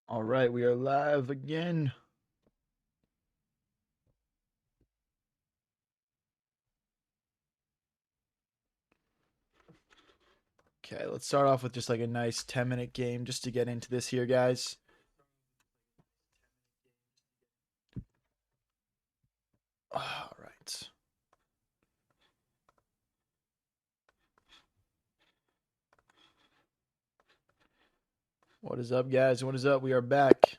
All right, we are live again. Okay, let's start off with just like a nice 10-minute game just to get into this here, guys. All right. What is up, guys? What is up? We are back.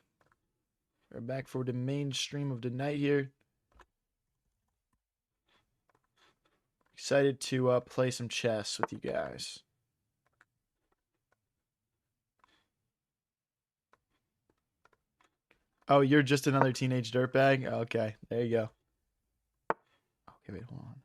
We're back for the main stream of the night here. Excited to play some chess with you guys. Oh, you're just another teenage dirtbag? Okay, there you go. Okay, wait, hold on.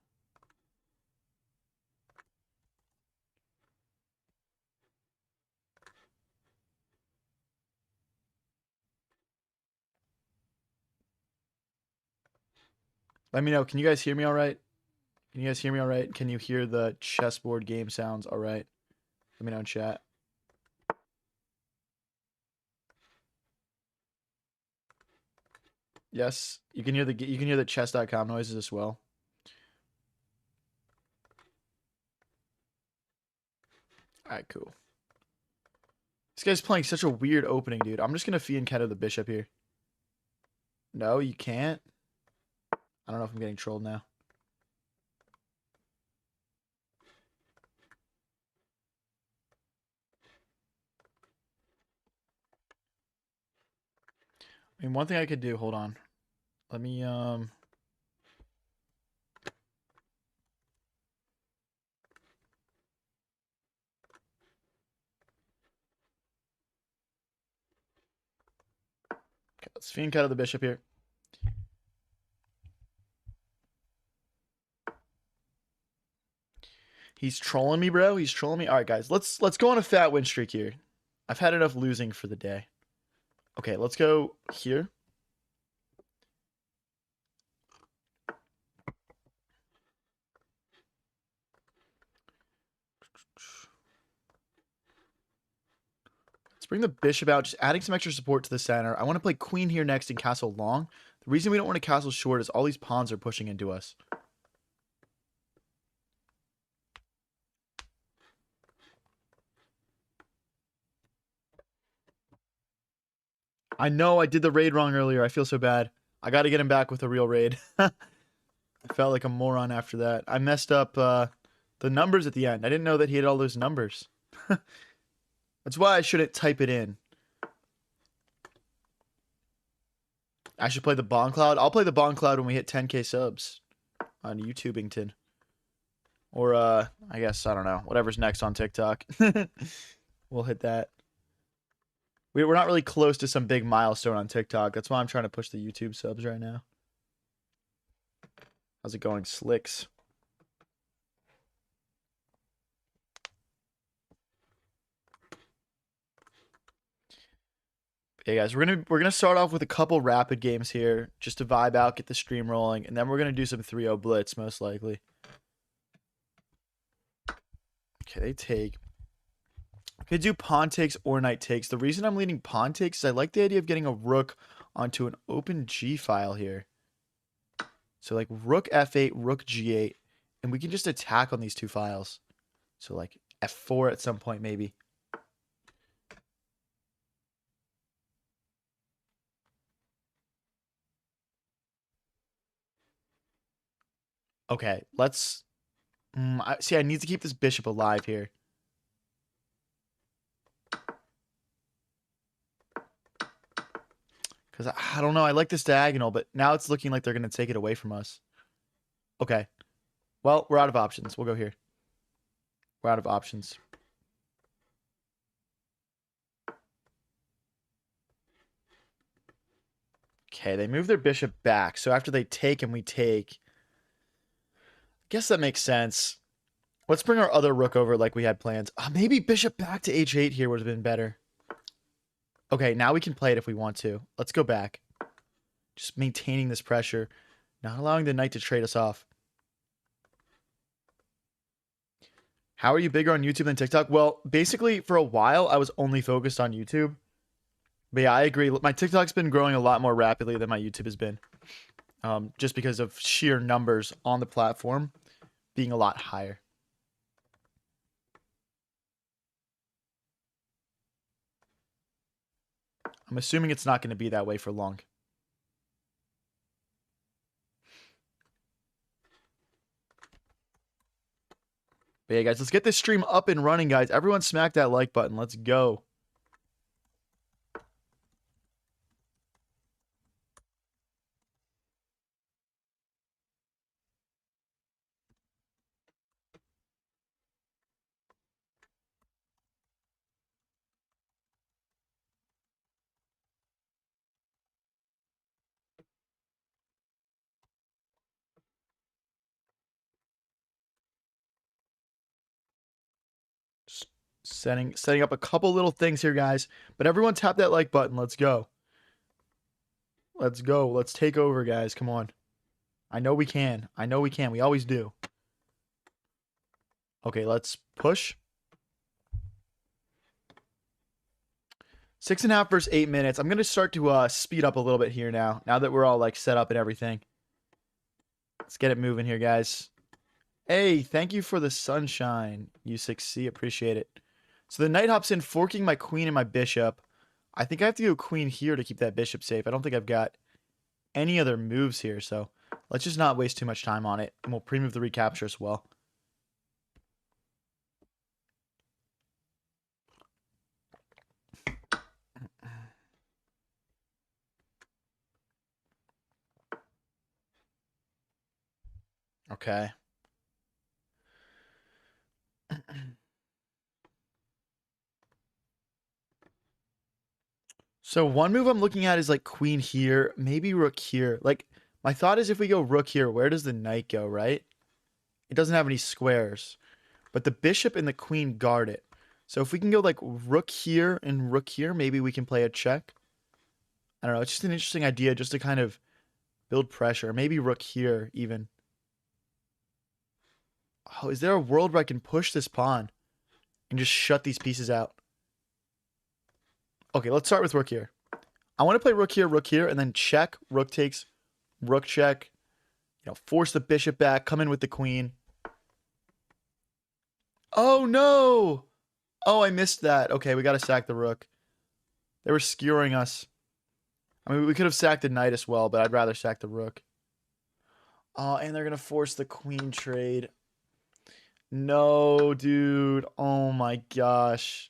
Let me know. Can you guys hear me all right? Can you guys hear me all right? Can you hear the chessboard game sounds all right? Let me know in chat. Yes, you can hear the chess.com noises as well. All right, cool. This guy's playing such a weird opening, dude. I'm just gonna Fianchetto the bishop here. No, you can't. I don't know if I'm getting trolled now. I mean, one thing I could do. Hold on. Let me Okay, let's Fianchetto the bishop here. He's trolling me, bro. He's trolling me. All right, guys. Let's go on a fat win streak here. I've had enough losing for the day. Okay, let's go here. Let's bring the bishop out, just adding some extra support to the center. I want to play queen here next and castle long. The reason we don't want to castle short is all these pawns are pushing into us. I know I did the raid wrong earlier. I feel so bad. I got to get him back with a real raid. I felt like a moron after that. I messed up the numbers at the end. I didn't know that he had all those numbers. That's why I shouldn't type it in. I should play the Bond Cloud. I'll play the Bond Cloud when we hit 10k subs on YouTubington. Or, I guess, I don't know. Whatever's next on TikTok. We'll hit that. We're not really close to some big milestone on TikTok. That's why I'm trying to push the YouTube subs right now. How's it going, Slicks? Hey guys, we're gonna start off with a couple rapid games here, just to vibe out, get the stream rolling, and then we're gonna do some 3-0 blitz most likely. Okay, they take. Could do pawn takes or knight takes. The reason I'm leaning pawn takes is I like the idea of getting a rook onto an open G file here. So like rook f8, rook g8, and we can just attack on these two files. So like f4 at some point maybe. Okay, let's... see, I need to keep this bishop alive here. Because I don't know, I like this diagonal, but now it's looking like they're going to take it away from us. Okay. Well, we're out of options. We'll go here. We're out of options. Okay, they move their bishop back. So after they take and we take... Guess that makes sense. Let's bring our other rook over like we had plans. Maybe bishop back to h8 here would have been better. Okay, now we can play it if we want to. Let's go back. Just maintaining this pressure. Not allowing the knight to trade us off. How are you bigger on YouTube than TikTok? Well, basically, for a while, I was only focused on YouTube. But yeah, I agree. My TikTok's been growing a lot more rapidly than my YouTube has been. Just because of sheer numbers on the platform being a lot higher. I'm assuming it's not going to be that way for long. But yeah, guys, let's get this stream up and running, guys. Everyone smack that like button. Let's go. Just setting up a couple little things here, guys. But everyone tap that like button. Let's go. Let's go. Let's take over, guys. Come on. I know we can. I know we can. We always do. Okay, let's push. 6.5 versus 8 minutes. I'm gonna start to speed up a little bit here now. Now that we're all like set up and everything. Let's get it moving here, guys. Hey, thank you for the sunshine, U6C. Appreciate it. So the knight hops in, forking my queen and my bishop. I think I have to go queen here to keep that bishop safe. I don't think I've got any other moves here, so let's just not waste too much time on it. And we'll pre-move the recapture as well. Okay. So one move I'm looking at is like queen here, maybe rook here. Like my thought is if we go rook here, where does the knight go, right? It doesn't have any squares, but the bishop and the queen guard it. So if we can go like rook here and rook here, maybe we can play a check. I don't know. It's just an interesting idea just to kind of build pressure. Maybe rook here even. Oh, is there a world where I can push this pawn and just shut these pieces out? Okay, let's start with rook here. I want to play rook here, and then check. Rook takes, rook check. You know, force the bishop back, come in with the queen. Oh, no! Oh, I missed that. Okay, we got to sack the rook. They were skewering us. I mean, we could have sacked the knight as well, but I'd rather sack the rook. Oh, and they're going to force the queen trade. No, dude. Oh my gosh.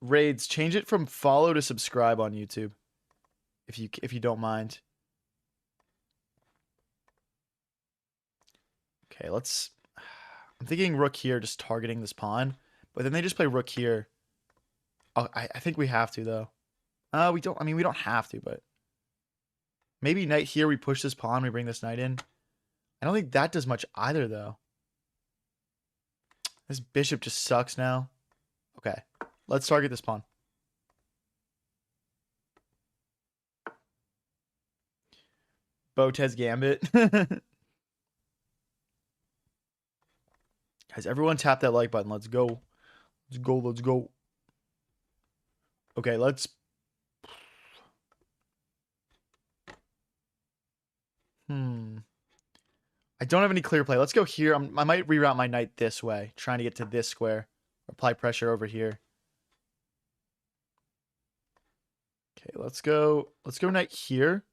Raids, change it from follow to subscribe on YouTube. If you don't mind. Okay, let's I'm thinking rook here, just targeting this pawn. But then they just play rook here. Oh, I think we have to though. We don't we don't have to, but maybe knight here, we push this pawn, we bring this knight in. I don't think that does much either though. This bishop just sucks now. Okay. Let's target this pawn. Botez Gambit. Guys, everyone tap that like button. Let's go. Let's go. Let's go. Okay, let's... I don't have any clear play. Let's go here. I might reroute my knight this way, trying to get to this square. Apply pressure over here. Okay, let's go. Let's go knight here.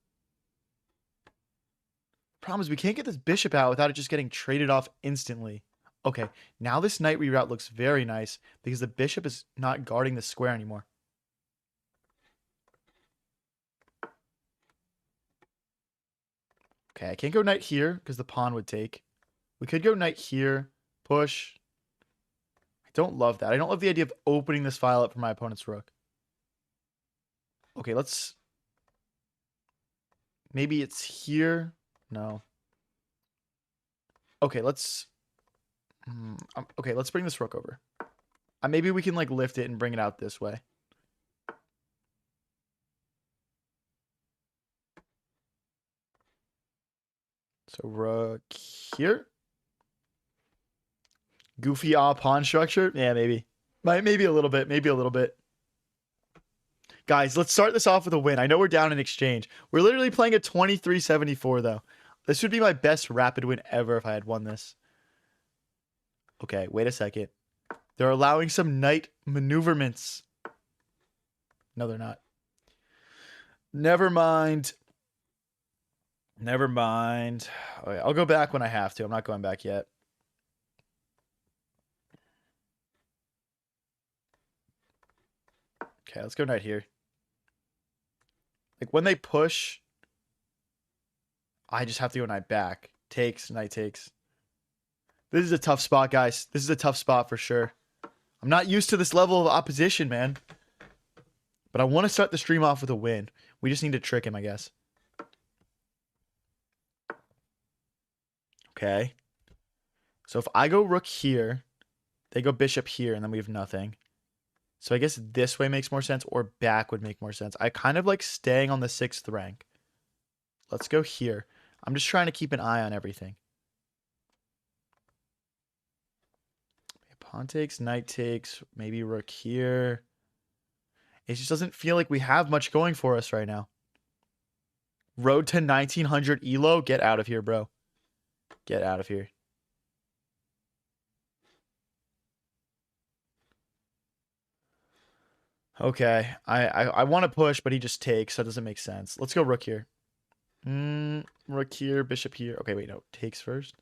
Problem is we can't get this bishop out without it just getting traded off instantly. Okay, now this knight reroute looks very nice because the bishop is not guarding the square anymore. Okay, I can't go knight here because the pawn would take. We could go knight here, push. I don't love that. I don't love the idea of opening this file up for my opponent's rook. Okay, let's... Maybe it's here. No. Okay, let's... Okay, let's bring this rook over. Maybe we can like lift it and bring it out this way. So rook here. Goofy pawn structure? Yeah, maybe. Maybe a little bit. Maybe a little bit. Guys, let's start this off with a win. I know we're down in exchange. We're literally playing a 23-74, though. This would be my best rapid win ever if I had won this. Okay, wait a second. They're allowing some knight maneuverments. No, they're not. Never mind. Never mind. Okay, I'll go back when I have to. I'm not going back yet. Okay, let's go knight here. Like, when they push, I just have to go knight back. Takes, knight takes. This is a tough spot, guys. This is a tough spot for sure. I'm not used to this level of opposition, man. But I want to start the stream off with a win. We just need to trick him, I guess. Okay. So if I go rook here, they go bishop here, and then we have nothing. So I guess this way makes more sense, or back would make more sense. I kind of like staying on the 6th rank. Let's go here. I'm just trying to keep an eye on everything. Pawn takes, knight takes, maybe rook here. It just doesn't feel like we have much going for us right now. Road to 1900 elo? Get out of here, bro. Get out of here. Okay, I want to push, but he just takes, so it doesn't make sense. Let's go rook here. Rook here, bishop here. Okay, wait, no. Takes first.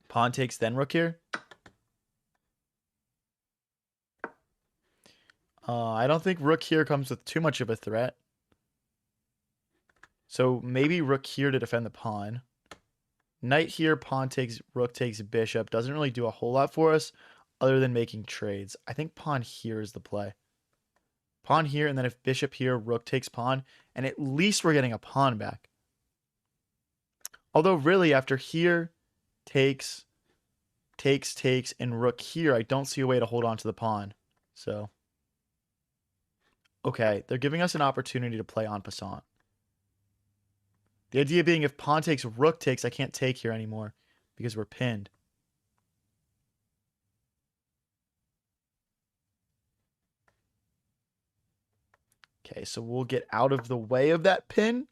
Pawn takes, then rook here. I don't think rook here comes with too much of a threat. So maybe rook here to defend the pawn. Knight here, pawn takes, rook takes, bishop. Doesn't really do a whole lot for us other than making trades. I think pawn here is the play. Pawn here, and then if bishop here, rook takes pawn, and at least we're getting a pawn back. Although really after here, takes, and rook here, I don't see a way to hold on to the pawn. So, okay, they're giving us an opportunity to play en passant. The idea being if pawn takes, rook takes, I can't take here anymore because we're pinned. Okay, so we'll get out of the way of that pin.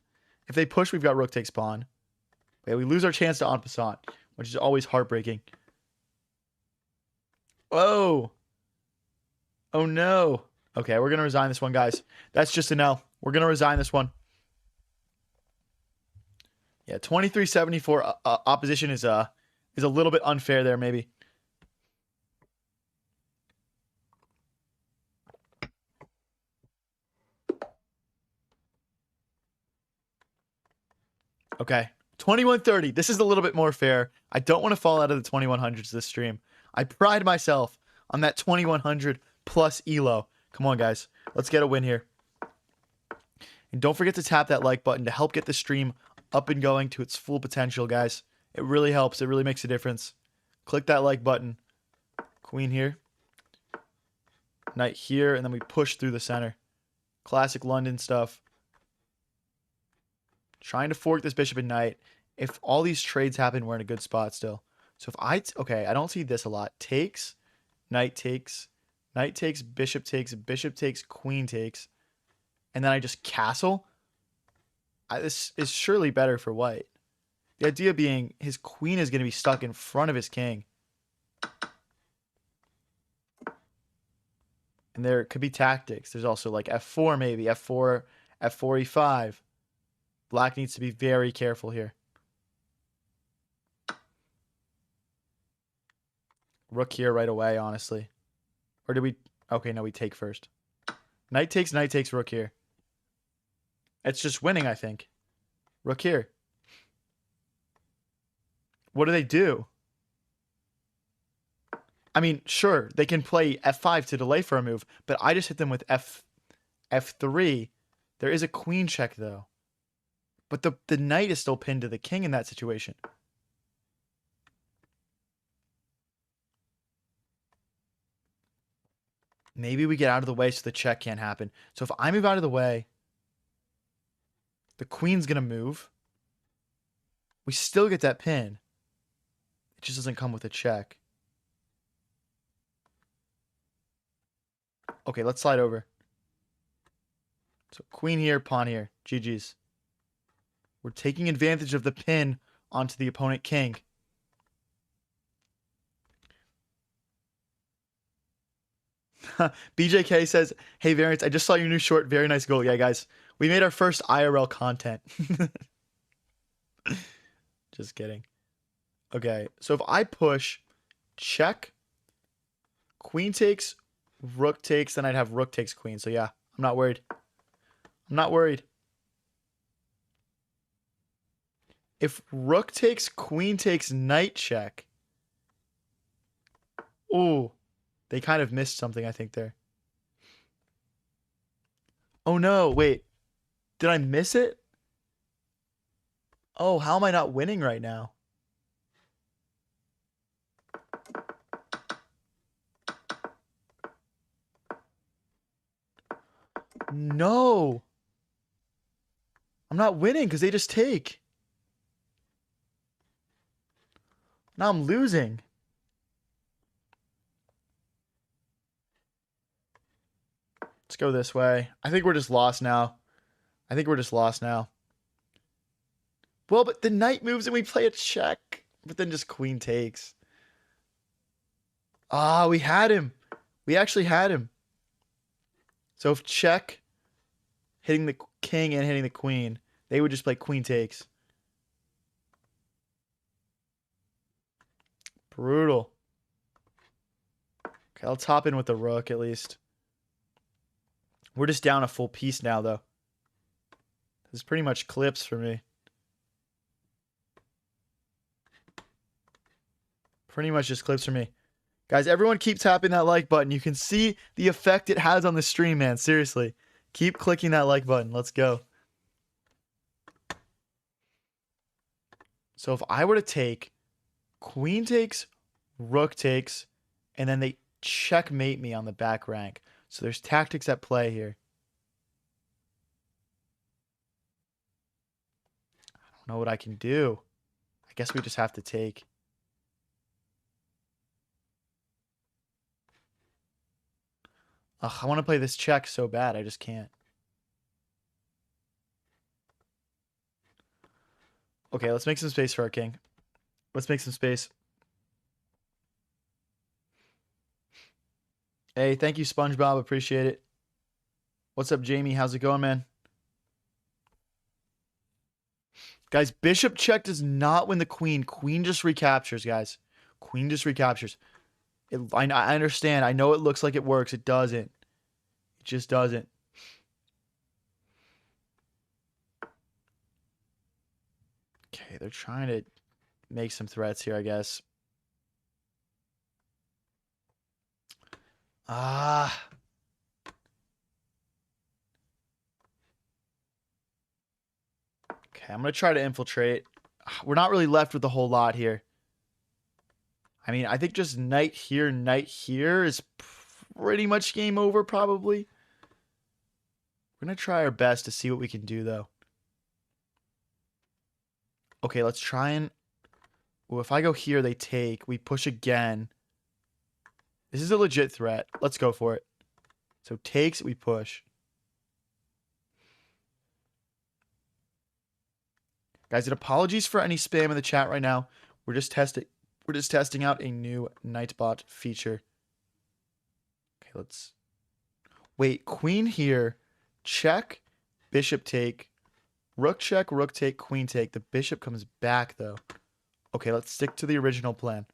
If they push, we've got rook takes pawn. Okay, we lose our chance to en passant, which is always heartbreaking. Oh. Oh, no. Okay, we're going to resign this one, guys. That's just an L. We're going to resign this one. Yeah, 23-74 opposition is a little bit unfair there, maybe. Okay, 2130. This is a little bit more fair. I don't want to fall out of the 2100s this stream. I pride myself on that 2100 plus elo. Come on, guys. Let's get a win here. And don't forget to tap that like button to help get the stream up and going to its full potential, guys. It really helps. It really makes a difference. Click that like button. Queen here. Knight here, and then we push through the center. Classic London stuff. Trying to fork this bishop and knight. If all these trades happen, we're in a good spot still. So if okay, I don't see this a lot. Takes, knight takes, bishop takes, queen takes. And then I just castle. This is surely better for white. The idea being his queen is going to be stuck in front of his king. And there could be tactics. There's also like f4 maybe, f4, e5. Black needs to be very careful here. Rook here right away, honestly. Or did we... Okay, no, we take first. Knight takes, rook here. It's just winning, I think. Rook here. What do they do? I mean, sure, they can play f5 to delay for a move, but I just hit them with f3. There is a queen check, though. But the knight is still pinned to the king in that situation. Maybe we get out of the way so the check can't happen. So if I move out of the way, the queen's going to move. We still get that pin. It just doesn't come with a check. Okay, let's slide over. So queen here, pawn here. GG's. We're taking advantage of the pin onto the opponent king. BJK says, hey, Variants, I just saw your new short. Very nice goal. Yeah, guys. We made our first IRL content. Just kidding. Okay, so if I push, check, queen takes, rook takes, then I'd have rook takes queen. So yeah, I'm not worried. I'm not worried. If rook takes, queen takes, knight check. Ooh, they kind of missed something, I think, there. Oh no, wait. Did I miss it? Oh, how am I not winning right now? No. I'm not winning because they just take. Now I'm losing. Let's go this way. I think we're just lost now. I think we're just lost now. Well, but the knight moves and we play a check. But then just queen takes. Ah, we had him. We actually had him. So if check, hitting the king and hitting the queen, they would just play queen takes. Brutal. Okay, let's hop in with the rook at least. We're just down a full piece now, though. This is pretty much clips for me. Pretty much just clips for me. Guys, everyone keep tapping that like button. You can see the effect it has on the stream, man. Seriously. Keep clicking that like button. Let's go. So if I were to take queen takes, rook takes, and then they checkmate me on the back rank. So there's tactics at play here. I don't know what I can do. I guess we just have to take. Ugh, I want to play this check so bad. I just can't. Okay, let's make some space for our king. Let's make some space. Hey, thank you, SpongeBob. Appreciate it. What's up, Jamie? How's it going, man? Guys, bishop check does not win the queen. Queen just recaptures, guys. Queen just recaptures. I understand. I know it looks like it works. It doesn't. It just doesn't. Okay, they're trying to make some threats here, I guess. Ah. Okay, I'm going to try to infiltrate. We're not really left with a whole lot here. I mean, I think just knight here is pretty much game over, probably. We're going to try our best to see what we can do, though. Okay, let's try and... Well, if I go here, they take. We push again. This is a legit threat. Let's go for it. So takes, we push. Guys, and apologies for any spam in the chat right now. We're just testing out a new Nightbot feature. Okay, let's... Wait, queen here. Check. Bishop take. Rook check, rook take, queen take. The bishop comes back, though. Okay, let's stick to the original plan.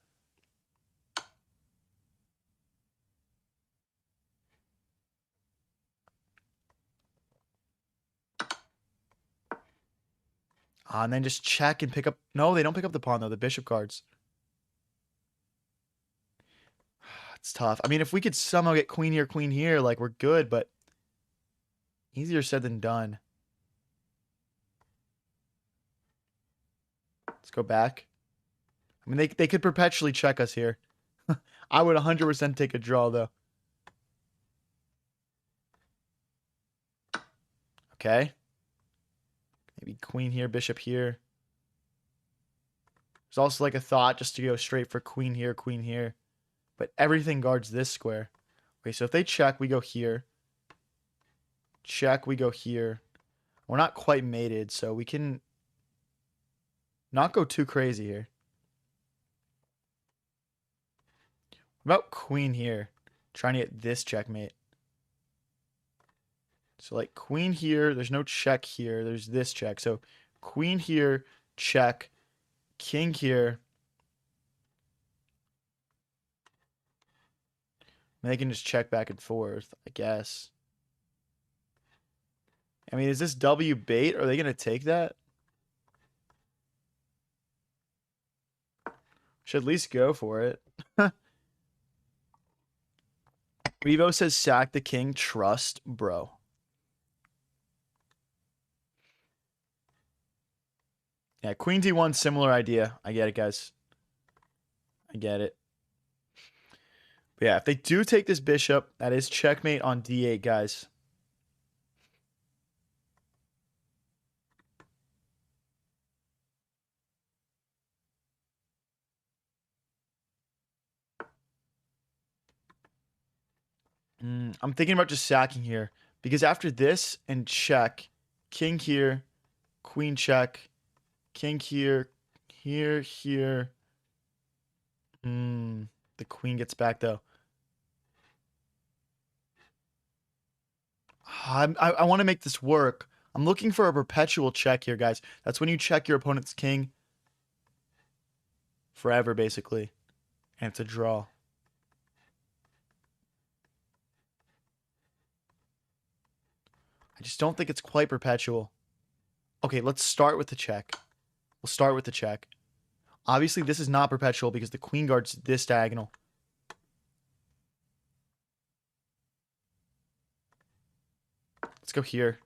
And then just check and pick up... No, they don't pick up the pawn, though. The bishop cards. It's tough. I mean, if we could somehow get queen here, like, we're good, but... Easier said than done. Let's go back. I mean, they could perpetually check us here. I would 100% take a draw, though. Okay. Maybe queen here, bishop here. There's also like a thought just to go straight for queen here. But everything guards this square. Okay, so if they check, we go here. Check, we go here. We're not quite mated, so we can not go too crazy here. What about queen here? Trying to get this checkmate. So like queen here, there's no check here. There's this check. So queen here, check. King here. And they can just check back and forth, I guess. I mean, is this W bait? Are they going to take that? Should at least go for it. Revo says sack the king. Trust, bro. Yeah, queen D1, similar idea. I get it, guys. I get it. But yeah, if they do take this bishop, that is checkmate on D8, guys. I'm thinking about just sacking here. Because after this and check, king here, queen check, king here, here. The queen gets back, though. I want to make this work. I'm looking for a perpetual check here, guys. That's when you check your opponent's king forever, basically. And it's a draw. I just don't think it's quite perpetual. Okay, let's start with the check. We'll start with the check. Obviously, this is not perpetual because the queen guard's this diagonal. Let's go here.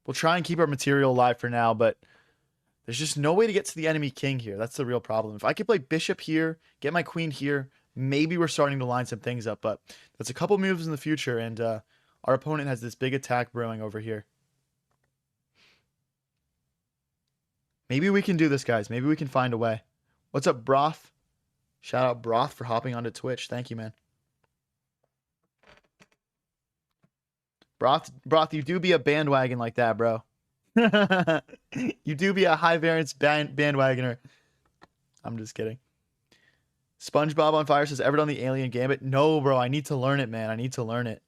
We'll try and keep our material alive for now, but there's just no way to get to the enemy king here. That's the real problem. If I could play bishop here, get my queen here, maybe we're starting to line some things up, but that's a couple moves in the future, and our opponent has this big attack brewing over here. Maybe we can do this, guys. Maybe we can find a way. What's up, Broth? Shout out Broth for hopping onto Twitch. Thank you, man. Broth, you do be a bandwagon like that, bro. You do be a high variance bandwagoner. I'm just kidding. SpongeBob on Fire says, ever done the Alien Gambit? No, bro. I need to learn it, man. I need to learn it.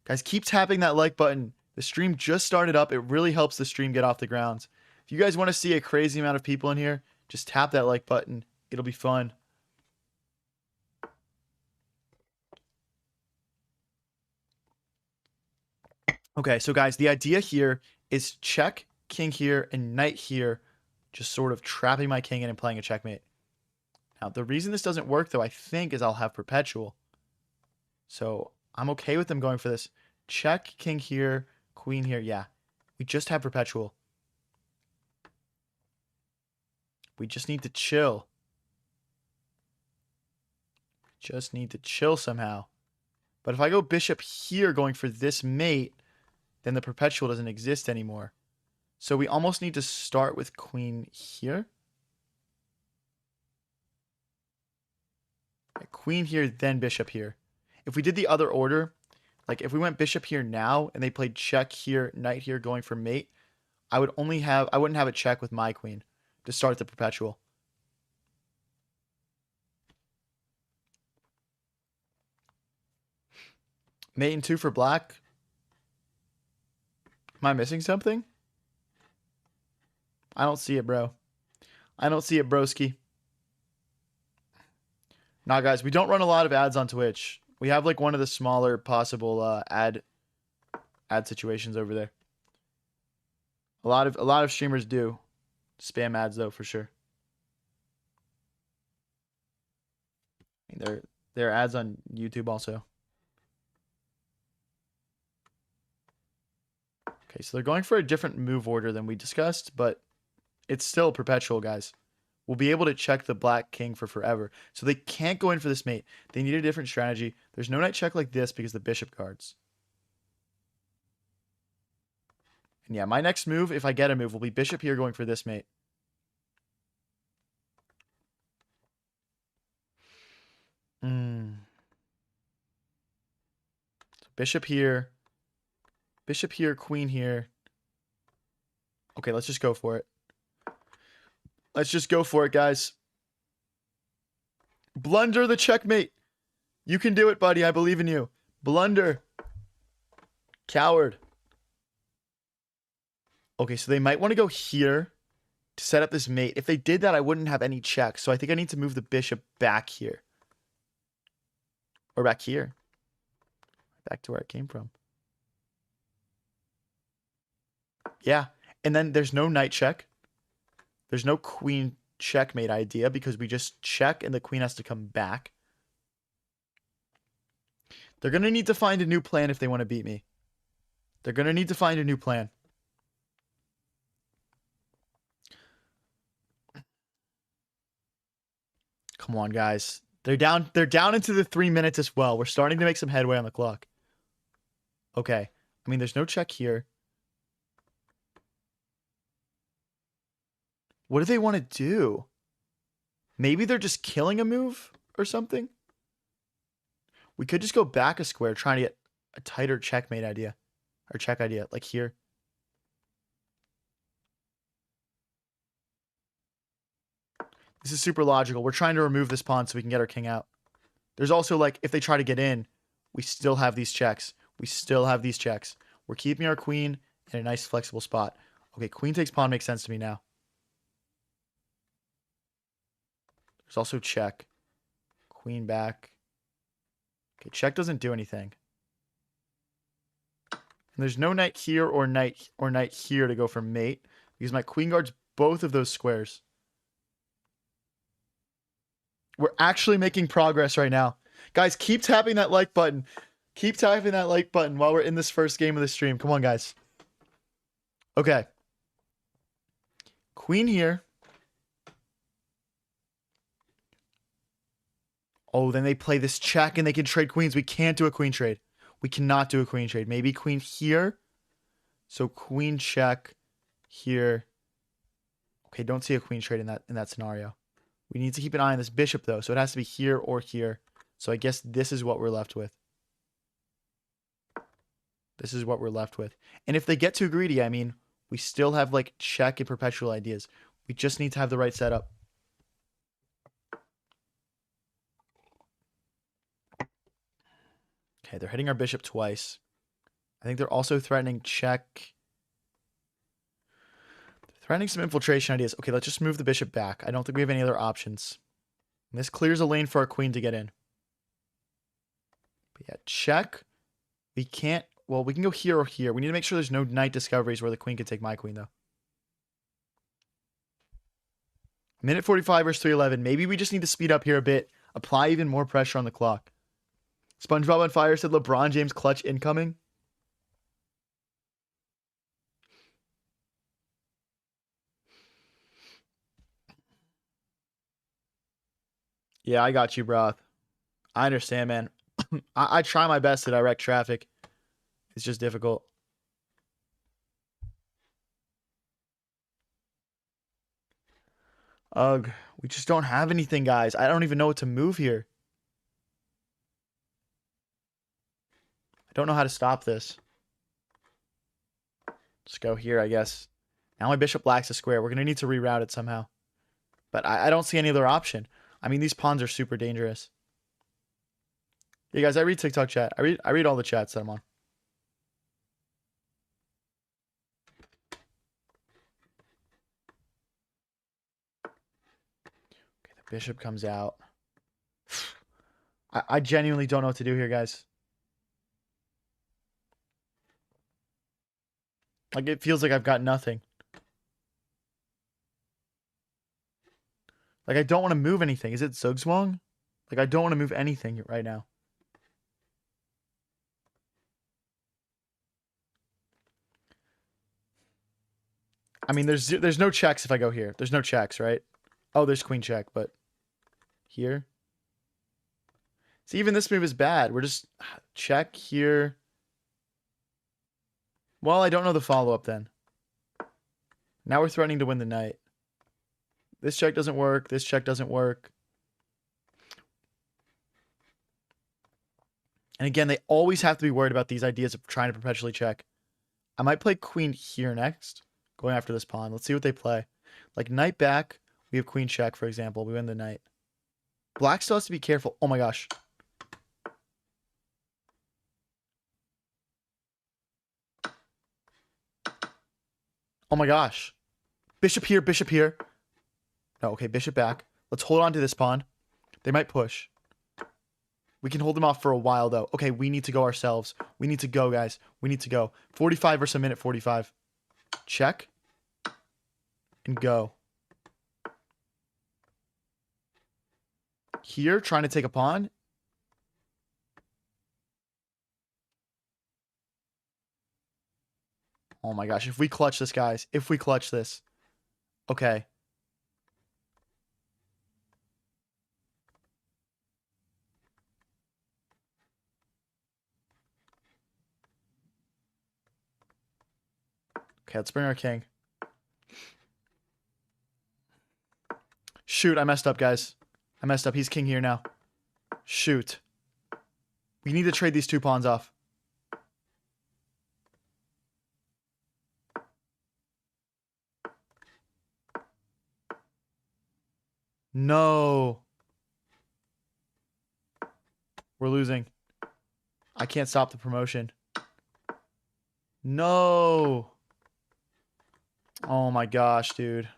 Guys, keep tapping that like button. The stream just started up. It really helps the stream get off the ground. If you guys want to see a crazy amount of people in here, just tap that like button. It'll be fun. Okay, so guys, the idea here is check, king here, and knight here, just sort of trapping my king in and playing a checkmate. Now, the reason this doesn't work, though, I think, is I'll have perpetual. So I'm okay with them going for this. Check, king here, queen here. Yeah, we just have perpetual. We just need to chill. Just need to chill somehow. But if I go bishop here going for this mate, then the perpetual doesn't exist anymore. So we almost need to start with queen here. Queen here, then bishop here. If we did the other order, like if we went bishop here now and they played check here, knight here going for mate, I wouldn't have a check with my queen to start the perpetual. Mate and 2 for black. Am I missing something? I don't see it, bro. I don't see it, broski. Nah, guys, we don't run a lot of ads on Twitch. We have like one of the smaller possible ad situations over there. A lot of streamers do spam ads though, for sure. I mean, there are ads on YouTube also. Okay, so they're going for a different move order than we discussed, but it's still perpetual, guys. We'll be able to check the black king for forever. So they can't go in for this mate. They need a different strategy. There's no knight check like this because the bishop guards. And yeah, my next move, if I get a move, will be bishop here going for this mate. So bishop here. Bishop here, queen here. Okay, let's just go for it. Let's just go for it, guys. Blunder the checkmate. You can do it, buddy. I believe in you. Blunder. Coward. Okay, so they might want to go here to set up this mate. If they did that, I wouldn't have any checks. So I think I need to move the bishop back here. Or back here. Back to where it came from. Yeah. And then there's no knight check. There's no queen checkmate idea because we just check and the queen has to come back. They're going to need to find a new plan if they want to beat me. They're going to need to find a new plan. Come on, guys. They're down into the 3 minutes as well. We're starting to make some headway on the clock. Okay. I mean, there's no check here. What do they want to do? Maybe they're just killing a move or something? We could just go back a square trying to get a tighter checkmate idea. Or check idea, like here. This is super logical. We're trying to remove this pawn so we can get our king out. There's also, like, if they try to get in, we still have these checks. We still have these checks. We're keeping our queen in a nice flexible spot. Okay, queen takes pawn makes sense to me now. There's also check. Queen back. Okay, check doesn't do anything. And there's no knight here or knight here to go for mate because my queen guards both of those squares. We're actually making progress right now. Guys, keep tapping that like button. Keep tapping that like button while we're in this first game of the stream. Come on, guys. Okay. Queen here. Oh, then they play this check and they can trade queens. We can't do a queen trade. We cannot do a queen trade. Maybe queen here. So queen check here. Okay, don't see a queen trade in that scenario. We need to keep an eye on this bishop, though. So it has to be here or here. So I guess this is what we're left with. This is what we're left with. And if they get too greedy, I mean, we still have, like, check and perpetual ideas. We just need to have the right setup. Okay, they're hitting our bishop twice. I think they're also threatening check. Threatening some infiltration ideas. Okay, let's just move the bishop back. I don't think we have any other options. And this clears a lane for our queen to get in. But yeah, check. We can't... Well, we can go here or here. We need to make sure there's no knight discoveries where the queen can take my queen, though. Minute 45 versus 3:11. Maybe we just need to speed up here a bit. Apply even more pressure on the clock. SpongeBob on Fire said LeBron James clutch incoming. Yeah, I got you, bro. I understand, man. I try my best to direct traffic. It's just difficult. Ugh, we just don't have anything, guys. I don't even know what to move here. I don't know how to stop this. Let's go here, I guess. Now my bishop lacks a square. We're going to need to reroute it somehow. But I don't see any other option. I mean, these pawns are super dangerous. Yeah, guys, I read TikTok chat. I read all the chats that I'm on. Okay, the bishop comes out. I genuinely don't know what to do here, guys. Like, it feels like I've got nothing. Like, I don't want to move anything. Is it Zugzwang? Like, I don't want to move anything right now. I mean, there's no checks if I go here. There's no checks, right? Oh, there's queen check, but here. See, even this move is bad. We're just check here. Well, I don't know the follow-up then. Now we're threatening to win the knight. This check doesn't work. This check doesn't work. And again, they always have to be worried about these ideas of trying to perpetually check. I might play queen here next, going after this pawn. Let's see what they play. Like knight back, we have queen check, for example. We win the knight. Black still has to be careful. Oh my gosh. Oh my gosh. Bishop here, bishop here. No, okay, bishop back. Let's hold on to this pawn. They might push. We can hold them off for a while, though. Okay, we need to go ourselves. We need to go, guys. We need to go. 45 versus a minute 45. Check. And go. Here, trying to take a pawn. Oh my gosh, if we clutch this, guys. If we clutch this. Okay. Okay, let's bring our king. Shoot, I messed up, guys. I messed up. He's king here now. Shoot. We need to trade these two pawns off. No. We're losing. I can't stop the promotion. No. Oh my gosh, dude.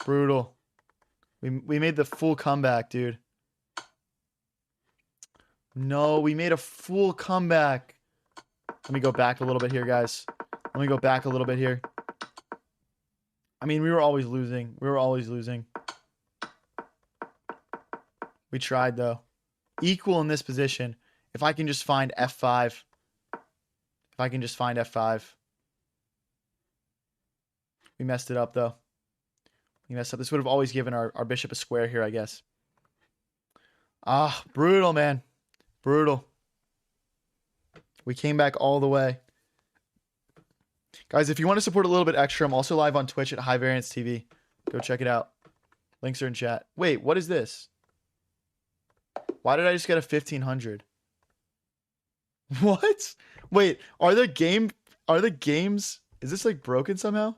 Brutal. We made the full comeback, dude. No, we made a full comeback. Let me go back a little bit here, guys. Let me go back a little bit here. I mean, we were always losing. We were always losing. We tried, though. Equal in this position. If I can just find F5. If I can just find F5. We messed it up, though. We messed up. This would have always given our bishop a square here, I guess. Ah, brutal, man. Brutal. We came back all the way. Guys, if you want to support a little bit extra, I'm also live on Twitch at High Variance TV. Go check it out. Links are in chat. Wait, what is this? Why did I just get a 1500? What? Wait, are the games, is this like broken somehow?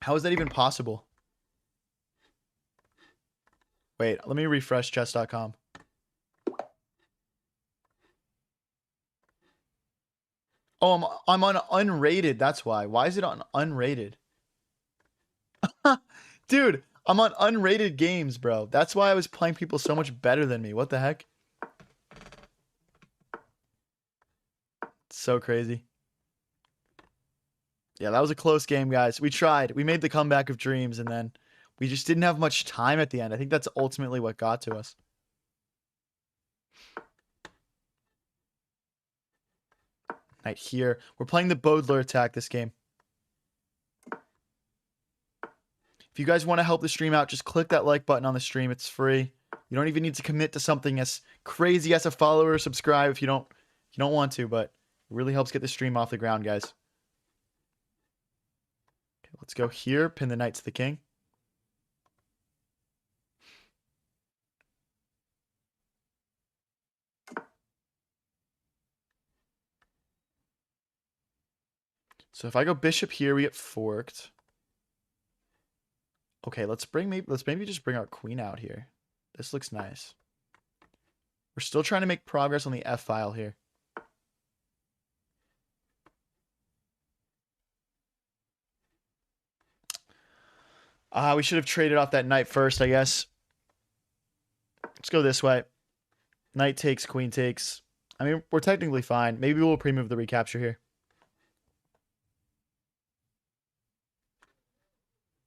How is that even possible? Wait, let me refresh chess.com. Oh, I'm on unrated. That's why. Why is it on unrated? Dude, I'm on unrated games, bro. That's why I was playing people so much better than me. What the heck? It's so crazy. Yeah, that was a close game, guys. We tried. We made the comeback of dreams, and then we just didn't have much time at the end. I think that's ultimately what got to us. Right here. We're playing the Bodler attack this game. If you guys want to help the stream out, just click that like button on the stream. It's free. You don't even need to commit to something as crazy as a follow or subscribe if you don't want to, but it really helps get the stream off the ground, guys. Okay, let's go here. Pin the knight to the king. So if I go bishop here, we get forked. Okay, let's maybe just bring our queen out here. This looks nice. We're still trying to make progress on the F file here. We should have traded off that knight first, I guess. Let's go this way. Knight takes, queen takes. I mean, we're technically fine. Maybe we'll pre-move the recapture here.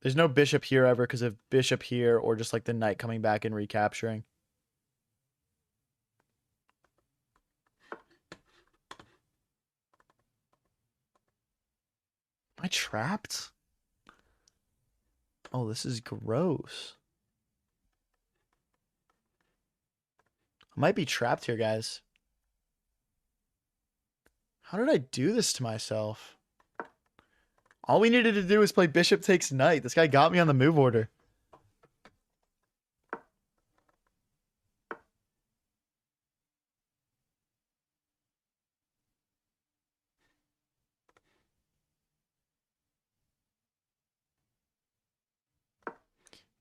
There's no bishop here ever because of bishop here or just like the knight coming back and recapturing. Am I trapped? Oh, this is gross. I might be trapped here, guys. How did I do this to myself? All we needed to do was play bishop takes knight. This guy got me on the move order.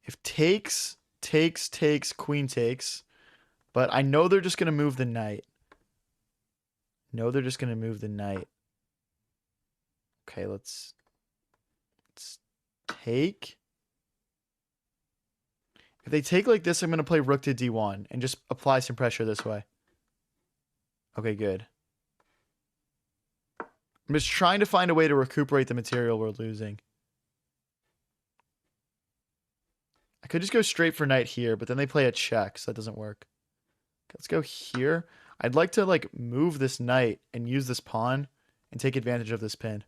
If takes, queen takes. But I know they're just going to move the knight. Okay, let's take. If they take like this, I'm going to play rook to d1 and just apply some pressure this way. Okay, good. I'm just trying to find a way to recuperate the material we're losing. I could just go straight for knight here, but then they play a check, so that doesn't work. Okay, let's go here. I'd like to like move this knight and use this pawn and take advantage of this pin.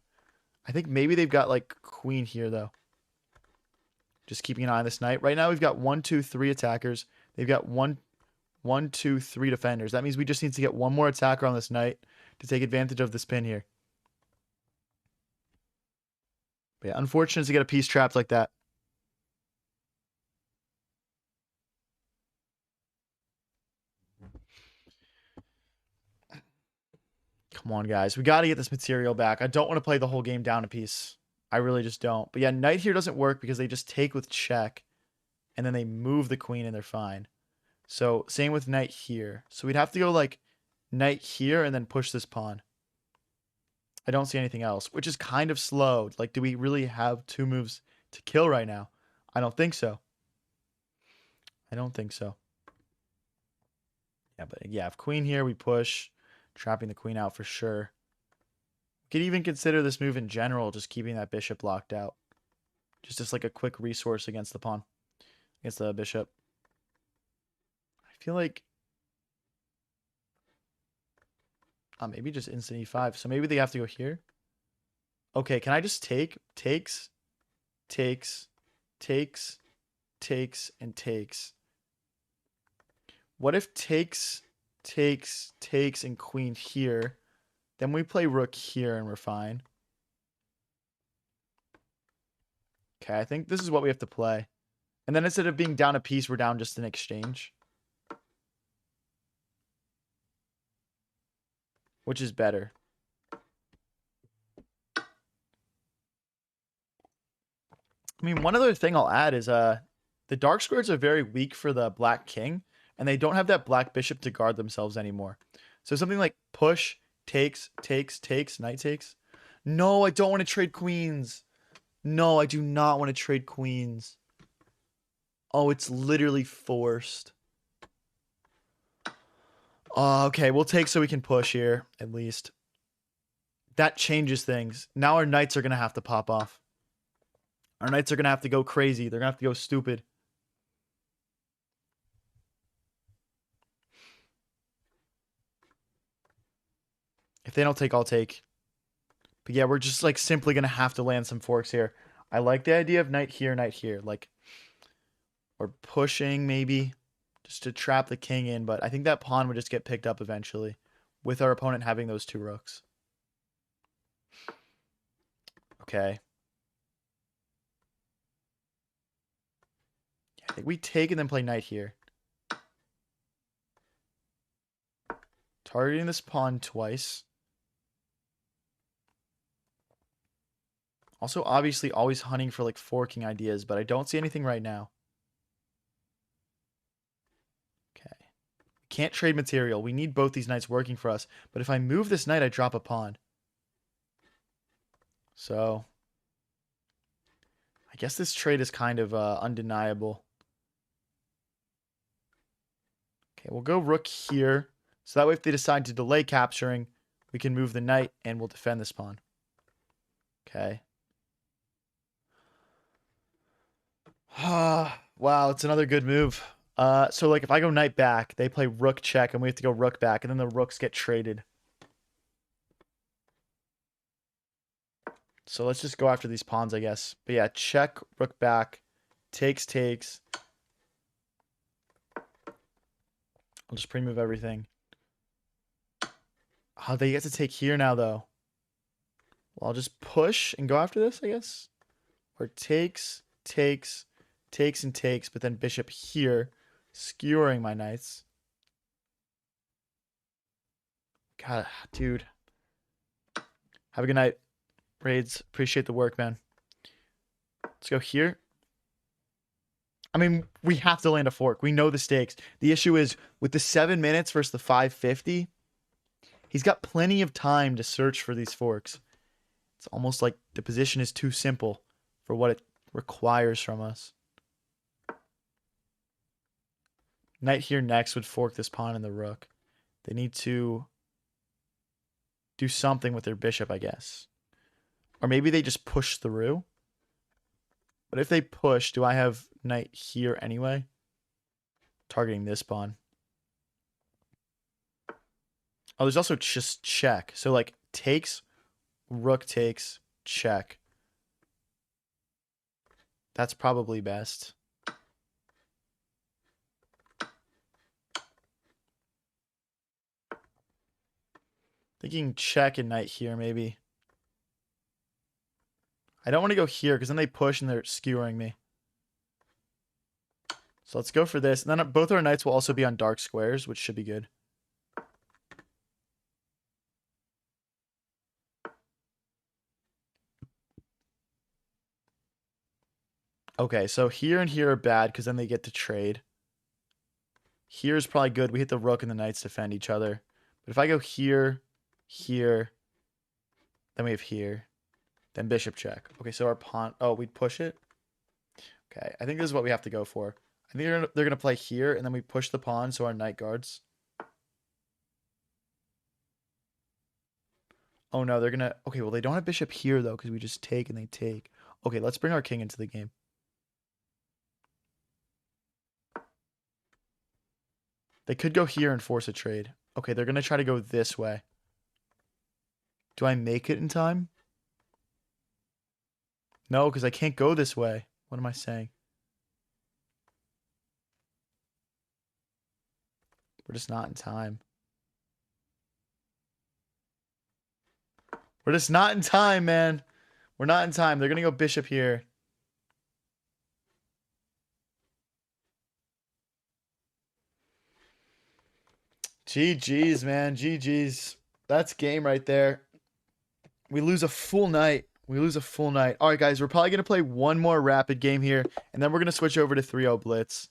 I think maybe they've got like queen here though. Just keeping an eye on this knight. Right now we've got 1, 2, 3 attackers. They've got 1, 2, 3 defenders. That means we just need to get one more attacker on this knight to take advantage of this pin here. But yeah, unfortunate to get a piece trapped like that. Come on, guys. We got to get this material back. I don't want to play the whole game down a piece. I really just don't. But yeah, knight here doesn't work because they just take with check. And then they move the queen and they're fine. So same with knight here. So we'd have to go like knight here and then push this pawn. I don't see anything else, which is kind of slow. Like, do we really have 2 moves to kill right now? I don't think so. Yeah, but yeah, if queen here, we push. Trapping the queen out for sure. We could even consider this move in general, just keeping that bishop locked out. Just as like a quick resource against the pawn. Against the bishop. I feel like... maybe just instant e5. So maybe they have to go here. Okay, can I just take? Takes, and takes. What if takes, and queen here? Then we play rook here and we're fine. Okay, I think this is what we have to play. And then instead of being down a piece, we're down just an exchange. Which is better. I mean, one other thing I'll add is the dark squares are very weak for the black king, and they don't have that black bishop to guard themselves anymore. So something like push, takes, knight takes. No, I don't want to trade queens. No, I do not want to trade queens. Oh, it's literally forced. Okay, we'll take so we can push here, at least. That changes things. Now our knights are going to have to pop off. Our knights are going to have to go crazy. They're going to have to go stupid. If they don't take, I'll take. But yeah, we're just like simply going to have to land some forks here. I like the idea of knight here. Like, or pushing maybe just to trap the king in. But I think that pawn would just get picked up eventually with our opponent having those 2 rooks. Okay. Yeah, I think we take and then play knight here. Targeting this pawn twice. Also, obviously, always hunting for like forking ideas, but I don't see anything right now. Okay. We can't trade material. We need both these knights working for us. But if I move this knight, I drop a pawn. So, I guess this trade is kind of undeniable. Okay, we'll go rook here. So that way if they decide to delay capturing, we can move the knight and we'll defend this pawn. Okay. Wow, it's another good move. So like if I go knight back, they play rook check and we have to go rook back and then the rooks get traded. So let's just go after these pawns, I guess. But yeah, check, rook back, takes. I'll just pre-move everything. Oh, they get to take here now, though. Well, I'll just push and go after this, I guess. Or takes, but then bishop here, skewering my knights. God, dude. Have a good night, Raids. Appreciate the work, man. Let's go here. I mean, we have to land a fork. We know the stakes. The issue is with the 7 minutes versus the 550, he's got plenty of time to search for these forks. It's almost like the position is too simple for what it requires from us. Knight here next would fork this pawn and the rook. They need to do something with their bishop, I guess. Or maybe they just push through. But if they push, do I have knight here anyway? Targeting this pawn. Oh, there's also just check. So like takes, rook takes, check. That's probably best. Thinking check and knight here, maybe. I don't want to go here because then they push and they're skewering me. So let's go for this. And then both our knights will also be on dark squares, which should be good. Okay, so here and here are bad because then they get to trade. Here's probably good. We hit the rook and the knights defend each other. But if I go here, here, then we have here, then bishop check. Okay, so our pawn... Oh, we'd push it? Okay, I think this is what we have to go for. I think they're gonna play here, and then we push the pawn so our knight guards. Oh no, they're gonna... Okay, well they don't have bishop here though, because we just take and they take. Okay, let's bring our king into the game. They could go here and force a trade. Okay, they're gonna try to go this way. Do I make it in time? No, because I can't go this way. What am I saying? We're just not in time. We're just not in time, man. We're not in time. They're going to go bishop here. GG's, man. GG's. That's game right there. We lose a full night. We lose a full night. All right, guys. We're probably going to play one more rapid game here, and then we're going to switch over to 3-0 Blitz.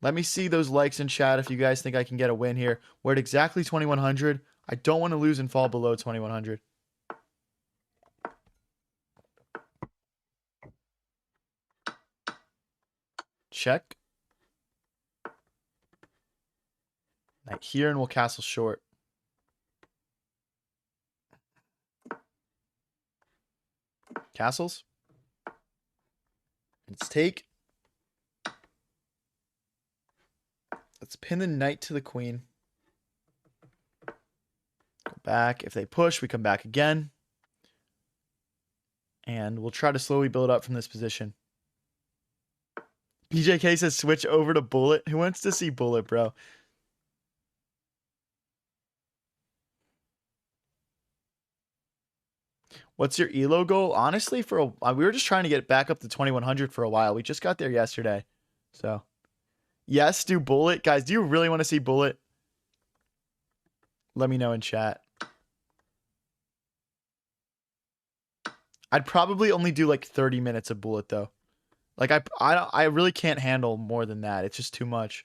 Let me see those likes in chat if you guys think I can get a win here. We're at exactly 2,100. I don't want to lose and fall below 2,100. Check. Knight here, and we'll castle short. Castles. Let's take. Let's pin the knight to the queen. Go back. If they push, we come back again. And we'll try to slowly build up from this position. BJK says switch over to Bullet. Who wants to see Bullet, bro? What's your elo goal? Honestly, we were just trying to get back up to 2,100 for a while. We just got there yesterday. So, yes, do Bullet. Guys, do you really want to see Bullet? Let me know in chat. I'd probably only do like 30 minutes of Bullet, though. Like, I really can't handle more than that. It's just too much.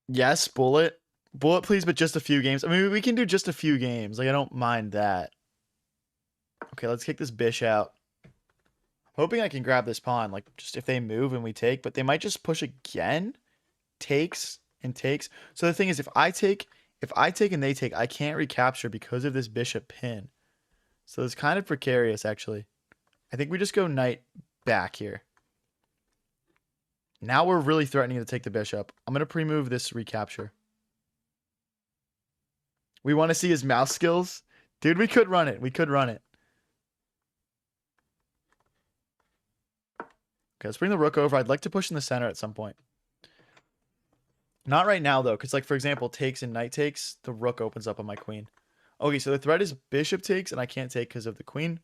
Yes, Bullet. Bullet, please, but just a few games. I mean, we can do just a few games. Like, I don't mind that. Okay, let's kick this bish out. Hoping I can grab this pawn, like, just if they move and we take, but they might just push again. Takes and takes. So the thing is, if I take and they take, I can't recapture because of this bishop pin. So it's kind of precarious, actually. I think we just go knight back here. Now we're really threatening to take the bishop. I'm going to pre-move this recapture. We want to see his mouse skills. Dude, we could run it. We could run it. Okay, let's bring the rook over. I'd like to push in the center at some point. Not right now, though, because, like, for example, takes and knight takes, the rook opens up on my queen. Okay, so the threat is bishop takes, and I can't take because of the queen.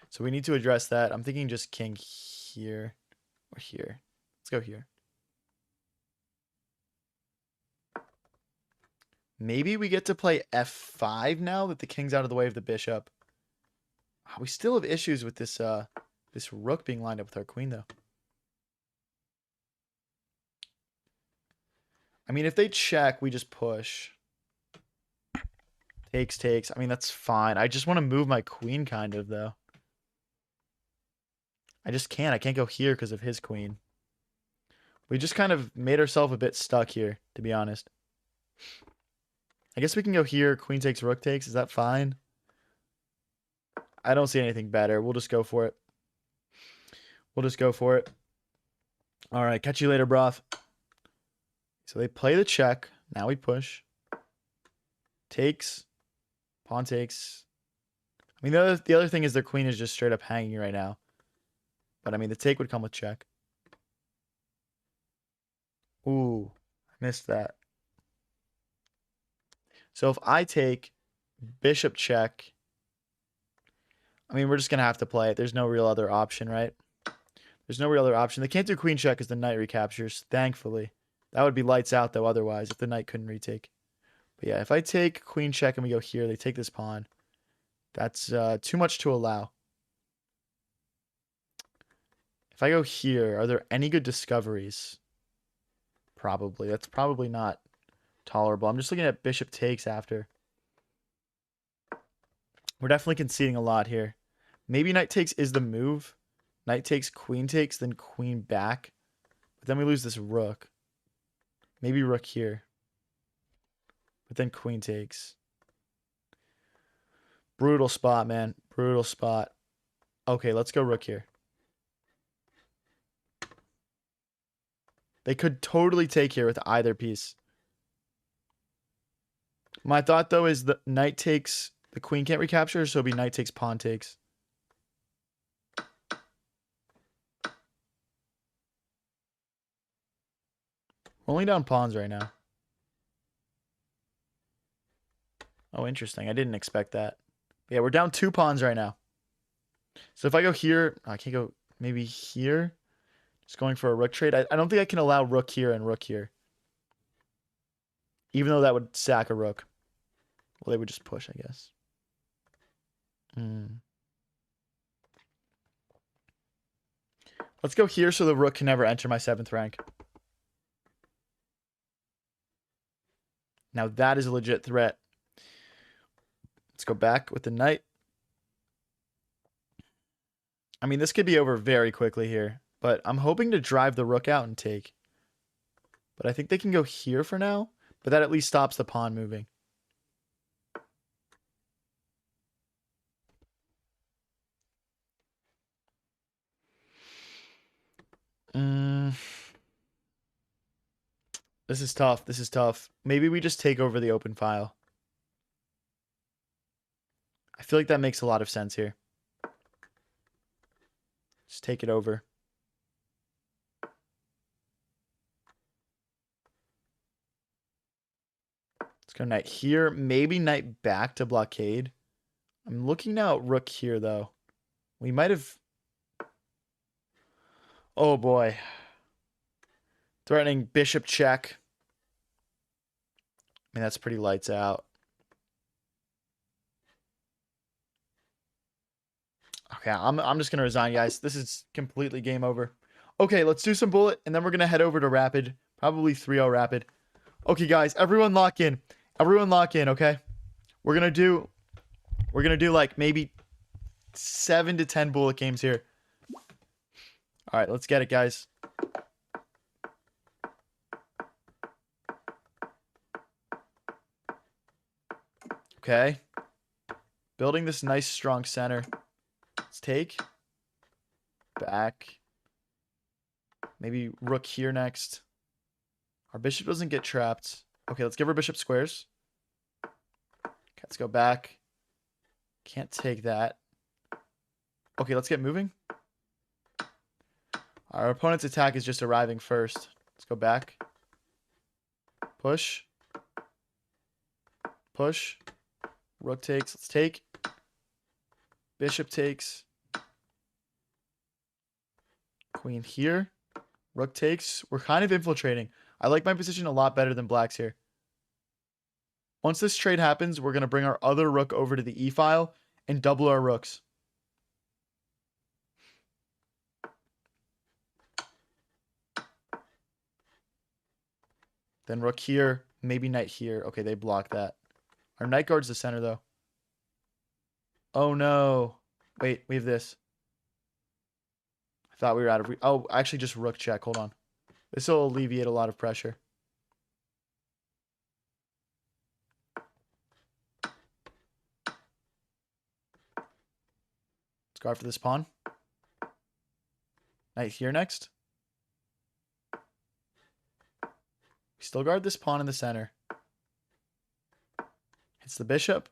So we need to address that. I'm thinking just king here or here. Let's go here. Maybe we get to play f5 now that the king's out of the way of the bishop. We still have issues with this this rook being lined up with our queen, though. I mean, if they check, we just push. Takes. I mean, that's fine. I just want to move my queen, kind of, though. I just can't. I can't go here because of his queen. We just kind of made ourselves a bit stuck here, to be honest. I guess we can go here. Queen takes, rook takes. Is that fine? I don't see anything better. We'll just go for it. We'll just go for it. All right. Catch you later, broth. So they play the check. Now we push. Takes. Pawn takes. I mean, the other thing is their queen is just straight up hanging right now. But, I mean, the take would come with check. Ooh, I missed that. So if I take bishop check, I mean, we're just going to have to play it. There's no real other option, right? There's no real other option. They can't do queen check as the knight recaptures, thankfully. That would be lights out, though, otherwise, if the knight couldn't retake. But yeah, if I take queen check and we go here, they take this pawn. That's too much to allow. If I go here, are there any good discoveries? Probably. That's probably not tolerable. I'm just looking at bishop takes after. We're definitely conceding a lot here. Maybe knight takes is the move. Knight takes, then queen back. But then we lose this rook. Maybe rook here. But then queen takes. Brutal spot, man. Brutal spot. Okay, let's go rook here. They could totally take here with either piece. My thought, though, is the knight takes, the queen can't recapture, so it'll be knight takes, pawn takes. We're only down pawns right now. Oh, interesting. I didn't expect that. Yeah, we're down 2 pawns right now. So if I go here, I can't go maybe here. Just going for a rook trade. I don't think I can allow rook here and rook here. Even though that would sack a rook. Well, they would just push, I guess. Let's go here so the rook can never enter my 7th rank. Now that is a legit threat. Let's go back with the knight. I mean, this could be over very quickly here. But I'm hoping to drive the rook out and take. But I think they can go here for now. But that at least stops the pawn moving. This is tough. This is tough. Maybe we just take over the open file. I feel like that makes a lot of sense here. Just take it over. Let's go knight here. Maybe knight back to blockade. I'm looking now at rook here, though. We might have... Oh, boy. Threatening bishop check. I mean, that's pretty lights out. Okay, I'm just going to resign, guys. This is completely game over. Okay, let's do some bullet, and then we're going to head over to rapid. Probably 3-0 rapid. Okay, guys, everyone lock in. Everyone lock in, okay? We're going to do like maybe 7 to 10 bullet games here. All right, let's get it, guys. Okay. Building this nice, strong center. Let's take. Back. Maybe rook here next. Our bishop doesn't get trapped. Okay, let's give our bishop squares. Okay, let's go back. Can't take that. Okay, let's get moving. Our opponent's attack is just arriving first. Let's go back. Push. Push. Rook takes. Let's take. Bishop takes. Queen here. Rook takes. We're kind of infiltrating. I like my position a lot better than black's here. Once this trade happens, we're going to bring our other rook over to the e file and double our rooks. Then rook here, maybe knight here. Okay, they block that. Our knight guards the center, though. Oh, no. Wait, we have this. I thought we were out of... Oh, actually just rook check. Hold on. This will alleviate a lot of pressure. Let's guard for this pawn. Knight here next. We still guard this pawn in the center. Hits the bishop.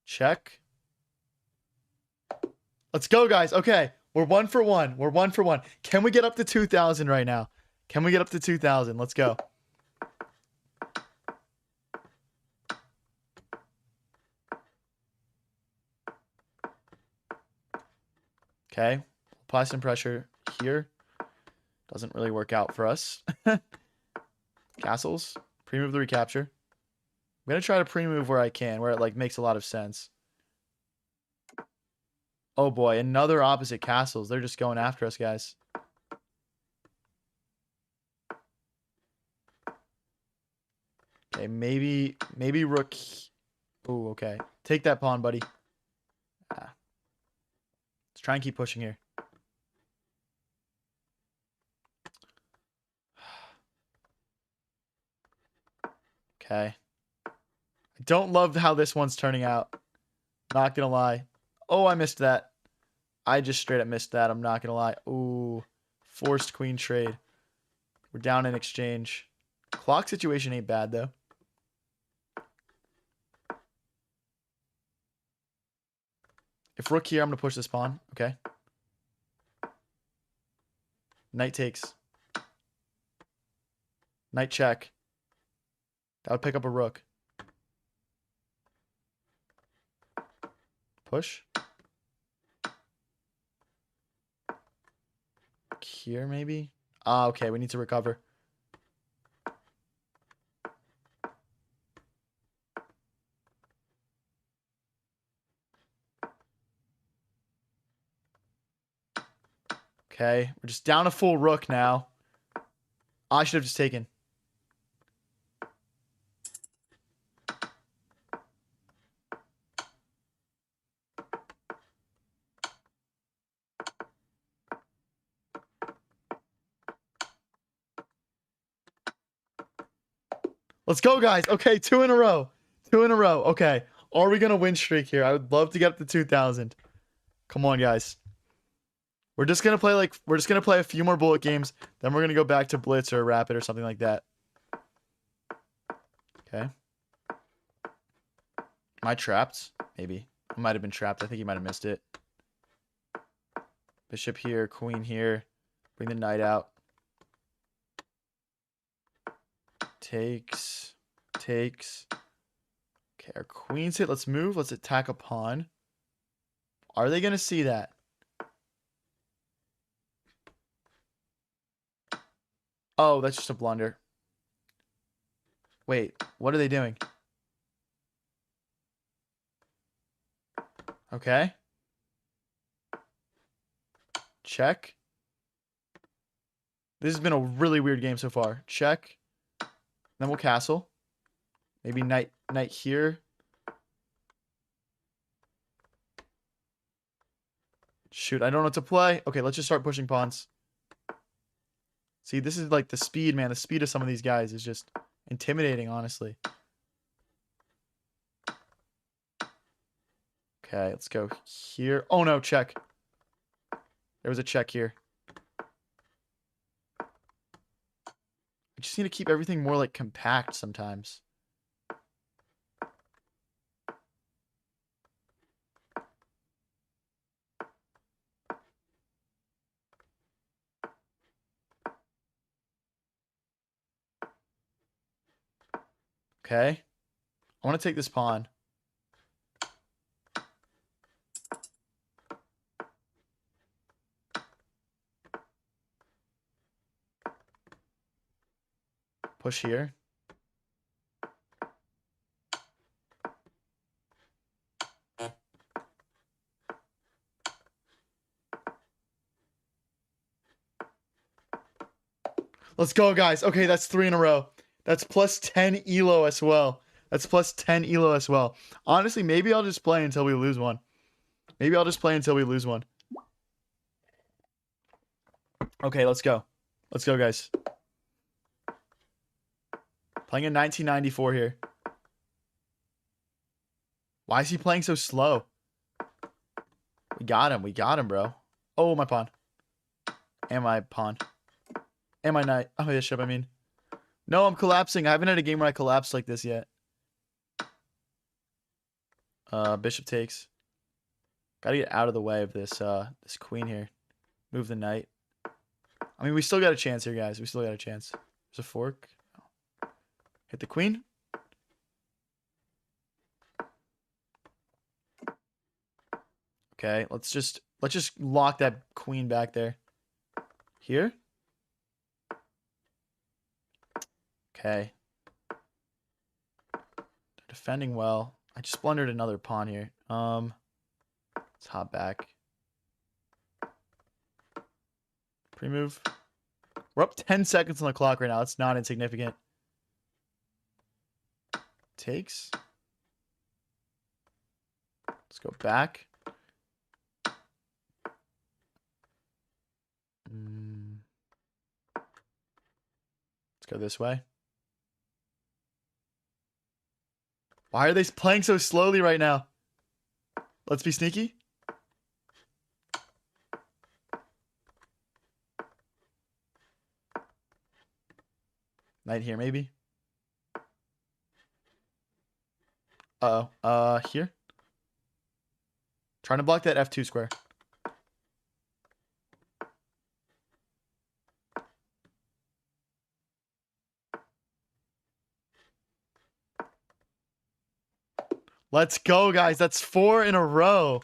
Check. Let's go, guys. Okay. We're 1 for 1. We're 1 for 1. Can we get up to 2,000 right now? Can we get up to 2,000? Let's go. Okay. Apply some pressure here. Doesn't really work out for us. Castles. Pre-move the recapture. I'm going to try to pre-move where I can, where it like makes a lot of sense. Oh boy, another opposite castles. They're just going after us, guys. Okay, maybe rook. Oh, okay. Take that pawn, buddy. Ah. Let's try and keep pushing here. Okay. I don't love how this one's turning out. Not gonna lie. Oh, I missed that. I just straight up missed that. I'm not gonna lie. Ooh. Forced queen trade. We're down in exchange. Clock situation ain't bad, though. If rook here, I'm going to push this pawn. Okay. Knight takes. Knight check. That would pick up a rook. Push. Here, maybe? Ah, okay. We need to recover. Okay. We're just down a full rook now. I should have just taken. Let's go, guys. Okay, 2 in a row. 2 in a row. Okay. Are we going to win streak here? I would love to get up to 2,000. Come on, guys. We're just going to play a few more bullet games. Then we're going to go back to Blitz or Rapid or something like that. Okay. Am I trapped? Maybe. I might have been trapped. I think he might have missed it. Bishop here, queen here. Bring the knight out. Takes. Takes. Okay, our queen's hit. Let's move. Let's attack a pawn. Are they going to see that? Oh, that's just a blunder. Wait, what are they doing? Okay. Check. This has been a really weird game so far. Check. Then we'll castle. Maybe knight here. Shoot, I don't know what to play. Okay, let's just start pushing pawns. See, this is like the speed, man. The speed of some of these guys is just intimidating, honestly. Okay, let's go here. Oh, no, check. There was a check here. I just need to keep everything more, like, compact sometimes. Okay. I want to take this pawn. Push here. Let's go, guys. Okay, that's 3 in a row. That's plus 10 elo as well. That's plus 10 elo as well. Honestly, maybe I'll just play until we lose one. Maybe I'll just play until we lose one. Okay, let's go. Let's go, guys. Playing in 1994 here. Why is he playing so slow? We got him. We got him, bro. Oh, my pawn. And my pawn. And my knight. Oh, bishop, I mean. No, I'm collapsing. I haven't had a game where I collapsed like this yet. Bishop takes. Gotta get out of the way of this this queen here. Move the knight. I mean, we still got a chance here, guys. We still got a chance. There's a fork. Hit the queen. Okay, let's just lock that queen back there. Here. Okay. They're defending well. I just blundered another pawn here. Let's hop back. Pre-move. We're up 10 seconds on the clock right now. It's not insignificant. Takes. Let's go back. Let's go this way. Why are they playing so slowly right now? Let's be sneaky. Knight here, maybe. Uh-oh. Here. Trying to block that F2 square. Let's go, guys. That's 4 in a row.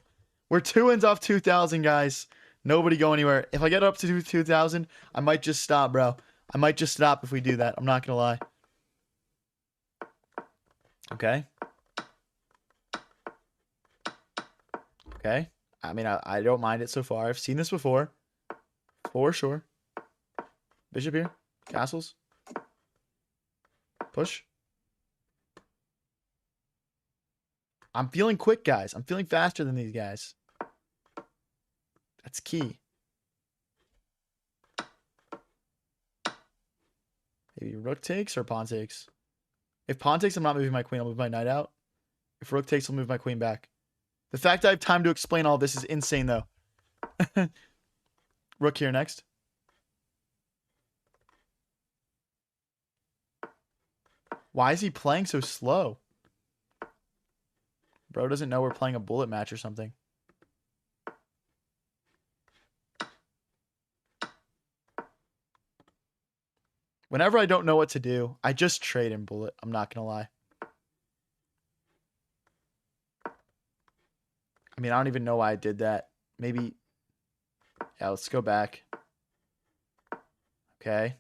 We're 2 wins off 2,000, guys. Nobody go anywhere. If I get up to 2,000, I might just stop, bro. I might just stop if we do that. I'm not going to lie. Okay. Okay. I mean, I don't mind it so far. I've seen this before. For sure. Bishop here. Castles. Push. I'm feeling quick, guys. I'm feeling faster than these guys. That's key. Maybe rook takes or pawn takes. If pawn takes, I'm not moving my queen. I'll move my knight out. If rook takes, I'll move my queen back. The fact I have time to explain all this is insane, though. Rook here next. Why is he playing so slow? Bro doesn't know we're playing a bullet match or something. Whenever I don't know what to do, I just trade in bullet. I'm not going to lie. I mean, I don't even know why I did that. Maybe. Yeah, let's go back. Okay.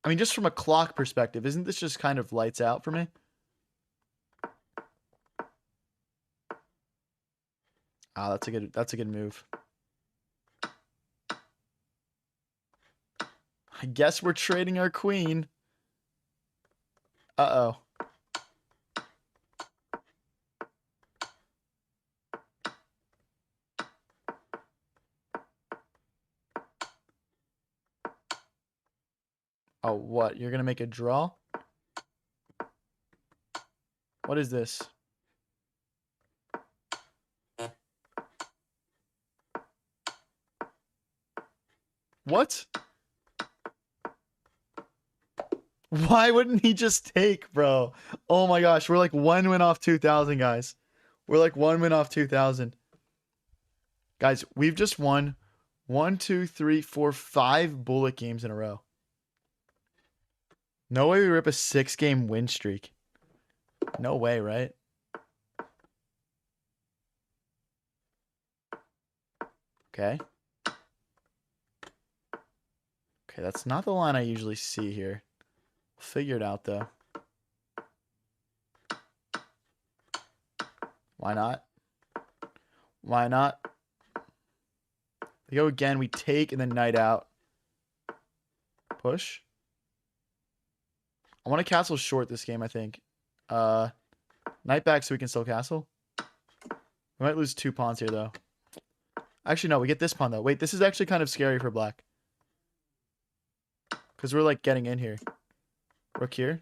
I mean, just from a clock perspective, isn't this just kind of lights out for me? Ah, that's a good move. I guess we're trading our queen. Uh-oh. Oh, what? You're going to make a draw? What is this? What? Why wouldn't he just take, bro? Oh my gosh, we're like 1 win off 2,000, guys. We're like 1 win off 2,000. Guys, we've just won 1, 2, 3, 4, 5 bullet games in a row. No way we rip a 6-game win streak. No way, right? Okay. Okay, that's not the line I usually see here. Figure it out, though. Why not? Why not? We go again. We take and then knight out. Push. I want to castle short this game, I think. Knight back so we can still castle. We might lose 2 pawns here, though. Actually, no. We get this pawn, though. Wait, this is actually kind of scary for black. Because we're, like, getting in here. Rook here.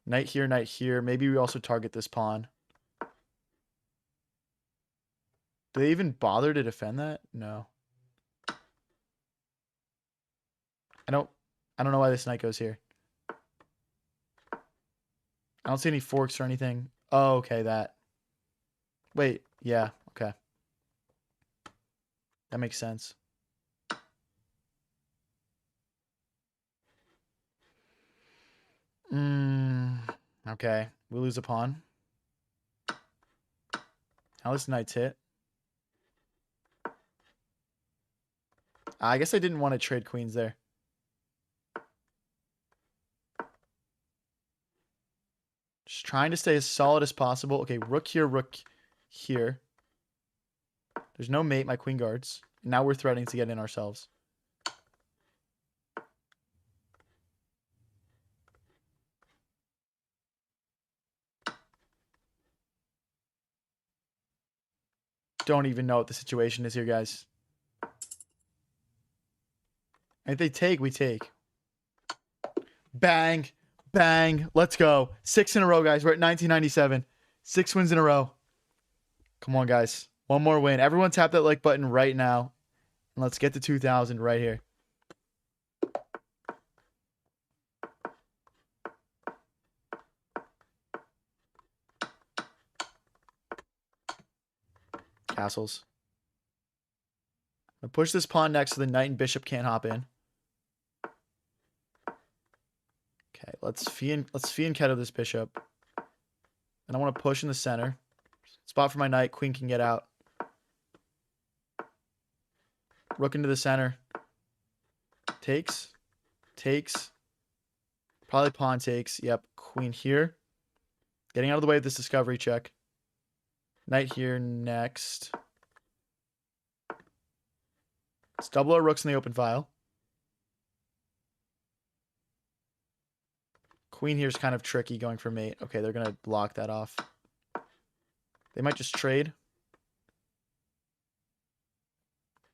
Knight here, knight here. Maybe we also target this pawn. Do they even bother to defend that? No. I don't know why this knight goes here. I don't see any forks or anything. Oh, okay, that. Wait, yeah, okay. That makes sense. Okay. We lose a pawn. Now this knight's hit. I guess I didn't want to trade queens there. Just trying to stay as solid as possible. Okay, rook here. There's no mate, my queen guards. Now we're threatening to get in ourselves. Don't even know what the situation is here, guys. And if they take, we take. Bang. Bang. Let's go. 6 in a row, guys. We're at 1997. 6 wins in a row. Come on, guys. One more win. Everyone tap that like button right now. And let's get to 2,000 right here. Castles. I'm gonna push this pawn next so the knight and bishop can't hop in. Okay, let's fee and Keto this bishop. And I want to push in the center. Spot for my knight. Queen can get out. Rook into the center. Takes. Takes. Probably pawn takes. Yep. Queen here. Getting out of the way of this discovery check. Knight here next. Let's double our rooks in the open file. Queen here is kind of tricky going for mate. Okay, they're going to block that off. They might just trade.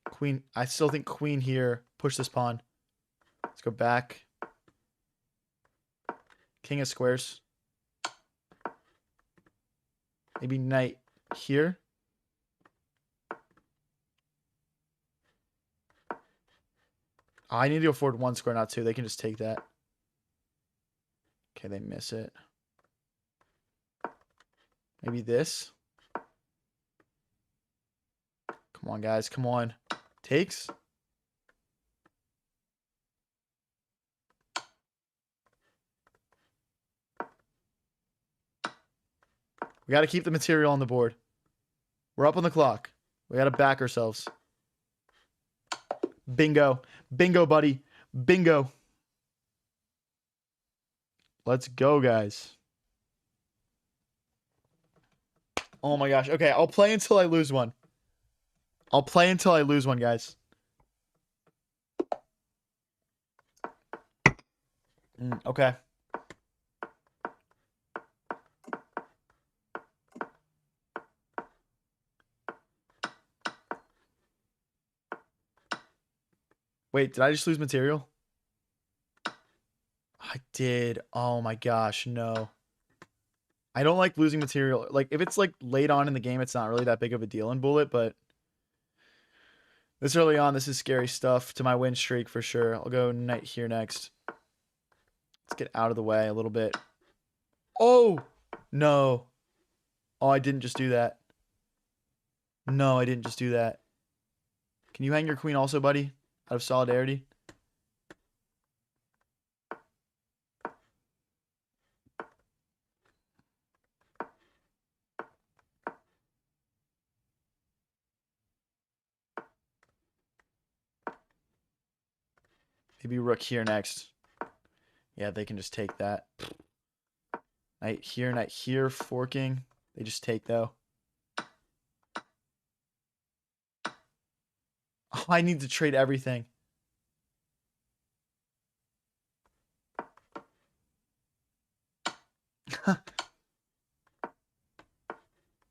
Queen. I still think queen here. Push this pawn. Let's go back. King of squares. Maybe knight here. Oh, I need to go forward 1 square, not 2. They can just take that. Okay, they miss it. Maybe this. Come on, guys. Come on. Takes. We got to keep the material on the board. We're up on the clock. We got to back ourselves. Bingo. Bingo, buddy. Bingo. Let's go, guys. Oh my gosh. Okay, I'll play until I lose one. I'll play until I lose one, guys. Okay. Wait, did I just lose material? I did. Oh my gosh, no. I don't like losing material. Like, if it's, like, late on in the game, it's not really that big of a deal in Bullet, but this early on, this is scary stuff to my win streak for sure. I'll go knight here next. Let's get out of the way a little bit. Oh! No. Oh, I didn't just do that. No, I didn't just do that. Can you hang your queen also, buddy? Out of solidarity? Maybe rook here next. Yeah, they can just take that. Knight here, forking. They just take, though. Oh, I need to trade everything.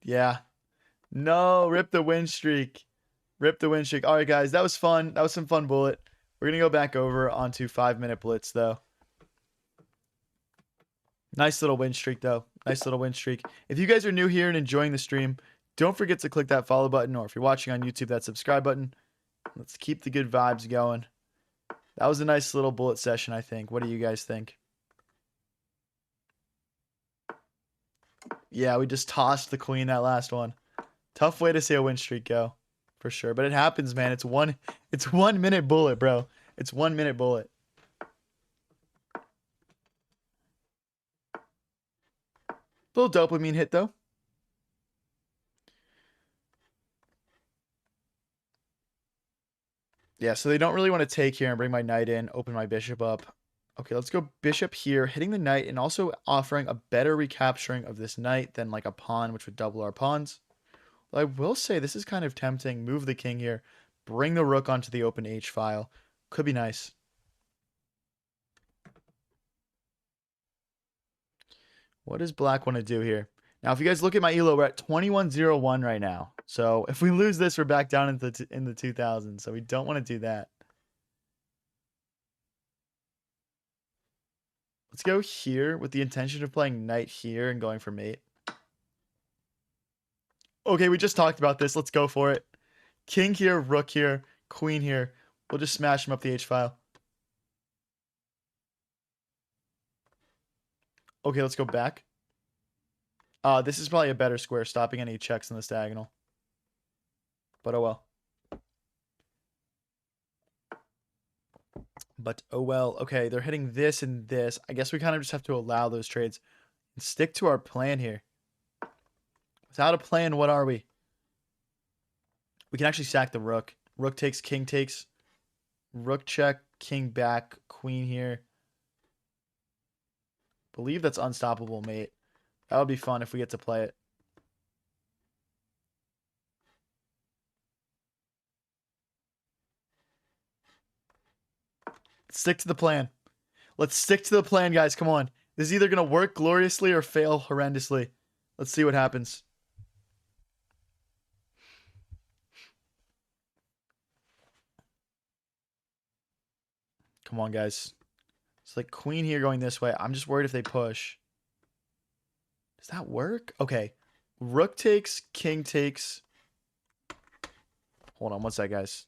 Yeah. No, rip the win streak. Rip the win streak. All right, guys, that was fun. That was some fun bullet. We're going to go back over onto 5-minute blitz, though. Nice little win streak, though. Nice little win streak. If you guys are new here and enjoying the stream, don't forget to click that follow button, or if you're watching on YouTube, that subscribe button. Let's keep the good vibes going. That was a nice little bullet session, I think. What do you guys think? Yeah, we just tossed the queen that last one. Tough way to see a win streak go, for sure. But it happens, man. It's 1 minute bullet, bro. It's 1 minute bullet. Little dopamine hit, though. Yeah, so they don't really want to take here and bring my knight in, open my bishop up. Okay, let's go bishop here, hitting the knight and also offering a better recapturing of this knight than like a pawn, which would double our pawns. Well, I will say this is kind of tempting. Move the king here, bring the rook onto the open H file. Could be nice. What does black want to do here? Now, if you guys look at my elo, we're at 2101 right now. So if we lose this, we're back down in the 2000s. So we don't want to do that. Let's go here with the intention of playing knight here and going for mate. Okay, we just talked about this. Let's go for it. King here, rook here, queen here. We'll just smash him up the H file. Okay, let's go back. This is probably a better square, stopping any checks in this diagonal. But oh well. Okay, they're hitting this and this. I guess we kind of just have to allow those trades and stick to our plan here. Without a plan, what are we? We can actually sack the rook. Rook takes, king takes. Rook check, king back, queen here. Believe that's unstoppable, mate. That would be fun if we get to play it. Stick to the plan. Let's stick to the plan, guys. Come on. This is either going to work gloriously or fail horrendously. Let's see what happens. Come on, guys. It's like queen here going this way. I'm just worried if they push. Does that work? Okay. Rook takes, king takes. Hold on, what's that, guys?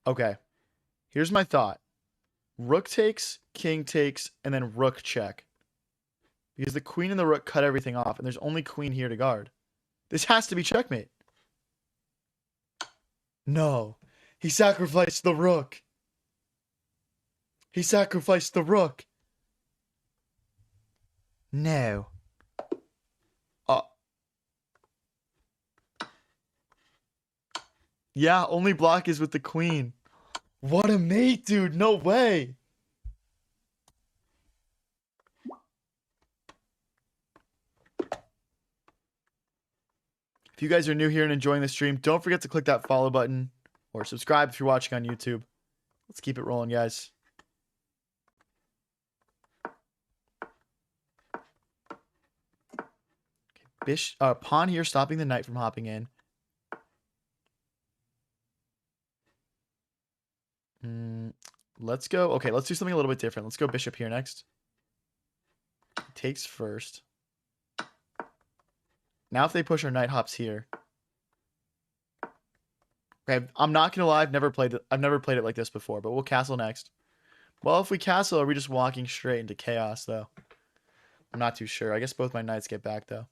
Okay. Here's my thought. Rook takes, king takes, and then rook check. Because the queen and the rook cut everything off, and there's only queen here to guard. This has to be checkmate. No. He sacrificed the rook. He sacrificed the rook. No. Yeah, only block is with the queen. What a mate, dude. No way. If you guys are new here and enjoying the stream, don't forget to click that follow button or subscribe if you're watching on YouTube. Let's keep it rolling, guys. Okay, pawn here stopping the knight from hopping in. Let's go. Okay, let's do something a little bit different. Let's go bishop here next. Takes first. Now if they push, our knight hops here. Okay, I'm not gonna lie, I've never played it like this before, but we'll castle next. Well, if we castle, are we just walking straight into chaos though? I'm not too sure. I guess both my knights get back though.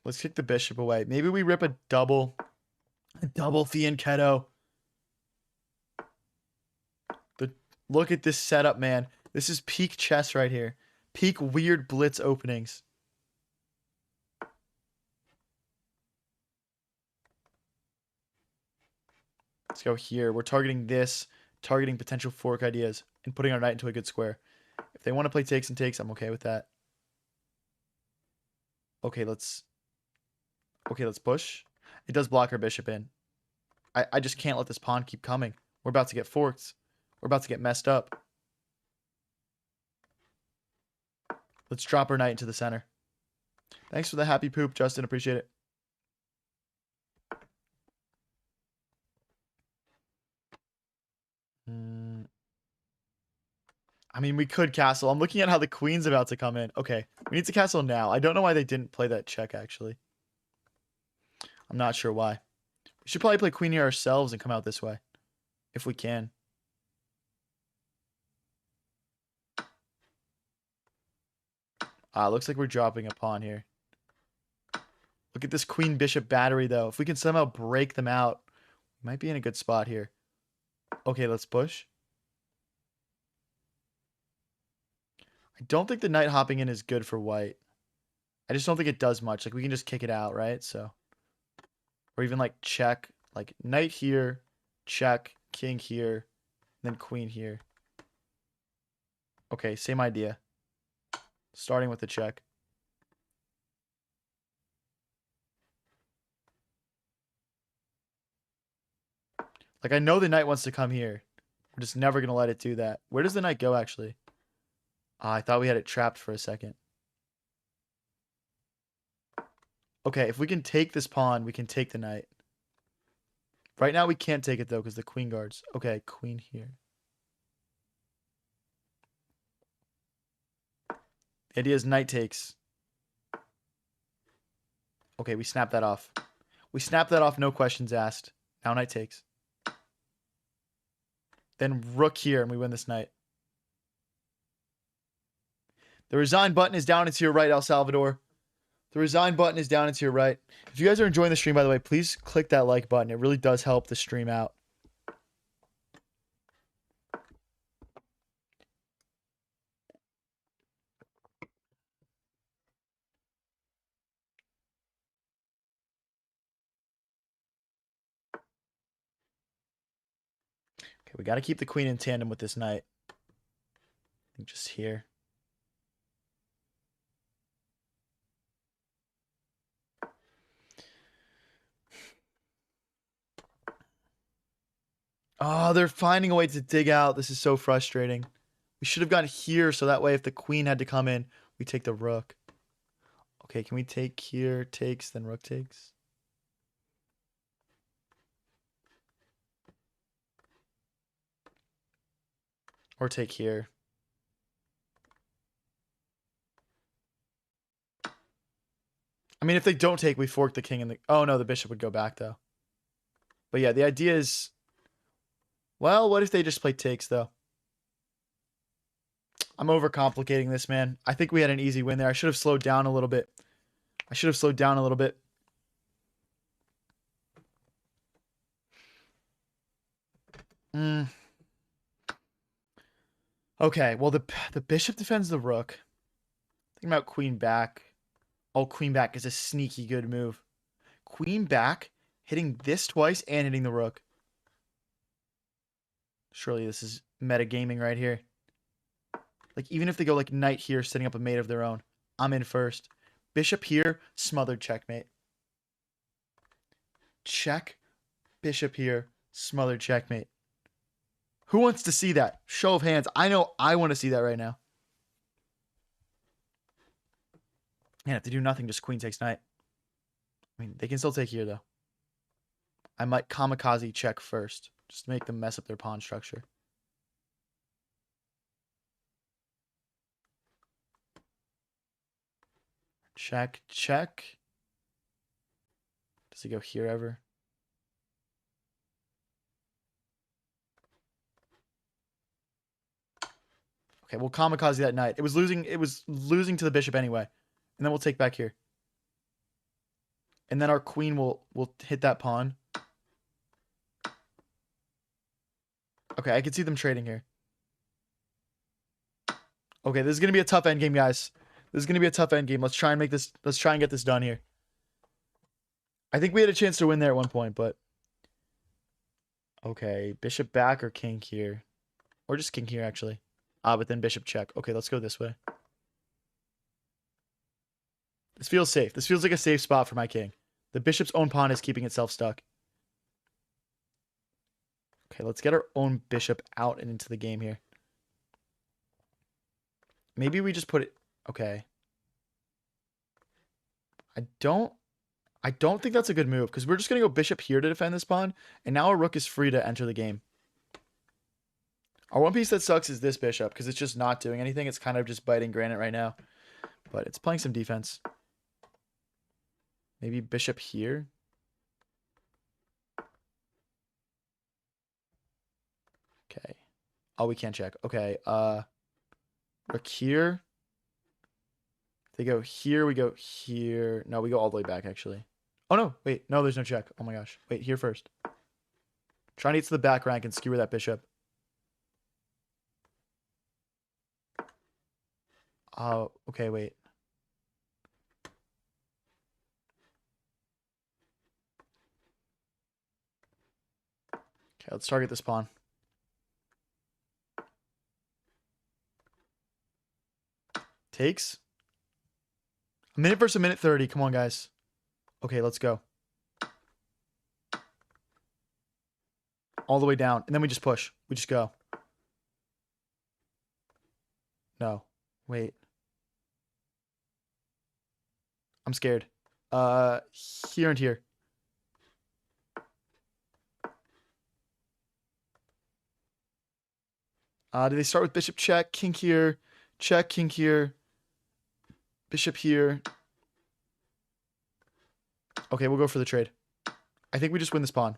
Let's kick the bishop away. Maybe we rip a double fianchetto. Look at this setup, man. This is peak chess right here. Peak weird blitz openings. Let's go here. We're targeting this, targeting potential fork ideas, and putting our knight into a good square. If they want to play takes and takes, I'm okay with that. Okay, let's push. It does block our bishop in. I just can't let this pawn keep coming. We're about to get forked. We're about to get messed up. Let's drop our knight into the center. Thanks for the happy poop, Justin. Appreciate it. I mean, we could castle. I'm looking at how the queen's about to come in. Okay, we need to castle now. I don't know why they didn't play that check, actually. I'm not sure why. We should probably play queen here ourselves and come out this way. If we can. Looks like we're dropping a pawn here. Look at this queen bishop battery, though. If we can somehow break them out, we might be in a good spot here. Okay, let's push. I don't think the knight hopping in is good for white. I just don't think it does much. Like, we can just kick it out, right? So, or even like check, like knight here, check, king here, then queen here. Okay, same idea. Starting with the check. Like, I know the knight wants to come here. We're just never going to let it do that. Where does the knight go, actually? I thought we had it trapped for a second. Okay, if we can take this pawn, we can take the knight. Right now, we can't take it, though, because the queen guards. Okay, queen here. The idea is knight takes. Okay, we snap that off. We snap that off, no questions asked. Now knight takes. Then rook here, and we win this knight. The resign button is down and to your right, El Salvador. The resign button is down and to your right. If you guys are enjoying the stream, by the way, please click that like button. It really does help the stream out. Okay, we got to keep the queen in tandem with this knight. I think just here. Oh, they're finding a way to dig out. This is so frustrating. We should have gone here so that way if the queen had to come in, we take the rook. Okay, can we take here, takes, then rook takes? Or take here. I mean, if they don't take, we fork the king and the... Oh, no, the bishop would go back, though. But yeah, the idea is... Well, what if they just play takes, though? I'm overcomplicating this, man. I think we had an easy win there. I should have slowed down a little bit. Okay, well, the bishop defends the rook. Think about queen back. Oh, queen back is a sneaky good move. Queen back, hitting this twice and hitting the rook. Surely this is metagaming right here. Like, even if they go like knight here, setting up a mate of their own, I'm in first. Bishop here, smothered checkmate. Check. Bishop here, smothered checkmate. Who wants to see that? Show of hands. I know I want to see that right now. Yeah, if they do nothing, just queen takes knight. I mean, they can still take here, though. I might kamikaze check first, just to make them mess up their pawn structure. Check, check. Does he go here ever? Okay, we'll kamikaze that knight. It was losing to the bishop anyway. And then we'll take back here. And then our queen will hit that pawn. Okay, I can see them trading here. Okay, this is gonna be a tough endgame, guys. This is gonna be a tough endgame. Let's try and get this done here. I think we had a chance to win there at one point, but Okay, bishop back or king here? Or just king here, actually. But then bishop check. Okay, let's go this way. This feels safe. This feels like a safe spot for my king. The bishop's own pawn is keeping itself stuck. Okay, let's get our own bishop out and into the game here. Maybe we just put it... Okay. I don't think that's a good move, because we're just going to go bishop here to defend this pawn, and now our rook is free to enter the game. Our one piece that sucks is this bishop, because it's just not doing anything. It's kind of just biting granite right now. But it's playing some defense. Maybe bishop here. Okay. Oh, we can't check. Okay. Rook here. They go here. We go here. No, we go all the way back, actually. Oh, no. Wait. No, there's no check. Oh, my gosh. Wait, here first. Trying to get to the back rank and skewer that bishop. Oh, okay, wait. Okay, let's target this pawn. Takes. A minute versus a minute 30. Come on, guys. Okay, let's go. All the way down. And then we just push. We just go. No. Wait. I'm scared. Here and here. Do they start with bishop check, king here, check, king here, bishop here? Okay, we'll go for the trade. I think we just win this pawn.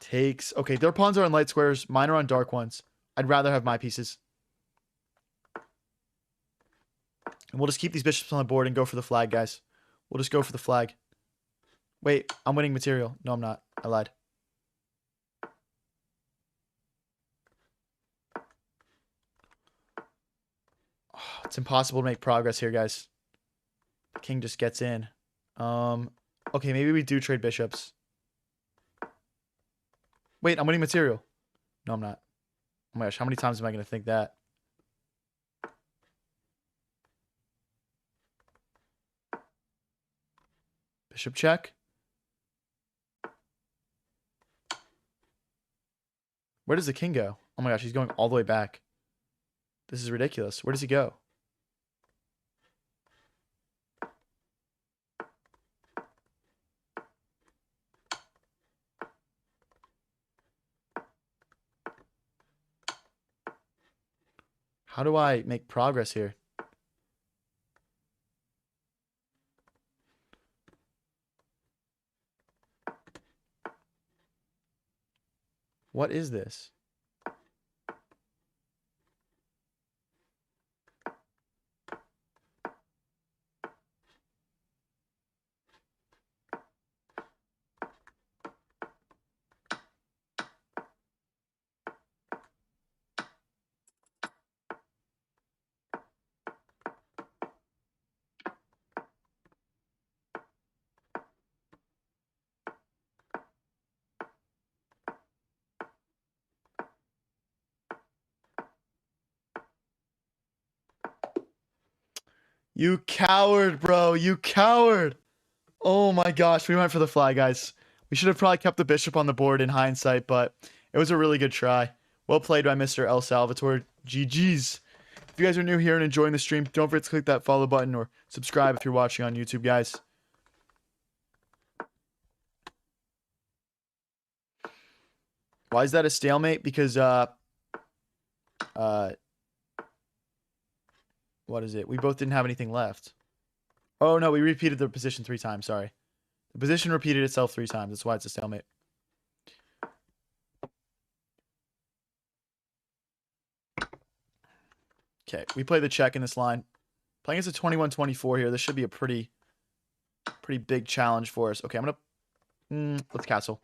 Takes. Okay, their pawns are on light squares. Mine are on dark ones. I'd rather have my pieces. And we'll just keep these bishops on the board and go for the flag, guys. We'll just go for the flag. Wait, I'm winning material. No, I'm not. I lied. Oh, it's impossible to make progress here, guys. The king just gets in. Okay, maybe we do trade bishops. Wait, I'm winning material. No, I'm not. Oh my gosh, how many times am I going to think that? Bishop check. Where does the king go? Oh my gosh, he's going all the way back. This is ridiculous. Where does he go? How do I make progress here? What is this? You coward, bro. You coward. Oh my gosh. We went for the flag, guys. We should have probably kept the bishop on the board in hindsight, but it was a really good try. Well played by Mr. El Salvatore. GG's. If you guys are new here and enjoying the stream, don't forget to click that follow button or subscribe if you're watching on YouTube, guys. Why is that a stalemate? Because, what is it? We both didn't have anything left. Oh, no, we repeated the position 3 times. Sorry. The position repeated itself 3 times. That's why it's a stalemate. Okay, we play the check in this line. Playing as a 21-24 here. This should be a pretty big challenge for us. Okay, I'm gonna let's castle.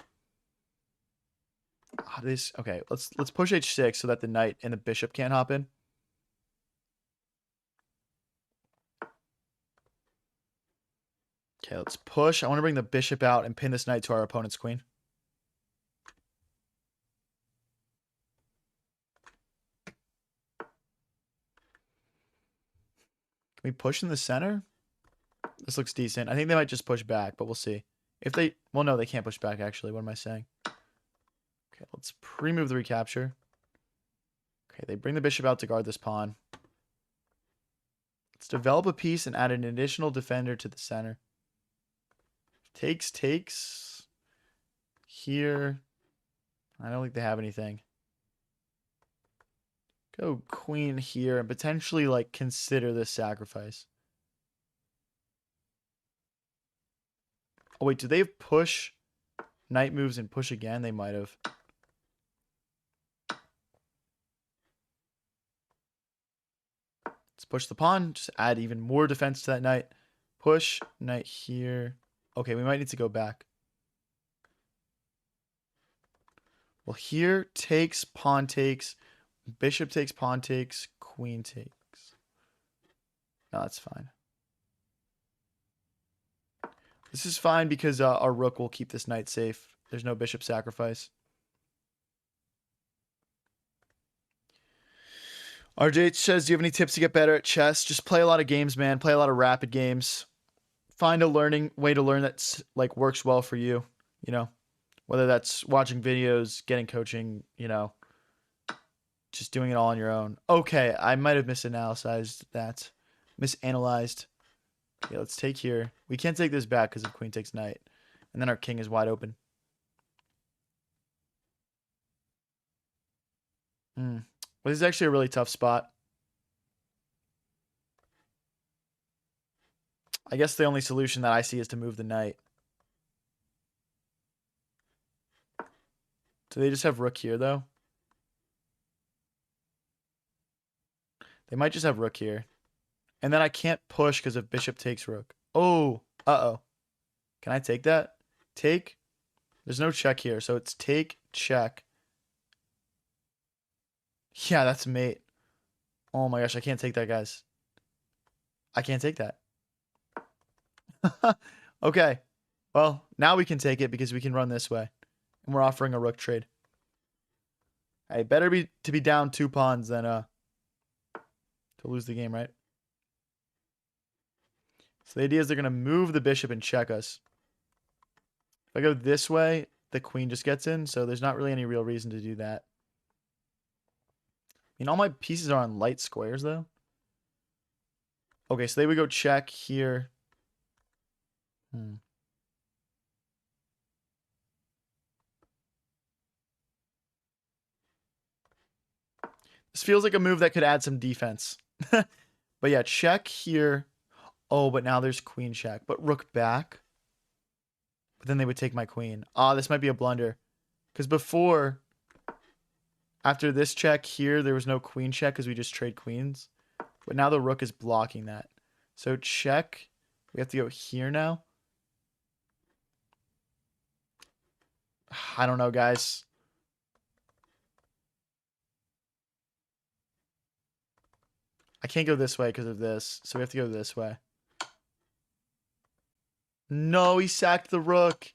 Okay, let's push h6 so that the knight and the bishop can't hop in. Okay, let's push. I want to bring the bishop out and pin this knight to our opponent's queen. Can we push in the center? This looks decent. I think they might just push back, but we'll see. If they... Well, no, they can't push back, actually. What am I saying? Okay, let's pre-move the recapture. Okay, they bring the bishop out to guard this pawn. Let's develop a piece and add an additional defender to the center. Takes. Here. I don't think they have anything. Go queen here and potentially, like, consider this sacrifice. Oh, wait, do they have push? Knight moves and push again? They might have. Let's push the pawn. Just add even more defense to that knight. Push. Knight here. Okay, we might need to go back. Well, here takes, pawn takes. Bishop takes, pawn takes. Queen takes. No, that's fine. This is fine because our rook will keep this knight safe. There's no bishop sacrifice. RJ says, do you have any tips to get better at chess? Just play a lot of games, man. Play a lot of rapid games. Find a way to learn that's like works well for you. You know, whether that's watching videos, getting coaching, you know, just doing it all on your own. Okay, I might have misanalyzed that. Misanalyzed. Okay, let's take here. We can't take this back because of queen takes knight. And then our king is wide open. Well, this is actually a really tough spot. I guess the only solution that I see is to move the knight. Do they just have rook here, though? They might just have rook here. And then I can't push because of bishop takes rook. Oh, uh-oh. Can I take that? Take? There's no check here, so it's take, check. Yeah, that's mate. Oh my gosh, I can't take that, guys. I can't take that. Okay. Well, now we can take it because we can run this way. And we're offering a rook trade. Hey, better be to be down 2 pawns than to lose the game, right? So the idea is they're going to move the bishop and check us. If I go this way, the queen just gets in, so there's not really any real reason to do that. I mean, all my pieces are on light squares, though. Okay, so they would go check here. This feels like a move that could add some defense. But yeah, check here. Oh, but now there's queen check. But rook back. But then they would take my queen. Ah, this might be a blunder. Because before, after this check here, there was no queen check because we just trade queens. But now the rook is blocking that. So check. We have to go here now. I don't know, guys. I can't go this way because of this. So we have to go this way. No, he sacked the rook.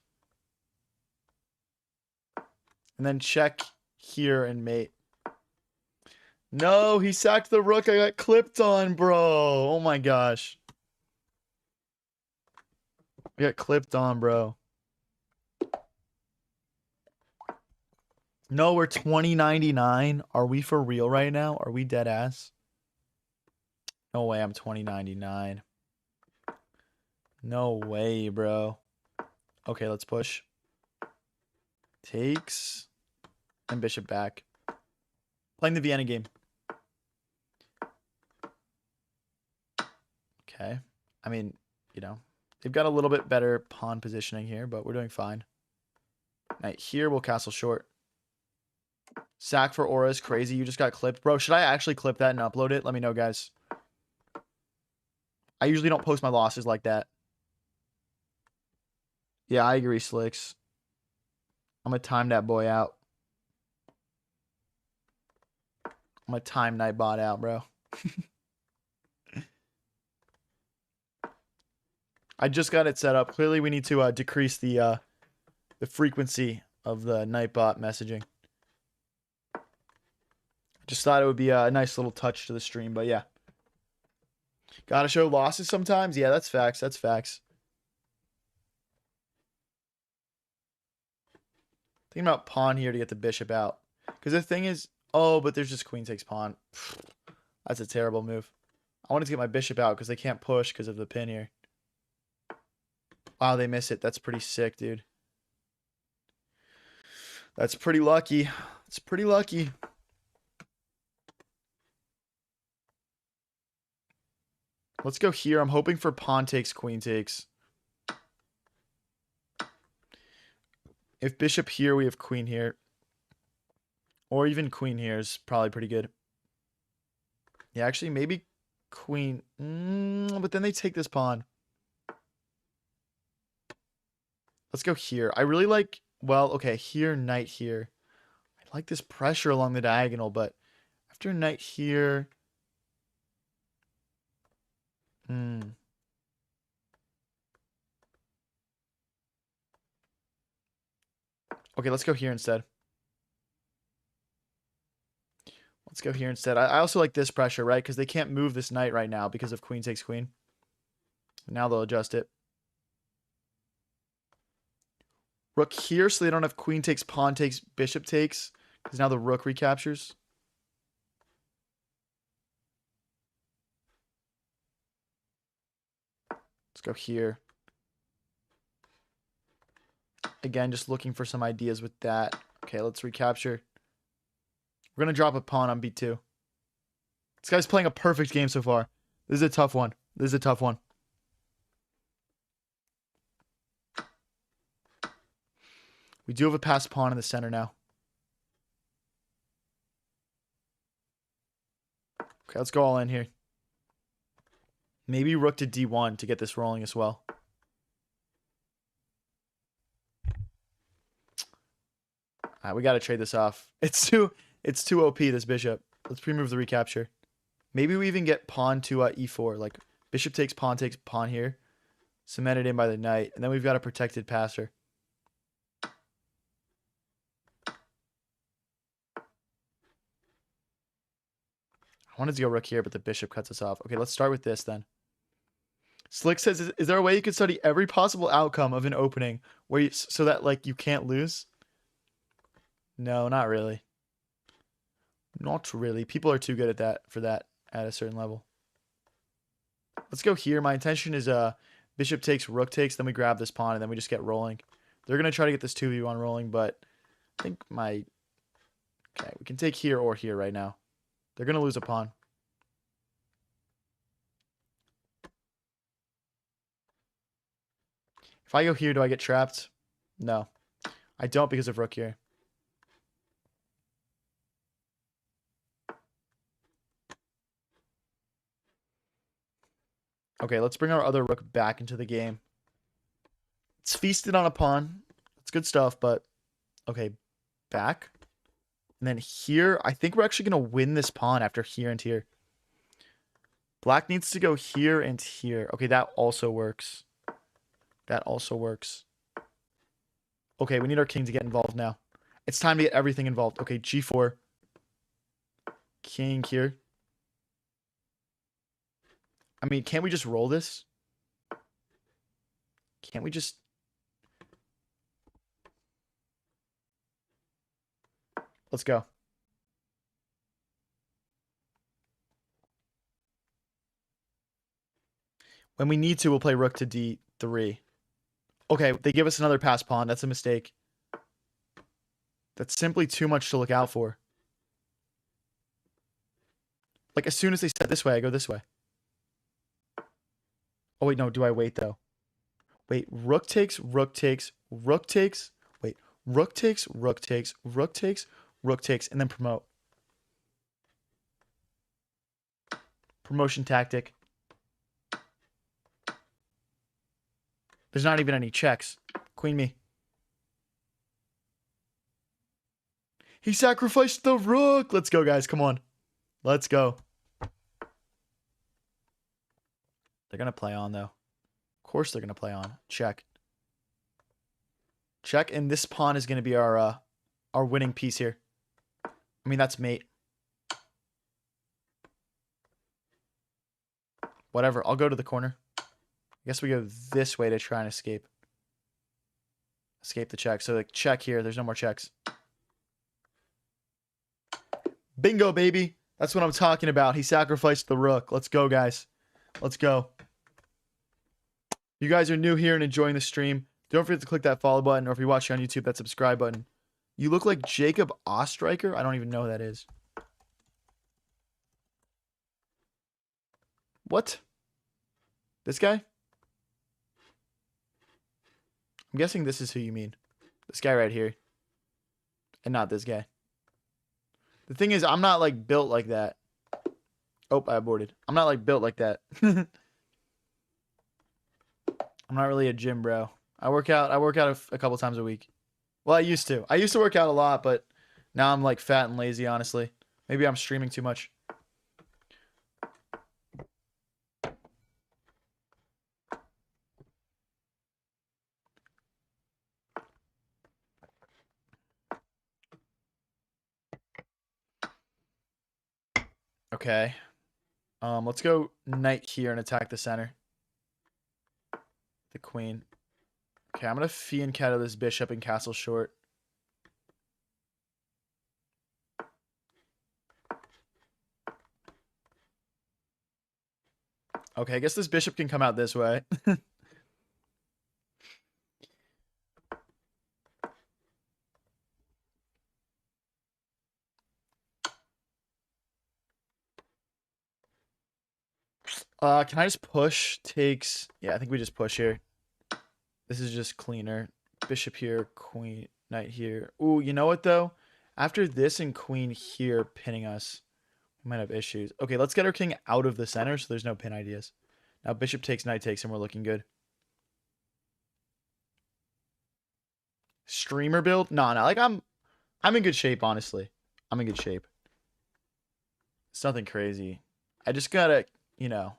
And then check here and mate. No, he sacked the rook. I got clipped on, bro. Oh my gosh. I got clipped on, bro. No, we're 2099. Are we for real right now? Are we dead ass? No way, I'm 2099. No way, bro. Okay, let's push. Takes. And bishop back. Playing the Vienna game. Okay. I mean, you know, they've got a little bit better pawn positioning here, but we're doing fine. Knight here, we'll castle short. Sack for aura is crazy. You just got clipped. Bro, should I actually clip that and upload it? Let me know, guys. I usually don't post my losses like that. Yeah, I agree, Slicks. I'm going to time that boy out. I'm going to time Nightbot out, bro. I just got it set up. Clearly, we need to decrease the frequency of the Nightbot messaging. Just thought it would be a nice little touch to the stream, but yeah. Gotta show losses sometimes? Yeah, that's facts. That's facts. Thinking about pawn here to get the bishop out. Because the thing is... Oh, but there's just queen takes pawn. That's a terrible move. I wanted to get my bishop out because they can't push because of the pin here. Wow, they miss it. That's pretty sick, dude. That's pretty lucky. It's pretty lucky. Let's go here. I'm hoping for pawn takes, queen takes. If bishop here, we have queen here. Or even queen here is probably pretty good. Yeah, actually, maybe queen. But then they take this pawn. Let's go here. I really like... Well, okay, here, knight here. I like this pressure along the diagonal, but after knight here... Okay, let's go here instead. Let's go here instead. I also like this pressure, right? Because they can't move this knight right now because of queen takes queen. Now they'll adjust it. Rook here, so they don't have queen takes, pawn takes, bishop takes. Because now the rook recaptures. Let's go here. Again, just looking for some ideas with that. Okay, let's recapture. We're going to drop a pawn on b2. This guy's playing a perfect game so far. This is a tough one. This is a tough one. We do have a passed pawn in the center now. Okay, let's go all in here. Maybe rook to d1 to get this rolling as well. We got to trade this off. It's too OP, this bishop. Let's pre-move the recapture. Maybe we even get pawn to e4. Like, bishop takes pawn here. Cemented in by the knight. And then we've got a protected passer. I wanted to go rook here, but the bishop cuts us off. Okay, let's start with this then. Slick says, is there a way you could study every possible outcome of an opening where you, so that like you can't lose? No, not really. Not really. People are too good at that for that at a certain level. Let's go here. My intention is bishop takes, rook takes, then we grab this pawn and then we just get rolling. They're going to try to get this 2v1 rolling, but I think my... Okay, we can take here or here right now. They're going to lose a pawn. If I go here, do I get trapped? No. I don't because of rook here. Okay, let's bring our other rook back into the game. It's feasted on a pawn. It's good stuff, but... Okay, back. And then here, I think we're actually going to win this pawn after here and here. Black needs to go here and here. Okay, that also works. That also works. Okay, we need our king to get involved now. It's time to get everything involved. Okay, g4. King here. I mean, can't we just roll this? Can't we just... Let's go. When we need to, we'll play rook to d3. Okay, they give us another pass pawn. That's a mistake. That's simply too much to look out for. Like, as soon as they set this way, I go this way. Oh, wait, no. Do I wait, though? Wait, rook takes, rook takes, rook takes. Wait, rook takes, rook takes, rook takes, rook takes, and then promote. Promotion tactic. There's not even any checks. Queen me. He sacrificed the rook. Let's go, guys. Come on. Let's go. They're going to play on, though. course they're going to play on. Check. Check, and this pawn is going to be our winning piece here. I mean, that's mate. Whatever, I'll go to the corner. I guess we go this way to try and escape. Escape the check. So, like, check here. There's no more checks. Bingo, baby. That's what I'm talking about. He sacrificed the rook. Let's go, guys. Let's go. You guys are new here and enjoying the stream. Don't forget to click that follow button, or if you're watching on YouTube, that subscribe button. You look like Jacob Ostreicher. I don't even know who that is. What? This guy? I'm guessing this is who you mean. This guy right here. And not this guy. The thing is, I'm not like built like that. Oh, I aborted. I'm not like built like that. I'm not really a gym bro. I work out a couple times a week. Well, I used to. I used to work out a lot, but now I'm like fat and lazy, honestly. Maybe I'm streaming too much. Okay. Let's go knight here and attack the center. The queen. Okay, I'm gonna fianchetto this bishop and castle short. Okay, I guess this bishop can come out this way. Can I just push? Takes... Yeah, I think we just push here. This is just cleaner. Bishop here, queen, knight here. Ooh, you know what, though? After this and queen here pinning us, we might have issues. Okay, let's get our king out of the center so there's no pin ideas. Now bishop takes, knight takes, and we're looking good. Streamer build? No. Like, I'm in good shape, honestly. I'm in good shape. It's nothing crazy. I just gotta, you know,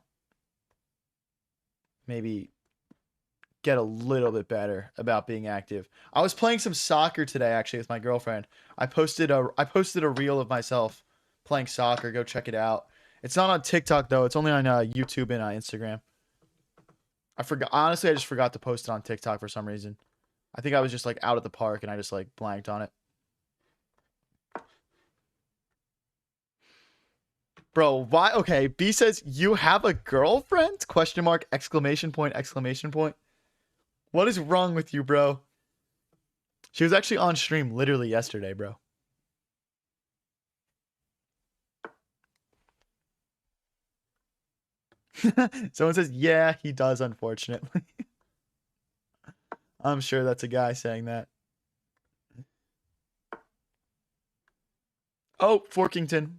maybe get a little bit better about being active. I was playing some soccer today, actually, with my girlfriend. I posted a reel of myself playing soccer. Go check it out. It's not on TikTok though. It's only on YouTube and Instagram. I forgot. Honestly, I just forgot to post it on TikTok for some reason. I think I was just like out at the park and I just like blanked on it. Bro, why? Okay, B says you have a girlfriend? Question mark, exclamation point, exclamation point. What is wrong with you, bro? She was actually on stream literally yesterday, bro. Someone says, yeah, he does, unfortunately. I'm sure that's a guy saying that. Oh, Forkington.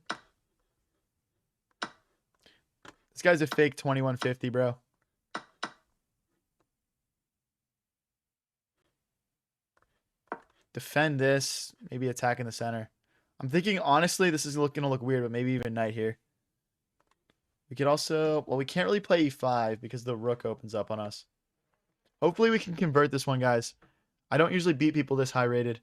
This guy's a fake 2150, bro. Defend this. Maybe attack in the center. I'm thinking, honestly, this is going to look weird, but maybe even knight here. We could also... Well, we can't really play e5 because the rook opens up on us. Hopefully we can convert this one, guys. I don't usually beat people this high rated.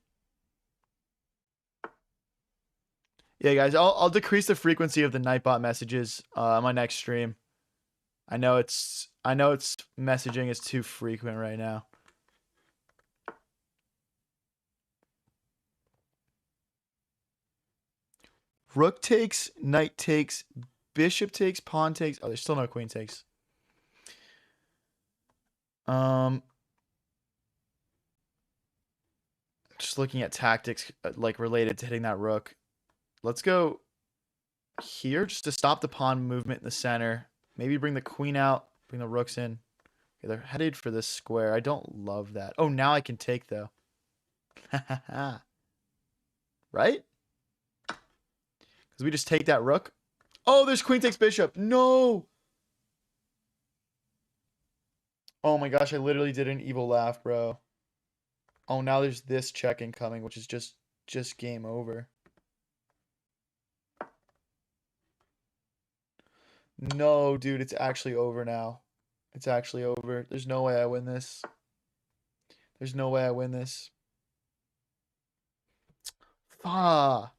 Yeah, guys, I'll decrease the frequency of the Nightbot messages on my next stream. I know it's messaging is too frequent right now. Rook takes, knight takes, bishop takes, pawn takes. Oh, there's still no queen takes. Just looking at tactics like related to hitting that rook. Let's go here just to stop the pawn movement in the center. Maybe bring the queen out, bring the rooks in. Okay, they're headed for this square. I don't love that. Oh, now I can take, though. Right? Because we just take that rook. Oh, there's queen takes bishop. No! Oh my gosh, I literally did an evil laugh, bro. Oh, now there's this check incoming, which is just game over. No, dude, it's actually over now. It's actually over. There's no way I win this. There's no way I win this. Ah.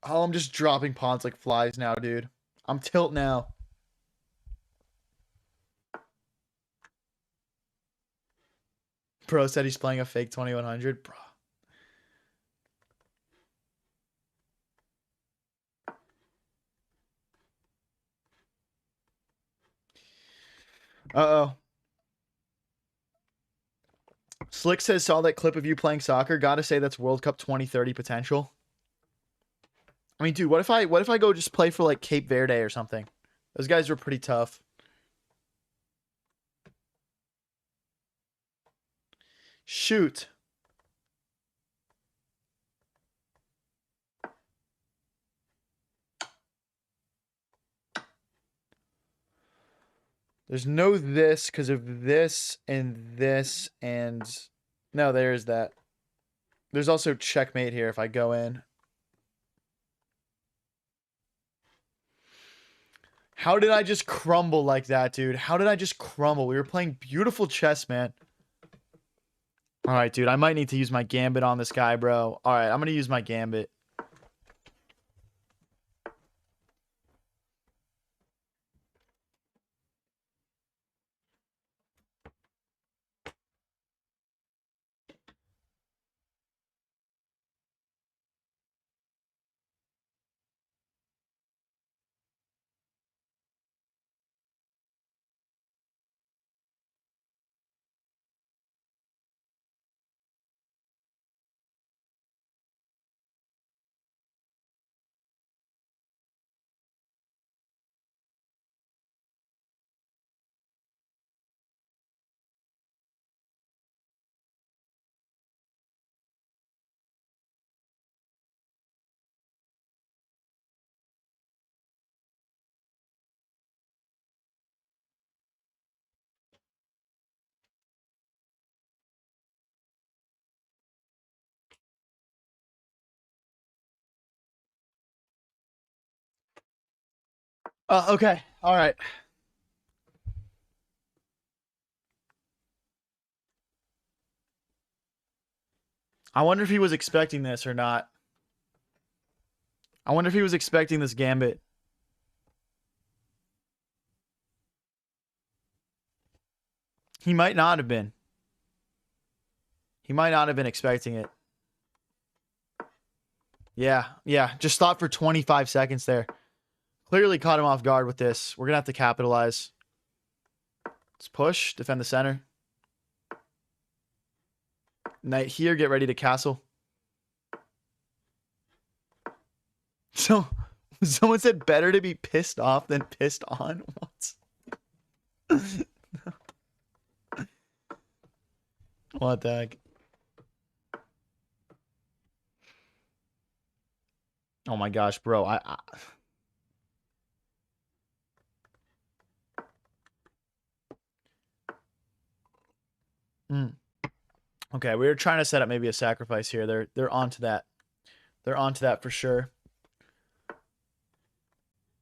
Oh, I'm just dropping pawns like flies now, dude. I'm tilt now. Bro said he's playing a fake 2100. Bro. Uh-oh. Slick says, saw that clip of you playing soccer. Gotta say that's World Cup 2030 potential. I mean, dude, what if I go just play for like Cape Verde or something? Those guys were pretty tough. Shoot. There's no this because of this and this and no, there's that. There's also checkmate here if I go in. How did I just crumble like that, dude? How did I just crumble? We were playing beautiful chess, man. All right, dude. I might need to use my gambit on this guy, bro. All right, I'm going to use my gambit. Okay. All right. I wonder if he was expecting this or not. I wonder if he was expecting this gambit. He might not have been. He might not have been expecting it. Yeah, yeah. Just thought for 25 seconds there. Clearly caught him off guard with this. We're going to have to capitalize. Let's push. Defend the center. Knight here. Get ready to castle. So, someone said better to be pissed off than pissed on. What? What the heck? Oh my gosh, bro. Mm. Okay, we were trying to set up maybe a sacrifice here. They're onto that. They're onto that for sure.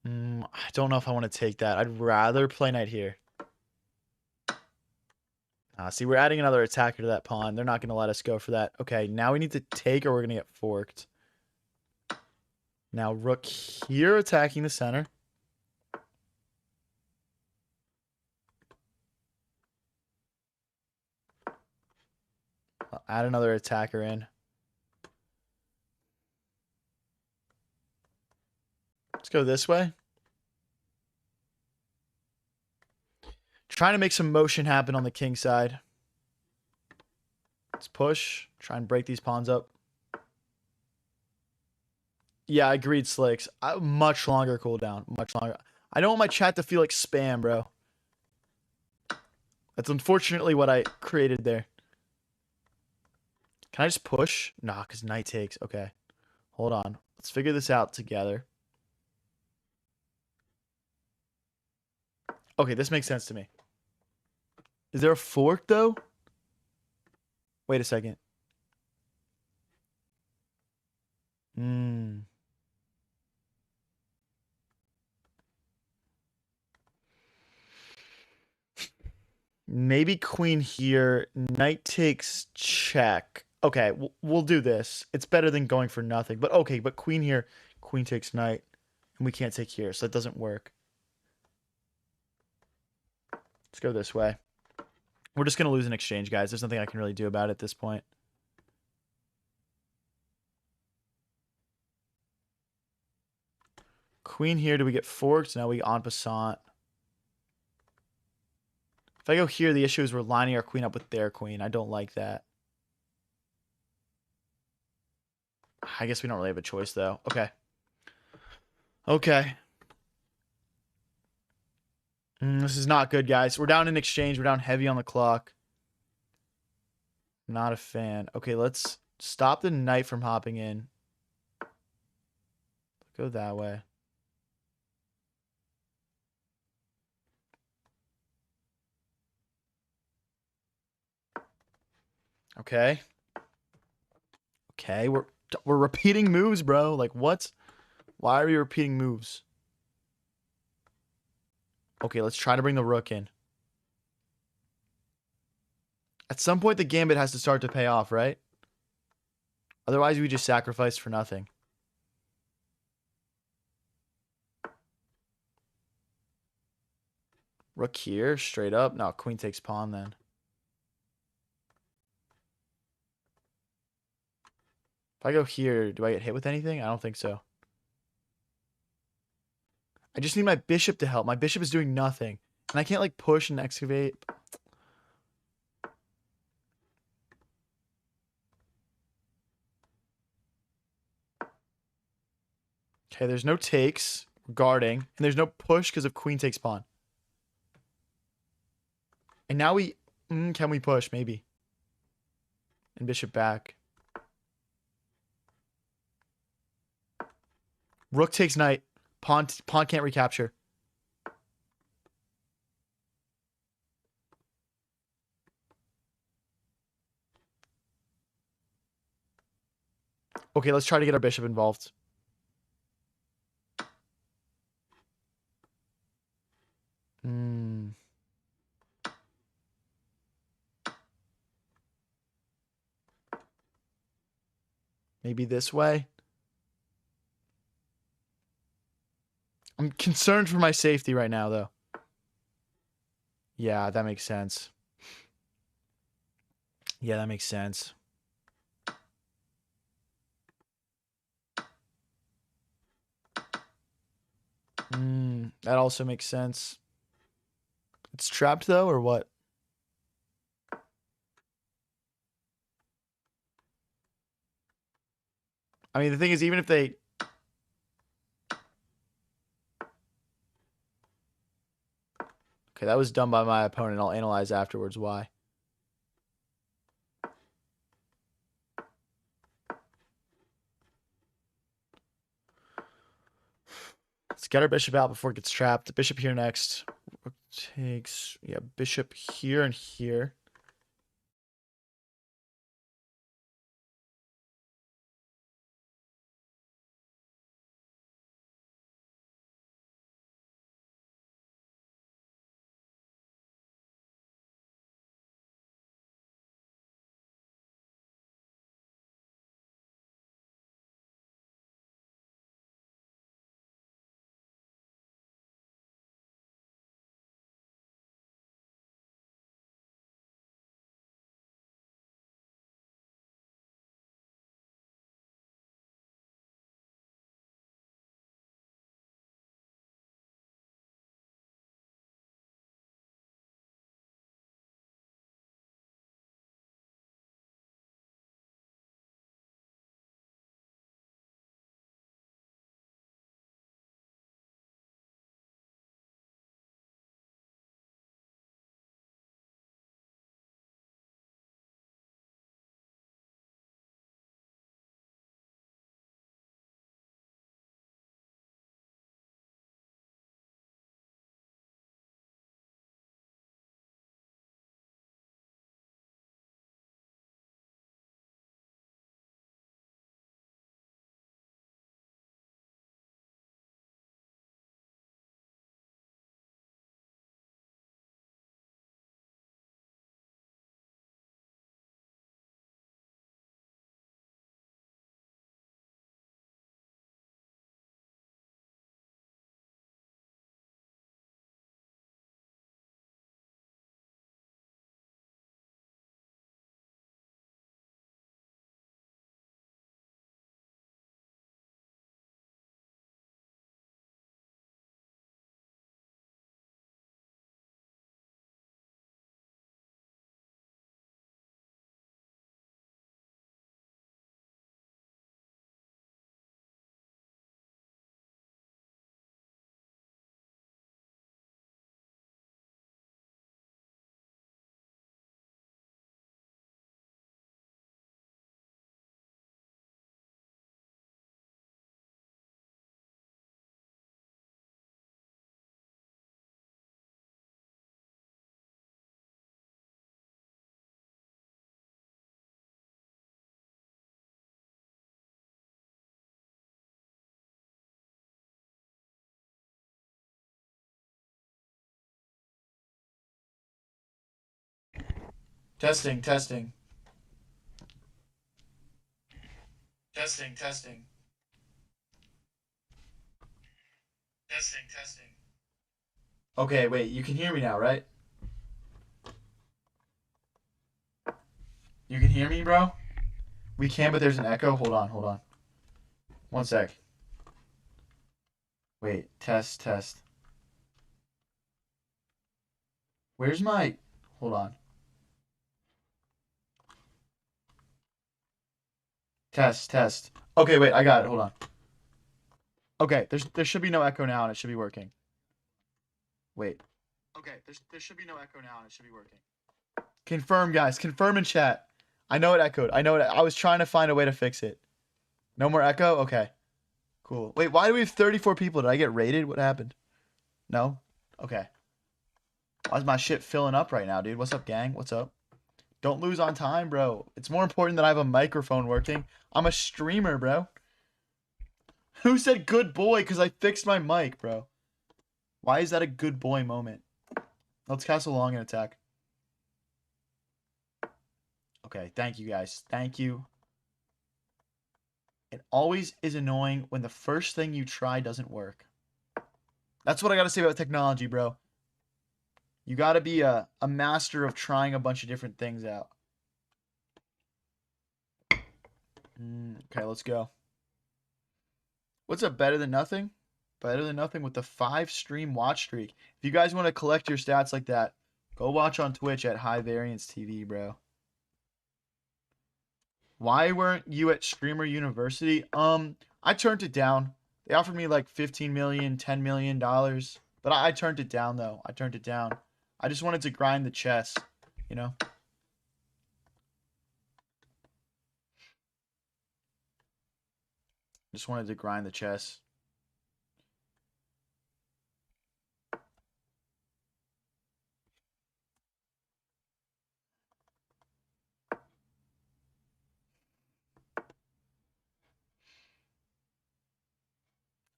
I don't know if I want to take that. I'd rather play knight here. See, we're adding another attacker to that pawn. They're not going to let us go for that. Okay, now we need to take or we're going to get forked. Now rook here attacking the center. I'll add another attacker in. Let's go this way. Trying to make some motion happen on the king side. Let's push. Try and break these pawns up. Yeah, I agreed, Slicks. Much longer cooldown. Much longer. I don't want my chat to feel like spam, bro. That's unfortunately what I created there. Can I just push? Nah, because knight takes. Okay. Hold on. Let's figure this out together. Okay, this makes sense to me. Is there a fork, though? Wait a second. Maybe queen here. Knight takes check. Okay, we'll do this. It's better than going for nothing. But okay, but queen here. Queen takes knight. And we can't take here, so that doesn't work. Let's go this way. We're just going to lose an exchange, guys. There's nothing I can really do about it at this point. Queen here. Do we get forked? No, we en passant. If I go here, the issue is we're lining our queen up with their queen. I don't like that. I guess we don't really have a choice, though. Okay. Okay. This is not good, guys. We're down in exchange. We're down heavy on the clock. Not a fan. Okay, let's stop the knight from hopping in. Go that way. Okay. Okay, we're repeating moves, bro. Like, what? Why are we repeating moves? Okay, let's try to bring the rook in. At some point, the gambit has to start to pay off, right? Otherwise, we just sacrifice for nothing. Rook here, straight up. No, queen takes pawn then. If I go here, do I get hit with anything? I don't think so. I just need my bishop to help. My bishop is doing nothing. And I can't, like, push and excavate. Okay, there's no takes. We're guarding. And there's no push because of queen takes pawn. And now we... can we push? Maybe. And bishop back. Rook takes knight. Pawn can't recapture. Okay, let's try to get our bishop involved. Maybe this way. I'm concerned for my safety right now, though. Yeah, that makes sense. Yeah, that makes sense. That also makes sense. It's trapped, though, or what? I mean, the thing is, even if they... Okay, that was done by my opponent. I'll analyze afterwards why. Let's get our bishop out before it gets trapped. Bishop here next. Rook takes... Yeah, bishop here and here. Testing, testing. Testing, testing. Testing, testing. Okay, wait, you can hear me now, right? You can hear me, bro? We can, but there's an echo. Hold on, hold on. One sec. Wait, test, test. Where's my... Hold on. Test, test. Okay, wait, I got it. Hold on. Okay, there should be no echo now, and it should be working. Wait. Okay, there should be no echo now, and it should be working. Confirm, guys. Confirm in chat. I know it echoed. I know it. I was trying to find a way to fix it. No more echo? Okay. Cool. Wait, why do we have 34 people? Did I get raided? What happened? No? Okay. Why's my shit filling up right now, dude? What's up, gang? What's up? Don't lose on time, bro. It's more important that I have a microphone working. I'm a streamer, bro. Who said good boy? Because I fixed my mic, bro. Why is that a good boy moment? Let's cast a long and attack. Okay, thank you, guys. Thank you. It always is annoying when the first thing you try doesn't work. That's what I gotta say about technology, bro. You gotta be a master of trying a bunch of different things out. Okay, let's go. What's up, better than nothing? Better than nothing with the 5-stream watch streak. If you guys want to collect your stats like that, go watch on Twitch at High Variance TV, bro. Why weren't you at Streamer University? I turned it down. They offered me like $15 million, $10 million, but I turned it down though. I turned it down. I just wanted to grind the chess, you know. Just wanted to grind the chess.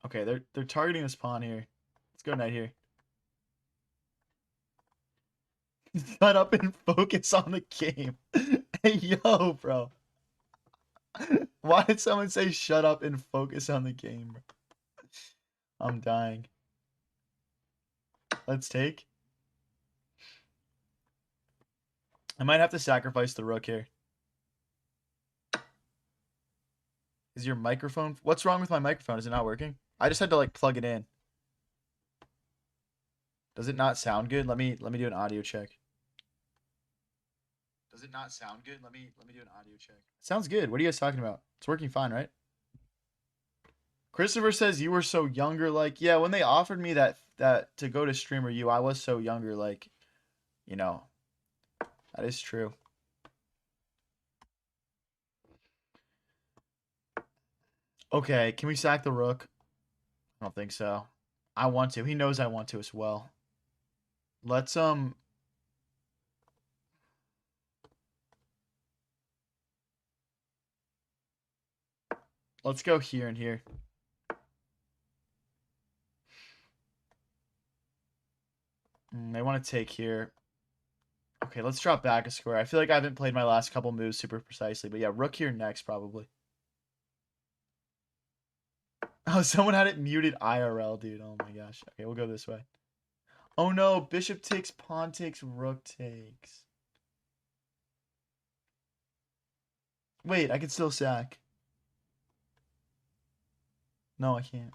Okay, they're targeting this pawn here. Let's go knight here. Shut up and focus on the game. Hey, yo, bro. Why did someone say shut up and focus on the game, bro? I'm dying. Let's take. I might have to sacrifice the rook here. Is your microphone... What's wrong with my microphone? Is it not working? I just had to, like, plug it in. Does it not sound good? Let me do an audio check. Does it not sound good? Let me do an audio check. It sounds good. What are you guys talking about? It's working fine, right? Christopher says you were so younger. Like, yeah, when they offered me that to go to Streamer U, I was so younger. Like, you know, that is true. Okay, can we sack the rook? I don't think so. I want to. He knows I want to as well. Let's go here and here. They want to take here. Okay, let's drop back a square. I feel like I haven't played my last couple moves super precisely, but yeah, rook here next probably. Oh, someone had it muted IRL, dude. Oh my gosh. Okay, we'll go this way. Oh no, bishop takes, pawn takes, rook takes. Wait, I can still sack. No, I can't.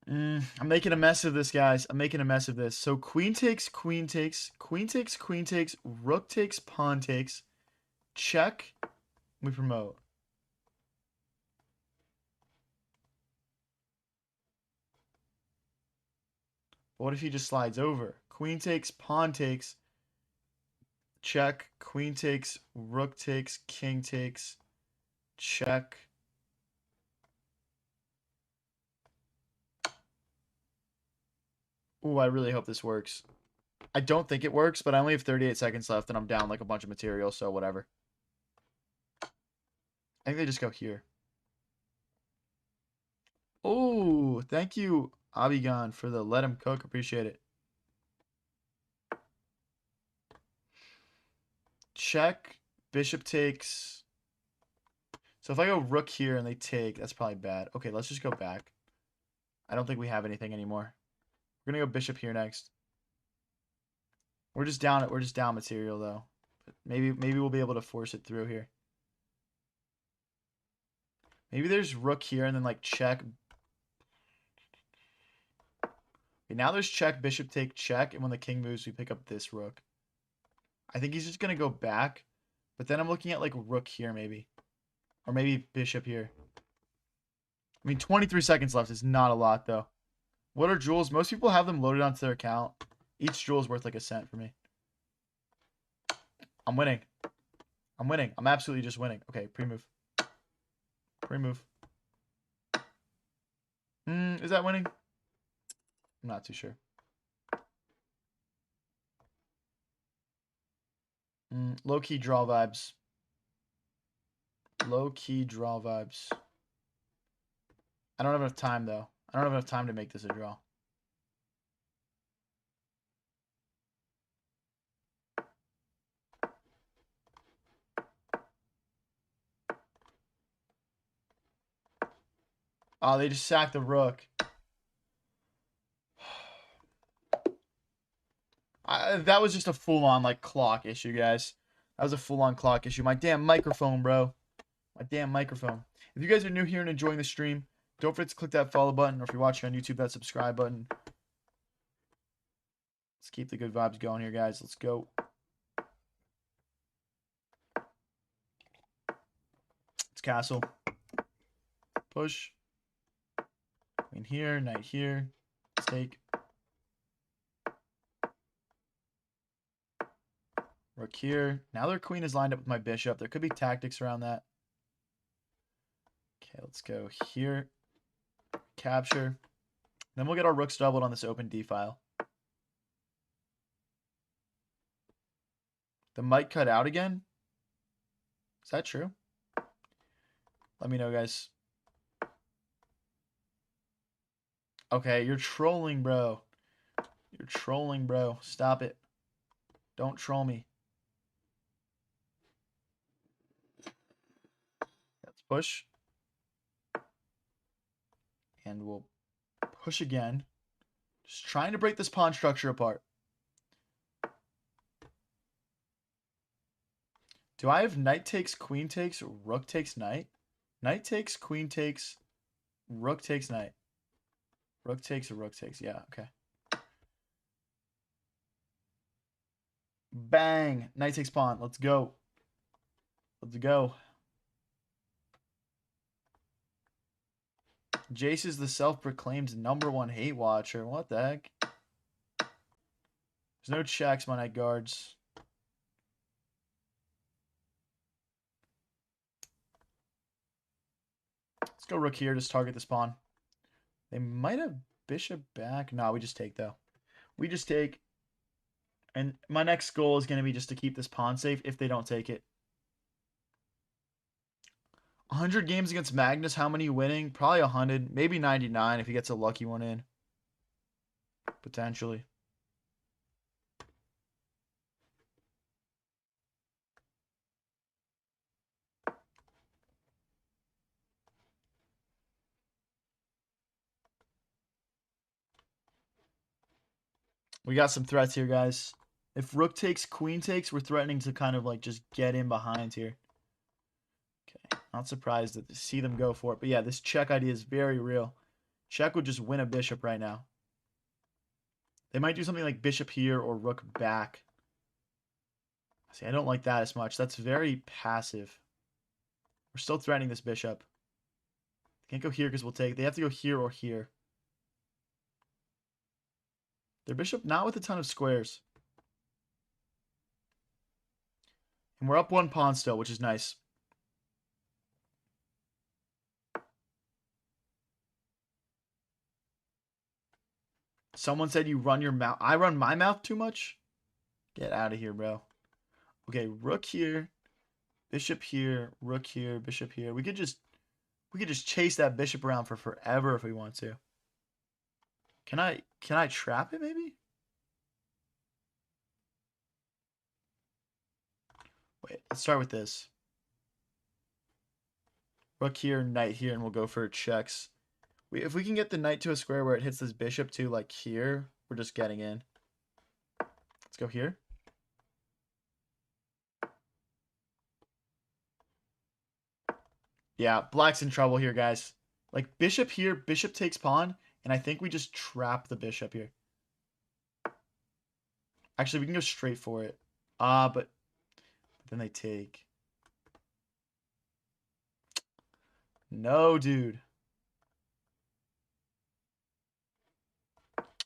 I'm making a mess of this, guys. I'm making a mess of this. So queen takes, queen takes, queen takes, queen takes, rook takes, pawn takes. Check. We promote. What if he just slides over? Queen takes, pawn takes. Check. Queen takes, rook takes, king takes. Check. Ooh, I really hope this works. I don't think it works, but I only have 38 seconds left and I'm down like a bunch of material, so whatever. I think they just go here. Oh, thank you, Abigan, for the let him cook. Appreciate it. Check. Bishop takes. So if I go rook here and they take, that's probably bad. Okay, let's just go back. I don't think we have anything anymore. We're gonna go bishop here next. We're just down material though. But maybe we'll be able to force it through here. Maybe there's rook here and then like check. Okay, now there's check, bishop take, check, and when the king moves, we pick up this rook. I think he's just gonna go back, but then I'm looking at like rook here maybe. Or maybe bishop here. I mean, 23 seconds left is not a lot though. What are jewels? Most people have them loaded onto their account. Each jewel is worth like a cent for me. I'm winning. I'm winning. I'm absolutely just winning. Okay, pre-move. Pre-move. Is that winning? I'm not too sure. Low-key draw vibes. Low-key draw vibes. I don't have enough time, though. I don't have enough time to make this a draw. Oh, they just sacked the rook. That was just a full-on, like, clock issue, guys. That was a full-on clock issue. My damn microphone, bro. My damn microphone. If you guys are new here and enjoying the stream, don't forget to click that follow button, or if you're watching on YouTube, that subscribe button. Let's keep the good vibes going here, guys. Let's go. It's castle. Push. Queen here, knight here. Let's take. Rook here. Now their queen is lined up with my bishop. There could be tactics around that. Okay, let's go here. Capture. Then we'll get our rooks doubled on this open D file. The mic cut out again? Is that true? Let me know, guys. Okay, you're trolling, bro. You're trolling, bro. Stop it. Don't troll me. Let's push. And we'll push again. Just trying to break this pawn structure apart. Do I have knight takes, queen takes, rook takes, knight? Knight takes, queen takes, rook takes, knight. Rook takes or rook takes. Yeah, okay. Bang. Knight takes pawn. Let's go. Let's go. Jace is the self-proclaimed #1 hate watcher. What the heck? There's no checks, my knight guards. Let's go rook here. Just target this pawn. They might have bishop back. No, we just take, though. We just take. And my next goal is going to be just to keep this pawn safe if they don't take it. 100 games against Magnus. How many winning? Probably 100. Maybe 99 if he gets a lucky one in. Potentially. We got some threats here, guys. If rook takes, queen takes, we're threatening to kind of like just get in behind here. Okay, not surprised to see them go for it. But yeah, this check idea is very real. Check would just win a bishop right now. They might do something like bishop here or rook back. See, I don't like that as much. That's very passive. We're still threatening this bishop. Can't go here because we'll take. They have to go here or here. Their bishop not with a ton of squares. And we're up one pawn still, which is nice. Someone said you run your mouth. I run my mouth too much? Get out of here, bro. Okay, rook here. Bishop here. Rook here. Bishop here. We could just We could just chase that bishop around for forever if we want to. Can I trap it maybe? Wait, let's start with this. Rook here, knight here, and we'll go for checks. If we can get the knight to a square where it hits this bishop too, like here, we're just getting in. Let's go here. Yeah, black's in trouble here, guys. Like, bishop here, bishop takes pawn, and I think we just trap the bishop here. Actually, we can go straight for it. But then they take. No, dude.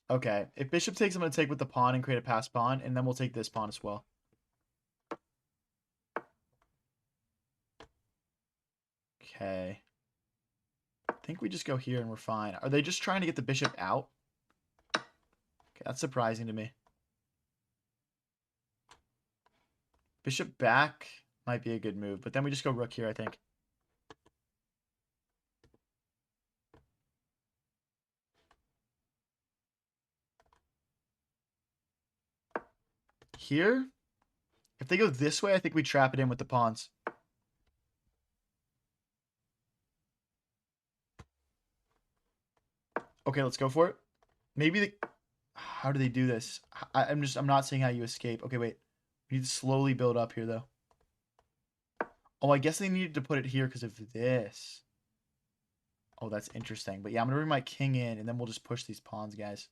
Okay, if bishop takes, I'm going to take with the pawn and create a passed pawn, and then we'll take this pawn as well. Okay. I think we just go here and we're fine. Are they just trying to get the bishop out? Okay, that's surprising to me. Bishop back might be a good move, but then we just go rook here, I think. Here, if they go this way, I think we trap it in with the pawns. Okay, let's go for it. Maybe the... How do they do this? I'm not seeing how you escape. Okay, wait. We need to slowly build up here, though. Oh, I guess they needed to put it here because of this. Oh, that's interesting. But yeah, I'm going to bring my king in, and then we'll just push these pawns, guys.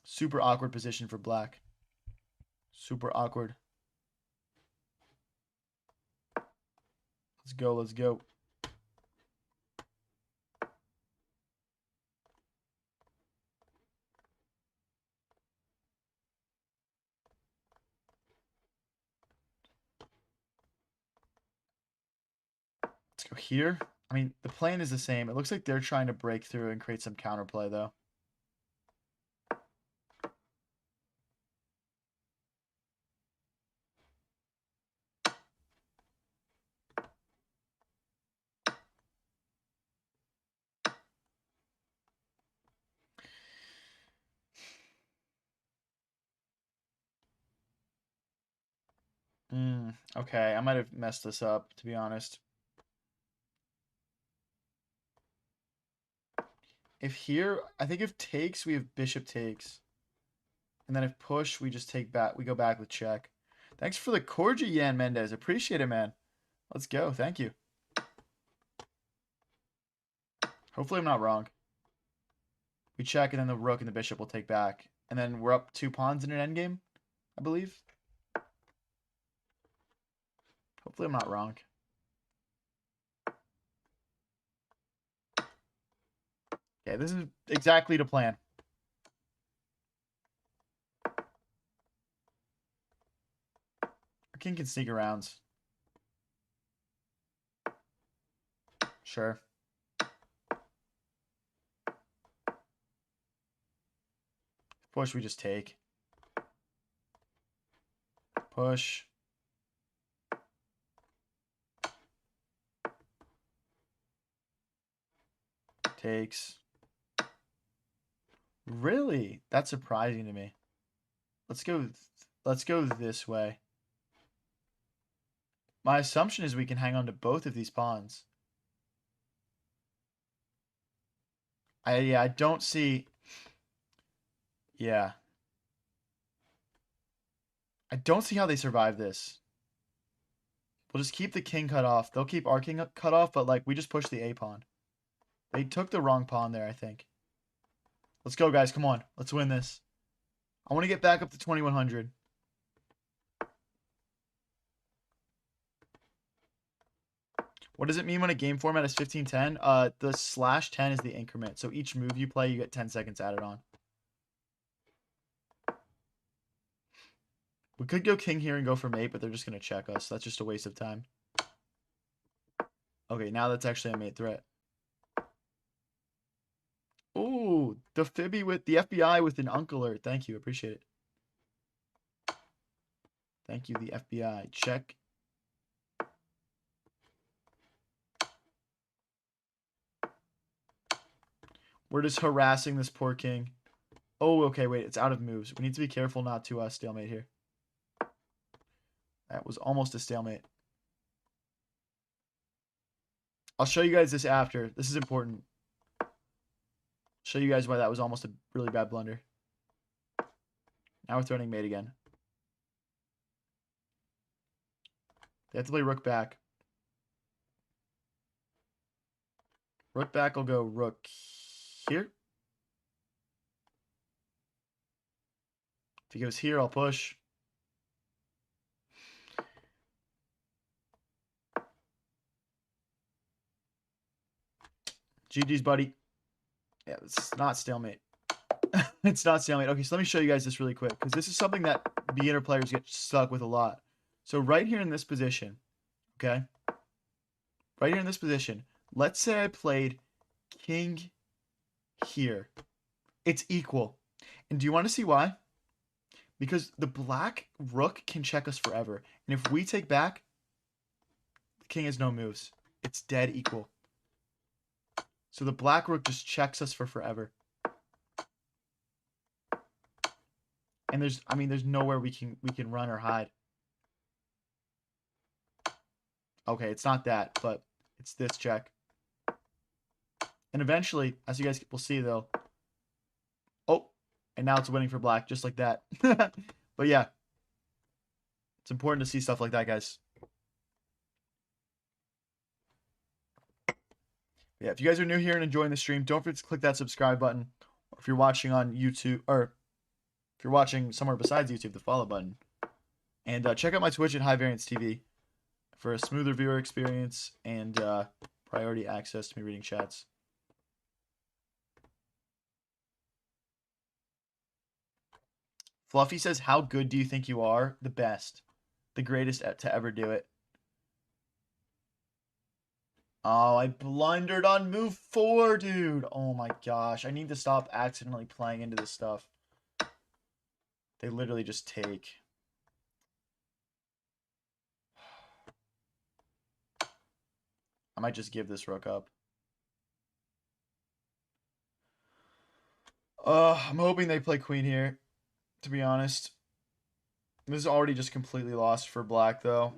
Super awkward position for black. Super awkward. Let's go, let's go. Let's go here. I mean, the plan is the same. It looks like they're trying to break through and create some counterplay, though. Okay, I might have messed this up, to be honest. If here, I think if takes, we have bishop takes. And then if push, we just take back. We go back with check. Thanks for the cordial, Yan Mendez. Appreciate it, man. Let's go. Thank you. Hopefully I'm not wrong. We check, and then the rook and the bishop will take back. And then we're up 2 pawns in an endgame, I believe. Hopefully I'm not wrong. Okay, this is exactly the plan. Our king can sneak around. Sure. Push, we just take. Push. Takes. Really? That's surprising to me. Let's go this way. My assumption is we can hang on to both of these pawns. I don't see. Yeah. I don't see how they survive this. We'll just keep the king cut off. They'll keep our king cut off, but like we just push the A pawn. They took the wrong pawn there, I think. Let's go, guys. Come on. Let's win this. I want to get back up to 2100. What does it mean when a game format is 15:10? The /10 is the increment. So each move you play, you get 10 seconds added on. We could go king here and go for mate, but they're just going to check us. That's just a waste of time. Okay, now that's actually a mate threat. Ooh, the Fibby with the FBI with an unk alert. Thank you. Appreciate it. Thank you, the FBI. Check. We're just harassing this poor king. Oh, okay, wait. It's out of moves. We need to be careful not to stalemate here. That was almost a stalemate. I'll show you guys this after. This is important. Show you guys why that was almost a really bad blunder. Now we're threatening mate again. They have to play rook back. Rook back will go rook here. If he goes here, I'll push. GG's, buddy. Yeah, it's not stalemate. It's not stalemate. Okay, so let me show you guys this really quick, because this is something that beginner players get stuck with a lot. So right here in this position, okay? Right here in this position, let's say I played king here. It's equal. And do you want to see why? Because the black rook can check us forever. And if we take back, the king has no moves. It's dead equal. So the black rook just checks us for forever. And there's nowhere we can run or hide. Okay, it's not that, but it's this check. And eventually, as you guys will see though, oh, and now it's winning for black, just like that. But yeah, it's important to see stuff like that, guys. Yeah, if you guys are new here and enjoying the stream, don't forget to click that subscribe button. Or if you're watching on YouTube, or if you're watching somewhere besides YouTube, the follow button. And check out my Twitch at High Variance TV for a smoother viewer experience and priority access to me reading chats. Fluffy says, how good do you think you are? The best. The greatest to ever do it. Oh, I blundered on move 4, dude. Oh my gosh. I need to stop accidentally playing into this stuff. They literally just take. I might just give this rook up. I'm hoping they play queen here, to be honest. This is already just completely lost for black, though.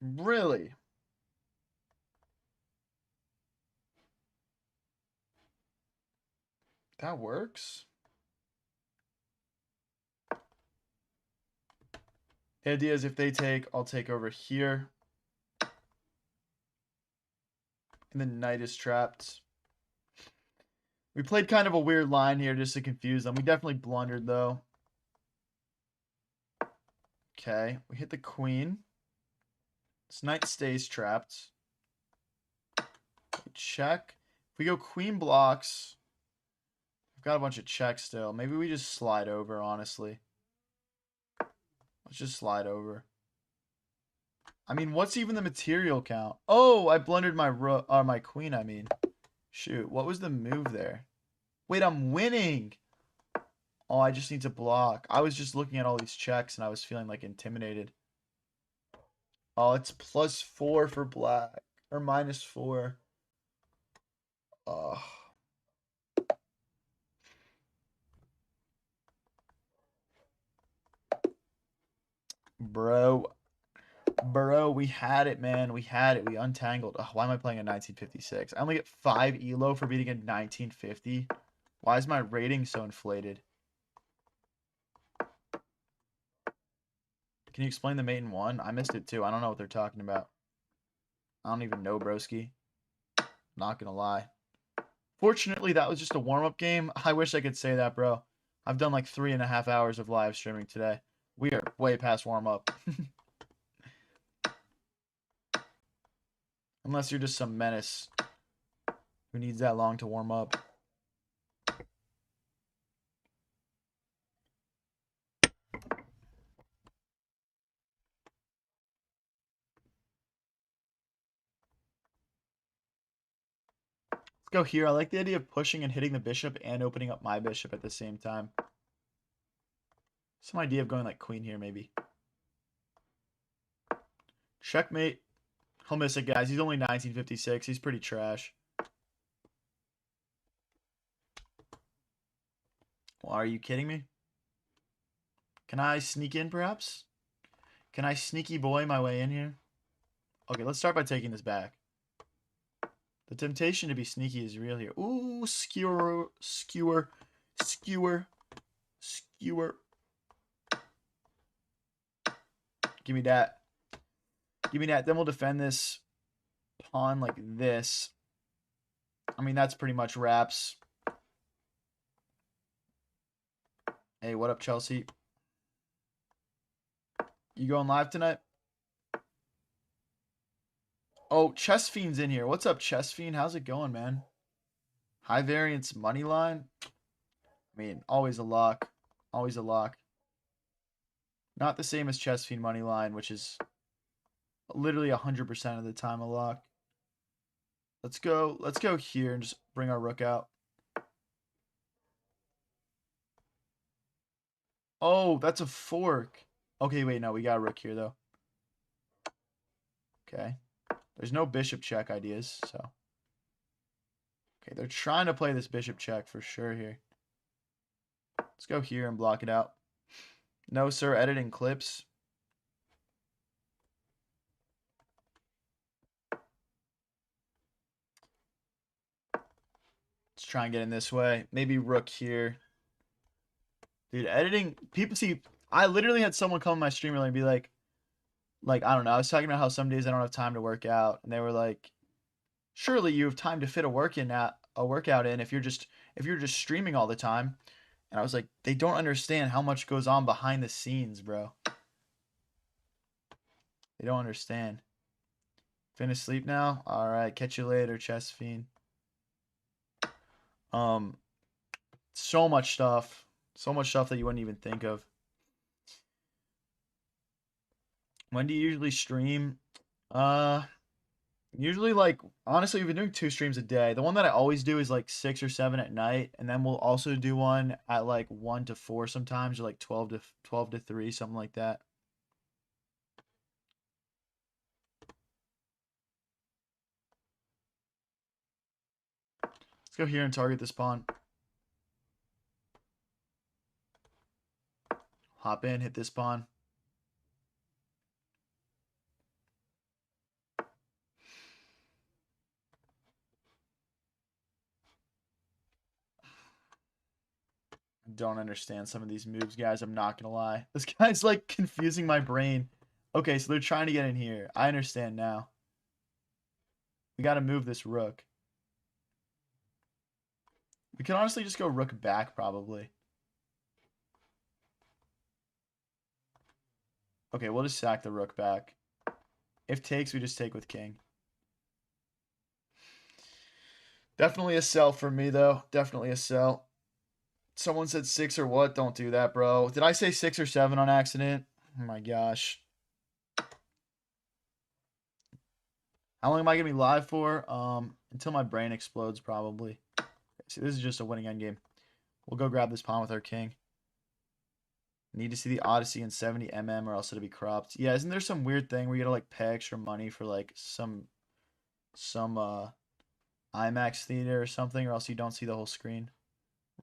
Really? That works? The idea is if they take, I'll take over here. And then knight is trapped. We played kind of a weird line here just to confuse them. We definitely blundered, though. Okay, we hit the queen. This knight stays trapped. We check. If we go queen blocks, we've got a bunch of checks still. Maybe we just slide over, honestly. Let's just slide over. I mean, what's even the material count? Oh, I blundered my my queen, I mean. Shoot, what was the move there? Wait, I'm winning. Oh, I just need to block. I was just looking at all these checks and I was feeling like intimidated. Oh, it's +4 for black. Or -4. Oh. Bro, we had it, man. We had it. We untangled. Ugh, why am I playing a 1956? I only get 5 elo for beating a 1950. Why is my rating so inflated? Can you explain the mate in 1? I missed it too. I don't know what they're talking about. I don't even know, broski. Not gonna lie. Fortunately, that was just a warm-up game. I wish I could say that, bro. I've done like 3.5 hours of live streaming today. We are way past warm-up. Unless you're just some menace who needs that long to warm up. Let's go here. I like the idea of pushing and hitting the bishop and opening up my bishop at the same time. Some idea of going like queen here, maybe. Checkmate. He'll miss it, guys. He's only 1956. He's pretty trash. Well, are you kidding me? Can I sneak in, perhaps? Can I sneaky boy my way in here? Okay, let's start by taking this back. The temptation to be sneaky is real here. Ooh, skewer, skewer, skewer, skewer. Give me that. Give me that. Then we'll defend this pawn like this. I mean, that's pretty much wraps. Hey, what up, Chelsea? You going live tonight? Oh, Chess Fiend's in here. What's up, Chess Fiend? How's it going, man? High variance money line. I mean, always a lock. Always a lock. Not the same as Chess Fiend money line, which is literally 100% of the time a lock. Let's go here and just bring our rook out. Oh, that's a fork. Okay, wait, no, we got a rook here though. Okay. There's no bishop check ideas, so. Okay, they're trying to play this bishop check for sure here. Let's go here and block it out. No, sir, editing clips. Let's try and get in this way. Maybe rook here. Dude, editing, people see, I literally had someone come on my stream earlier and be like, I don't know, I was talking about how some days I don't have time to work out, and they were like, surely you have time to fit a workout in if you're just streaming all the time. And I was like, they don't understand how much goes on behind the scenes, bro. They don't understand. Finish sleep now? All right, catch you later, Chess Fiend. So much stuff. So much stuff that you wouldn't even think of. When do you usually stream? Usually, like, honestly, we've been doing 2 streams a day. The one that I always do is like 6 or 7 at night, and then we'll also do one at like 1 to 4 sometimes, or like 12 to 3, something like that. Let's go here and target this pawn. Hop in, hit this pawn. Don't understand some of these moves, guys. I'm not gonna lie. This guy's like confusing my brain. Okay, so they're trying to get in here. I understand now. We gotta move this rook. We can honestly just go rook back, probably. Okay, we'll just sack the rook back. If takes, we just take with king. Definitely a sell for me, though. Definitely a sell. Someone said 6 or what? Don't do that, bro. Did I say 6 or 7 on accident? Oh my gosh. How long am I going to be live for? Until my brain explodes, probably. See, this is just a winning endgame. We'll go grab this pawn with our king. Need to see the Odyssey in 70 mm or else it'll be cropped. Yeah, isn't there some weird thing where you gotta like pay extra money for like some IMAX theater or something, or else you don't see the whole screen?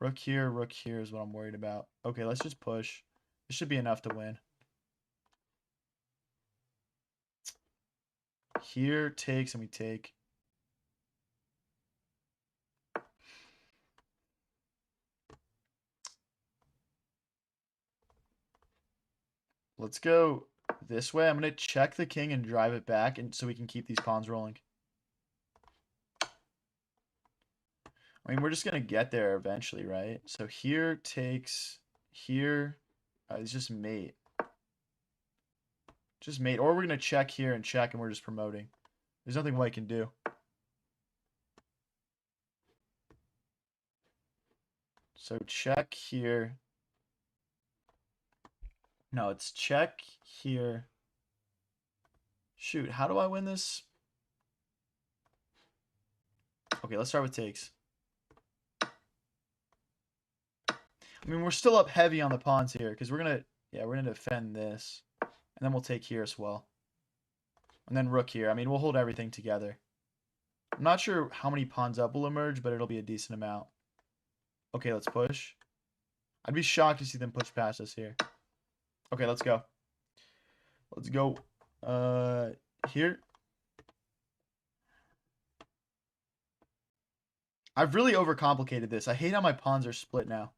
Rook here is what I'm worried about. Okay, let's just push. This should be enough to win. Here takes and we take. Let's go this way. I'm going to check the king and drive it back and so we can keep these pawns rolling. I mean, we're just going to get there eventually, right? So here takes here. It's just mate. Just mate. Or we're going to check here and check and we're just promoting. There's nothing white can do. So check here. No, it's check here. Shoot, how do I win this? Okay, let's start with takes. I mean, we're still up heavy on the pawns here because we're gonna defend this, and then we'll take here as well. And then rook here. I mean, we'll hold everything together. I'm not sure how many pawns up will emerge, but it'll be a decent amount. Okay, let's push. I'd be shocked to see them push past us here. Okay, let's go. Let's go. Here. I've really overcomplicated this. I hate how my pawns are split now.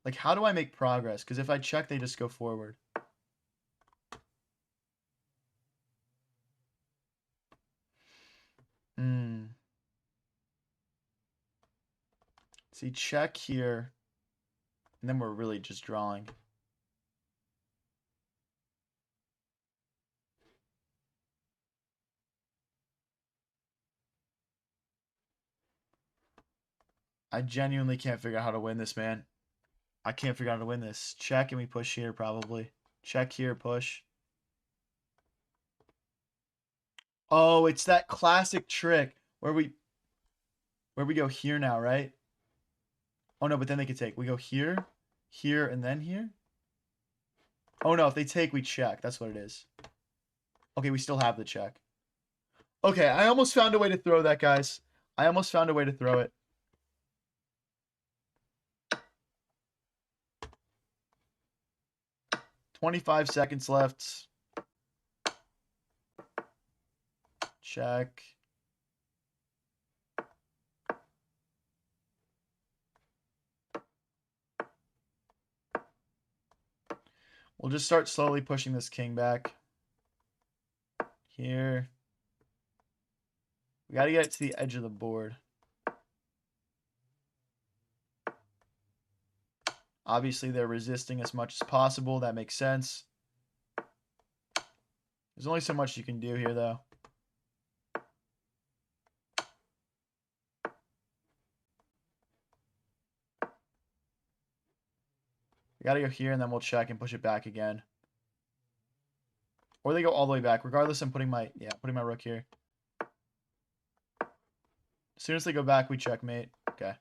Like, how do I make progress? Because if I check, they just go forward. See, check here. And then we're really just drawing. I genuinely can't figure out how to win this, man. I can't figure out how to win this. Check and we push here, probably. Check here, push. Oh, it's that classic trick where we go here now, right? Oh, no, but then they could take. We go here, here, and then here? Oh, no, if they take, we check. That's what it is. Okay, we still have the check. Okay, I almost found a way to throw that, guys. I almost found a way to throw it. "25 seconds left. Check. We'll just start slowly pushing this king back. Here. We got to get it to the edge of the board. Obviously, they're resisting as much as possible. That makes sense. There's only so much you can do here, though. We got to go here, and then we'll check and push it back again. Or they go all the way back. Regardless, I'm putting my rook here. As soon as they go back, we checkmate. Okay.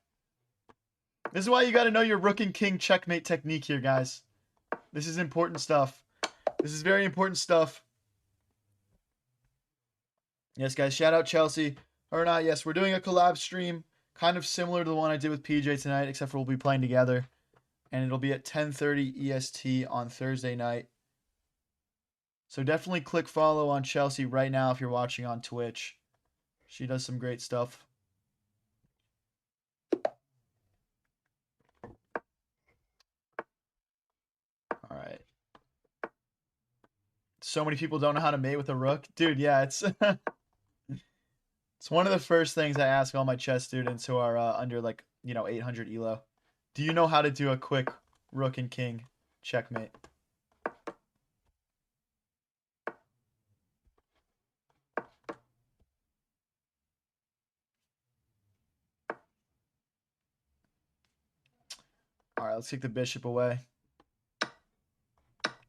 This is why you got to know your rook and king checkmate technique here, guys. This is important stuff. This is very important stuff. Yes, guys. Shout out Chelsea. Or not, yes. We're doing a collab stream. Kind of similar to the one I did with PJ tonight, except for we'll be playing together. And it'll be at 10:30 EST on Thursday night. So definitely click follow on Chelsea right now if you're watching on Twitch. She does some great stuff. All right. So many people don't know how to mate with a rook. Dude, yeah, it's it's one of the first things I ask all my chess students who are under like, 800 elo. Do you know how to do a quick rook and king checkmate? All right, let's take the bishop away.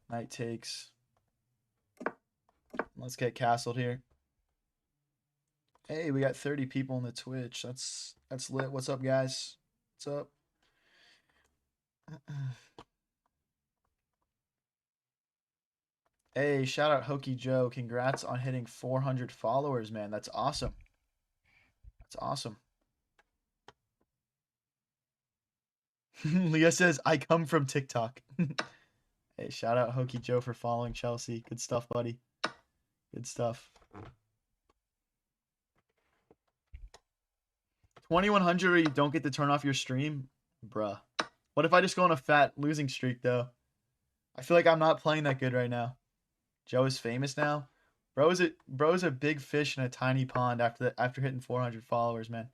Knight takes. Let's get castled here. Hey, we got 30 people on the Twitch. That's lit. What's up, guys? What's up? Hey, shout out Hokey Joe. Congrats on hitting 400 followers, man. That's awesome. That's awesome. Leah says, I come from TikTok. Hey, shout out Hokey Joe for following Chelsea. Good stuff, buddy. Good stuff. 2100 or you don't get to turn off your stream? Bruh. What if I just go on a fat losing streak, though? I feel like I'm not playing that good right now. Joe is famous now. Bro is a big fish in a tiny pond after hitting 400 followers, man.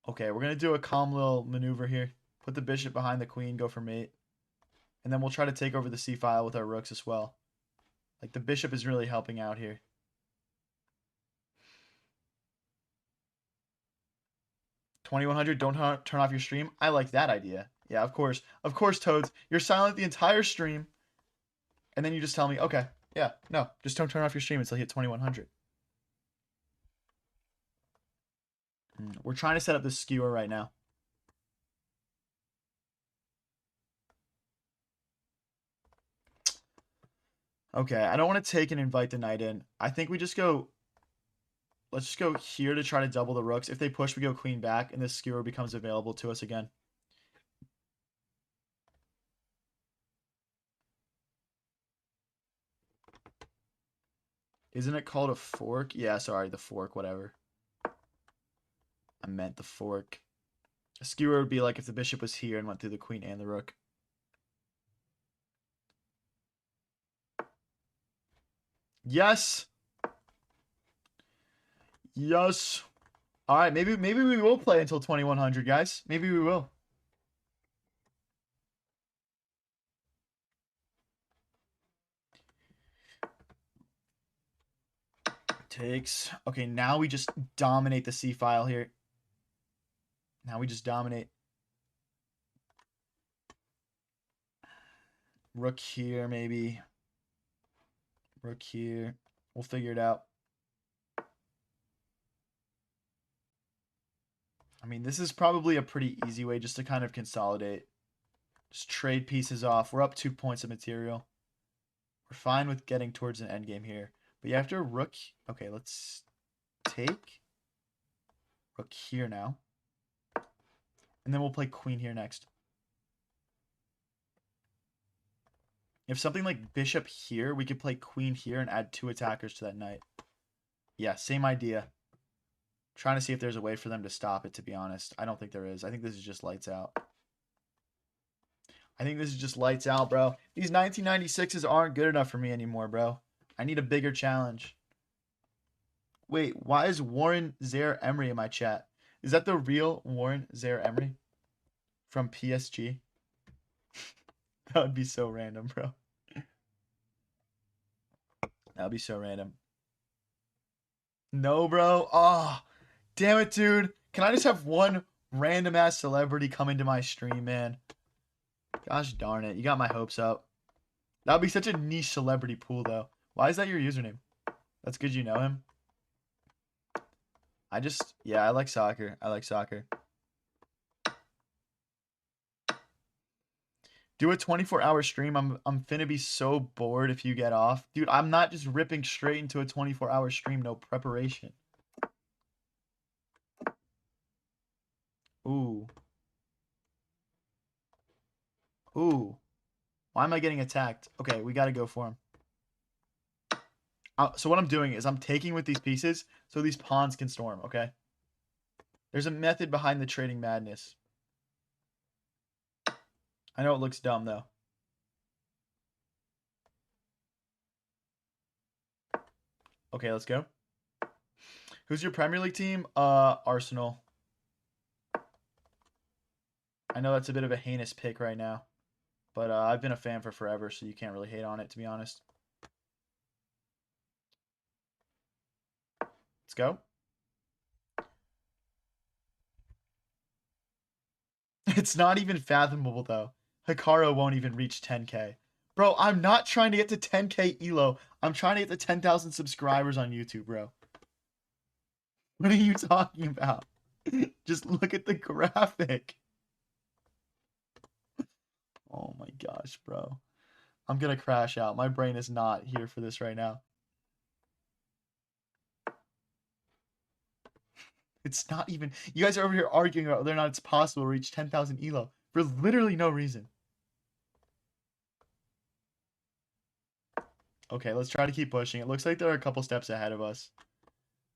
Okay, we're going to do a calm little maneuver here. Put the bishop behind the queen, go for mate. And then we'll try to take over the c-file with our rooks as well. Like, the bishop is really helping out here. $2,100, don't turn off your stream. I like that idea. Yeah, of course. Of course, Toads. You're silent the entire stream. And then you just tell me, okay, yeah, no, just don't turn off your stream until you hit 2,100. We're trying to set up this skewer right now. Okay, I don't want to take and invite the knight in. I think we just go. Let's just go here to try to double the rooks. If they push, we go queen back, and this skewer becomes available to us again. Isn't it called a fork? Yeah, sorry, the fork, whatever. I meant the fork. A skewer would be like if the bishop was here and went through the queen and the rook. Yes. Yes. All right, maybe we will play until 2100, guys. Maybe we will. Takes. Okay, now we just dominate the C file here. Now we just dominate. Rook here, maybe. Rook here. We'll figure it out. I mean, this is probably a pretty easy way just to kind of consolidate. Just trade pieces off. We're up 2 points of material. We're fine with getting towards an endgame here. But you have to rook. Okay, let's take rook here now. And then we'll play queen here next. If something like bishop here, we could play queen here and add 2 attackers to that knight. Yeah, same idea. Trying to see if there's a way for them to stop it, to be honest. I don't think there is. I think this is just lights out. I think this is just lights out, bro. These 1996s aren't good enough for me anymore, bro. I need a bigger challenge. Wait, why is Warren Zaire-Emery in my chat? Is that the real Warren Zaire-Emery from PSG? That would be so random, bro. That would be so random. No, bro. Oh, damn it, dude. Can I just have one random ass celebrity come into my stream, man? Gosh darn it. You got my hopes up. That would be such a niche celebrity pool, though. Why is that your username? That's good you know him. Yeah, I like soccer. I like soccer. Do a 24-hour stream. I'm finna be so bored if you get off. Dude, I'm not just ripping straight into a 24-hour stream, no preparation. Ooh. Ooh. Why am I getting attacked? Okay, we gotta go for him. So what I'm doing is I'm taking with these pieces so these pawns can storm, okay? There's a method behind the trading madness. I know it looks dumb, though. Okay, let's go. Who's your Premier League team? Arsenal. I know that's a bit of a heinous pick right now. But I've been a fan for forever, so you can't really hate on it, to be honest. Let's go. It's not even fathomable, though. Hikaru won't even reach 10K. Bro, I'm not trying to get to 10K ELO. I'm trying to get to 10,000 subscribers on YouTube, bro. What are you talking about? Just look at the graphic. Oh my gosh, bro. I'm gonna crash out. My brain is not here for this right now. It's not even... You guys are over here arguing about whether or not it's possible to reach 10,000 ELO for literally no reason. Okay, let's try to keep pushing. It looks like they're a couple steps ahead of us.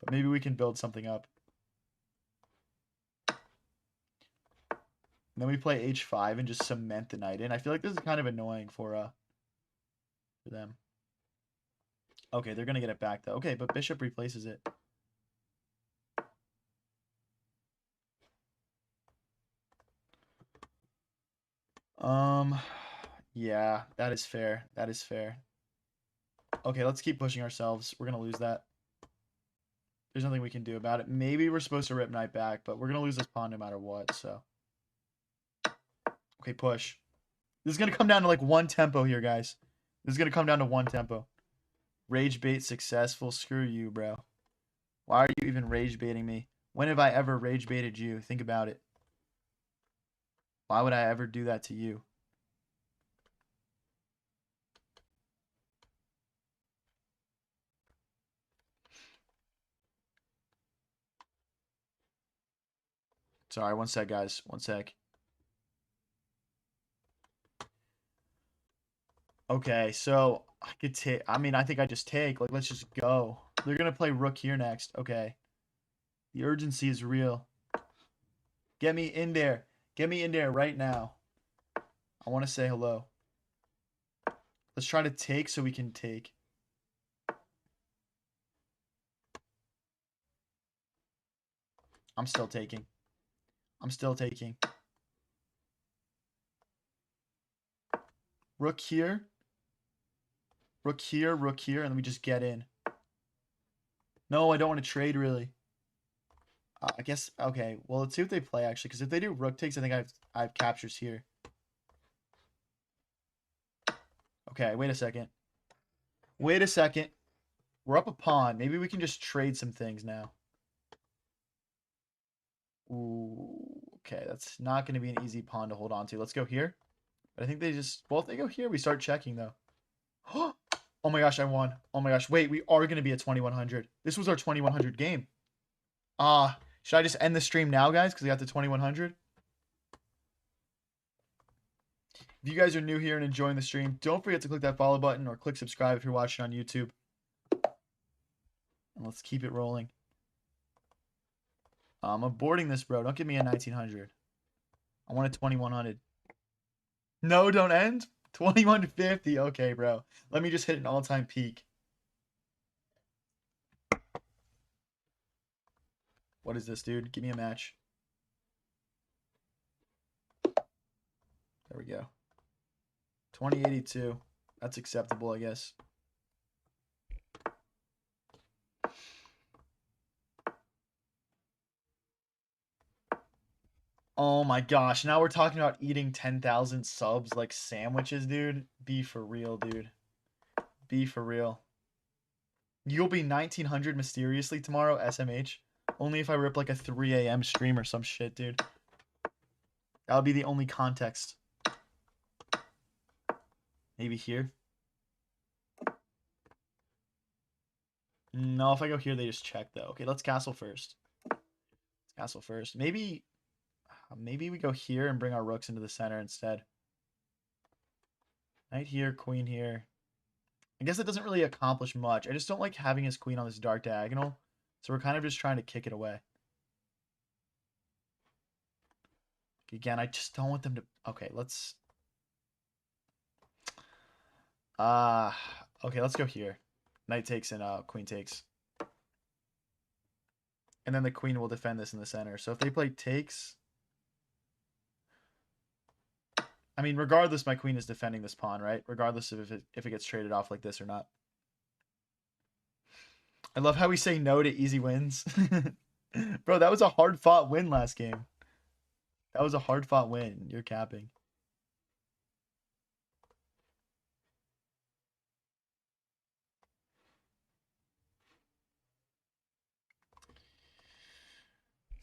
But maybe we can build something up. And then we play h5 and just cement the knight in. I feel like this is kind of annoying for them. Okay, they're going to get it back, though. Okay, but bishop replaces it. Yeah, that is fair. That is fair. Okay, let's keep pushing ourselves. We're going to lose that. There's nothing we can do about it. Maybe we're supposed to rip knight back, but we're going to lose this pawn no matter what, so. Okay, push. This is going to come down to like one tempo here, guys. This is going to come down to one tempo. Rage bait successful. Screw you, bro. Why are you even rage baiting me? When have I ever rage baited you? Think about it. Why would I ever do that to you? Sorry, one sec, guys. One sec. Okay, so I could take. I mean, I think I just take. Like, let's just go. They're gonna play rook here next. Okay. The urgency is real. Get me in there. Get me in there right now. I want to say hello. Let's try to take so we can take. I'm still taking. I'm still taking. Rook here. Rook here, and then we just get in. No, I don't want to trade, really. I guess, okay. Well, let's see what they play, actually. Because if they do rook takes, I think I have captures here. Okay, wait a second. Wait a second. We're up a pawn. Maybe we can just trade some things now. Ooh, okay. That's not going to be an easy pawn to hold on to. Let's go here. But I think they just... Well, if they go here, we start checking, though. Oh my gosh, I won. Oh my gosh. Wait, we are going to be at 2100. This was our 2100 game. Should I just end the stream now, guys? Because we got to 2100. If you guys are new here and enjoying the stream, don't forget to click that follow button or click subscribe if you're watching on YouTube. And let's keep it rolling. I'm aborting this, bro. Don't give me a 1900. I want a 2100. No, don't end. 2150. Okay, bro. Let me just hit an all-time peak. What is this, dude? Give me a match. There we go. 2082. That's acceptable, I guess. Oh my gosh. Now we're talking about eating 10,000 subs like sandwiches, dude. Be for real, dude. Be for real. You'll be 1900 mysteriously tomorrow, SMH. Only if I rip like a 3 a.m. stream or some shit, dude. That'll be the only context. Maybe here. No, if I go here, they just check, though. Okay, let's castle first. Castle first. Maybe we go here and bring our rooks into the center instead. Knight here, queen here. I guess that doesn't really accomplish much. I just don't like having his queen on this dark diagonal. So we're kind of just trying to kick it away. Again, I just don't want them to... Okay, let's... Okay, let's go here. Knight takes and queen takes. And then the queen will defend this in the center. So if they play takes... I mean, regardless, my queen is defending this pawn, right? Regardless of if it gets traded off like this or not. I love how we say no to easy wins. Bro, that was a hard-fought win last game. That was a hard-fought win. You're capping.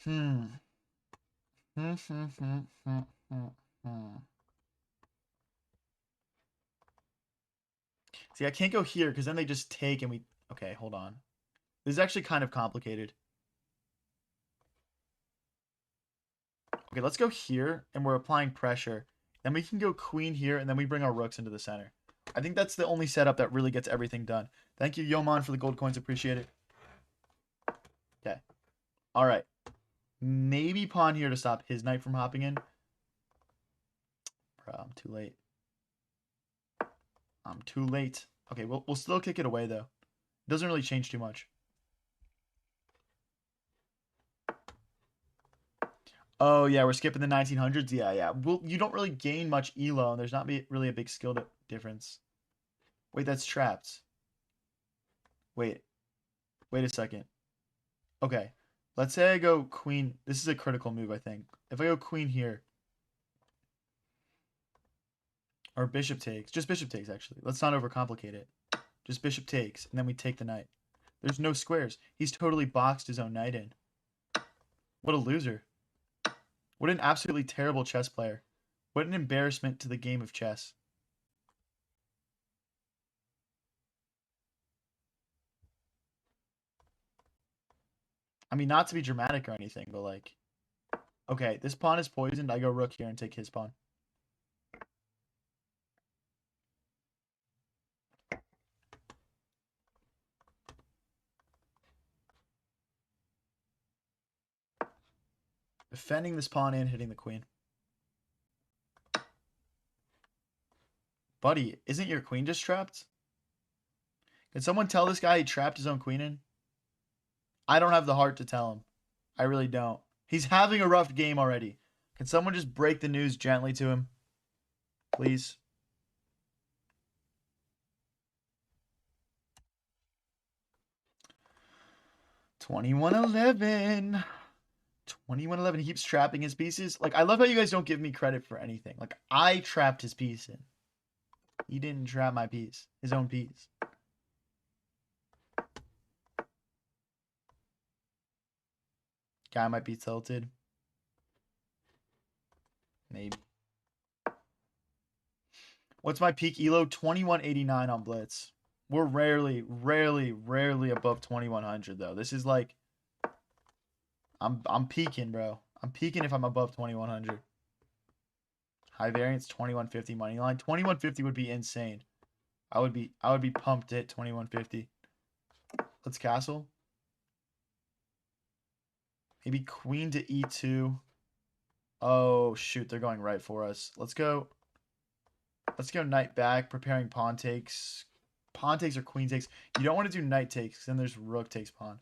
Hmm. See, I can't go here because then they just take and we... Okay, hold on. This is actually kind of complicated. Okay, let's go here, and we're applying pressure. Then we can go queen here, and then we bring our rooks into the center. I think that's the only setup that really gets everything done. Thank you, Yoman, for the gold coins. Appreciate it. Okay. All right. Maybe pawn here to stop his knight from hopping in. Bro, I'm too late. I'm too late. Okay, we'll still kick it away, though. It doesn't really change too much. Oh, yeah, we're skipping the 1900s? Yeah. Well, you don't really gain much elo, and there's not really a big skill difference. Wait, that's trapped. Wait a second. Okay, let's say I go queen. This is a critical move, I think. If I go queen here, or bishop takes, just bishop takes, actually. Let's not overcomplicate it. Just bishop takes, and then we take the knight. There's no squares. He's totally boxed his own knight in. What a loser. What an absolutely terrible chess player. What an embarrassment to the game of chess. I mean, not to be dramatic or anything, but like... Okay, this pawn is poisoned. I go rook here and take his pawn. Defending this pawn and hitting the queen. Buddy, isn't your queen just trapped? Can someone tell this guy he trapped his own queen in? I don't have the heart to tell him. I really don't. He's having a rough game already. Can someone just break the news gently to him? Please. $21.11. 21-11. He keeps trapping his pieces. Like, I love how you guys don't give me credit for anything. Like, I trapped his piece in. He didn't trap my piece. His own piece. Guy might be tilted. Maybe. What's my peak elo? 2189 on Blitz. We're rarely above 2100 though. This is like I'm peaking, bro. I'm peaking if I'm above 2100. High variance 2150 money line. 2150 would be insane. I would be pumped at 2150. Let's castle. Maybe queen to e2. Oh shoot, they're going right for us. Let's go knight back, preparing pawn takes. Pawn takes or queen takes. You don't want to do knight takes, then there's rook takes pawn.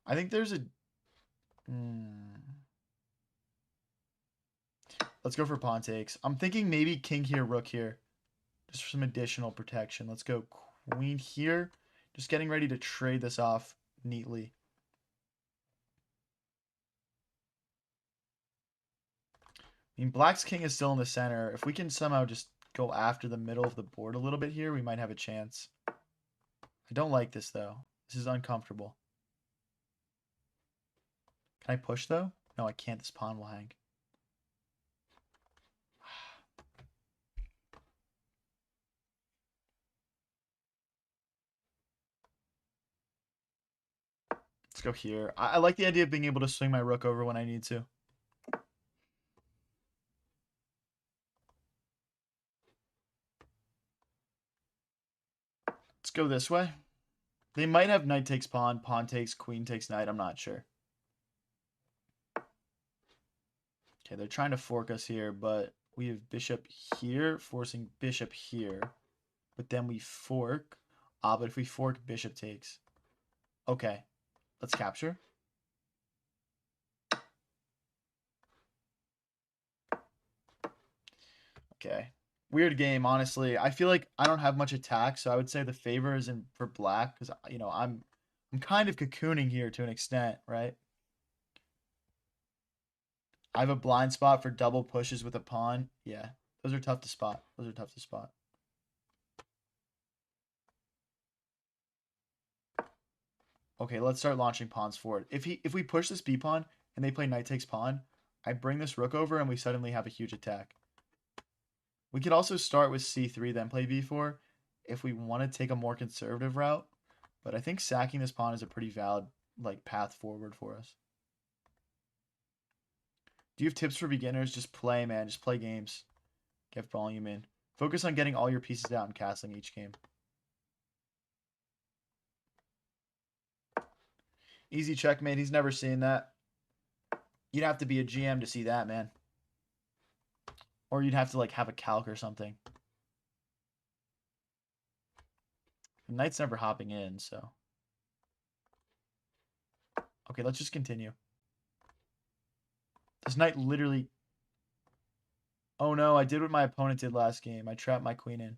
I think there's a... Let's go for pawn takes. I'm thinking maybe king here, rook here. Just for some additional protection. Let's go queen here. Just getting ready to trade this off neatly. I mean, black's king is still in the center. If we can somehow just go after the middle of the board a little bit here, we might have a chance. I don't like this, though. This is uncomfortable. Can I push, though? No, I can't. This pawn will hang. Let's go here. I like the idea of being able to swing my rook over when I need to. Let's go this way. They might have knight takes pawn, pawn takes, queen takes knight. I'm not sure. Okay, they're trying to fork us here, but we have bishop here, forcing bishop here. But then we fork. But if we fork, bishop takes. Okay, let's capture. Okay. Weird game, honestly. I feel like I don't have much attack, so I would say the favor is in for black because I'm kind of cocooning here to an extent, right? I have a blind spot for double pushes with a pawn. Yeah, those are tough to spot. Those are tough to spot. Okay, let's start launching pawns forward. If we push this b pawn and they play knight takes pawn, I bring this rook over and we suddenly have a huge attack. We could also start with c3, then play b4 if we want to take a more conservative route. But I think sacking this pawn is a pretty valid path forward for us. Do you have tips for beginners? Just play, man. Just play games. Get volume in. Focus on getting all your pieces out and castling each game. Easy checkmate. He's never seen that. You'd have to be a GM to see that, man. Or you'd have to have a calc or something. The knight's never hopping in, so. Okay, let's just continue. This knight literally... Oh no, I did what my opponent did last game. I trapped my queen in.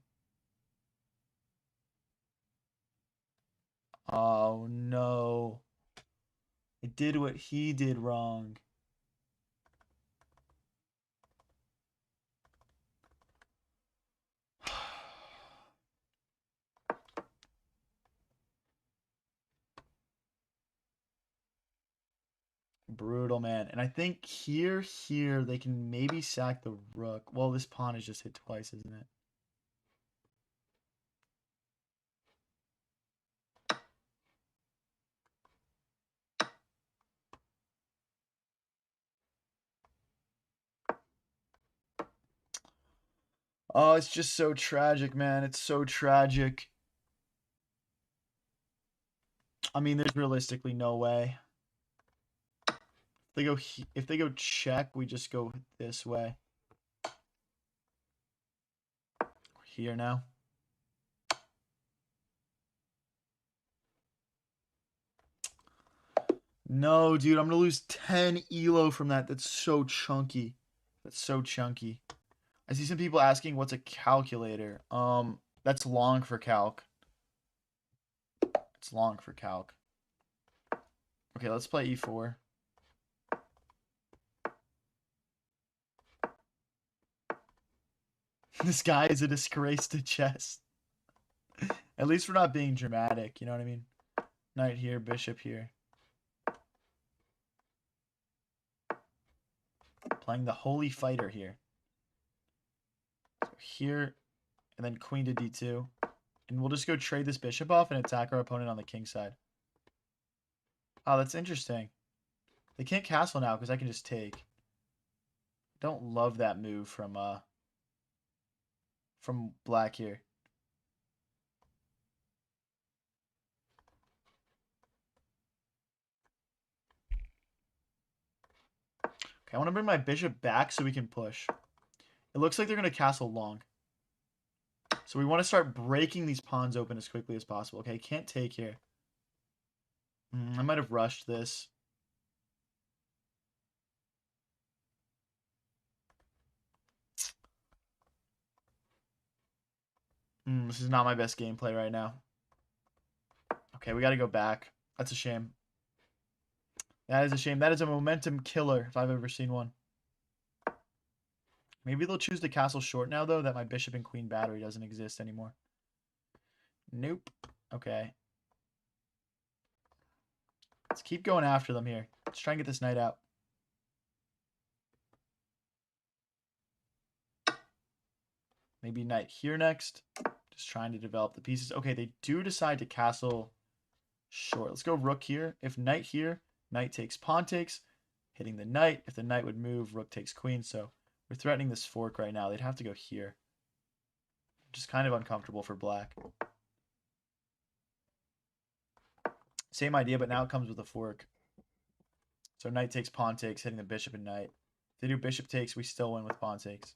Oh no. I did what he did wrong. Brutal, man. And I think here, they can maybe sack the rook. Well, this pawn is just hit twice, isn't it? Oh, it's just so tragic, man. It's so tragic. I mean, there's realistically no way. If they go check, we just go this way. We're here now. No, dude, I'm gonna lose 10 elo from that. That's so chunky. That's so chunky. I see some people asking what's a calculator. That's long for calc. It's long for calc. Okay, let's play e4. This guy is a disgrace to chess. At least we're not being dramatic, you know what I mean? Knight here, bishop here. Playing the holy fighter here. So here, and then queen to d2. And we'll just go trade this bishop off and attack our opponent on the king side. Oh, that's interesting. They can't castle now because I can just take. Don't love that move from black here. Okay, I want to bring my bishop back so we can push. It looks like they're going to castle long. So we want to start breaking these pawns open as quickly as possible. Okay, can't take here. I might have rushed this. This is not my best gameplay right now. Okay, we got to go back. That's a shame. That is a shame. That is a momentum killer if I've ever seen one. Maybe they'll choose to castle short now, though, that my bishop and queen battery doesn't exist anymore. Nope. Okay. Let's keep going after them here. Let's try and get this knight out. Maybe knight here next. Just trying to develop the pieces. Okay, they do decide to castle short. Let's go rook here. If knight here, knight takes, pawn takes, hitting the knight. If the knight would move, rook takes queen. So we're threatening this fork right now. They'd have to go here. Just kind of uncomfortable for black. Same idea, but now it comes with a fork. So knight takes, pawn takes, hitting the bishop and knight. If they do bishop takes, we still win with pawn takes.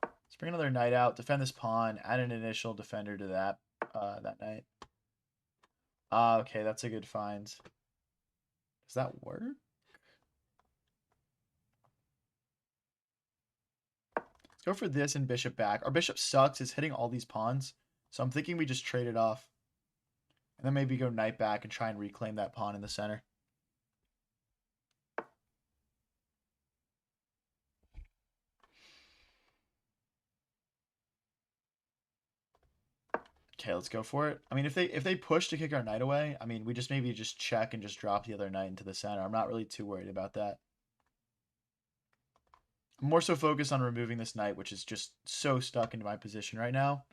Let's bring another knight out, defend this pawn, add an initial defender to that knight. Okay, that's a good find. Does that work? Let's go for this and bishop back. Our bishop sucks. It's hitting all these pawns. So I'm thinking we just trade it off. And then maybe go knight back and try and reclaim that pawn in the center. Okay, let's go for it. I mean, if they push to kick our knight away, I mean, we just maybe just check and just drop the other knight into the center. I'm not really too worried about that. I'm more so focused on removing this knight, which is just so stuck into my position right now.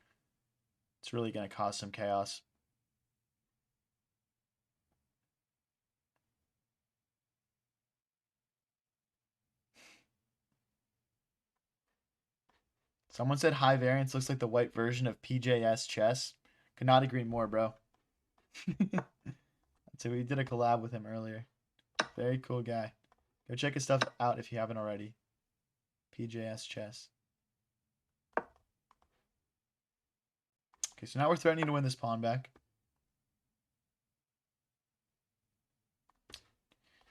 It's really going to cause some chaos. Someone said high variance looks like the white version of PJS chess. Could not agree more, bro. So we did a collab with him earlier. Very cool guy. Go check his stuff out if you haven't already. PJS chess. Okay, so now we're threatening to win this pawn back.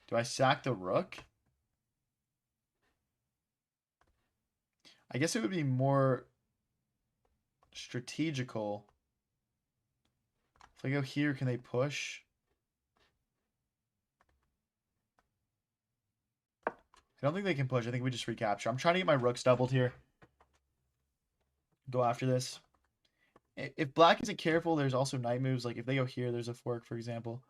Do I sack the rook? I guess it would be more strategical. If I go here, can they push? I don't think they can push. I think we just recapture. I'm trying to get my rooks doubled here. Go after this. If black isn't careful, there's also knight moves. Like if they go here, there's a fork, for example.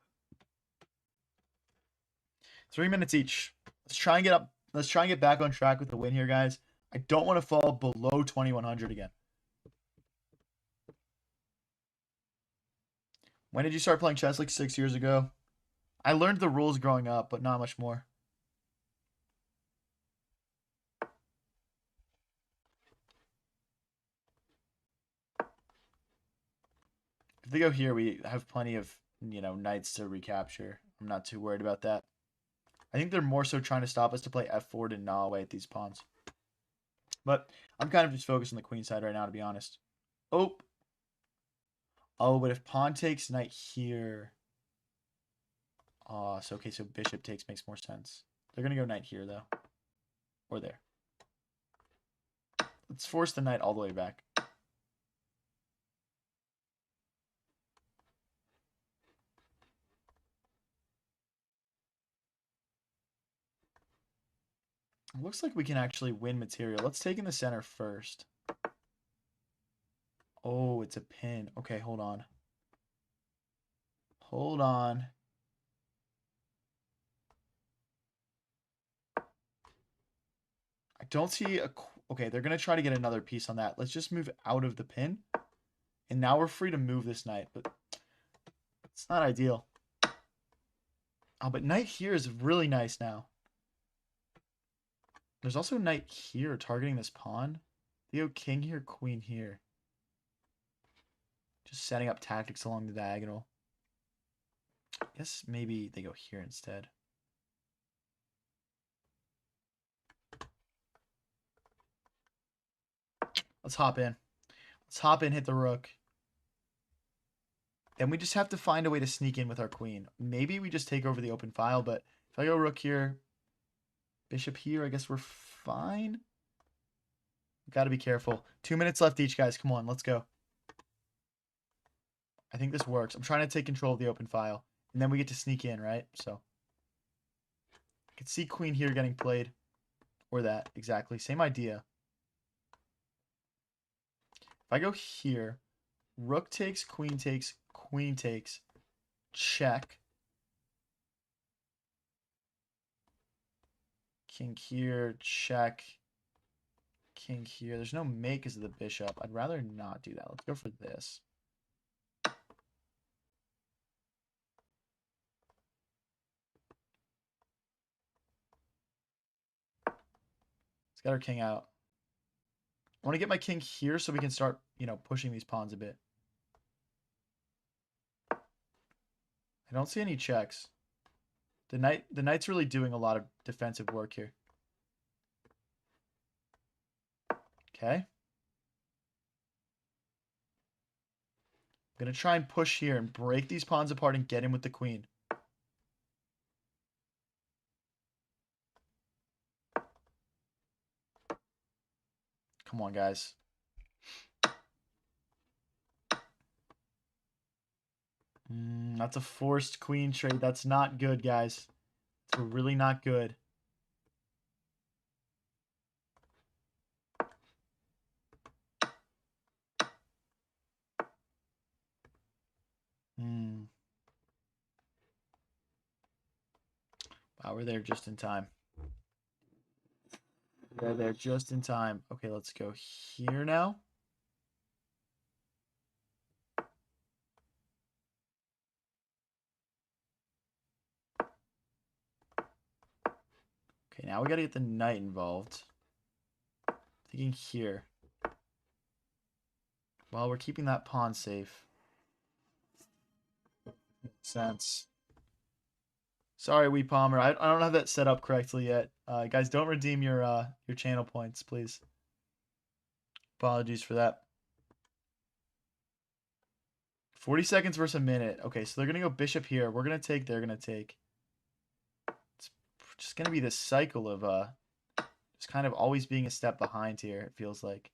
3 minutes each. Let's try and get up. Let's try and get back on track with the win here, guys. I don't want to fall below 2100 again. When did you start playing chess? Like 6 years ago. I learned the rules growing up, but not much more. If they go here, we have plenty of, knights to recapture. I'm not too worried about that. I think they're more so trying to stop us to play f4 to gnaw away at these pawns. But I'm kind of just focused on the queen side right now, to be honest. Oh. Oh, but if pawn takes knight here. Oh, so okay, so bishop takes makes more sense. They're going to go knight here, though. Or there. Let's force the knight all the way back. It looks like we can actually win material. Let's take in the center first. Oh, it's a pin. Okay, hold on. Hold on. I don't see a... Okay, they're going to try to get another piece on that. Let's just move out of the pin. And now we're free to move this knight, but it's not ideal. Oh, but knight here is really nice now. There's also knight here targeting this pawn. They go king here, queen here. Just setting up tactics along the diagonal. I guess maybe they go here instead. Let's hop in. Let's hop in, hit the rook. Then we just have to find a way to sneak in with our queen. Maybe we just take over the open file, but if I go rook here, bishop here, I guess we're fine. Got to be careful. 2 minutes left each, guys. Come on, let's go. I think this works. I'm trying to take control of the open file. And then we get to sneak in, right? So I can see queen here getting played. Or that, exactly. Same idea. If I go here, rook takes, queen takes, check. King here, check. King here. There's no mate because of the bishop. I'd rather not do that. Let's go for this. Let's get our king out. I want to get my king here so we can start, pushing these pawns a bit. I don't see any checks. The knight's really doing a lot of defensive work here. Okay. I'm going to try and push here and break these pawns apart and get in with the queen. Come on, guys. That's a forced queen trade. That's not good, guys. It's really not good. Wow, we're there just in time. We're there just in time. Okay, let's go here now. Okay, now we gotta get the knight involved. Thinking here. Well, we're keeping that pawn safe. Makes sense. Sorry, Wee Palmer. I don't have that set up correctly yet. Guys, don't redeem your channel points, please. Apologies for that. 40 seconds versus a minute. Okay, so they're gonna go bishop here. We're gonna take. They're gonna take. It's just gonna be this cycle of just kind of always being a step behind here. It feels like.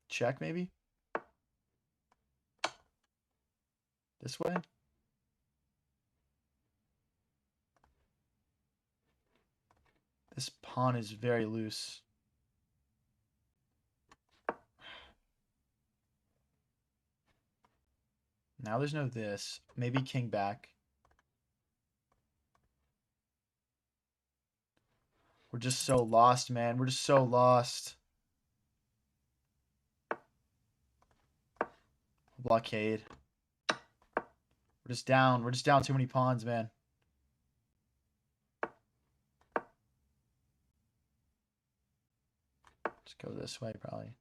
Check maybe. This way. This pawn is very loose. Now there's no this. Maybe king back. We're just so lost, man. We're just so lost. Blockade. We're just down. We're just down too many pawns, man. Just go this way, probably.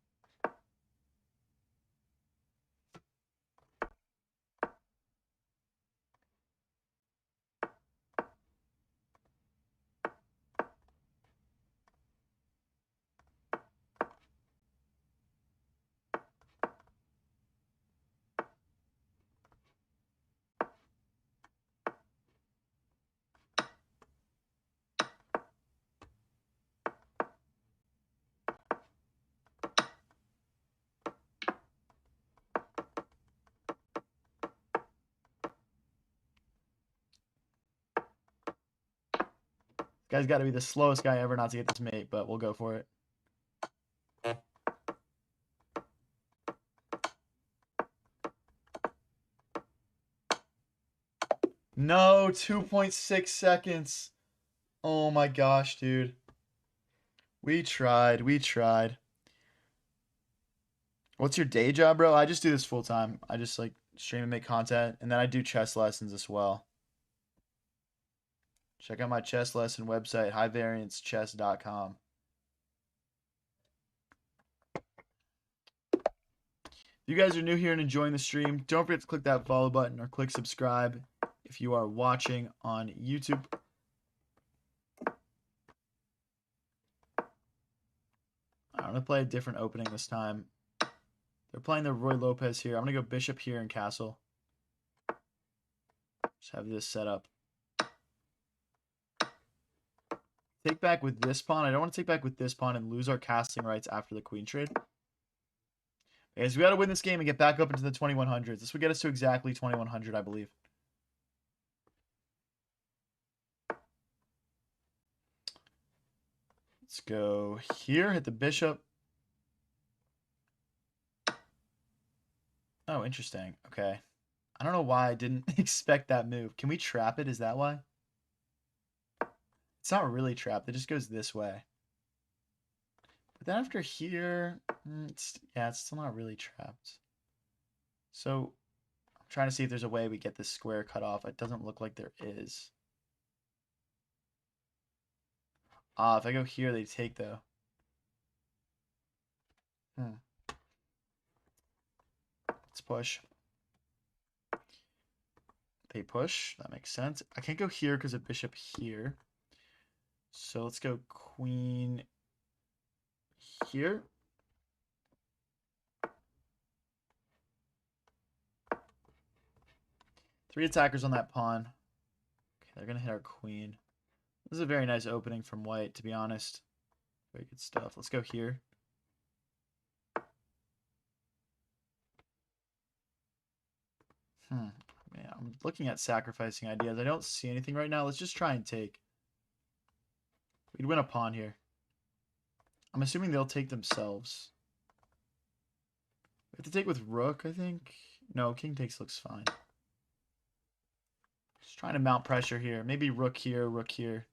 Guy's got to be the slowest guy ever not to get this mate, but we'll go for it. No, 2.6 seconds. Oh my gosh, dude. We tried. We tried. What's your day job, bro? I just do this full time. I just like stream and make content, and then I do chess lessons as well. Check out my chess lesson website, highvariancechess.com. If you guys are new here and enjoying the stream, don't forget to click that follow button or click subscribe if you are watching on YouTube. I'm going to play a different opening this time. They're playing the Roy Lopez here. I'm going to go bishop here and castle. Just have this set up. Take back with this pawn. I don't want to take back with this pawn and lose our castling rights after the queen trade. Guys, we got to win this game and get back up into the 2100s. This would get us to exactly 2100, I believe. Let's go here, hit the bishop. Oh, interesting. Okay. I don't know why I didn't expect that move. Can we trap it? Is that why? It's not really trapped. It just goes this way. But then after here, it's still not really trapped. So I'm trying to see if there's a way we get this square cut off. It doesn't look like there is. If I go here, they take though. Let's push. They push. That makes sense. I can't go here because of bishop here. So let's go queen here. Three attackers on that pawn. Okay, they're going to hit our queen. This is a very nice opening from white, to be honest. Very good stuff. Let's go here. Man, I'm looking at sacrificing ideas. I don't see anything right now. Let's just try and take. We'd win a pawn here. I'm assuming they'll take themselves. We have to take with rook, I think. No, king takes looks fine. Just trying to mount pressure here. Maybe rook here, rook here.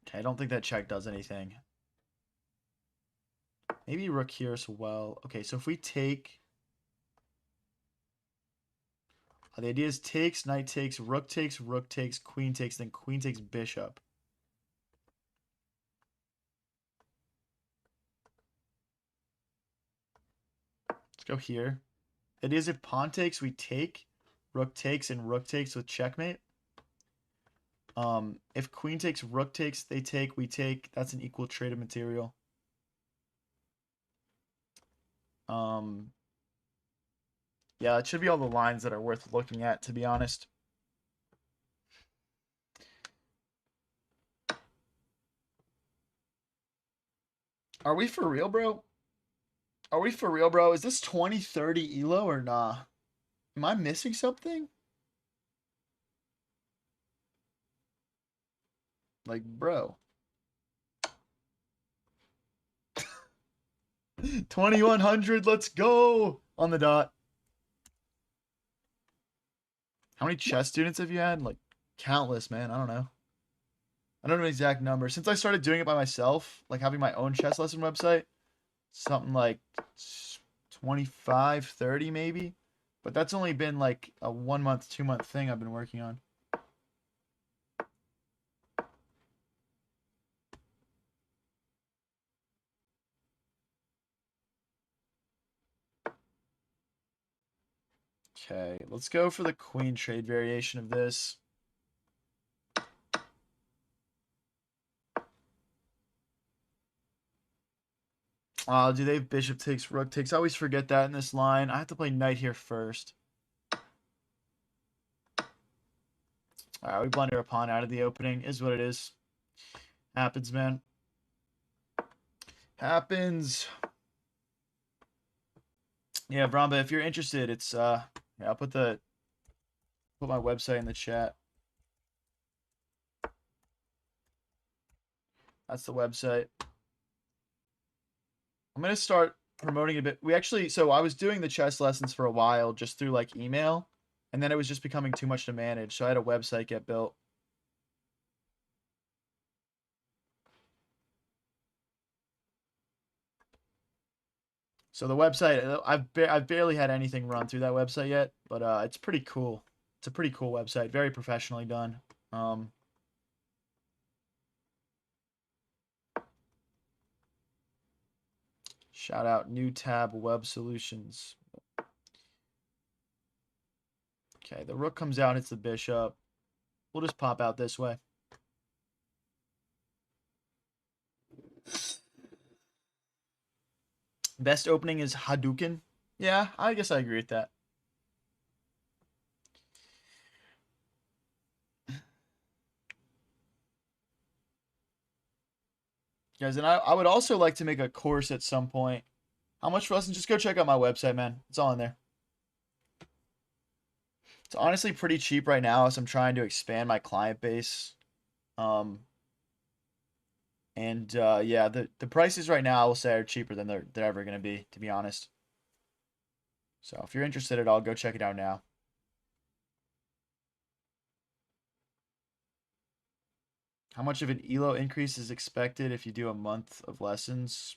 Okay, I don't think that check does anything. Maybe rook here as well. Okay, so if we take... the idea is takes, knight takes, rook takes, queen takes, then queen takes bishop. Let's go here. It is if pawn takes, we take, rook takes, and rook takes with checkmate. If queen takes, rook takes, they take, we take. That's an equal trade of material. Yeah, it should be all the lines that are worth looking at, to be honest. Are we for real, bro? Are we for real, bro? Is this 2030 ELO or nah? Am I missing something? Like, bro. 2100, let's go! On the dot. How many chess students have you had? Like, countless, man. I don't know. I don't know an exact number. Since I started doing it by myself, like having my own chess lesson website, something like 25, 30 maybe. But that's only been like a 1 month, 2 month thing I've been working on. Okay, let's go for the queen trade variation of this. Oh, do they have bishop takes, rook takes? I always forget that in this line. I have to play knight here first. All right, we blunder a pawn out of the opening. Is what it is. Happens, man. Happens. Yeah, Bramba, if you're interested, it's yeah, I'll put my website in the chat. That's the website. I'm gonna start promoting a bit. So I was doing the chess lessons for a while just through like email, and then it was just becoming too much to manage. So I had a website get built. So the website, I've barely had anything run through that website yet, but it's pretty cool. It's a pretty cool website, very professionally done. Shout out New Tab Web Solutions. Okay, the rook comes out, hits the bishop. We'll just pop out this way. Best opening is Hadouken. Yeah, I guess I agree with that. Guys, and I would also like to make a course at some point. How much for lessons? Just go check out my website, man. It's all in there. It's honestly pretty cheap right now as I'm trying to expand my client base. Yeah, the prices right now I will say are cheaper than they're ever gonna be, to be honest. So if you're interested at all, go check it out now. How much of an ELO increase is expected if you do a month of lessons?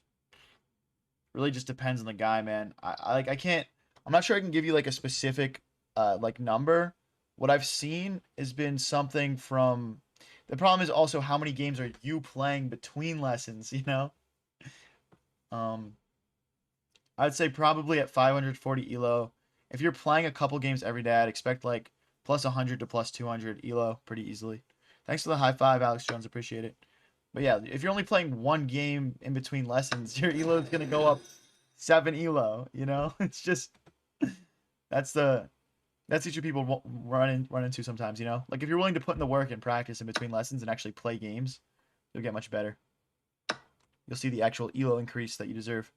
Really just depends on the guy, man. I can't. I'm not sure I can give you like a specific like number. What I've seen has been something from. The problem is also how many games are you playing between lessons, you know? I'd say probably at 540 ELO. If you're playing a couple games every day, I'd expect like plus 100 to plus 200 ELO pretty easily. Thanks for the high five, Alex Jones. Appreciate it. But yeah, if you're only playing one game in between lessons, your ELO is gonna go up 7 ELO. You know, it's just that's the that's what people run into sometimes. You know, like if you're willing to put in the work and practice in between lessons and actually play games, you'll get much better. You'll see the actual ELO increase that you deserve.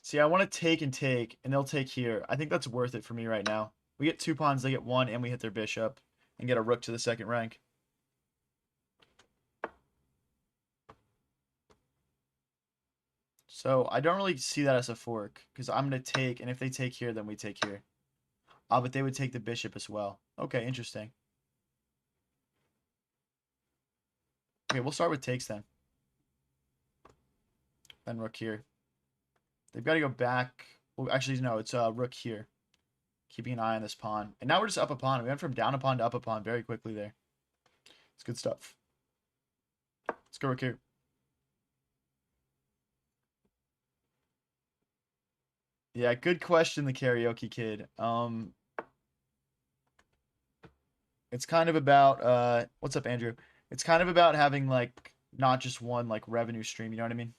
See, I want to take and take, and they'll take here. I think that's worth it for me right now. We get 2 pawns, they get 1, and we hit their bishop and get a rook to the 2nd rank. So I don't really see that as a fork, because I'm going to take, and if they take here, then we take here. But they would take the bishop as well. Okay, interesting. Okay, we'll start with takes then. Then rook here. They've got to go back. Well, actually, no, it's rook here. Keeping an eye on this pawn. And now we're just up a pawn. We went from down a pawn to up a pawn very quickly there. It's good stuff. Let's go rook here. Yeah, good question, the karaoke kid. It's kind of about what's up, Andrew? It's kind of about having like not just one like revenue stream, you know what I mean?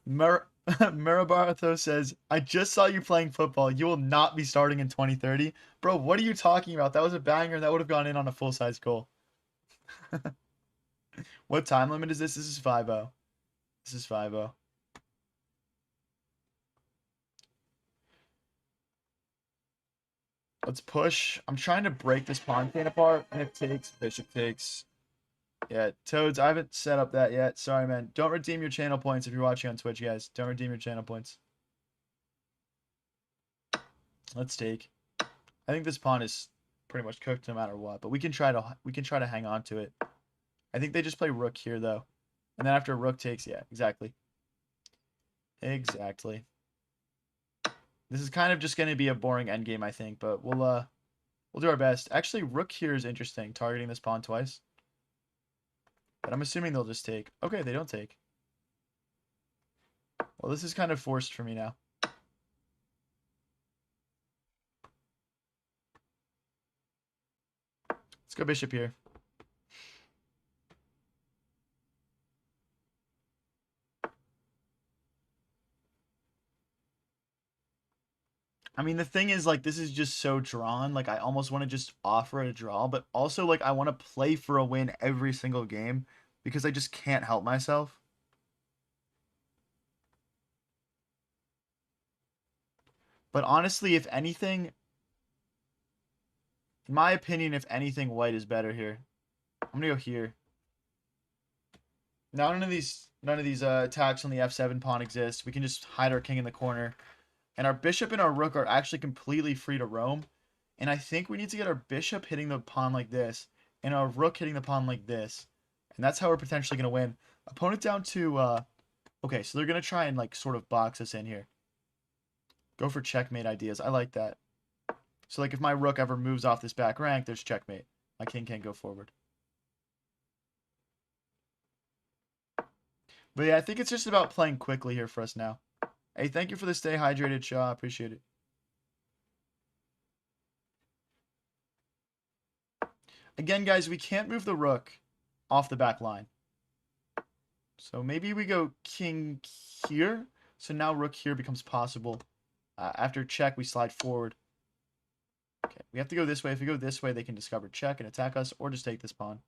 Mirabartho says, I just saw you playing football. You will not be starting in 2030. Bro, what are you talking about? That was a banger. That would have gone in on a full-size goal. What time limit is this? This is 5-0. This is 5-0. Let's push. I'm trying to break this pawn chain apart, and it takes, bishop takes. Yeah, Toads, I haven't set up that yet. Sorry, man. Don't redeem your channel points if you're watching on Twitch, guys. Don't redeem your channel points. Let's take. I think this pawn is pretty much cooked no matter what, but we can try to hang on to it. I think they just play rook here though. And then after rook takes, yeah, exactly. Exactly. This is kind of just going to be a boring endgame, I think, but we'll do our best. Actually, rook here is interesting, targeting this pawn twice. But I'm assuming they'll just take. Okay, they don't take. Well, this is kind of forced for me now. Let's go bishop here. I mean, the thing is, like, this is just so drawn. Like, I almost want to just offer a draw, but also, like, I want to play for a win every single game because I just can't help myself. But honestly, if anything, in my opinion, if anything, white is better here. I'm gonna go here. Now none of these attacks on the f7 pawn exist. We can just hide our king in the corner. And our bishop and our rook are actually completely free to roam. And I think we need to get our bishop hitting the pawn like this, and our rook hitting the pawn like this. And that's how we're potentially going to win. Opponent down to, okay, so they're going to try and, like, sort of box us in here. Go for checkmate ideas. I like that. So, like, if my rook ever moves off this back rank, there's checkmate. My king can't go forward. But yeah, I think it's just about playing quickly here for us now. Hey, thank you for the stay hydrated, Shaw. I appreciate it. Again, guys, we can't move the rook off the back line. So maybe we go king here. So now rook here becomes possible. After check, we slide forward. Okay, we have to go this way. If we go this way, they can discover check and attack us, or just take this pawn.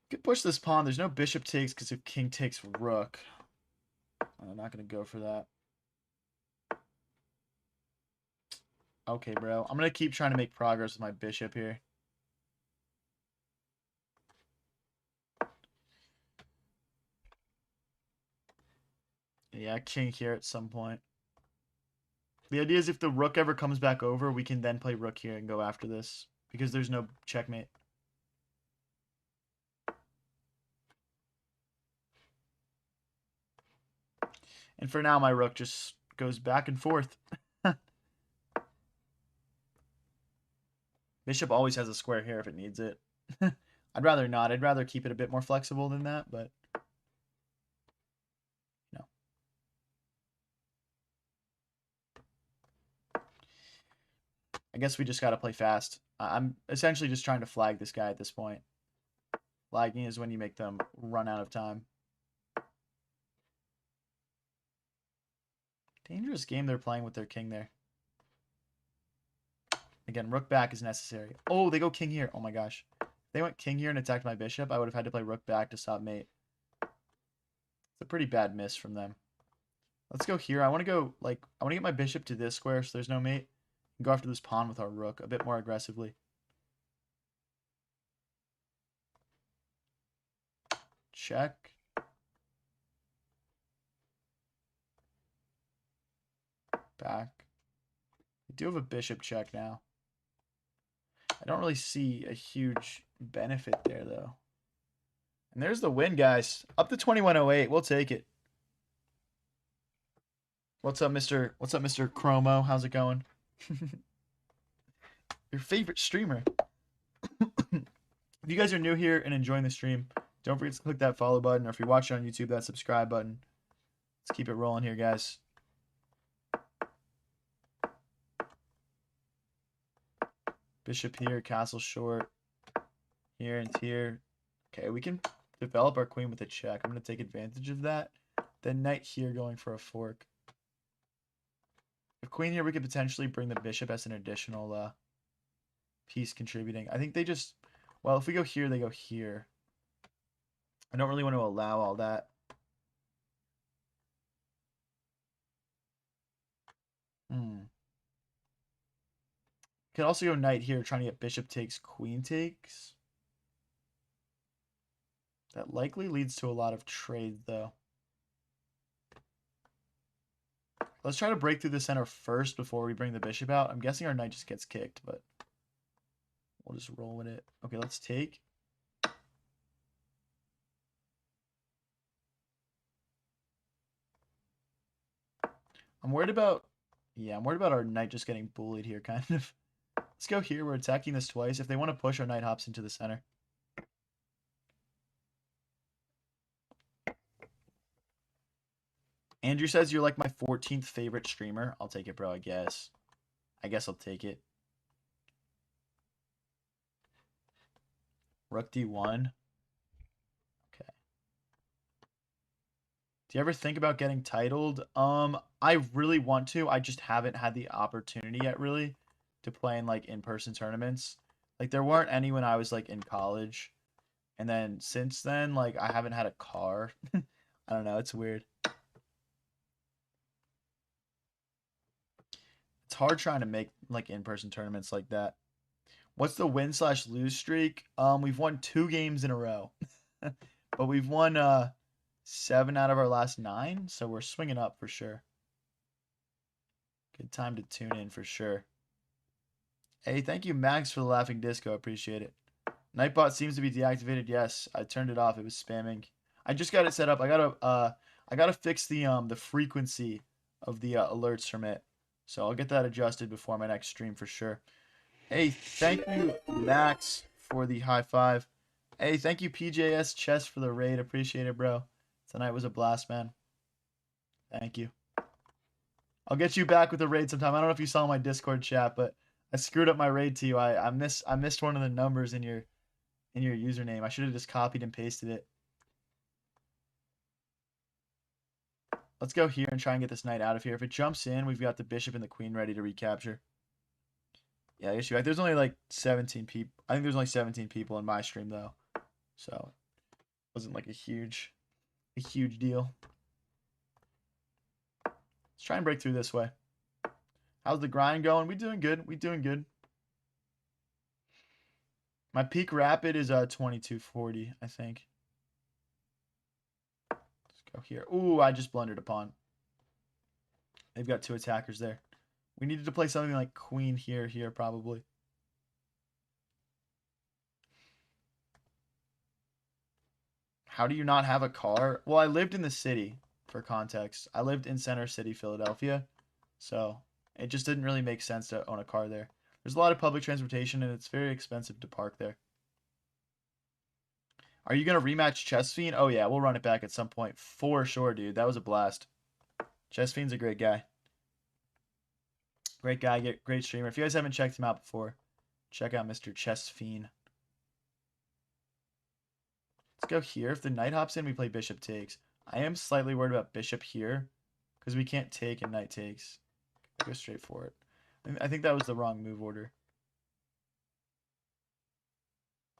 Could push this pawn. There's no bishop takes because if king takes rook. I'm not going to go for that. Okay, bro. I'm going to keep trying to make progress with my bishop here. Yeah, king here at some point. The idea is if the rook ever comes back over, we can then play rook here and go after this. Because there's no checkmate. And for now, my rook just goes back and forth. Bishop always has a square here if it needs it. I'd rather not. I'd rather keep it a bit more flexible than that, but no. I guess we just got to play fast. I'm essentially just trying to flag this guy at this point. Flagging is when you make them run out of time. Dangerous game they're playing with their king there. Again, rook back is necessary. Oh, they go king here. Oh my gosh. If they went king here and attacked my bishop, I would have had to play rook back to stop mate. It's a pretty bad miss from them. Let's go here. I want to go, like, I want to get my bishop to this square so there's no mate. And go after this pawn with our rook a bit more aggressively. Check. Back. We do have a bishop check now. I don't really see a huge benefit there, though. And there's the win, guys. Up to 2108. We'll take it. What's up, Mr. Chromo? How's it going? Your favorite streamer. If you guys are new here and enjoying the stream, don't forget to click that follow button, or if you're watching on YouTube, that subscribe button. Let's keep it rolling here, guys. Bishop here, castle short. Here and here. Okay, we can develop our queen with a check. I'm going to take advantage of that. Then knight here going for a fork. If queen here, we could potentially bring the bishop as an additional piece contributing. I think they just... Well, if we go here, they go here. I don't really want to allow all that. Hmm. Could also go knight here, trying to get bishop takes, queen takes. That likely leads to a lot of trade, though. Let's try to break through the center first before we bring the bishop out. I'm guessing our knight just gets kicked, but we'll just roll with it. Okay, let's take. I'm worried about... Yeah, I'm worried about our knight just getting bullied here, kind of. Let's go here. We're attacking this twice. If they want to push, our knight hops into the center. Andrew says you're like my 14th favorite streamer. I'll take it, bro, I guess. I guess I'll take it. Rook d1. Okay. Do you ever think about getting titled? I really want to. I just haven't had the opportunity yet, really, to play in like in-person tournaments. Like there weren't any when I was like in college. And then since then, like I haven't had a car. I don't know, it's weird. It's hard trying to make like in-person tournaments like that. What's the win/lose streak? We've won 2 games in a row. But we've won 7 out of our last 9, so we're swinging up for sure. Good time to tune in for sure. Hey, thank you, Max, for the laughing disco. Appreciate it. Nightbot seems to be deactivated. Yes, I turned it off. It was spamming. I just got it set up. I gotta fix the frequency of the alerts from it. So I'll get that adjusted before my next stream for sure. Hey, thank you, Max, for the high five. Hey, thank you, PJS Chess, for the raid. Appreciate it, bro. Tonight was a blast, man. Thank you. I'll get you back with the raid sometime. I don't know if you saw my Discord chat, but I screwed up my raid to you. I missed one of the numbers in your username. I should have just copied and pasted it. Let's go here and try and get this knight out of here. If it jumps in, we've got the bishop and the queen ready to recapture. Yeah, I guess you're right. There's only like 17 people. I think there's only 17 people in my stream though, so it wasn't like a huge deal. Let's try and break through this way. How's the grind going? We doing good. We doing good. My peak rapid is 2240, I think. Let's go here. Ooh, I just blundered a pawn. They've got 2 attackers there. We needed to play something like queen here, probably. How do you not have a car? Well, I lived in the city, for context. I lived in Center City, Philadelphia. So it just didn't really make sense to own a car there. There's a lot of public transportation, and it's very expensive to park there. Are you going to rematch Chess Fiend? Oh, yeah, we'll run it back at some point. For sure, dude. That was a blast. Chess Fiend's a great guy. Great guy, great streamer. If you guys haven't checked him out before, check out Mr. Chess Fiend. Let's go here. If the knight hops in, we play bishop takes. I am slightly worried about bishop here because we can't take and knight takes. Go straight for it. I think that was the wrong move order.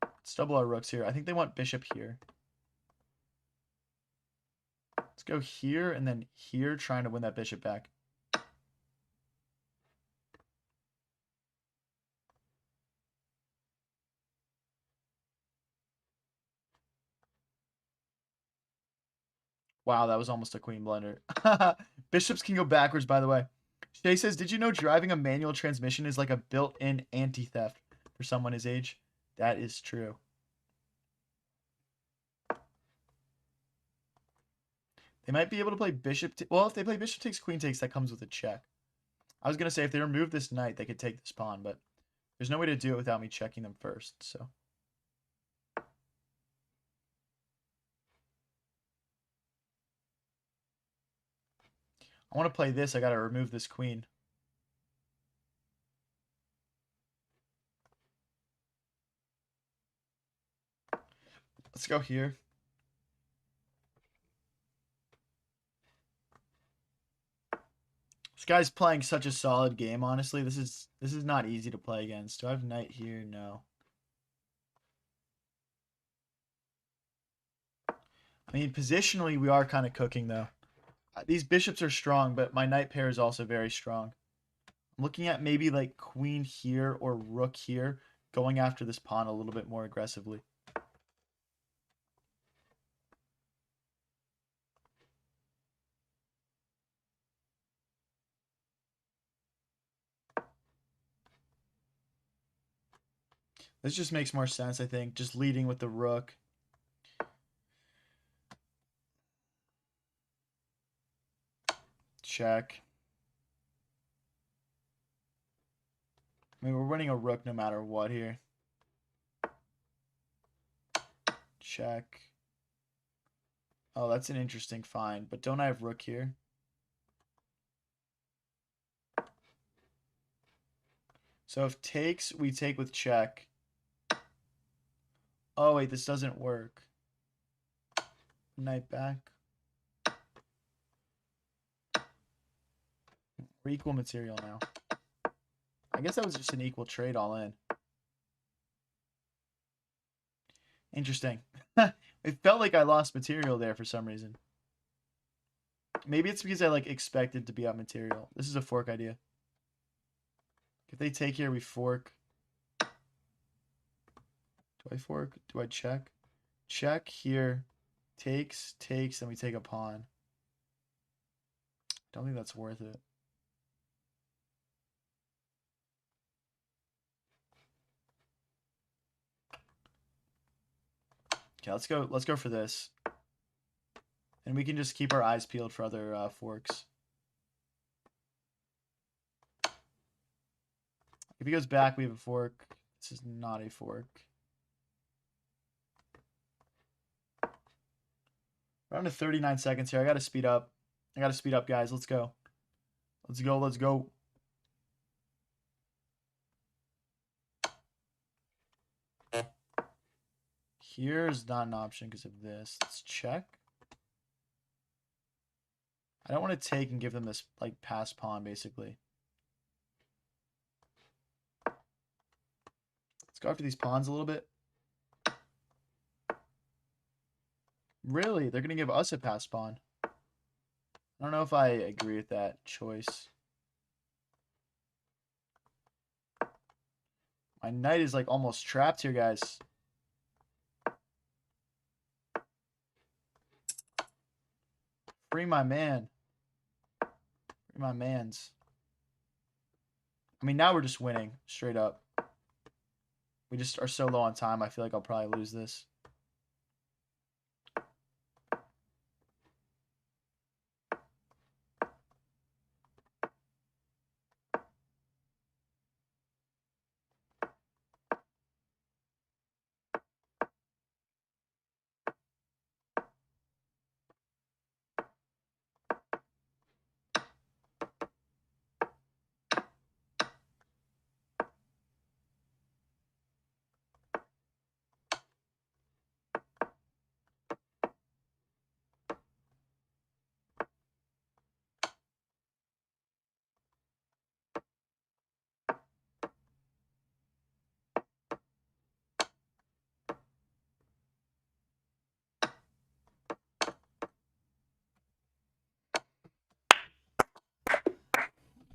Let's double our rooks here. I think they want bishop here. Let's go here and then here, trying to win that bishop back. Wow, that was almost a queen blunder. Bishops can go backwards, by the way. Shay says, did you know driving a manual transmission is like a built-in anti-theft for someone his age? That is true. They might be able to play bishop. Well, if they play bishop takes, queen takes, that comes with a check. I was going to say if they remove this knight, they could take this pawn, but there's no way to do it without me checking them first, so. I want to play this. I got to remove this queen. Let's go here. This guy's playing such a solid game, honestly. This is not easy to play against. Do I have knight here? No. I mean, positionally, we are kind of cooking, though. These bishops are strong, but my knight pair is also very strong. I'm looking at maybe like queen here or rook here, going after this pawn a little bit more aggressively. This just makes more sense, I think. Just leading with the rook. Check. I mean, we're winning a rook no matter what here. Check. Oh, that's an interesting find. But don't I have rook here? So if takes, we take with check. Oh, wait, this doesn't work. Knight back. We're equal material now. I guess that was just an equal trade all in. Interesting. It felt like I lost material there for some reason. Maybe it's because I like expected to be out material. This is a fork idea. If they take here, we fork. Do I fork? Do I check? Check here. Takes, then we take a pawn. Don't think that's worth it. Okay, let's go for this. And we can just keep our eyes peeled for other forks. If he goes back, we have a fork. This is not a fork. We're down to 39 seconds here. I gotta speed up. Guys. Let's go. Let's go. Here's not an option because of this. Let's check. I don't want to take and give them this like pass pawn basically. Let's go after these pawns a little bit. Really? They're going to give us a pass pawn. I don't know if I agree with that choice. My knight is like almost trapped here, guys. Free my man. Free my mans. I mean, now we're just winning straight up. We just are so low on time. I feel like I'll probably lose this.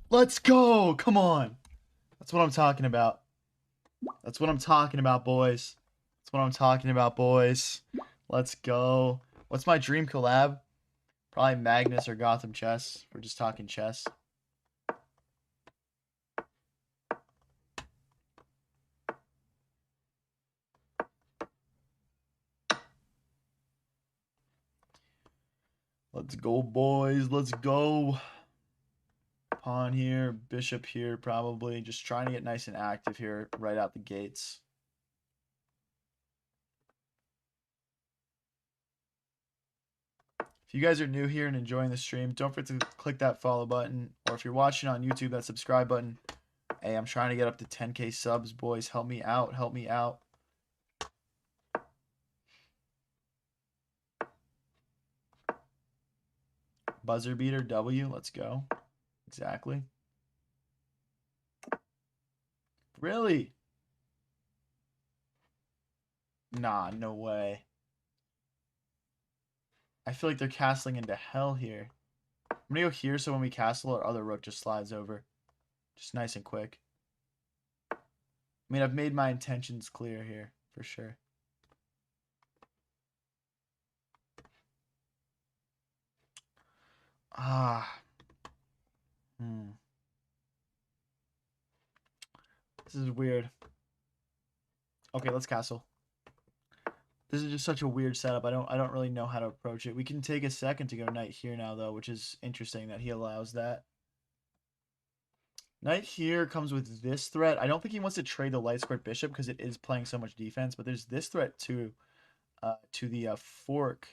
Let's go. Come on. That's what I'm talking about. That's what I'm talking about, boys. That's what I'm talking about, boys. Let's go. What's my dream collab? Probably Magnus or Gotham Chess. We're just talking chess. Let's go, boys. Let's go. Pawn here, bishop here, probably. Just trying to get nice and active here right out the gates. If you guys are new here and enjoying the stream, don't forget to click that follow button. Or if you're watching on YouTube, that subscribe button. Hey, I'm trying to get up to 10K subs, boys. Help me out. Help me out. Buzzer beater W. Let's go. Exactly. Really? Nah, no way. I feel like they're castling into hell here. I'm gonna go here so when we castle, our other rook just slides over. Just nice and quick. I mean, I've made my intentions clear here, for sure. Ah. This is weird. Okay, let's castle. This is just such a weird setup. I don't really know how to approach it. We can take a second to go knight here now though, which is interesting that he allows that. Knight here comes with this threat. I don't think he wants to trade the light squared bishop because it is playing so much defense, but there's this threat too, to the fork.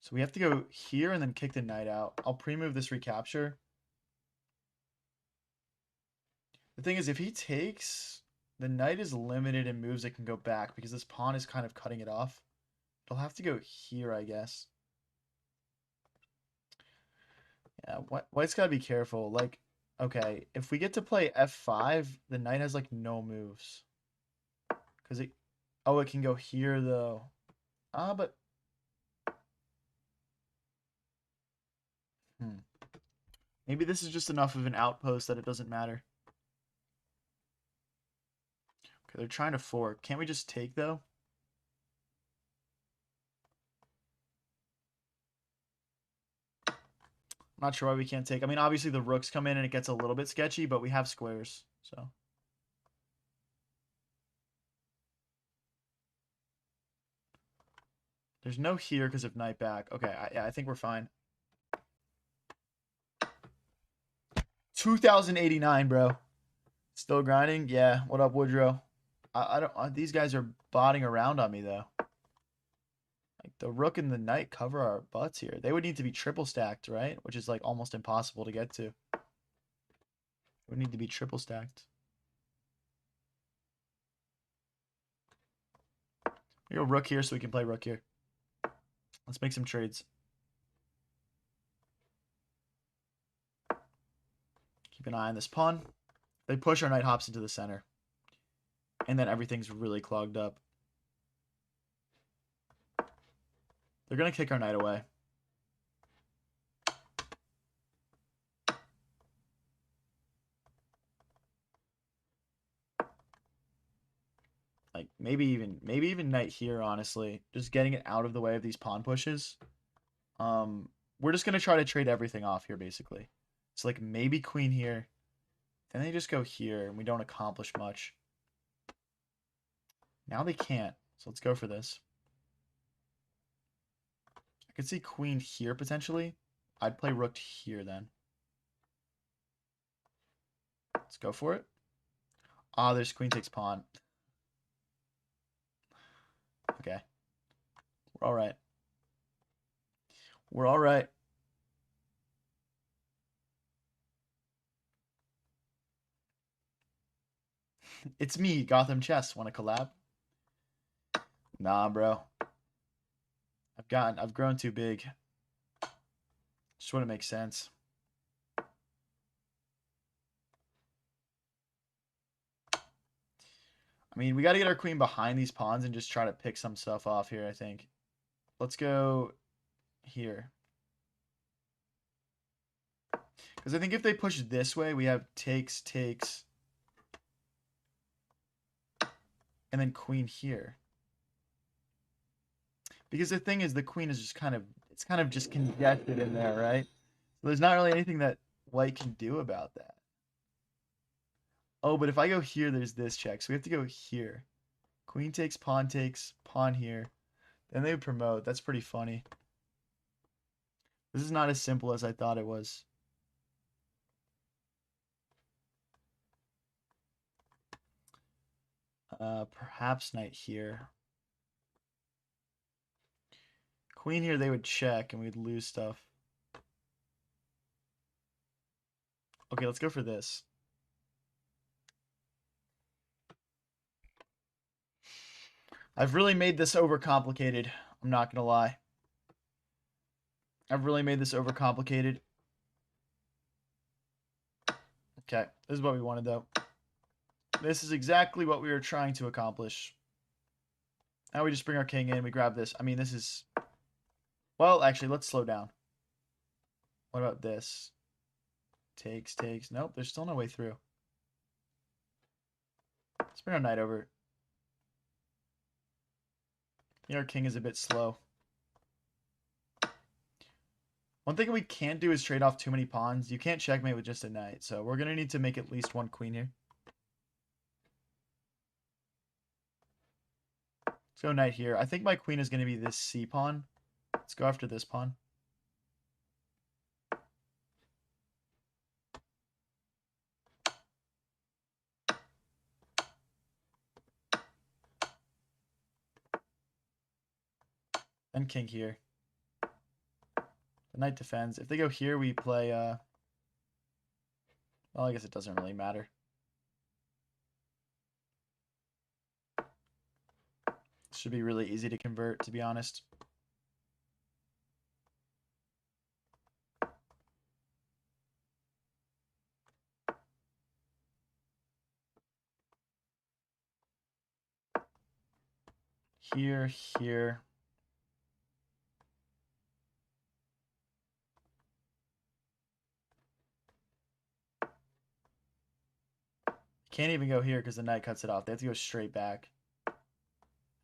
So we have to go here and then kick the knight out. I'll pre-move this recapture. The thing is, if he takes, the knight is limited in moves that can go back because this pawn is kind of cutting it off. It'll have to go here, I guess. Yeah, White's got to be careful. Like, okay, if we get to play f5, the knight has, like, no moves. Because it... Oh, it can go here, though. Ah, but... Maybe this is just enough of an outpost that it doesn't matter. Okay, they're trying to fork. Can't we just take, though? I'm not sure why we can't take. I mean, obviously the rooks come in and it gets a little bit sketchy, but we have squares, so... There's no here because of knight back. Okay, yeah, I think we're fine. 2089, bro. Still grinding? Yeah. What up, Woodrow? I don't. These guys are botting around on me though. Like the rook and the knight cover our butts here. They would need to be triple stacked, right? Which is like almost impossible to get to. Would need to be triple stacked. We go rook here so we can play rook here. Let's make some trades. Keep an eye on this pawn. They push, our knight hops into the center. And then everything's really clogged up. They're going to kick our knight away. Like maybe even knight here, honestly. Just getting it out of the way of these pawn pushes. We're just going to try to trade everything off here, basically. So like maybe queen here. Then they just go here, and we don't accomplish much. Now they can't, so let's go for this. I could see queen here, potentially. I'd play rook here, then. Let's go for it. Ah, there's queen takes pawn. Okay. We're all right. We're all right. It's me, Gotham Chess. Want to collab? Nah, bro. I've grown too big. Just wouldn't make sense. I mean, we got to get our queen behind these pawns and just try to pick some stuff off here, I think. Let's go here. Because I think if they push this way, we have takes, takes, and then queen here. Because the thing is, the queen is just kind of just congested in there, right? So there's not really anything that white can do about that. Oh, but if I go here, there's this check. So we have to go here. Queen takes, pawn here. Then they would promote. That's pretty funny. This is not as simple as I thought it was. Perhaps knight here. Queen here, they would check, and we'd lose stuff. Okay, let's go for this. I've really made this overcomplicated. I'm not going to lie. I've really made this overcomplicated. Okay, this is what we wanted, though. This is exactly what we were trying to accomplish. Now we just bring our king in, we grab this. I mean, this is... Well, actually, let's slow down. What about this? takes. Nope, there's still no way through. Let's bring our knight over. Our king is a bit slow. One thing we can't do is trade off too many pawns. You can't checkmate with just a knight, so we're going to need to make at least one queen here. Let's go knight here. I think my queen is going to be this c pawn. Let's go after this pawn. Then king here. The knight defends. If they go here, we play... well, I guess it doesn't really matter. Should be really easy to convert, to be honest. Here, here. Can't even go here because the knight cuts it off. They have to go straight back.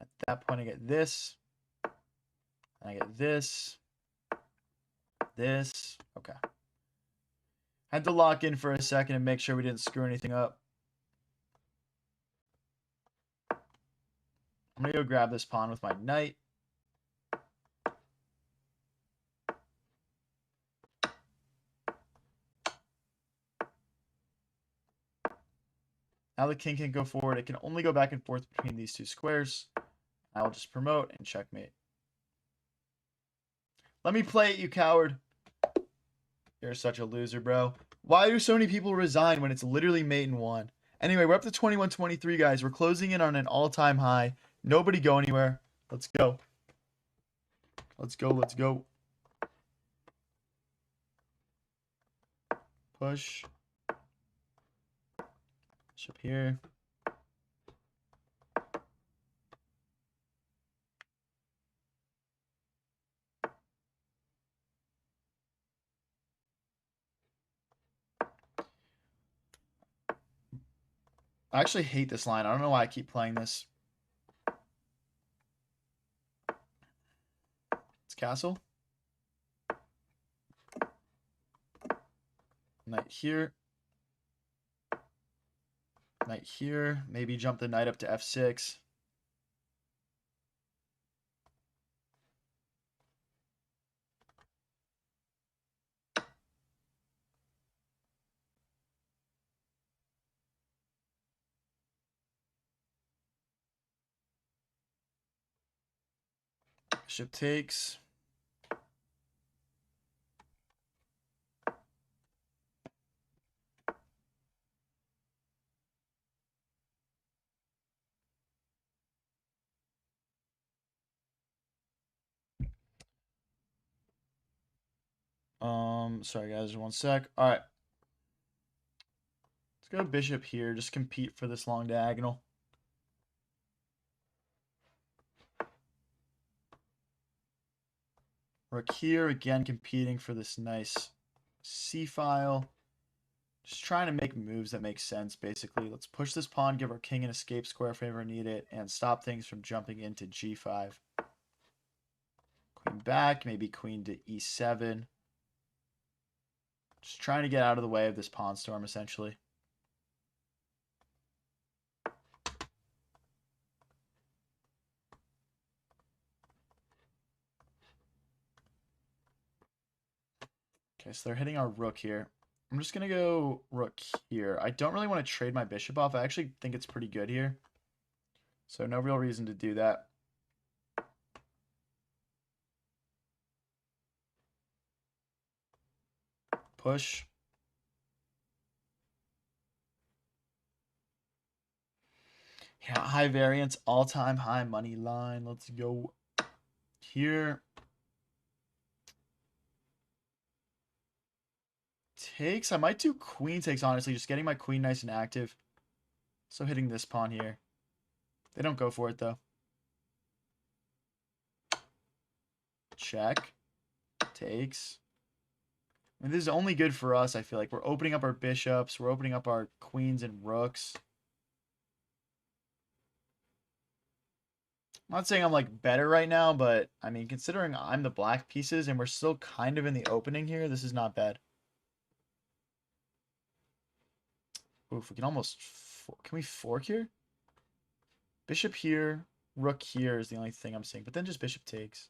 At that point, I get this. And I get this. This. Okay. Had to lock in for a second and make sure we didn't screw anything up. I'm going to go grab this pawn with my knight. Now the king can go forward. It can only go back and forth between these two squares. I will just promote and checkmate. Let me play it, you coward. You're such a loser, bro. Why do so many people resign when it's literally mate and one? Anyway, we're up to 21-23, guys. We're closing in on an all-time high. Nobody go anywhere. Let's go. Let's go. Let's go. Push. Push up here. I actually hate this line. I don't know why I keep playing this. It's castle. Knight here. Knight here. Maybe jump the knight up to f6. Bishop takes. Sorry guys, 1 sec. All right. Let's go bishop here. Just compete for this long diagonal. Rook here, again competing for this nice c file. Just trying to make moves that make sense, basically. Let's push this pawn, give our king an escape square if we ever need it, and stop things from jumping into g5. Queen back, maybe queen to e7. Just trying to get out of the way of this pawn storm, essentially. Okay, so they're hitting our rook here. I'm just going to go rook here. I don't really want to trade my bishop off. I actually think it's pretty good here. So no real reason to do that. Push. Yeah, high variance, all-time high money line. Let's go here. Takes. I might do queen takes, honestly. Just getting my queen nice and active. So hitting this pawn here. They don't go for it, though. Check. Takes. And this is only good for us, I feel like. We're opening up our bishops. We're opening up our queens and rooks. I'm not saying I'm like better right now, but I mean, considering I'm the black pieces and we're still kind of in the opening here, this is not bad. Oof, we can almost... Can we fork here? Bishop here, rook here is the only thing I'm seeing. But then just bishop takes.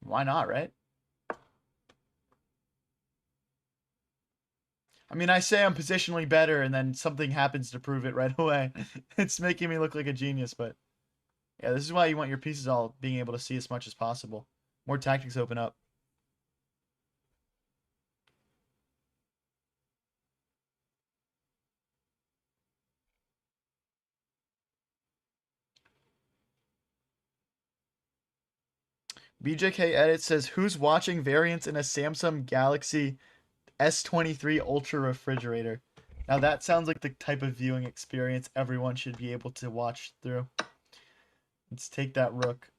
Why not, right? I mean, I say I'm positionally better, and then something happens to prove it right away. It's making me look like a genius, but... Yeah, this is why you want your pieces all being able to see as much as possible. More tactics open up. BJK Edit says, who's watching variants in a Samsung Galaxy S23 Ultra refrigerator? Now that sounds like the type of viewing experience everyone should be able to watch through. Let's take that rook.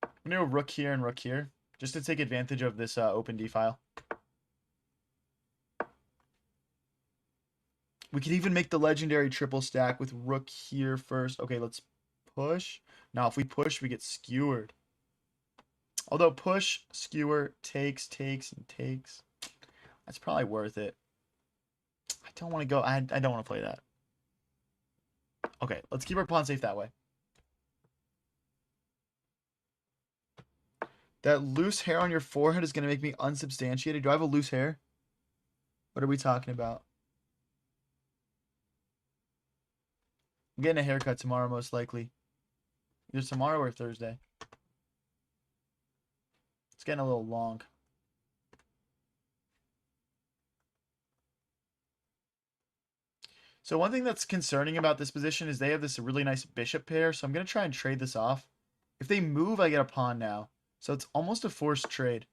I'm going to go rook here and rook here, just to take advantage of this open D file. We could even make the legendary triple stack with rook here first. Okay, let's push. Now, if we push, we get skewered. Although push, skewer, takes, and takes. That's probably worth it. I don't want to go. I don't want to play that. Okay, let's keep our pawn safe that way. That loose hair on your forehead is going to make me unsubstantiated. Do I have a loose hair? What are we talking about? I'm getting a haircut tomorrow, most likely. Either tomorrow or Thursday. It's getting a little long. So one thing that's concerning about this position is they have this really nice bishop pair, so I'm going to try and trade this off. If they move, I get a pawn now. So it's almost a forced trade.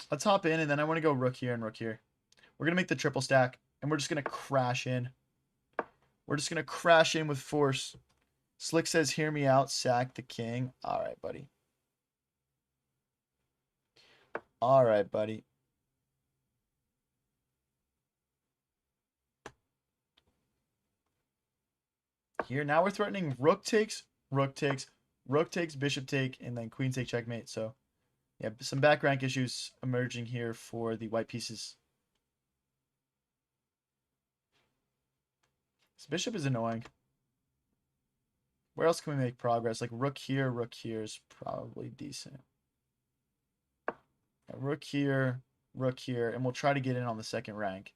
Let's hop in, and then I want to go rook here and rook here. We're going to make the triple stack, and we're just going to crash in. We're just going to crash in with force. Slick says, hear me out, sack the king. All right, buddy. All right, buddy. Here, now we're threatening rook takes, rook takes, rook takes, bishop take, and then queen take checkmate. So, yeah, some back rank issues emerging here for the white pieces. This bishop is annoying. Where else can we make progress? Like rook here is probably decent. Yeah, rook here, and we'll try to get in on the second rank.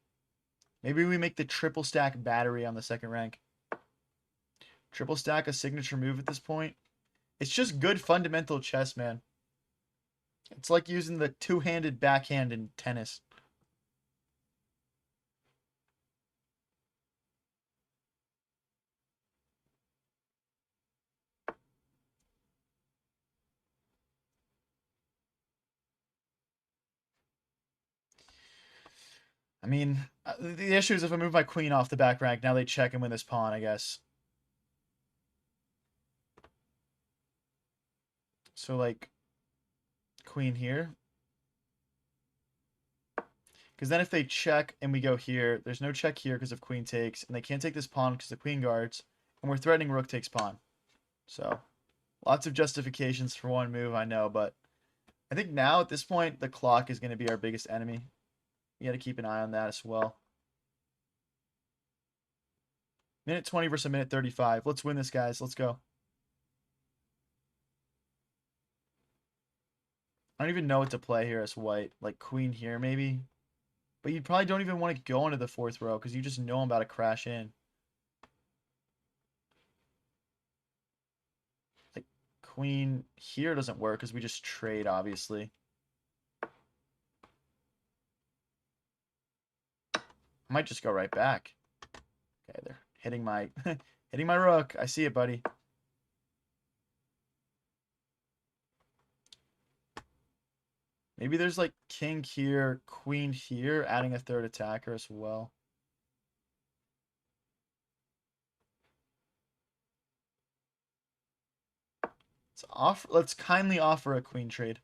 Maybe we make the triple stack battery on the second rank. Triple stack a signature move at this point. It's just good fundamental chess, man. It's like using the two-handed backhand in tennis. I mean, the issue is if I move my queen off the back rank, now they check and win this pawn, I guess. So, like, queen here. Because then if they check and we go here, there's no check here because of queen takes, and they can't take this pawn because the queen guards, and we're threatening rook takes pawn. So, lots of justifications for one move, I know, but I think now at this point, the clock is going to be our biggest enemy. You got to keep an eye on that as well. Minute 20 versus minute 35. Let's win this, guys. Let's go. I don't even know what to play here as white. Like queen here, maybe. But you probably don't even want to go into the fourth row because you just know I'm about to crash in. Like queen here doesn't work because we just trade, obviously. I might just go right back. Okay, they're hitting my hitting my rook. I see it, buddy. Maybe there's like king here, queen here, adding a third attacker as well. Let's kindly offer a queen trade.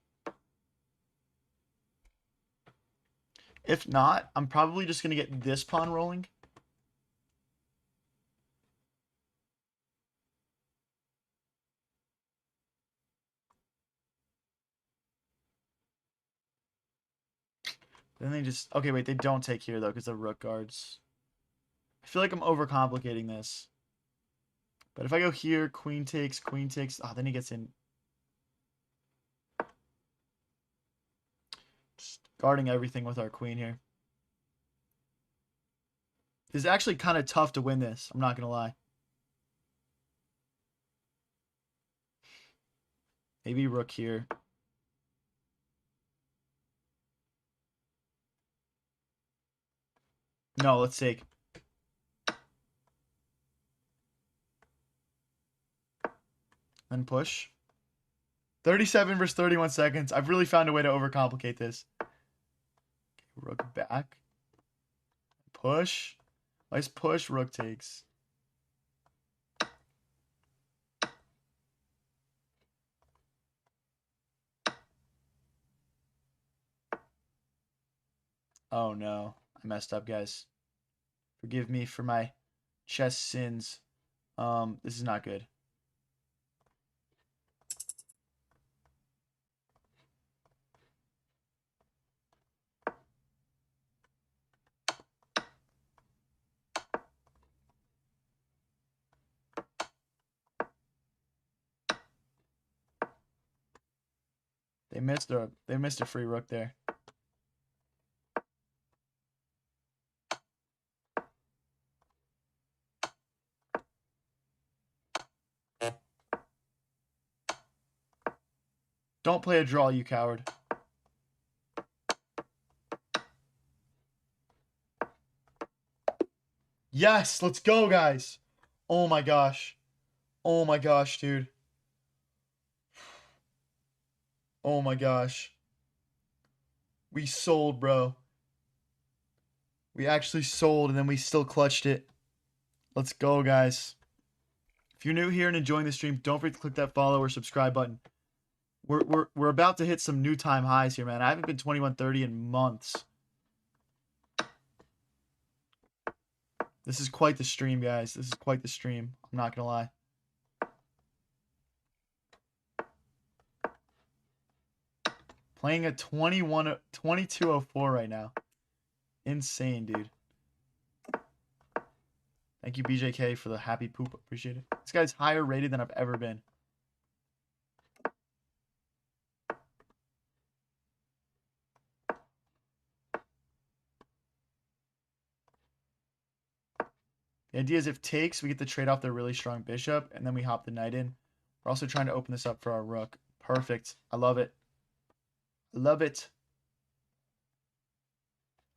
If not, I'm probably just gonna get this pawn rolling. Then they just okay. Wait, they don't take here though because the rook guards. I feel like I'm overcomplicating this. But if I go here, queen takes. Oh, then he gets in. Just guarding everything with our queen here. This is actually kind of tough to win this. I'm not gonna lie. Maybe rook here. No, let's take. Then push. 37 versus 31 seconds. I've really found a way to overcomplicate this. Rook back. Push. Nice push. Rook takes. Oh no. I messed up, guys. Forgive me for my chess sins. This is not good. They missed a free rook there. Don't play a draw, you coward. Yes, let's go, guys. Oh my gosh. Oh my gosh, dude. Oh my gosh. We sold, bro. We actually sold and then we still clutched it. Let's go, guys. If you're new here and enjoying the stream, don't forget to click that follow or subscribe button. We're about to hit some new time highs here, man. I haven't been 2130 in months. This is quite the stream, guys. This is quite the stream. I'm not gonna lie. Playing a 2204 right now. Insane, dude. Thank you, BJK, for the happy poop. Appreciate it. This guy's higher rated than I've ever been. The idea is if takes, we get to trade off their really strong bishop, and then we hop the knight in. We're also trying to open this up for our rook. Perfect. I love it. I love it.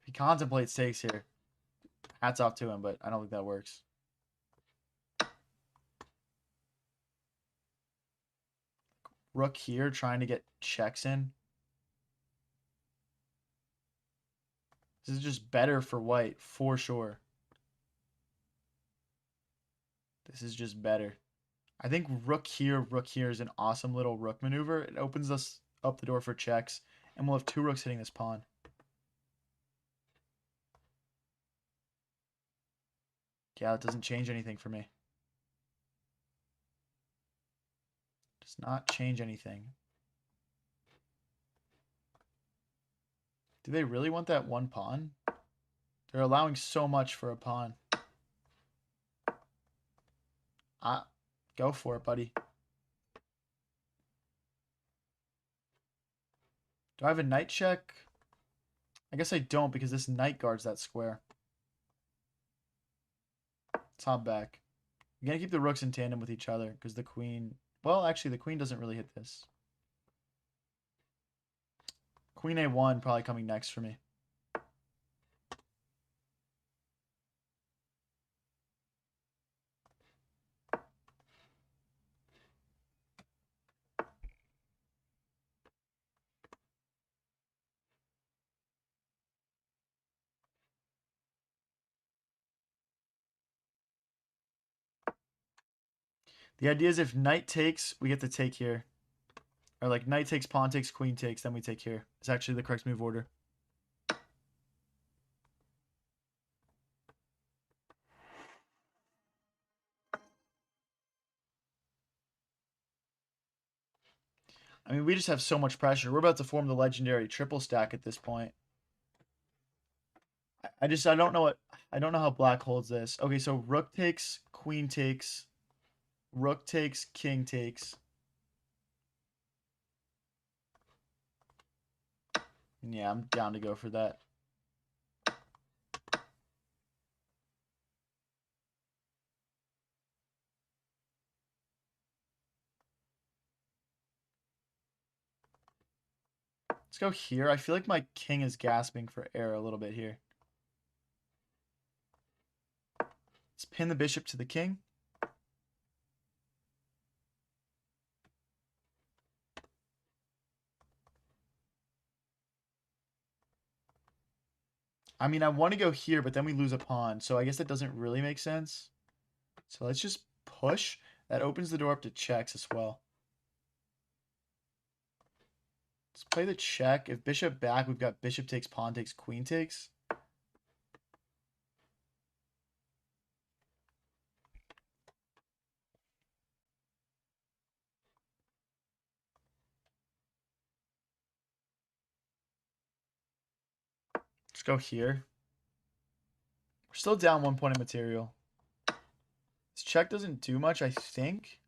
If he contemplates takes here, hats off to him, but I don't think that works. Rook here, trying to get checks in. This is just better for white, for sure. This is just better. I think rook here is an awesome little rook maneuver. It opens us up the door for checks, and we'll have two rooks hitting this pawn. Yeah, it doesn't change anything for me. Does not change anything. Do they really want that one pawn? They're allowing so much for a pawn. Go for it, buddy. Do I have a knight check? I guess I don't because this knight guards that square. Let's hop back. I'm going to keep the rooks in tandem with each other because the queen... Well, actually, the queen doesn't really hit this. Queen A1 probably coming next for me. The idea is if knight takes, we get to take here. Or like knight takes, pawn takes, queen takes, then we take here. It's actually the correct move order. I mean, we just have so much pressure. We're about to form the legendary triple stack at this point. I don't know I don't know how black holds this. Okay, so rook takes, queen takes, rook takes, king takes. Yeah, I'm down to go for that. Let's go here. I feel like my king is gasping for air a little bit here. Let's pin the bishop to the king. I mean, I want to go here, but then we lose a pawn. So I guess that doesn't really make sense. So let's just push. That opens the door up to checks as well. Let's play the check. If bishop back, we've got bishop takes, pawn takes, queen takes. Let's go here. We're still down 1 point of material. This check doesn't do much, I think.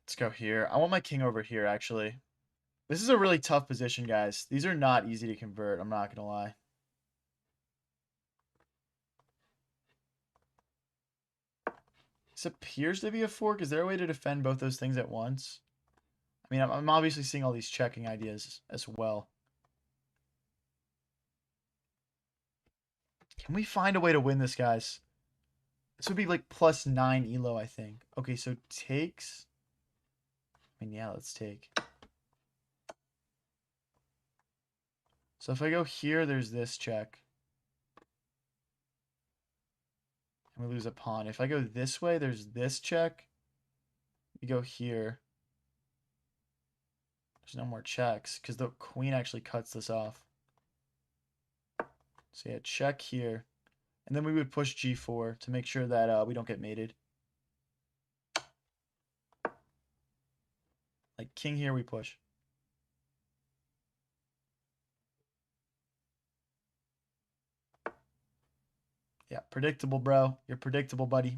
Let's go here. I want my king over here, actually. This is a really tough position, guys. These are not easy to convert, I'm not going to lie. This appears to be a fork. Is there a way to defend both those things at once? I mean, I'm obviously seeing all these checking ideas as well. Can we find a way to win this, guys? This would be like +9 elo, I think. Okay, so takes. I mean, yeah, let's take. So if I go here, there's this check. And we lose a pawn. If I go this way, there's this check. We go here. There's no more checks because the queen actually cuts this off. So yeah, check here. And then we would push g4 to make sure that we don't get mated. Like king here, we push. Yeah, predictable, bro. You're predictable, buddy.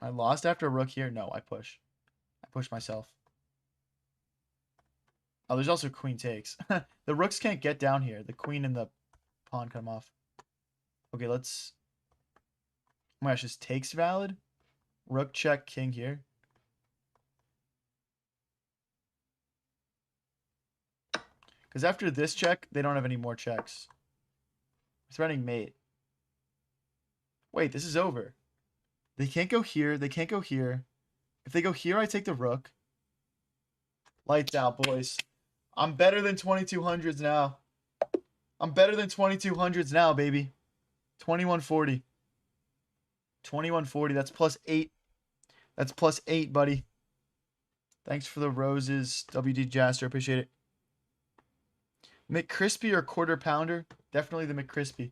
I lost after a rook here? No, I push. I push myself. Oh, there's also queen takes. The rooks can't get down here. The queen and the pawn come off. Okay, let's... Oh my gosh, this takes valid? Rook check, king here. Because after this check, they don't have any more checks. Threatening mate. Wait, this is over. They can't go here. They can't go here. If they go here, I take the rook. Lights out, boys. I'm better than 2200s now. I'm better than 2200s now, baby. 2140. 2140. That's +8. That's +8, buddy. Thanks for the roses, WD Jaster. Appreciate it. McCrispy or quarter pounder? Definitely the McCrispy.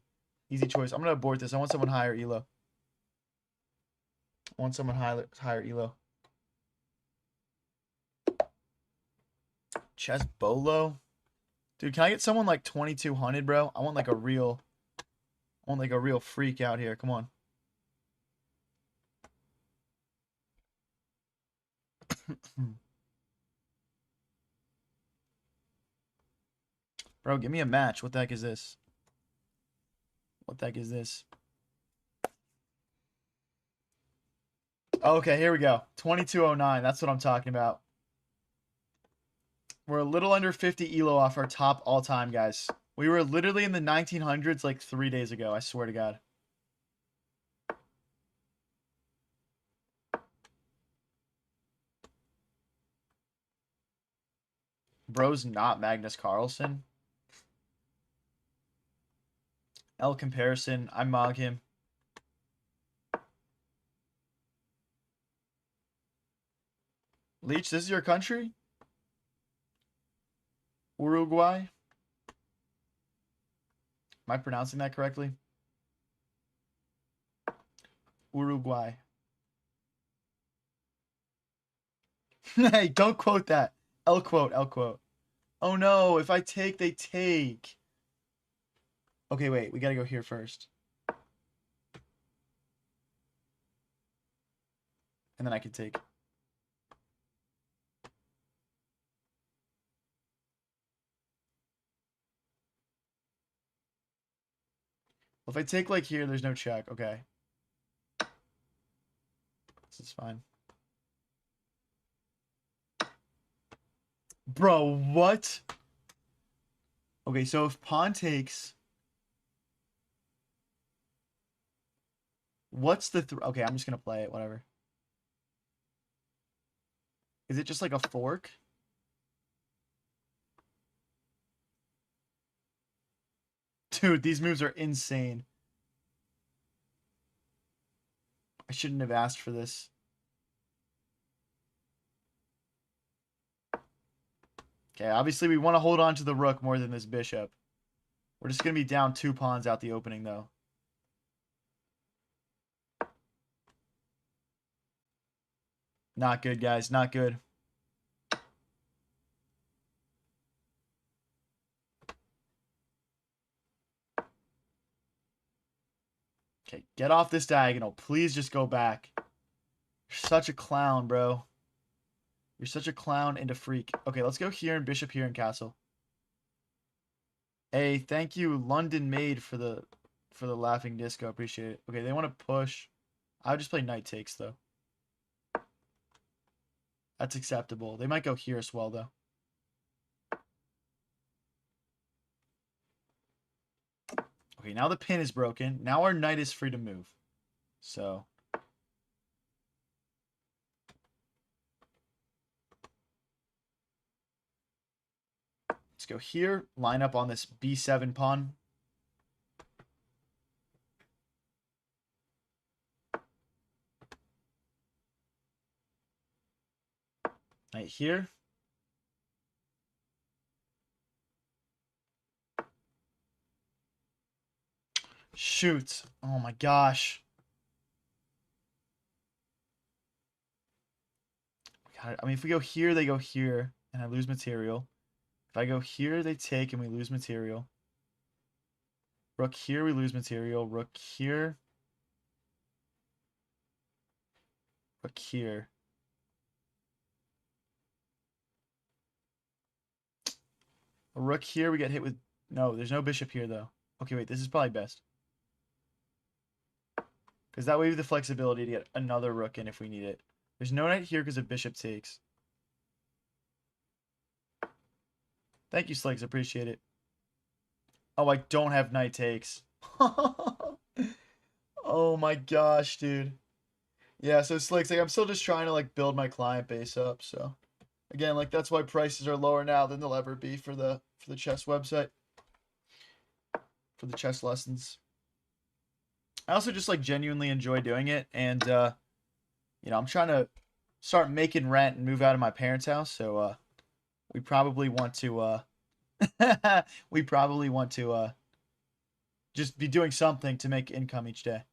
Easy choice. I'm going to abort this. I want someone higher elo. I want someone higher elo. Chess Bolo? Dude, can I get someone like 2200, bro? I want like a real freak out here. Come on. Bro, give me a match. What the heck is this? What the heck is this? Okay, here we go. 2209. That's what I'm talking about. We're a little under 50 elo off our top all time, guys. We were literally in the 1900s like 3 days ago. I swear to God. Bro's not Magnus Carlsen. L comparison. I mog him. Leech, this is your country? Uruguay? Am I pronouncing that correctly? Uruguay. Hey, don't quote that. L quote, L quote. Oh no, if I take, they take. Okay, wait, we gotta go here first. And then I can take. Well, if I take like here, there's no check. Okay. This is fine. Bro, what? Okay, so if pawn takes... What's the... Okay, I'm just gonna play it, whatever. Is it just like a fork? Dude, these moves are insane. I shouldn't have asked for this. Okay, obviously we want to hold on to the rook more than this bishop. We're just going to be down 2 pawns out the opening, though. Not good, guys. Not good. Okay, get off this diagonal. Please just go back. You're such a clown, bro. You're such a clown and a freak. Okay, let's go here and bishop here and castle. Hey, thank you, London Made, for the laughing disco. Appreciate it. Okay, they want to push. I would just play knight takes, though. That's acceptable. They might go here as well, though. Okay, now the pin is broken. Now our knight is free to move. So... let's go here. Line up on this b7 pawn. Right here. Shoot. Oh my gosh. I mean, if we go here, they go here, and I lose material. If I go here, they take, and we lose material. Rook here, we lose material. Rook here. Rook here. A rook here, we get hit with... No, there's no bishop here, though. Okay, wait, this is probably best. Because that way we have the flexibility to get another rook in if we need it. There's no knight here because of bishop takes. Thank you, Slicks. Appreciate it. Oh, I don't have knight takes. Oh my gosh, dude. Yeah, so Slicks, like I'm still just trying to like build my client base up. So again, like that's why prices are lower now than they'll ever be for the chess website. For the chess lessons. I also just like genuinely enjoy doing it, and you know, I'm trying to start making rent and move out of my parents' house, so we probably want to we probably want to just be doing something to make income each day.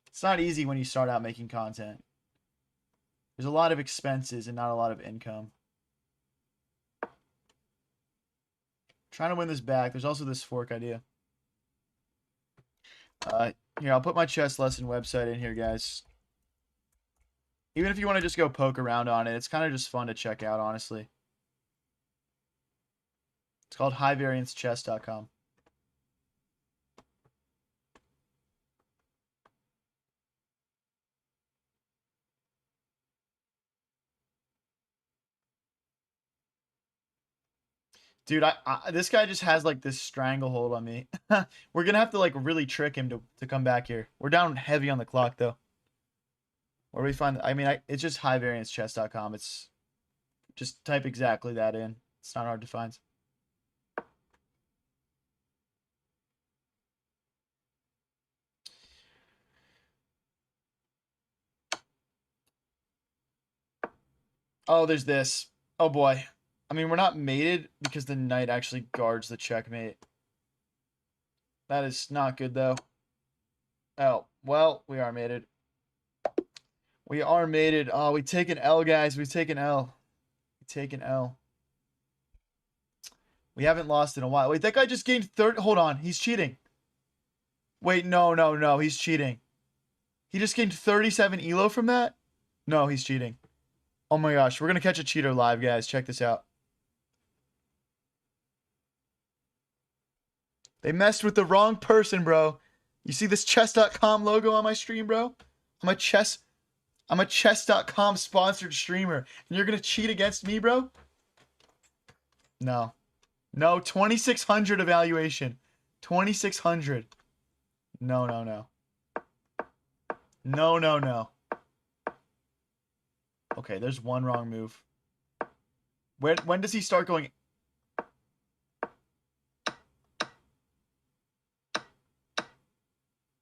It's not easy when you start out making content. There's a lot of expenses and not a lot of income. Trying to win this back. There's also this fork idea. Here, I'll put my chess lesson website in here, guys. Even if you want to just go poke around on it, it's kind of just fun to check out, honestly. It's called highvariancechess.com. Dude, this guy just has like this stranglehold on me. We're gonna have to like really trick him to come back here. We're down heavy on the clock though. Where do we find? I mean, it's just highvariancechess.com. It's just type exactly that in. It's not hard to find. Oh, there's this. Oh boy. I mean, we're not mated because the knight actually guards the checkmate. That is not good though. Oh, well, we are mated. We are mated. Oh, we take an L, guys. We take an L. We take an L. We haven't lost in a while. Wait, that guy just gained third. Hold on. He's cheating. Wait, no. He's cheating. He just gained 37 elo from that? No, he's cheating. Oh my gosh. We're going to catch a cheater live, guys. Check this out. They messed with the wrong person, bro. You see this chess.com logo on my stream, bro? I'm a chess.com sponsored streamer. And you're going to cheat against me, bro? No. No, 2600 evaluation. 2600. No. No. Okay, there's one wrong move. When does he start going?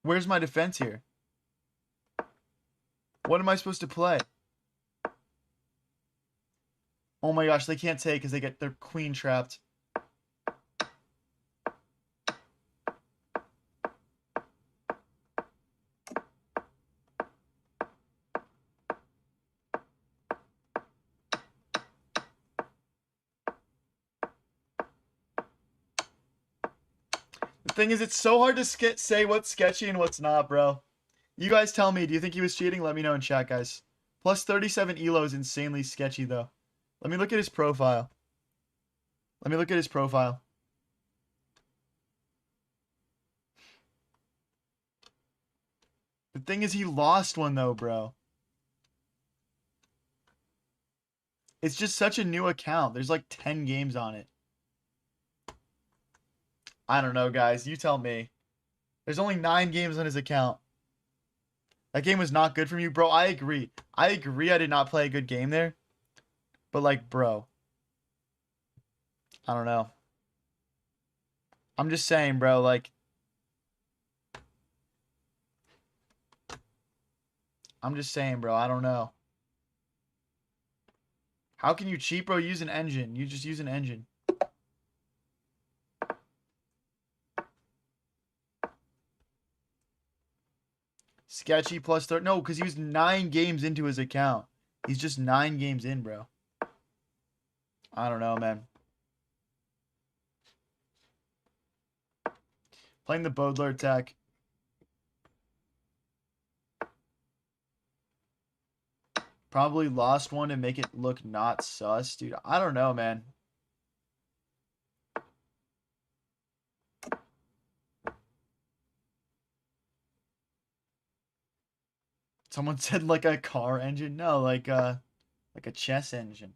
Where's my defense here? What am I supposed to play? Oh my gosh, they can't take because they get their queen trapped. The thing is, it's so hard to say what's sketchy and what's not, bro. You guys tell me, do you think he was cheating? Let me know in chat, guys. Plus 37 elo is insanely sketchy, though. Let me look at his profile. The thing is, he lost one, though, bro. It's just such a new account. There's like 10 games on it. I don't know, guys. You tell me. There's only 9 games on his account. That game was not good from you, bro. I agree. I did not play a good game there. But, like, bro. I don't know. I'm just saying, bro, like. I'm just saying, bro. I don't know. How can you cheat, bro? Use an engine. You just use an engine. Sketchy plus 30. No, because he was 9 games into his account. He's just 9 games in, bro. I don't know, man. Playing the Bodler attack. Probably lost one to make it look not sus, dude. I don't know, man. Someone said like a car engine. No, like a chess engine.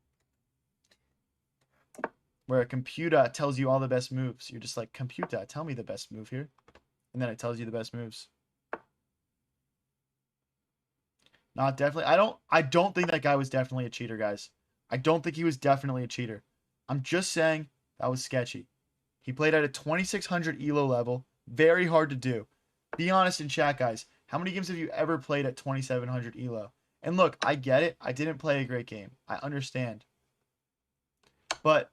Where a computer tells you all the best moves. You're just like, computer, tell me the best move here. And then it tells you the best moves. Not definitely. I don't think that guy was definitely a cheater, guys. I don't think he was definitely a cheater. I'm just saying that was sketchy. He played at a 2600 elo level. Very hard to do. Be honest in chat, guys. How many games have you ever played at 2700 elo? And look, I get it. I didn't play a great game. I understand. But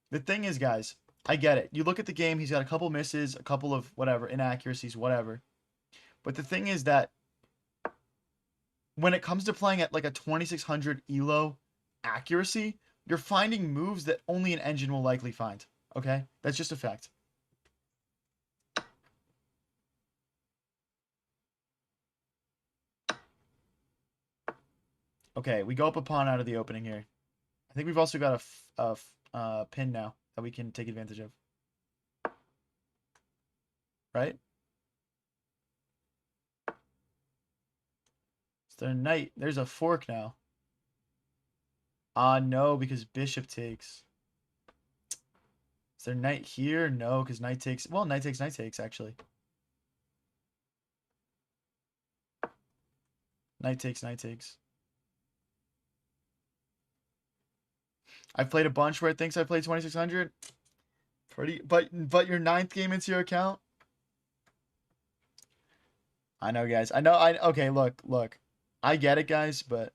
the thing is, guys, I get it. You look at the game, he's got a couple misses, a couple of whatever, inaccuracies, whatever. But the thing is that when it comes to playing at like a 2600 elo accuracy, you're finding moves that only an engine will likely find. Okay? That's just a fact. Okay, we go up a pawn out of the opening here. I think we've also got a pin now that we can take advantage of. Right? Is there a knight? There's a fork now. No, because bishop takes. Is there knight here? No, because knight takes... Well, knight takes, actually. Knight takes. I've played a bunch where it thinks I played 2600. Pretty... But your 9th game into your account? I know, guys. I know. Okay, look. I get it, guys, but...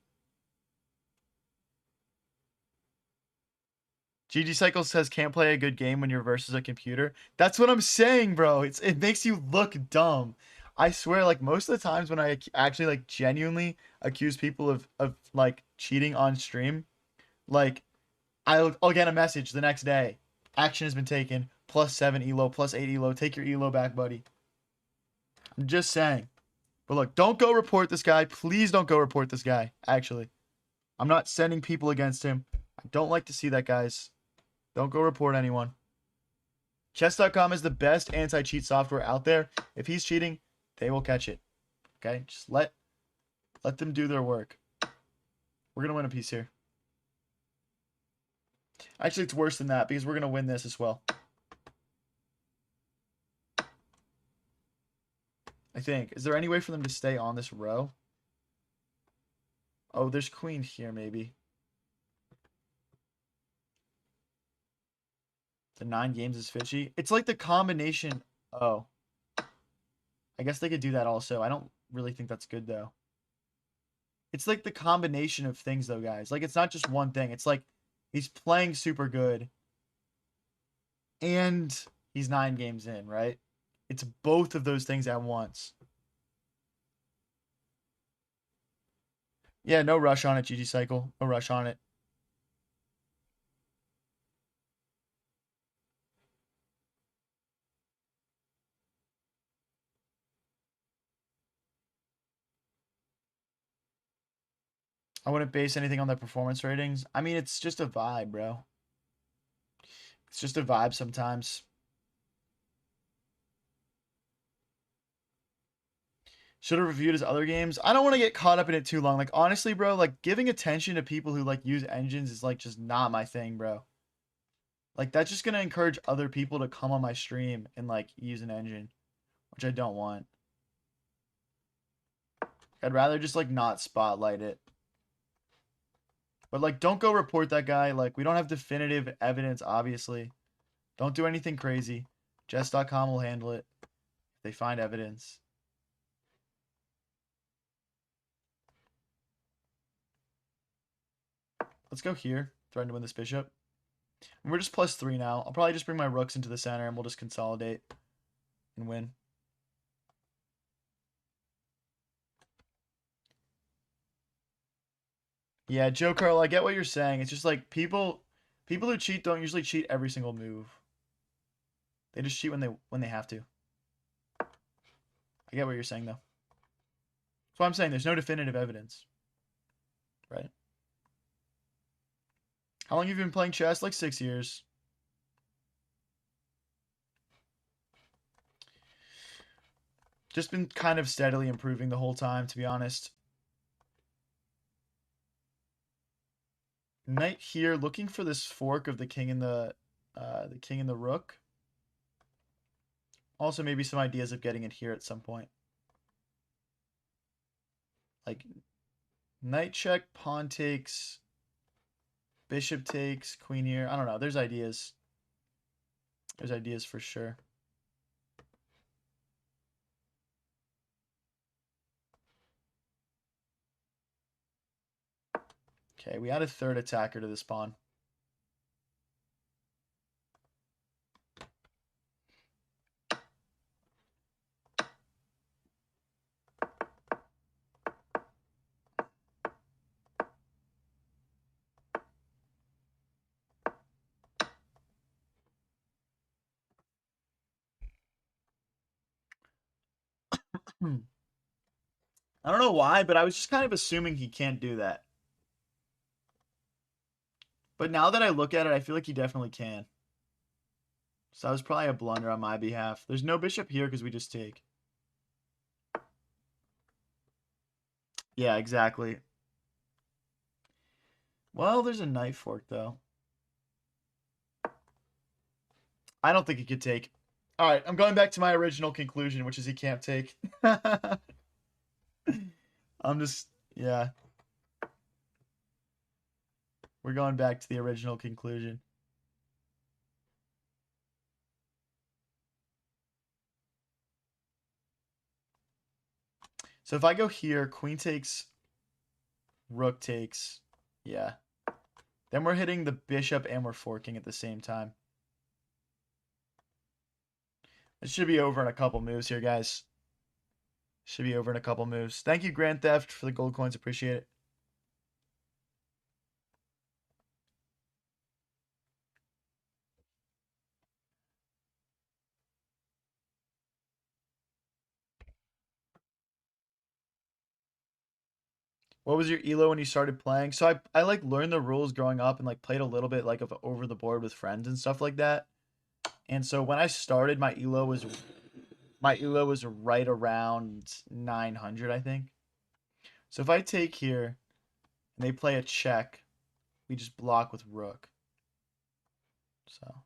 GG Cycle says can't play a good game when you're versus a computer. That's what I'm saying, bro. It makes you look dumb. I swear, like most of the times when I actually like genuinely accuse people of like cheating on stream, like I'll get a message the next day. Action has been taken. +7 elo, +8 elo. Take your elo back, buddy. I'm just saying. But look, don't go report this guy. Please don't go report this guy. Actually, I'm not sending people against him. I don't like to see that, guys. Don't go report anyone. Chess.com is the best anti-cheat software out there. If he's cheating, they will catch it. Okay? Just let them do their work. We're going to win a piece here. Actually, it's worse than that because we're going to win this as well. I think. Is there any way for them to stay on this row? Oh, there's queen here, maybe. The 9 games is fishy. It's like the combination. Oh. I guess they could do that also. I don't really think that's good, though. It's like the combination of things, though, guys. Like, it's not just one thing. It's like he's playing super good. And he's 9 games in, right? It's both of those things at once. Yeah, no rush on it, GG Cycle. No rush on it. I wouldn't base anything on the performance ratings. I mean, it's just a vibe, bro. It's just a vibe sometimes. Should have reviewed his other games. I don't want to get caught up in it too long. Like, honestly, bro, like, giving attention to people who, like, use engines is, like, just not my thing, bro. Like, that's just going to encourage other people to come on my stream and, like, use an engine, which I don't want. I'd rather just, like, not spotlight it. But, like, don't go report that guy. Like, we don't have definitive evidence, obviously. Don't do anything crazy. Chess.com will handle it if they find evidence. Let's go here. Threaten to win this bishop. And we're just +3 now. I'll probably just bring my rooks into the center and we'll just consolidate and win. Yeah, Joe Carl, I get what you're saying. It's just like people who cheat don't usually cheat every single move. They just cheat when they have to. I get what you're saying though. That's why I'm saying there's no definitive evidence. Right? How long have you been playing chess? Like 6 years. Just been kind of steadily improving the whole time, to be honest. Knight here, looking for this fork of the king and the rook. Also, maybe some ideas of getting it here at some point. Like, knight check, pawn takes, bishop takes, queen here. I don't know. There's ideas. There's ideas for sure. Okay, we add a third attacker to this pawn. I don't know why, but I was just kind of assuming he can't do that. But now that I look at it, I feel like he definitely can. So that was probably a blunder on my behalf. There's no bishop here because we just take. Yeah, exactly. Well, there's a knight fork, though. I don't think he could take. All right, I'm going back to my original conclusion, which is he can't take. I'm just, yeah. We're going back to the original conclusion. So if I go here, queen takes, rook takes, yeah. Then we're hitting the bishop and we're forking at the same time. It should be over in a couple moves here, guys. Should be over in a couple moves. Thank you, Grand Theft, for the gold coins. Appreciate it. What was your elo when you started playing? So I like learned the rules growing up and like played a little bit like of over the board with friends and stuff like that. And so when I started, my elo was right around 900, I think. So if I take here and they play a check, we just block with rook. So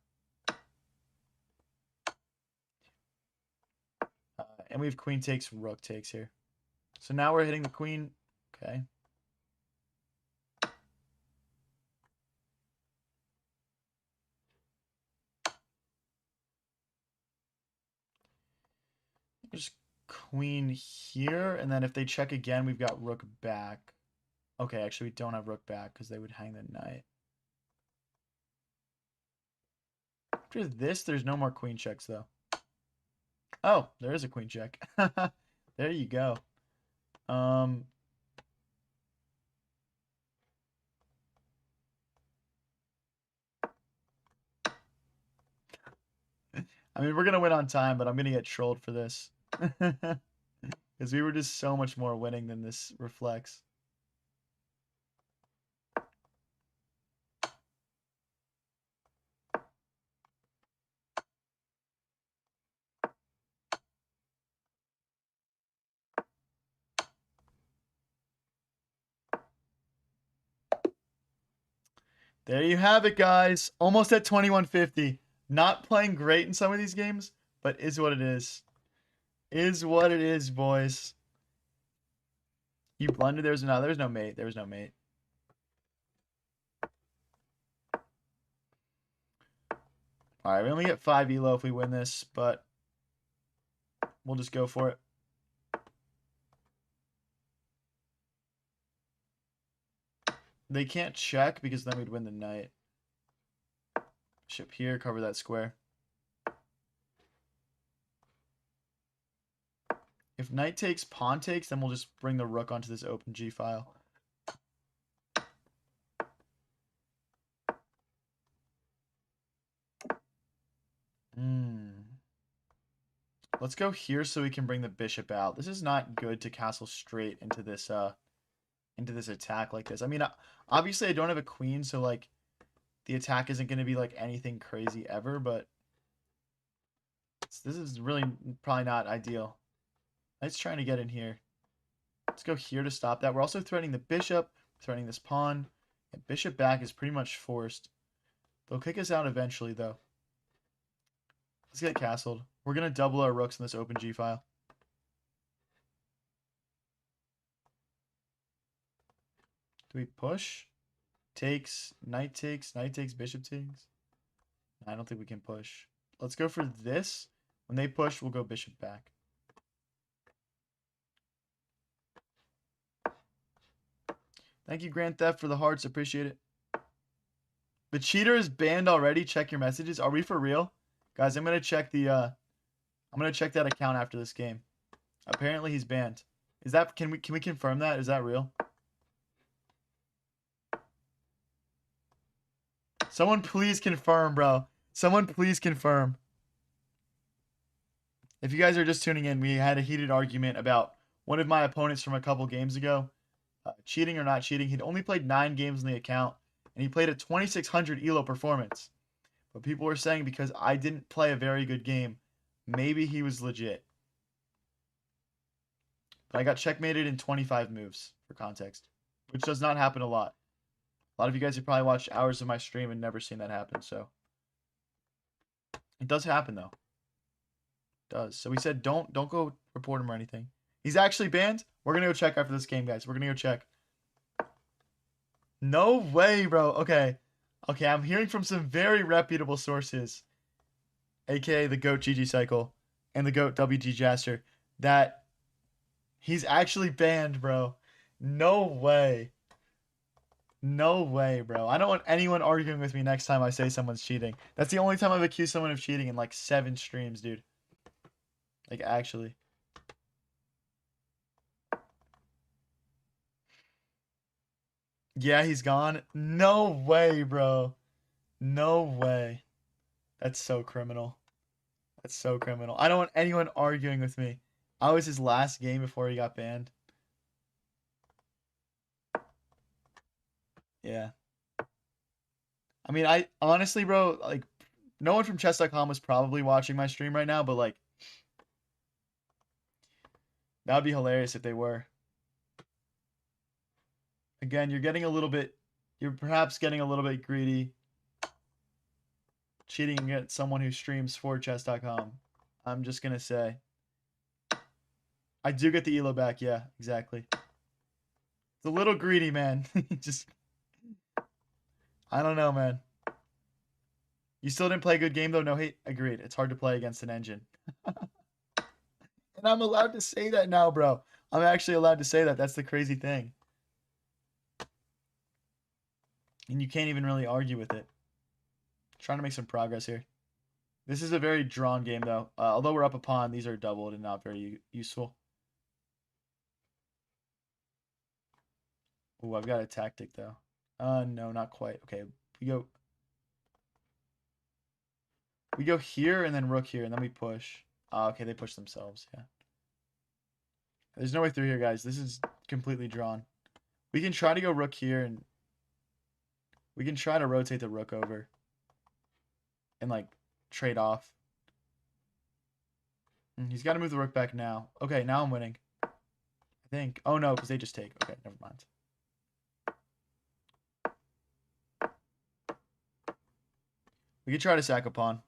and we have queen takes, rook takes here. So now we're hitting the queen. Okay. Just queen here, and then if they check again, we've got rook back. Okay, actually, we don't have rook back because they would hang the knight. After this, there's no more queen checks, though. Oh, there is a queen check. There you go. I mean, we're going to win on time, but I'm going to get trolled for this. Because we were just so much more winning than this reflects. There you have it, guys. Almost at 2150. Not playing great in some of these games, but is what it is. Is what it is, boys. You blundered. There's no mate. There was no mate. All right, we only get 5 elo if we win this, but we'll just go for it. They can't check because then we'd win the knight. Bishop here, cover that square. If knight takes, pawn takes, then we'll just bring the rook onto this open G file. Let's go here so we can bring the bishop out. This is not good to castle straight into this attack like this. I mean, obviously I don't have a queen, so like the attack isn't going to be like anything crazy ever, but this is really probably not ideal. Knight's trying to get in here. Let's go here to stop that. We're also threatening the bishop, threatening this pawn. And bishop back is pretty much forced. They'll kick us out eventually, though. Let's get castled. We're going to double our rooks in this open G file. Do we push? Takes, knight takes, bishop takes. I don't think we can push. Let's go for this. When they push, we'll go bishop back. Thank you, Grand Theft, for the hearts. Appreciate it. The cheater is banned already. Check your messages. Are we for real? Guys, I'm gonna check that account after this game. Apparently he's banned. Is that can we confirm that? Is that real? Someone please confirm, bro. Someone please confirm. If you guys are just tuning in, we had a heated argument about one of my opponents from a couple games ago. Cheating or not cheating. He'd only played 9 games in the account, and he played a 2600 elo performance. But people were saying because I didn't play a very good game, maybe he was legit. But I got checkmated in 25 moves, for context, which does not happen a lot. A lot of you guys have probably watched hours of my stream and never seen that happen, so. It does happen though. It does. So we said don't go report him or anything. He's actually banned. We're gonna go check after this game, guys. We're gonna go check. No way, bro. Okay. Okay, I'm hearing from some very reputable sources, aka the GOAT GG Cycle and the GOAT WG Jaster, that he's actually banned, bro. No way. No way, bro. I don't want anyone arguing with me next time I say someone's cheating. That's the only time I've accused someone of cheating in like 7 streams, dude. Like, actually. Yeah, he's gone. No way, bro. No way. That's so criminal. That's so criminal. I don't want anyone arguing with me. I was his last game before he got banned. Yeah. I mean, I honestly, bro, like, no one from chess.com was probably watching my stream right now, but like, that would be hilarious if they were. Again, you're perhaps getting a little bit greedy, cheating against someone who streams for chess.com. I'm just gonna say. I do get the elo back, yeah, exactly. It's a little greedy, man. Just, I don't know, man. You still didn't play a good game, though? No hate. Agreed. It's hard to play against an engine. And I'm allowed to say that now, bro. I'm actually allowed to say that. That's the crazy thing. And you can't even really argue with it. Trying to make some progress here. This is a very drawn game, though. Although we're up a pawn, these are doubled and not very useful. Ooh, I've got a tactic, though. No, not quite. Okay, we go here and then rook here, and then we push. Okay, they push themselves, yeah. There's no way through here, guys. This is completely drawn. We can try to go rook here, and we can try to rotate the rook over and, like, trade off. He's got to move the rook back now. Okay, now I'm winning. I think. Oh, no, because they just take. Okay, never mind. We could try to sack a pawn.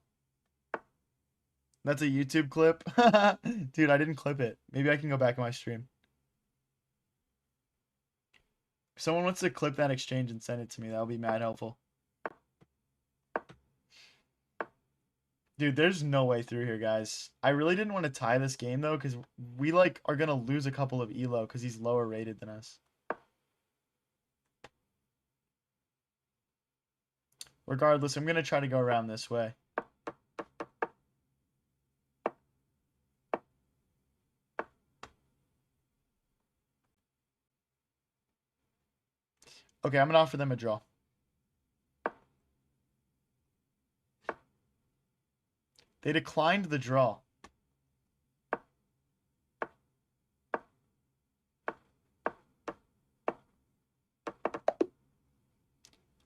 That's a YouTube clip? Dude, I didn't clip it. Maybe I can go back on my stream. If someone wants to clip that exchange and send it to me, that would be mad helpful. Dude, there's no way through here, guys. I really didn't want to tie this game, though, because we, like, are going to lose a couple of elo because he's lower rated than us. Regardless, I'm going to try to go around this way. Okay, I'm going to offer them a draw. They declined the draw.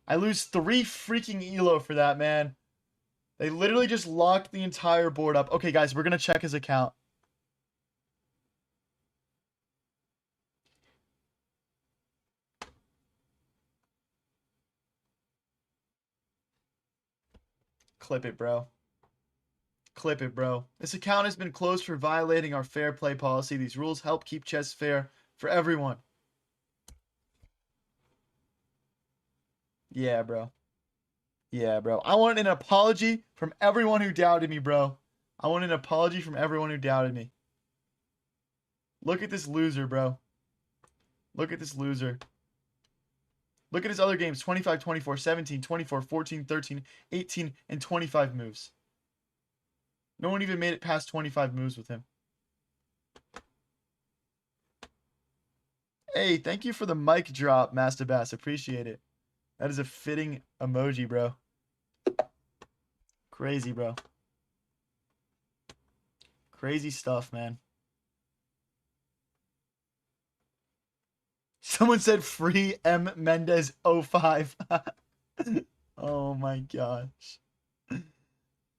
I lose 3 freaking elo for that, man. They literally just locked the entire board up. Okay, guys, we're going to check his account. Clip it, bro. Clip it, bro. This account has been closed for violating our fair play policy. These rules help keep chess fair for everyone. Yeah, bro. Yeah, bro. I want an apology from everyone who doubted me, bro. I want an apology from everyone who doubted me. Look at this loser, bro. Look at this loser. Look at his other games. 25, 24, 17, 24, 14, 13, 18, and 25 moves. No one even made it past 25 moves with him. Hey, thank you for the mic drop, Master Bass. Appreciate it. That is a fitting emoji, bro. Crazy, bro. Crazy stuff, man. Someone said free M. Mendez 05. Oh my gosh.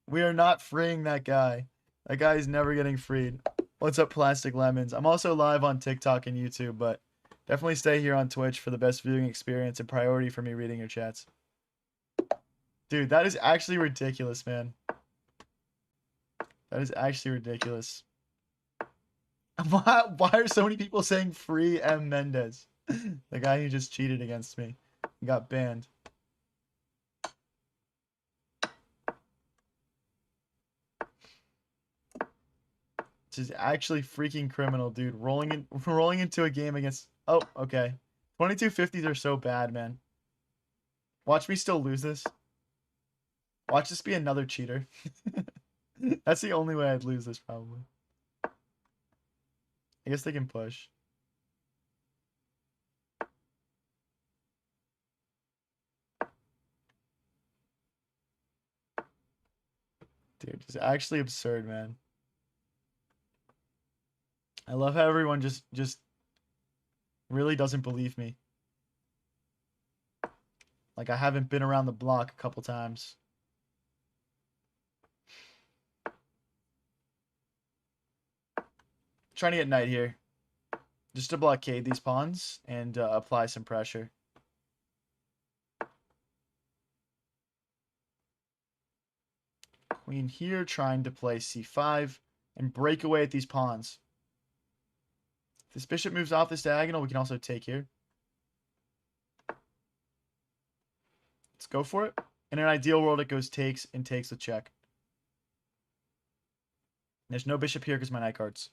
We are not freeing that guy. That guy is never getting freed. What's up, Plastic Lemons? I'm also live on TikTok and YouTube, but definitely stay here on Twitch for the best viewing experience and priority for me reading your chats. Dude, that is actually ridiculous, man. That is actually ridiculous. Why are so many people saying free M. Mendez? The guy who just cheated against me. He got banned. This is actually freaking criminal, dude. Rolling into a game against... Oh, okay. 2250s are so bad, man. Watch me still lose this. Watch this be another cheater. That's the only way I'd lose this, probably. I guess they can push. Dude, it's actually absurd, man. I love how everyone just really doesn't believe me. Like, I haven't been around the block a couple times. Trying to get knight here. Just to blockade these pawns and apply some pressure. Queen here, trying to play c5 and break away at these pawns. If this bishop moves off this diagonal, we can also take here. Let's go for it. In an ideal world, it goes takes and takes with check. There's no bishop here because my knight guards.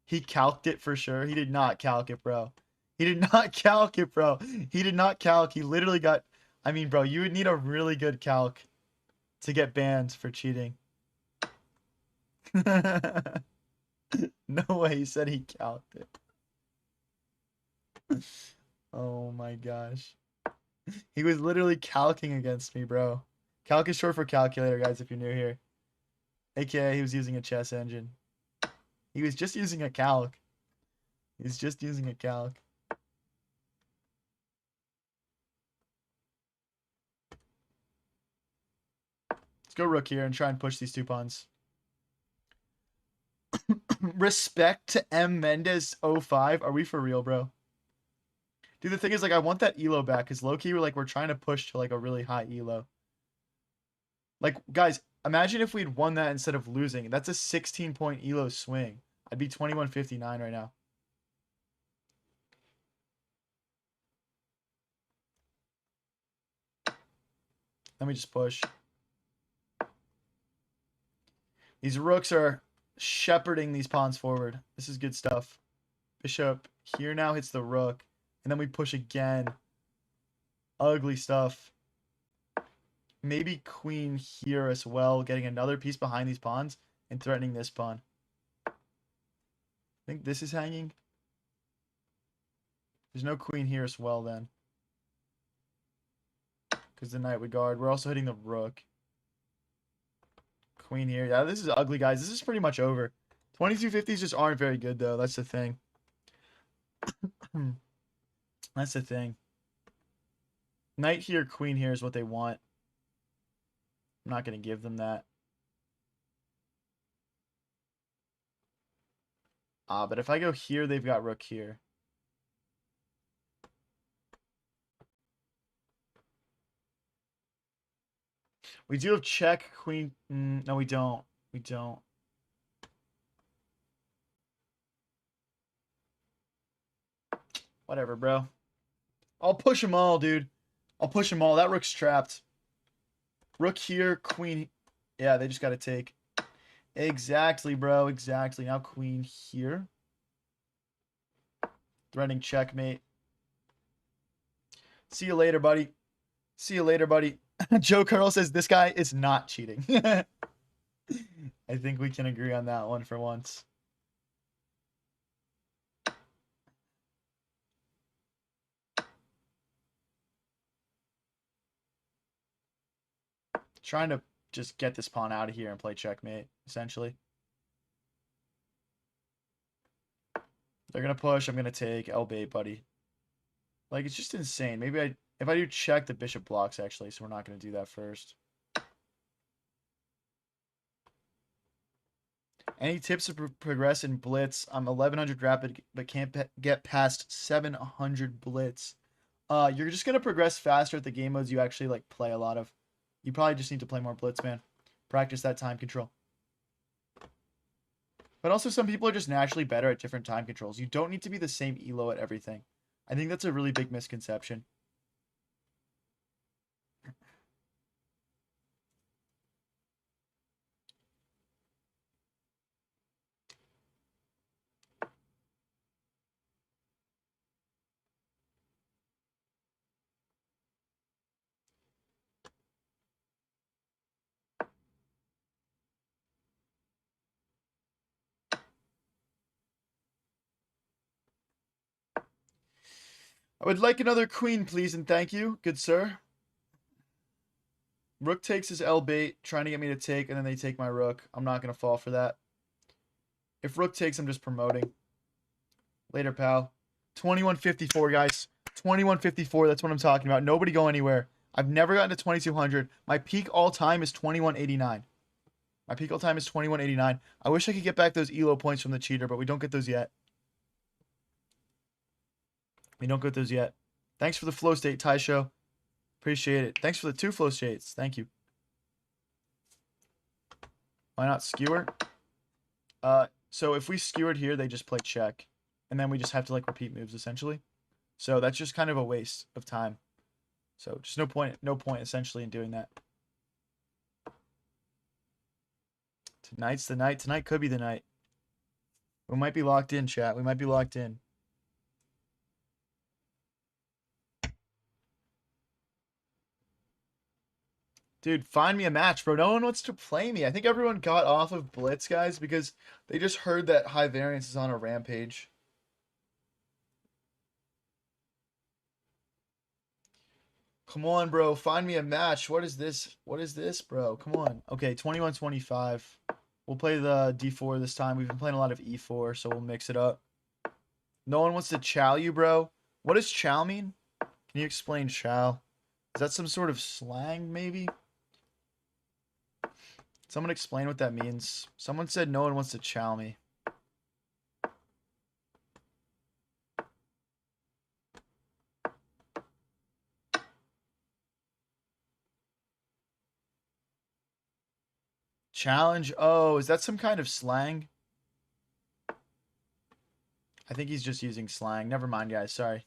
He calced it for sure. He did not calc it, bro. He did not calc it, bro. He did not calc. He literally got... I mean, bro, you would need a really good calc to get banned for cheating. No way. He said he calced it. Oh my gosh. He was literally calcing against me, bro. Calc is short for calculator, guys, if you're new here. AKA, he was using a chess engine. He was just using a calc. He's just using a calc. Let's go rook here and try and push these two pawns. Respect to M. Mendez 05. Are we for real, bro? Dude, the thing is, like, I want that elo back because low-key, we're trying to push to, like, a really high elo. Like, guys, imagine if we'd won that instead of losing. That's a 16-point elo swing. I'd be 2159 right now. Let me just push. These rooks are shepherding these pawns forward. This is good stuff. Bishop here now hits the rook. And then we push again. Ugly stuff. Maybe queen here as well. Getting another piece behind these pawns and threatening this pawn. I think this is hanging. There's no queen here as well then. Because the knight would guard. We're also hitting the rook. Queen here. Yeah, this is ugly, guys. This is pretty much over. 2250s just aren't very good, though. That's the thing. That's the thing. Knight here, queen here is what they want. I'm not going to give them that. But if I go here, they've got rook here. We do have check, queen. No, we don't. We don't. Whatever, bro. I'll push them all, dude. I'll push them all. That rook's trapped. Rook here, queen. Yeah, they just got to take. Exactly, bro. Exactly. Now queen here. Threatening checkmate. See you later, buddy. See you later, buddy. Joe Curl says this guy is not cheating. I think we can agree on that one for once. Trying to just get this pawn out of here and play checkmate, essentially. They're going to push. I'm going to take L-bait, buddy. Like, it's just insane. Maybe if I do check, the bishop blocks, actually, so we're not going to do that first. Any tips to progress in blitz? I'm 1100 rapid, but can't get past 700 blitz. You're just going to progress faster at the game modes you actually, like, play a lot of. You probably just need to play more blitz, man. Practice that time control. But also some people are just naturally better at different time controls. You don't need to be the same elo at everything. I think that's a really big misconception. I would like another queen, please, and thank you, good sir. Rook takes his L bait, trying to get me to take, and then they take my rook. I'm not going to fall for that. If rook takes, I'm just promoting. Later, pal. 2154, guys. 2154, that's what I'm talking about. Nobody go anywhere. I've never gotten to 2200. My peak all time is 2189. My peak all time is 2189. I wish I could get back those elo points from the cheater, but we don't get those yet. We don't get those yet. Thanks for the flow state, Ty Show. Appreciate it. Thanks for the 2 flow states. Thank you. Why not skewer? So if we skewered here, they just play check. And then we just have to like repeat moves essentially. So that's just kind of a waste of time. So just no point essentially in doing that. Tonight's the night. Tonight could be the night. We might be locked in, chat. We might be locked in. Dude, find me a match, bro. No one wants to play me. I think everyone got off of Blitz, guys, because they just heard that High Variance is on a rampage. Come on, bro. Find me a match. What is this? What is this, bro? Come on. Okay, 21-25. We'll play the D4 this time. We've been playing a lot of E4, so we'll mix it up. No one wants to chow you, bro. What does chow mean? Can you explain chow? Is that some sort of slang, maybe? Someone explain what that means. Someone said no one wants to chow me. Challenge? Oh, is that some kind of slang? I think he's just using slang. Never mind, guys. Sorry.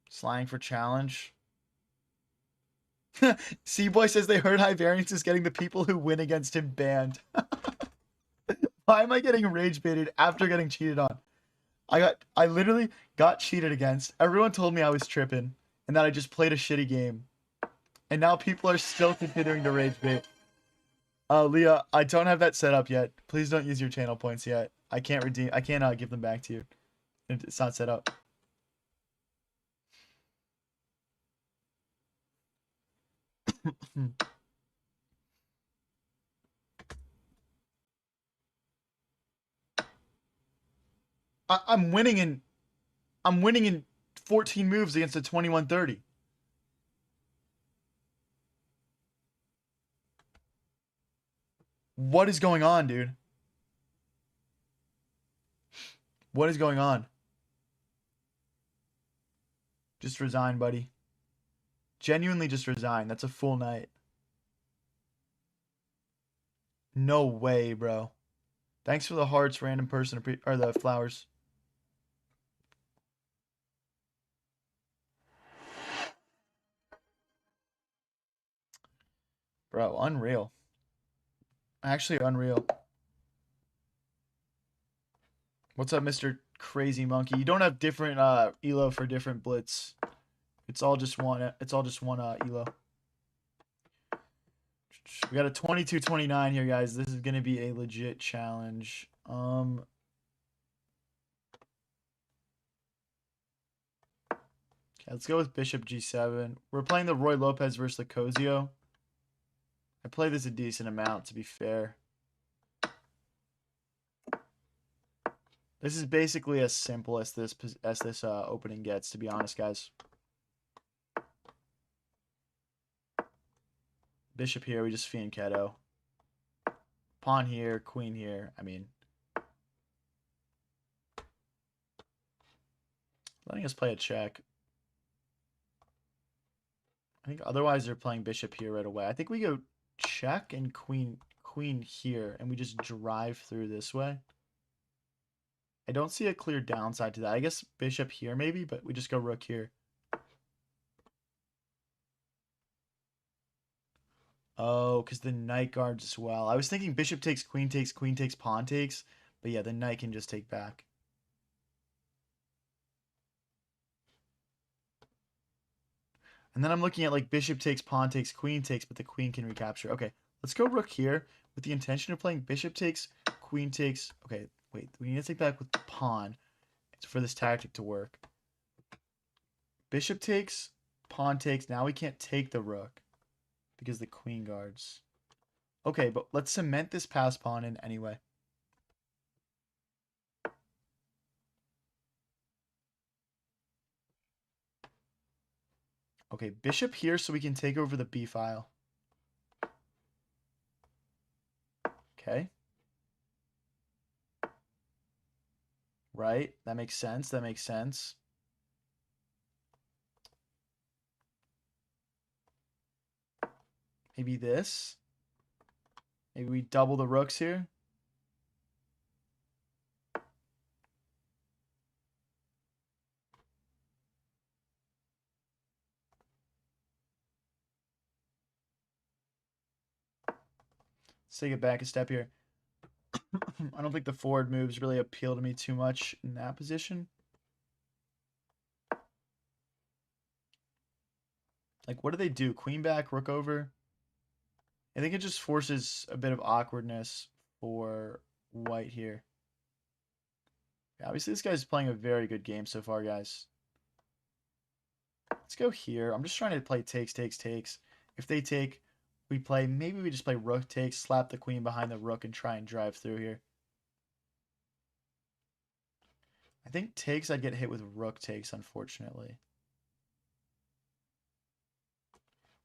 Slang for challenge. C-Boy says they heard High Variance is getting the people who win against him banned. Why am I getting rage baited after getting cheated on? I literally got cheated against. Everyone told me I was tripping and that I just played a shitty game. And now people are still continuing to rage bait. Leah, I don't have that set up yet. Please don't use your channel points yet. I can't give them back to you. It's not set up. I'm winning in 14 moves against a 2130. What is going on, dude? What is going on? Just resign, buddy. Genuinely just resign. That's a full night. No way, bro. Thanks for the hearts, random person, or the flowers. Bro, unreal. Actually, unreal. What's up, Mr. Crazy Monkey? You don't have different elo for different blitz. It's all just one elo. We got a 22-29 here, guys. This is gonna be a legit challenge. Okay, let's go with Bishop G7. We're playing the Roy Lopez versus the Cozio. I play this a decent amount, to be fair. This is basically as simple as this opening gets, to be honest, guys. Bishop here, we just fianchetto. Pawn here, queen here. I mean, letting us play a check. I think otherwise they're playing bishop here right away. I think we go check and queen queen here and we just drive through this way. I don't see a clear downside to that. I guess bishop here maybe, but we just go rook here. Oh, because the knight guards as well. I was thinking bishop takes, queen takes, pawn takes. But yeah, the knight can just take back. And then I'm looking at like bishop takes, pawn takes, queen takes, but the queen can recapture. Okay, let's go rook here with the intention of playing bishop takes, queen takes. Okay, wait, we need to take back with the pawn for this tactic to work. Bishop takes, pawn takes. Now we can't take the rook because the queen guards. Okay, but let's cement this pass pawn in anyway. Okay, bishop here so we can take over the b file. Okay. Right, that makes sense, that makes sense. Maybe this. Maybe we double the rooks here. Let's take it back a step here. I don't think the forward moves really appeal to me too much in that position. Like, what do they do? Queen back, rook over? I think it just forces a bit of awkwardness for white here. Yeah, obviously, this guy's playing a very good game so far, guys. Let's go here. I'm just trying to play takes, takes, takes. If they take, we play. Maybe we just play rook takes, slap the queen behind the rook, and try and drive through here. I think takes, I'd get hit with rook takes, unfortunately.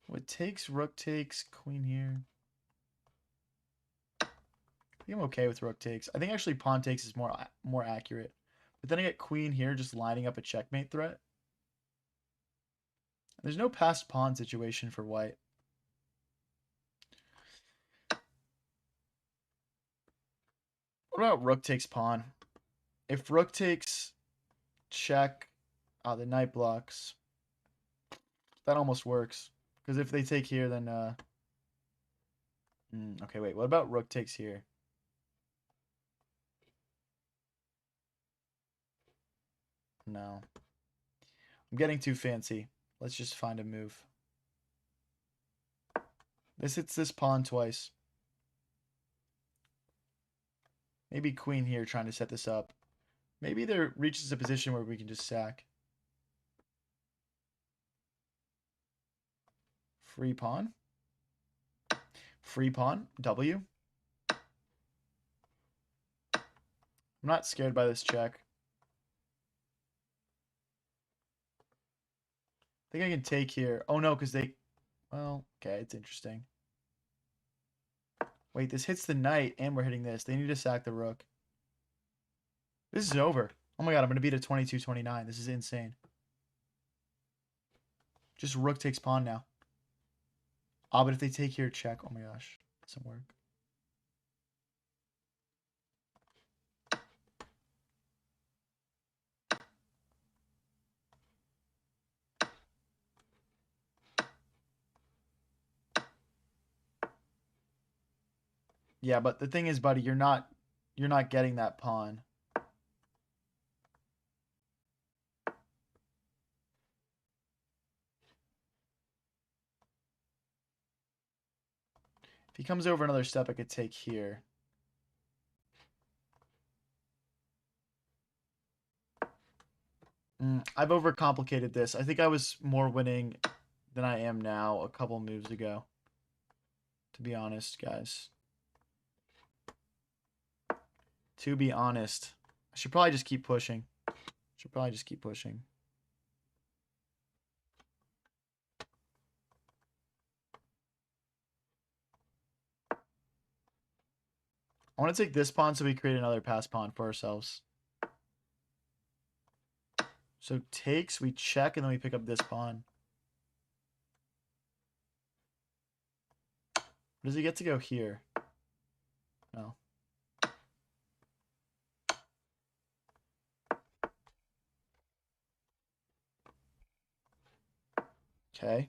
What takes, rook takes, queen here. I think I'm okay with rook takes. I think actually pawn takes is more accurate. But then I get queen here just lining up a checkmate threat. There's no passed pawn situation for white. What about rook takes pawn? If rook takes check, the knight blocks. That almost works. Because if they take here, then... okay, wait. What about rook takes here? No. I'm getting too fancy. Let's just find a move. This hits this pawn twice. Maybe queen here trying to set this up. Maybe there reaches a position where we can just sack. Free pawn. Free pawn. W. I'm not scared by this check. I think I can take here. Oh no, because they... Well, okay, it's interesting. Wait, this hits the knight, and we're hitting this. They need to sack the rook. This is over. Oh my god, I'm going to beat a 22-29. This is insane. Just rook takes pawn now. Ah, but if they take here, check. Oh my gosh. Doesn't work. Yeah, but the thing is, buddy, you're not getting that pawn. If he comes over another step, I could take here. I've overcomplicated this. I think I was more winning than I am now a couple moves ago. To be honest, guys. To be honest. I should probably just keep pushing. Should probably just keep pushing. I want to take this pawn so we create another pass pawn for ourselves. So takes, we check, and then we pick up this pawn. Does he get to go here? No. Okay.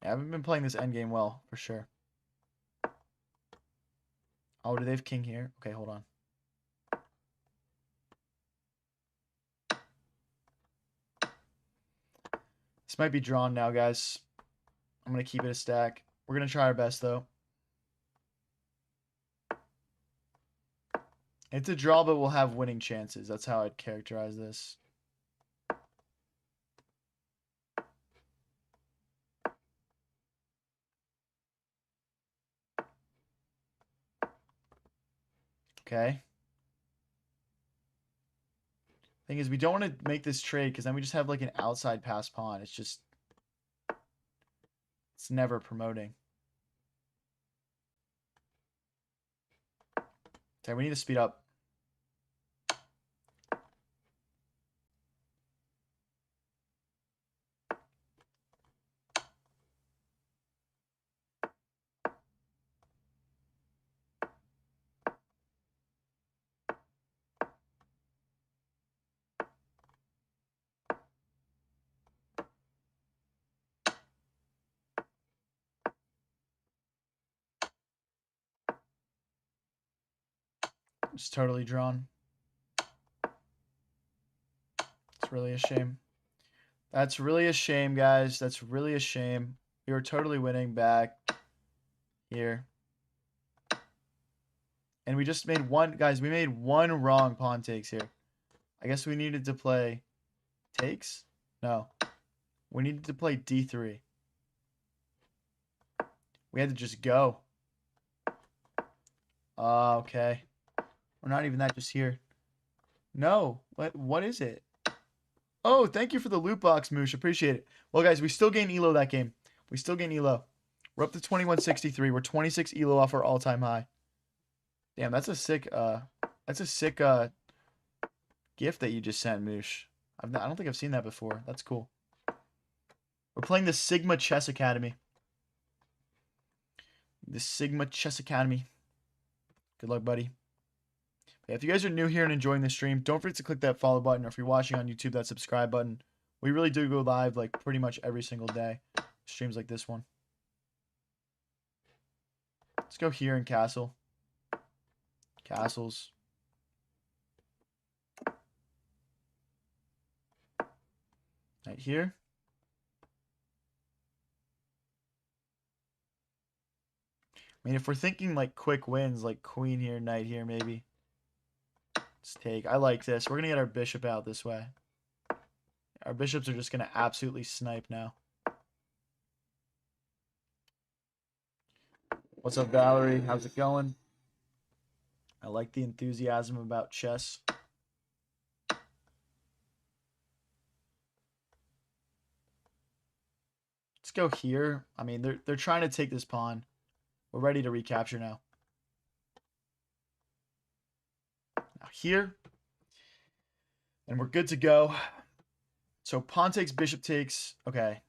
Yeah, I haven't been playing this endgame well, for sure. Oh, do they have king here? Okay, hold on. This might be drawn now, guys. I'm going to keep it a stack. We're going to try our best, though. It's a draw, but we'll have winning chances. That's how I'd characterize this. Okay. Thing is, we don't want to make this trade because then we just have like an outside pass pawn. It's just... It's never promoting. Okay, we need to speed up. It's totally drawn. It's really a shame. That's really a shame, guys. That's really a shame. We were totally winning back here. And we just made one... Guys, we made one wrong pawn takes here. I guess we needed to play takes? No. We needed to play d3. We had to just go. Okay. We're not even that just here. No. What is it? Oh, thank you for the loot box, Moosh. Appreciate it. Well, guys, we still gain elo that game. We still gain elo. We're up to 2163. We're 26 elo off our all-time high. Damn, that's a sick gift that you just sent, Moosh. I don't think I've seen that before. That's cool. We're playing the Sigma Chess Academy. The Sigma Chess Academy. Good luck, buddy. If you guys are new here and enjoying the stream, don't forget to click that follow button, or if you're watching on YouTube, that subscribe button. We really do go live like pretty much every single day. Streams like this one. Let's go here in castle. Castles. Right here. I mean, if we're thinking like quick wins, like queen here, knight here, maybe. Let's take. I like this. We're going to get our bishop out this way. Our bishops are just going to absolutely snipe now. What's up, Valerie? How's it going? I like the enthusiasm about chess. Let's go here. I mean, they're trying to take this pawn. We're ready to recapture now. Now here. And we're good to go. So pawn takes, bishop takes. Okay.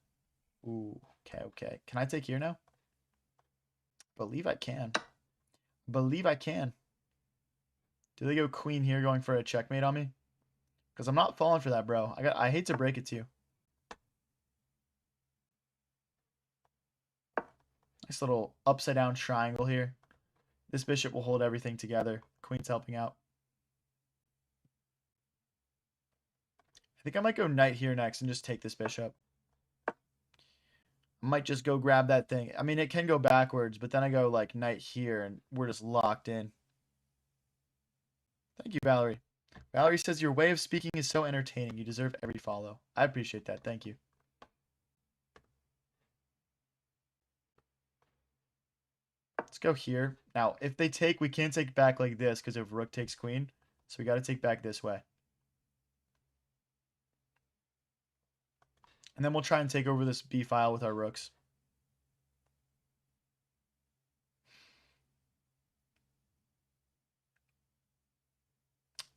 Ooh, okay. Can I take here now? Believe I can. Believe I can. Do they go queen here going for a checkmate on me? Because I'm not falling for that, bro. I hate to break it to you. Nice little upside down triangle here. This bishop will hold everything together. Queen's helping out. I think I might go knight here next and just take this bishop. I might just go grab that thing. I mean, it can go backwards, but then I go like knight here and we're just locked in. Thank you, Valerie. Valerie says, your way of speaking is so entertaining. You deserve every follow. I appreciate that. Thank you. Let's go here. Now, if they take, we can't take back like this because if rook takes queen. So we got to take back this way. And then we'll try and take over this b file with our rooks.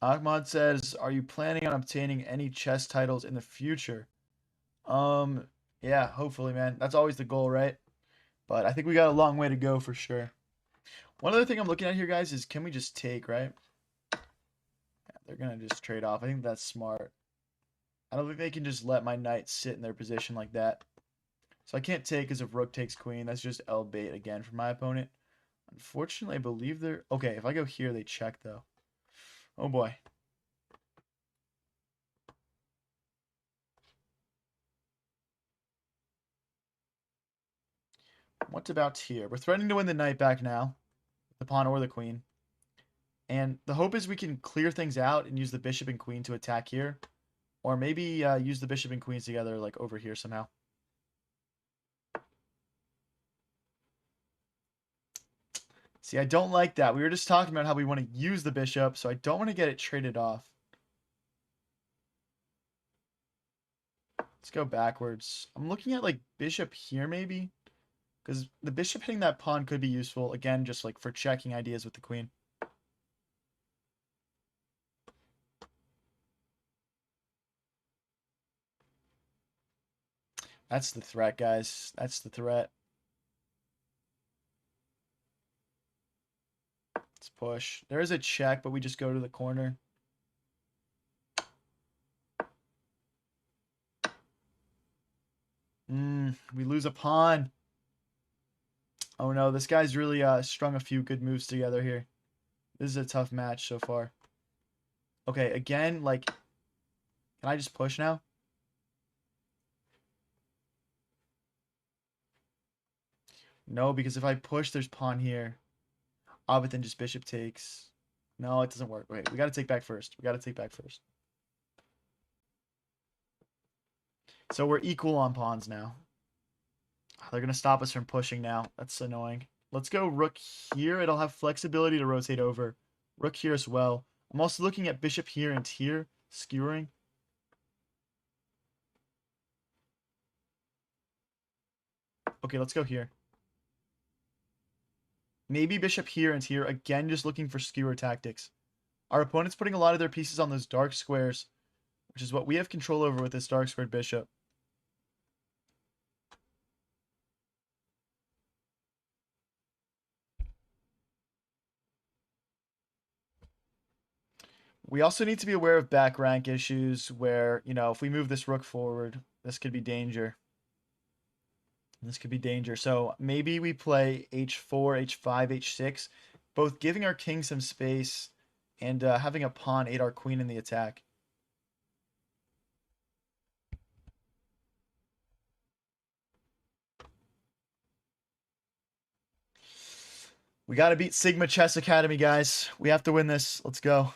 Ahmad says, are you planning on obtaining any chess titles in the future? Yeah, hopefully, man. That's always the goal, right? But I think we got a long way to go for sure. One other thing I'm looking at here, guys, is can we just take, right? Yeah, they're going to just trade off. I think that's smart. I don't think they can just let my knight sit in their position like that. So I can't take because if rook takes queen, that's just L bait again for my opponent. Unfortunately, I believe they're... Okay, if I go here, they check, though. Oh, boy. What about here? We're threatening to win the knight back now. The pawn or the queen. And the hope is we can clear things out and use the bishop and queen to attack here. Or maybe use the bishop and queens together, like over here somehow. See, I don't like that. We were just talking about how we want to use the bishop, so I don't want to get it traded off. Let's go backwards. I'm looking at, like, bishop here, maybe. Because the bishop hitting that pawn could be useful. Again, just, like, for checking ideas with the queen. That's the threat, guys. That's the threat. Let's push. There is a check, but we just go to the corner. We lose a pawn. Oh no, this guy's really strung a few good moves together here. This is a tough match so far. Okay, again, like, can I just push now? No, because if I push, there's pawn here. Ah, but then just bishop takes. No, it doesn't work. Wait, we got to take back first. We got to take back first. So we're equal on pawns now. They're going to stop us from pushing now. That's annoying. Let's go rook here. It'll have flexibility to rotate over. Rook here as well. I'm also looking at bishop here and here, skewering. Okay, let's go here. Maybe bishop here and here. Again, just looking for skewer tactics. Our opponent's putting a lot of their pieces on those dark squares, which is what we have control over with this dark squared bishop. We also need to be aware of back rank issues where, you know, if we move this rook forward, this could be danger. This could be danger. So maybe we play h4, h5, h6, both giving our king some space and having a pawn aid our queen in the attack. We got to beat Sigma Chess Academy, guys. We have to win this. Let's go.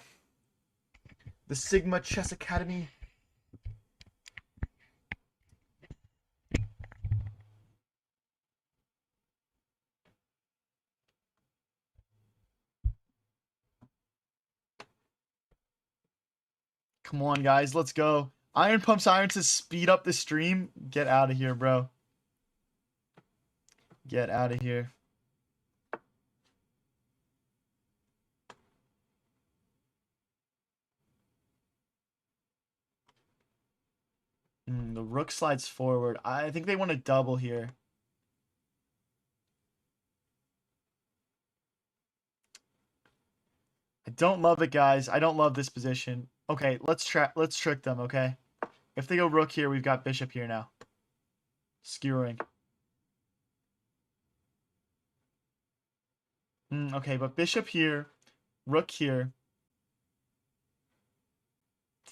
The Sigma Chess Academy. Come on, guys. Let's go. Iron Pumps Iron to speed up the stream. Get out of here, bro. Get out of here. The rook slides forward. I think they want to double here. I don't love it, guys. I don't love this position. Okay, let's trick them, okay? If they go rook here, we've got bishop here now. Skewering. Okay, but bishop here, rook here.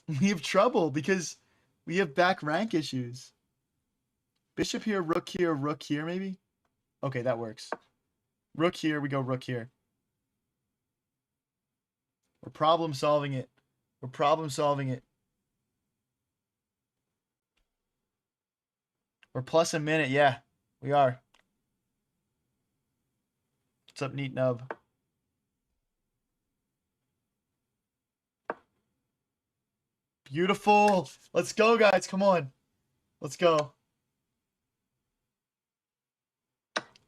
We have trouble because we have back rank issues. Bishop here, rook here, maybe? Okay, that works. Rook here, we go rook here. We're problem solving it. We're problem solving it. We're plus a minute, yeah. We are. What's up, Neat Nub? Beautiful. Let's go, guys. Come on. Let's go.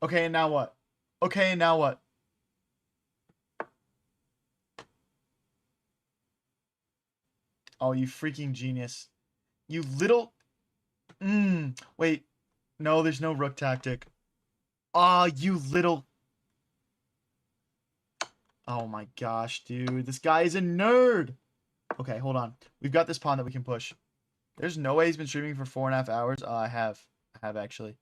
Okay, and now what? Okay, and now what? Oh, you freaking genius. You little... Wait. No, there's no rook tactic. Ah, you little... Oh my gosh, dude. This guy is a nerd. Okay, hold on. We've got this pawn that we can push. There's no way he's been streaming for 4.5 hours. I have. I have, actually.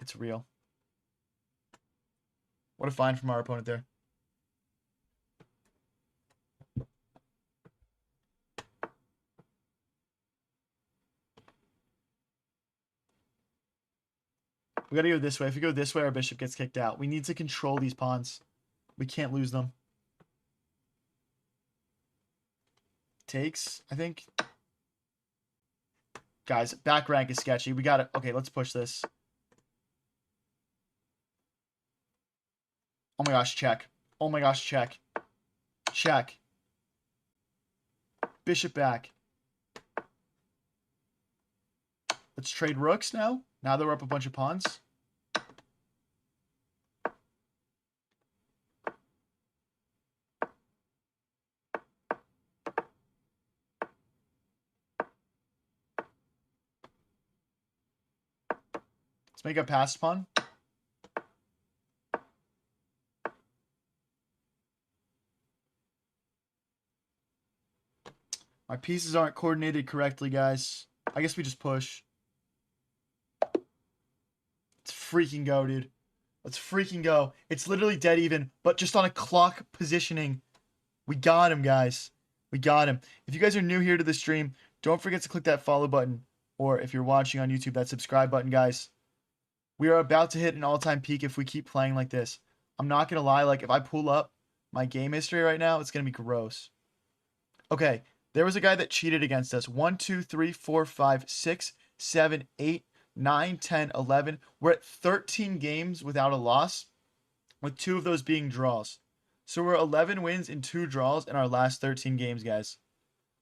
It's real. What a find from our opponent there. We gotta go this way. If we go this way, our bishop gets kicked out. We need to control these pawns. We can't lose them. Takes, I think. Guys, back rank is sketchy. We got it. Okay, let's push this. Oh my gosh, check. Oh my gosh, check. Check. Bishop back. Let's trade rooks now. Now that we're up a bunch of pawns. Let's make a passed pawn. My pieces aren't coordinated correctly, guys. I guess we just push. Let's freaking go, dude. Let's freaking go. It's literally dead even, but just on a clock positioning. We got him, guys. We got him. If you guys are new here to the stream, don't forget to click that follow button. Or if you're watching on YouTube, that subscribe button, guys. We are about to hit an all-time peak if we keep playing like this. I'm not going to lie. Like, if I pull up my game history right now, it's going to be gross. Okay. There was a guy that cheated against us. 1, 2, 3, 4, 5, 6, 7, 8, 9, 10, 11. We're at 13 games without a loss, with 2 of those being draws. So we're 11 wins and 2 draws in our last 13 games, guys.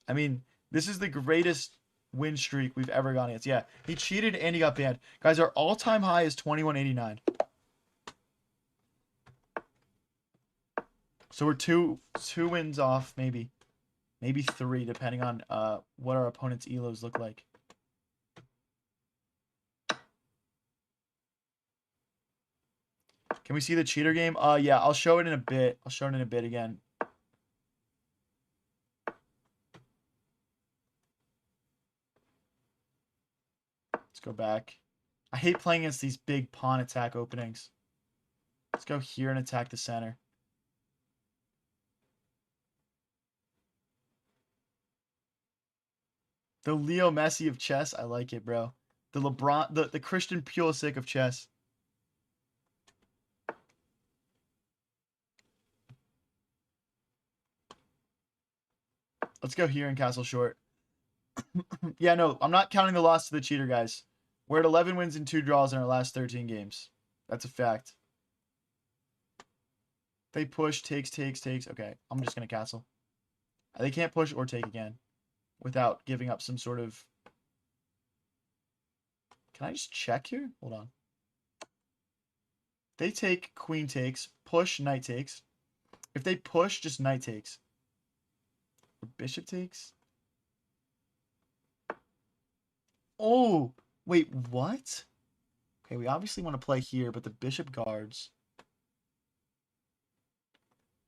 I mean, this is the greatest win streak we've ever gone against. Yeah, he cheated and he got banned. Guys, our all-time high is 2189. So we're two wins off, maybe. Maybe 3, depending on what our opponent's elos look like. Can we see the cheater game? Yeah, I'll show it in a bit. I'll show it in a bit again. Let's go back. I hate playing against these big pawn attack openings. Let's go here and attack the center. The Leo Messi of chess. I like it, bro. The LeBron, the Christian Pulisic of chess. Let's go here in Castle Short. Yeah, no, I'm not counting the loss to the cheater, guys. We're at 11 wins and 2 draws in our last 13 games. That's a fact. They push, takes. Okay, I'm just going to castle. They can't push or take again without giving up some sort of... Can I just check here? Hold on. They take, queen takes, push, knight takes. If they push, just knight takes. Or bishop takes. Oh, wait, what? Okay, we obviously want to play here, but the bishop guards.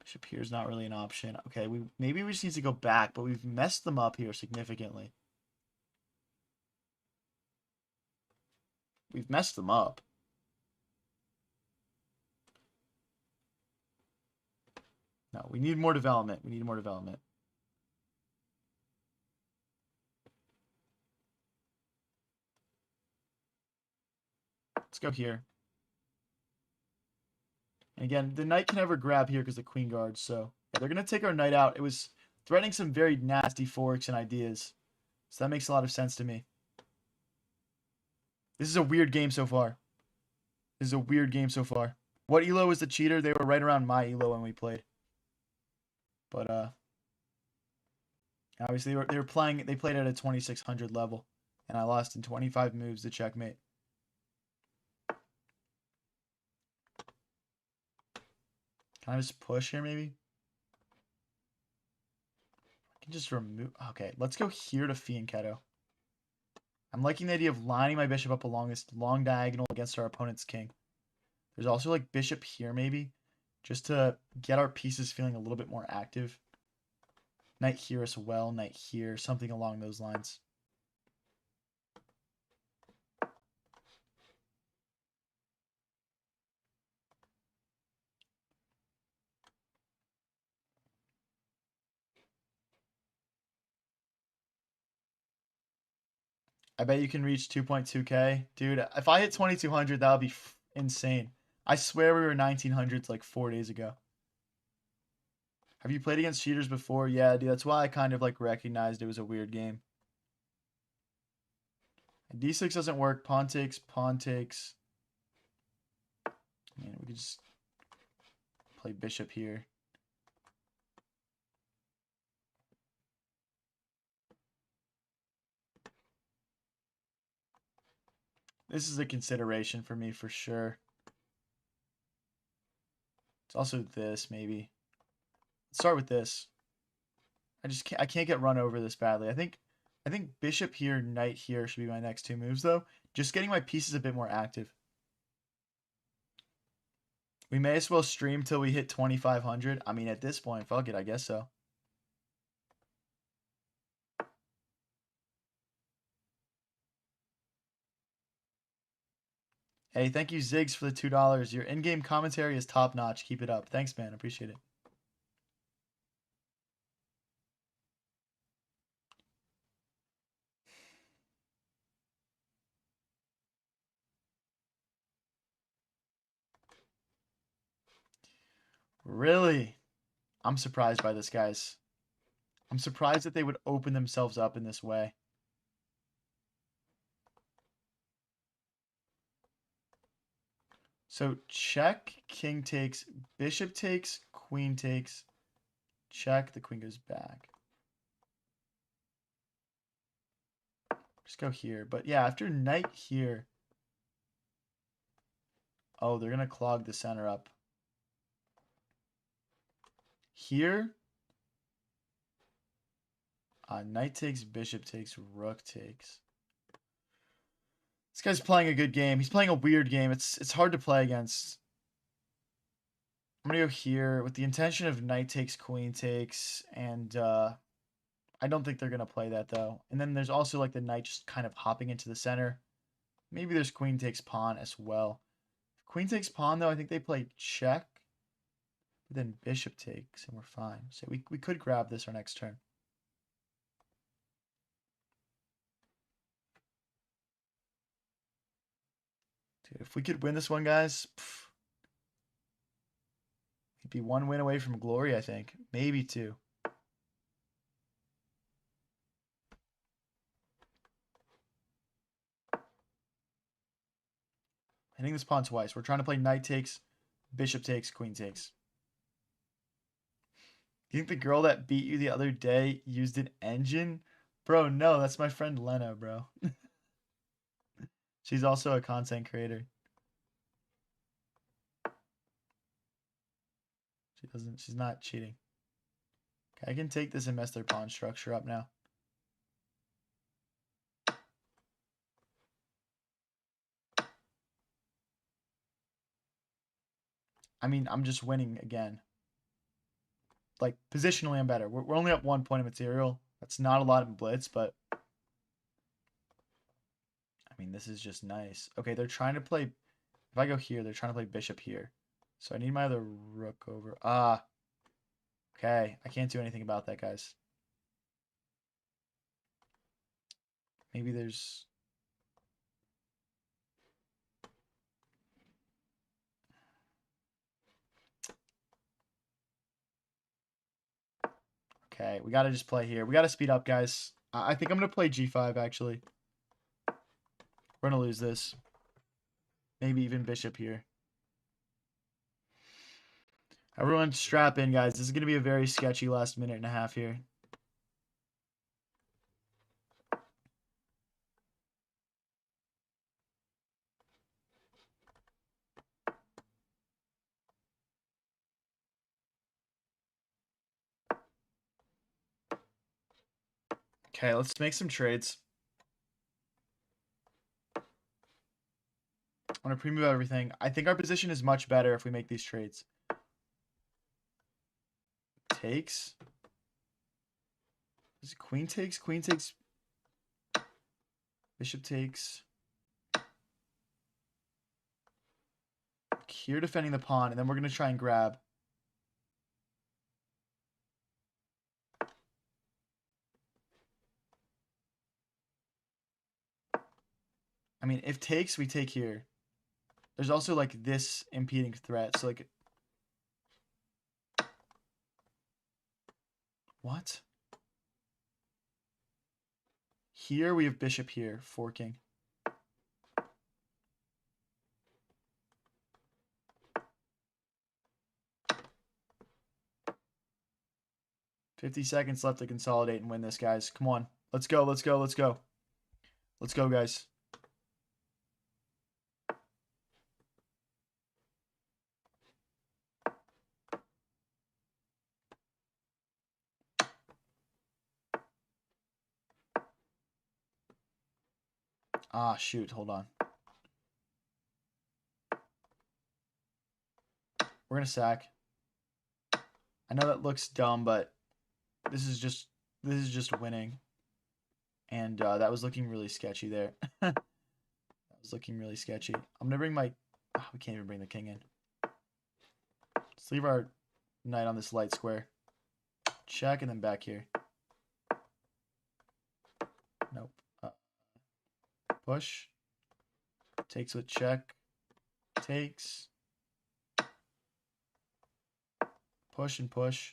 Bishop here is not really an option. Okay, maybe we just need to go back, but we've messed them up here significantly. We've messed them up. No, we need more development. We need more development. Let's go here. And again, the knight can never grab here because the queen guards, so yeah, they're going to take our knight out. It was threatening some very nasty forks and ideas. So that makes a lot of sense to me. This is a weird game so far. This is a weird game so far. What elo was the cheater? They were right around my elo when we played. But obviously they were playing. They played at a 2600 level, and I lost in 25 moves to checkmate. Can I just push here maybe? I can just remove. Okay, let's go here to Fianchetto. I'm liking the idea of lining my bishop up along this long diagonal against our opponent's king. There's also like bishop here maybe, just to get our pieces feeling a little bit more active. Knight here as well, knight here, something along those lines. I bet you can reach 2.2K. Dude, if I hit 2200, that would be insane. I swear we were 1900s like 4 days ago. Have you played against cheaters before? Yeah, dude, that's why I kind of like recognized it was a weird game. D6 doesn't work. Pawn takes, pawn takes. Man, we could just play bishop here. This is a consideration for me for sure. It's also this maybe. Let's start with this. I can't get run over this badly. I think bishop here, knight here should be my next two moves though. Just getting my pieces a bit more active. We may as well stream till we hit 2500. I mean, at this point, fuck it, I guess so. Hey, thank you, Ziggs, for the $2. Your in-game commentary is top-notch. Keep it up. Thanks, man. Appreciate it. Really? I'm surprised by this, guys. I'm surprised that they would open themselves up in this way. So check, king takes, bishop takes, queen takes, check, the queen goes back. Just go here. But yeah, after knight here. Oh, they're going to clog the center up. Here. Knight takes, bishop takes, rook takes. This guy's playing a good game. He's playing a weird game. It's hard to play against. I'm going to go here with the intention of knight takes, queen takes, and I don't think they're going to play that, though. And then there's also like the knight just kind of hopping into the center. Maybe there's queen takes pawn as well. Queen takes pawn, though, I think they play check. But then bishop takes, and we're fine. So we could grab this our next turn. Dude, if we could win this one, guys, we'd be one win away from glory, I think. Maybe two. Hitting this pawn twice. We're trying to play knight takes, bishop takes, queen takes. You think the girl that beat you the other day used an engine? Bro, no, that's my friend Lena, bro. She's also a content creator. She's not cheating. Okay, I can take this and mess their pawn structure up now. I mean, I'm just winning again. Like, positionally, I'm better. We're only up 1 point of material. That's not a lot in blitz, but I mean, this is just nice. Okay, they're trying to play. If I go here, they're trying to play bishop here. So I need my other rook over. Ah. Okay, I can't do anything about that, guys. Maybe there's... Okay, we got to just play here. We got to speed up, guys. I think I'm going to play g5, actually. We're going to lose this. Maybe even bishop here. Everyone strap in, guys. This is going to be a very sketchy last minute and a half here. Okay, let's make some trades. I'm going to pre-move everything. I think our position is much better if we make these trades. Takes. Is it queen takes? Queen takes. Bishop takes. Here defending the pawn, and then we're going to try and grab. I mean, if takes, we take here. There's also, like, this impeding threat. So, like... What? Here we have bishop here, forking. $50 seconds left to consolidate and win this, guys. Come on. Let's go, let's go, let's go. Let's go, guys. Ah, shoot. Hold on. We're going to sack. I know that looks dumb, but this is just winning. And that was looking really sketchy there. That was looking really sketchy. I'm going to bring my... Oh, we can't even bring the king in. Let's leave our knight on this light square. Check and then back here. Nope. Push. Takes with check. Takes. Push and push.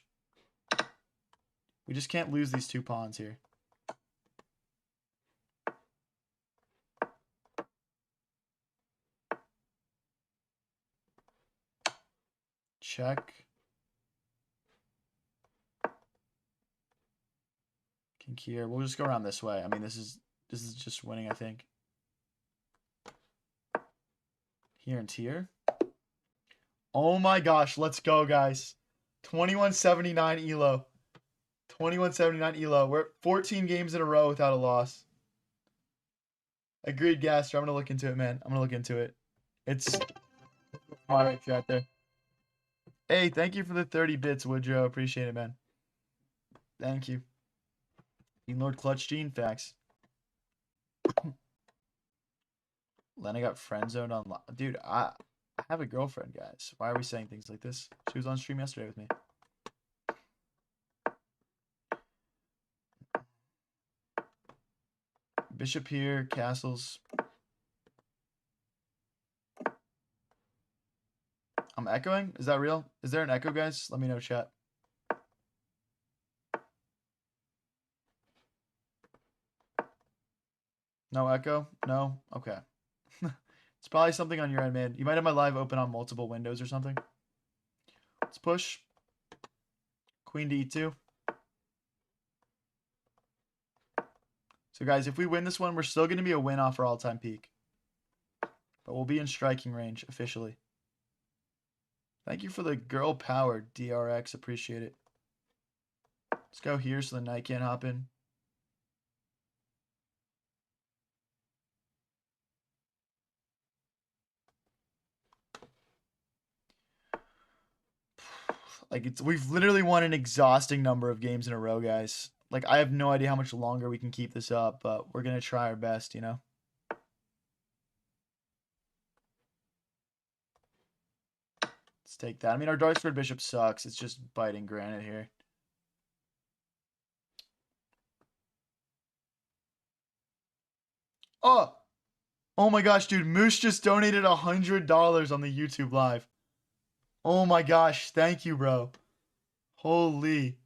We just can't lose these two pawns here. Check. King here. We'll just go around this way. I mean, this is just winning, I think. Here and here. Oh my gosh, let's go, guys. 2179 ELO. 2179 ELO. We're at 14 games in a row without a loss. Agreed, Gaster. I'm going to look into it, man. I'm going to look into it. It's all right chat there. Hey, thank you for the 30 bits, Woodrow. Appreciate it, man. Thank you. Lord Clutch Gene facts. Lena got friend zoned on. Dude, I have a girlfriend, guys. Why are we saying things like this? She was on stream yesterday with me. Bishop here, castles. I'm echoing? Is that real? Is there an echo, guys? Let me know, chat. No echo? No? Okay. It's probably something on your end, man. You might have my live open on multiple windows or something. Let's push. Queen to e2. So, guys, if we win this one, we're still going to be a win off our all-time peak. But we'll be in striking range officially. Thank you for the girl power, DRX. Appreciate it. Let's go here so the knight can't hop in. Like, we've literally won an exhausting number of games in a row, guys. Like, I have no idea how much longer we can keep this up, but we're going to try our best, you know? Let's take that. I mean, our dark squared bishop sucks. It's just biting granite here. Oh! Oh my gosh, dude. Moose just donated $100 on the YouTube live. Oh my gosh. Thank you, bro. Holy.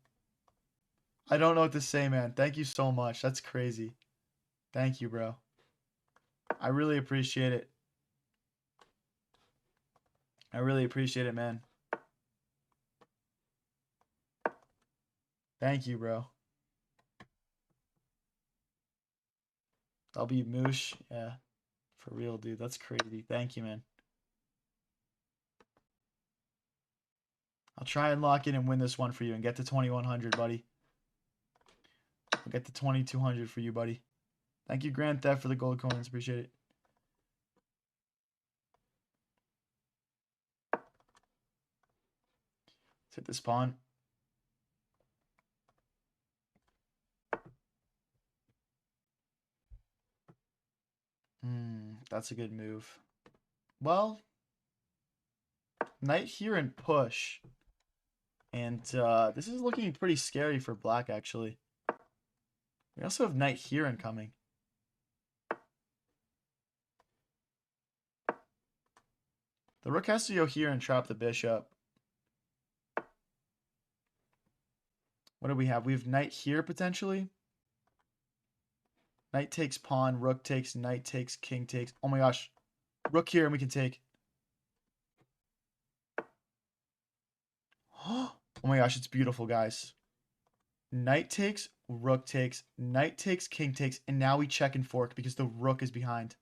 I don't know what to say, man. Thank you so much. That's crazy. Thank you, bro. I really appreciate it. I really appreciate it, man. Thank you, bro. I'll be Moosh. Yeah. For real, dude. That's crazy. Thank you, man. I'll try and lock in and win this one for you and get to 2100, buddy. I'll get to 2200 for you, buddy. Thank you, Grand Theft, for the gold coins. Appreciate it. hit this pawn. That's a good move. Well, knight here and push. And this is looking pretty scary for black, actually. We also have knight here incoming. The rook has to go here and trap the bishop. What do we have? We have knight here, potentially. Knight takes pawn, rook takes, knight takes, king takes. Oh my gosh. Rook here and we can take. Oh my gosh, it's beautiful, guys. Knight takes, rook takes, knight takes, king takes, and now we check and fork because the rook is behind.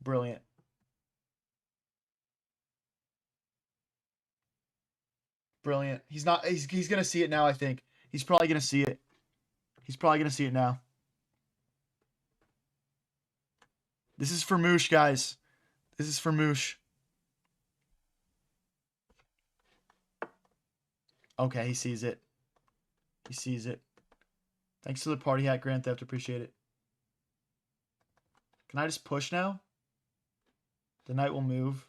Brilliant. Brilliant. He's going to see it now, I think. He's probably going to see it. He's probably going to see it now. This is for Moosh, guys. This is for Moosh. Okay, he sees it. He sees it. Thanks to the party hat, Grand Theft. Appreciate it. Can I just push now? The knight will move.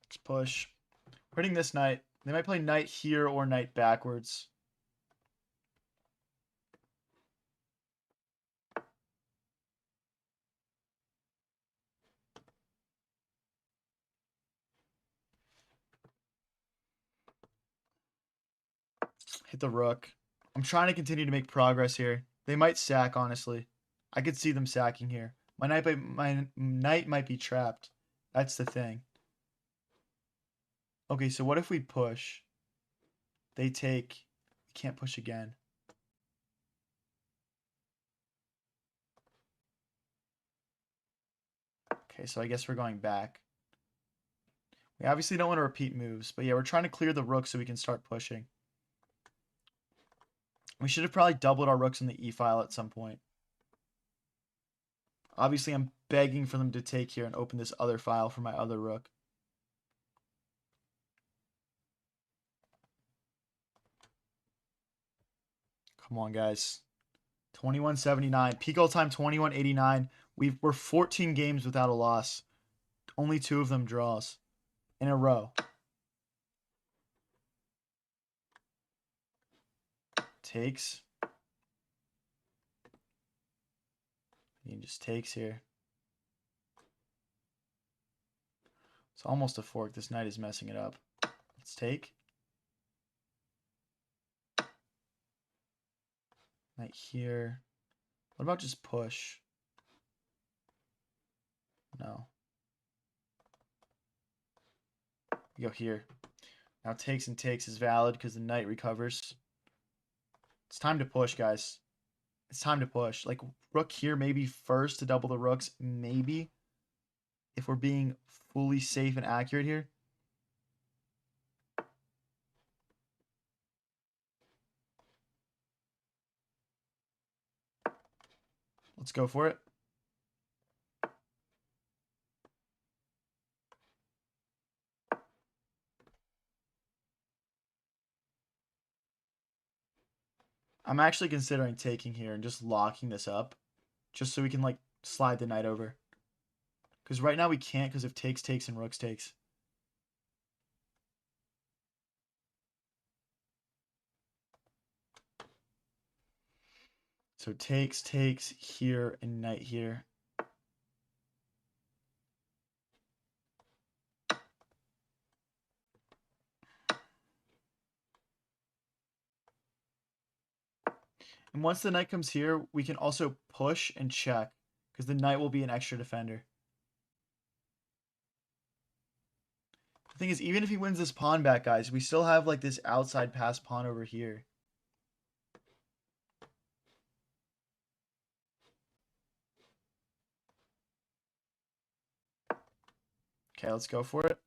Let's push. We're hitting this knight. They might play knight here or knight backwards. Hit the rook. I'm trying to continue to make progress here. They might sack, honestly. I could see them sacking here. My knight might be trapped. That's the thing. Okay, so what if we push? They take. We can't push again. Okay, so I guess we're going back. We obviously don't want to repeat moves, but yeah, we're trying to clear the rook so we can start pushing. We should have probably doubled our rooks in the e-file at some point. Obviously, I'm begging for them to take here and open this other file for my other rook. Come on, guys. 2179. Peak all time 2189. We're 14 games without a loss. Only 2 of them draws in a row. Takes. He just takes here. It's almost a fork. This knight is messing it up. Let's take. Knight here. What about just push? No. We go here. Now takes and takes is valid because the knight recovers. It's time to push, guys. It's time to push. Like, rook here maybe first to double the rooks. Maybe. If we're being fully safe and accurate here. Let's go for it. I'm actually considering taking here and just locking this up. Just so we can, like, slide the knight over. Because right now we can't because if takes, takes, and rooks takes. So takes, takes, here, and knight here. And once the knight comes here, we can also push and check. Because the knight will be an extra defender. The thing is, even if he wins this pawn back, guys, we still have, like, this outside pass pawn over here. Okay, let's go for it.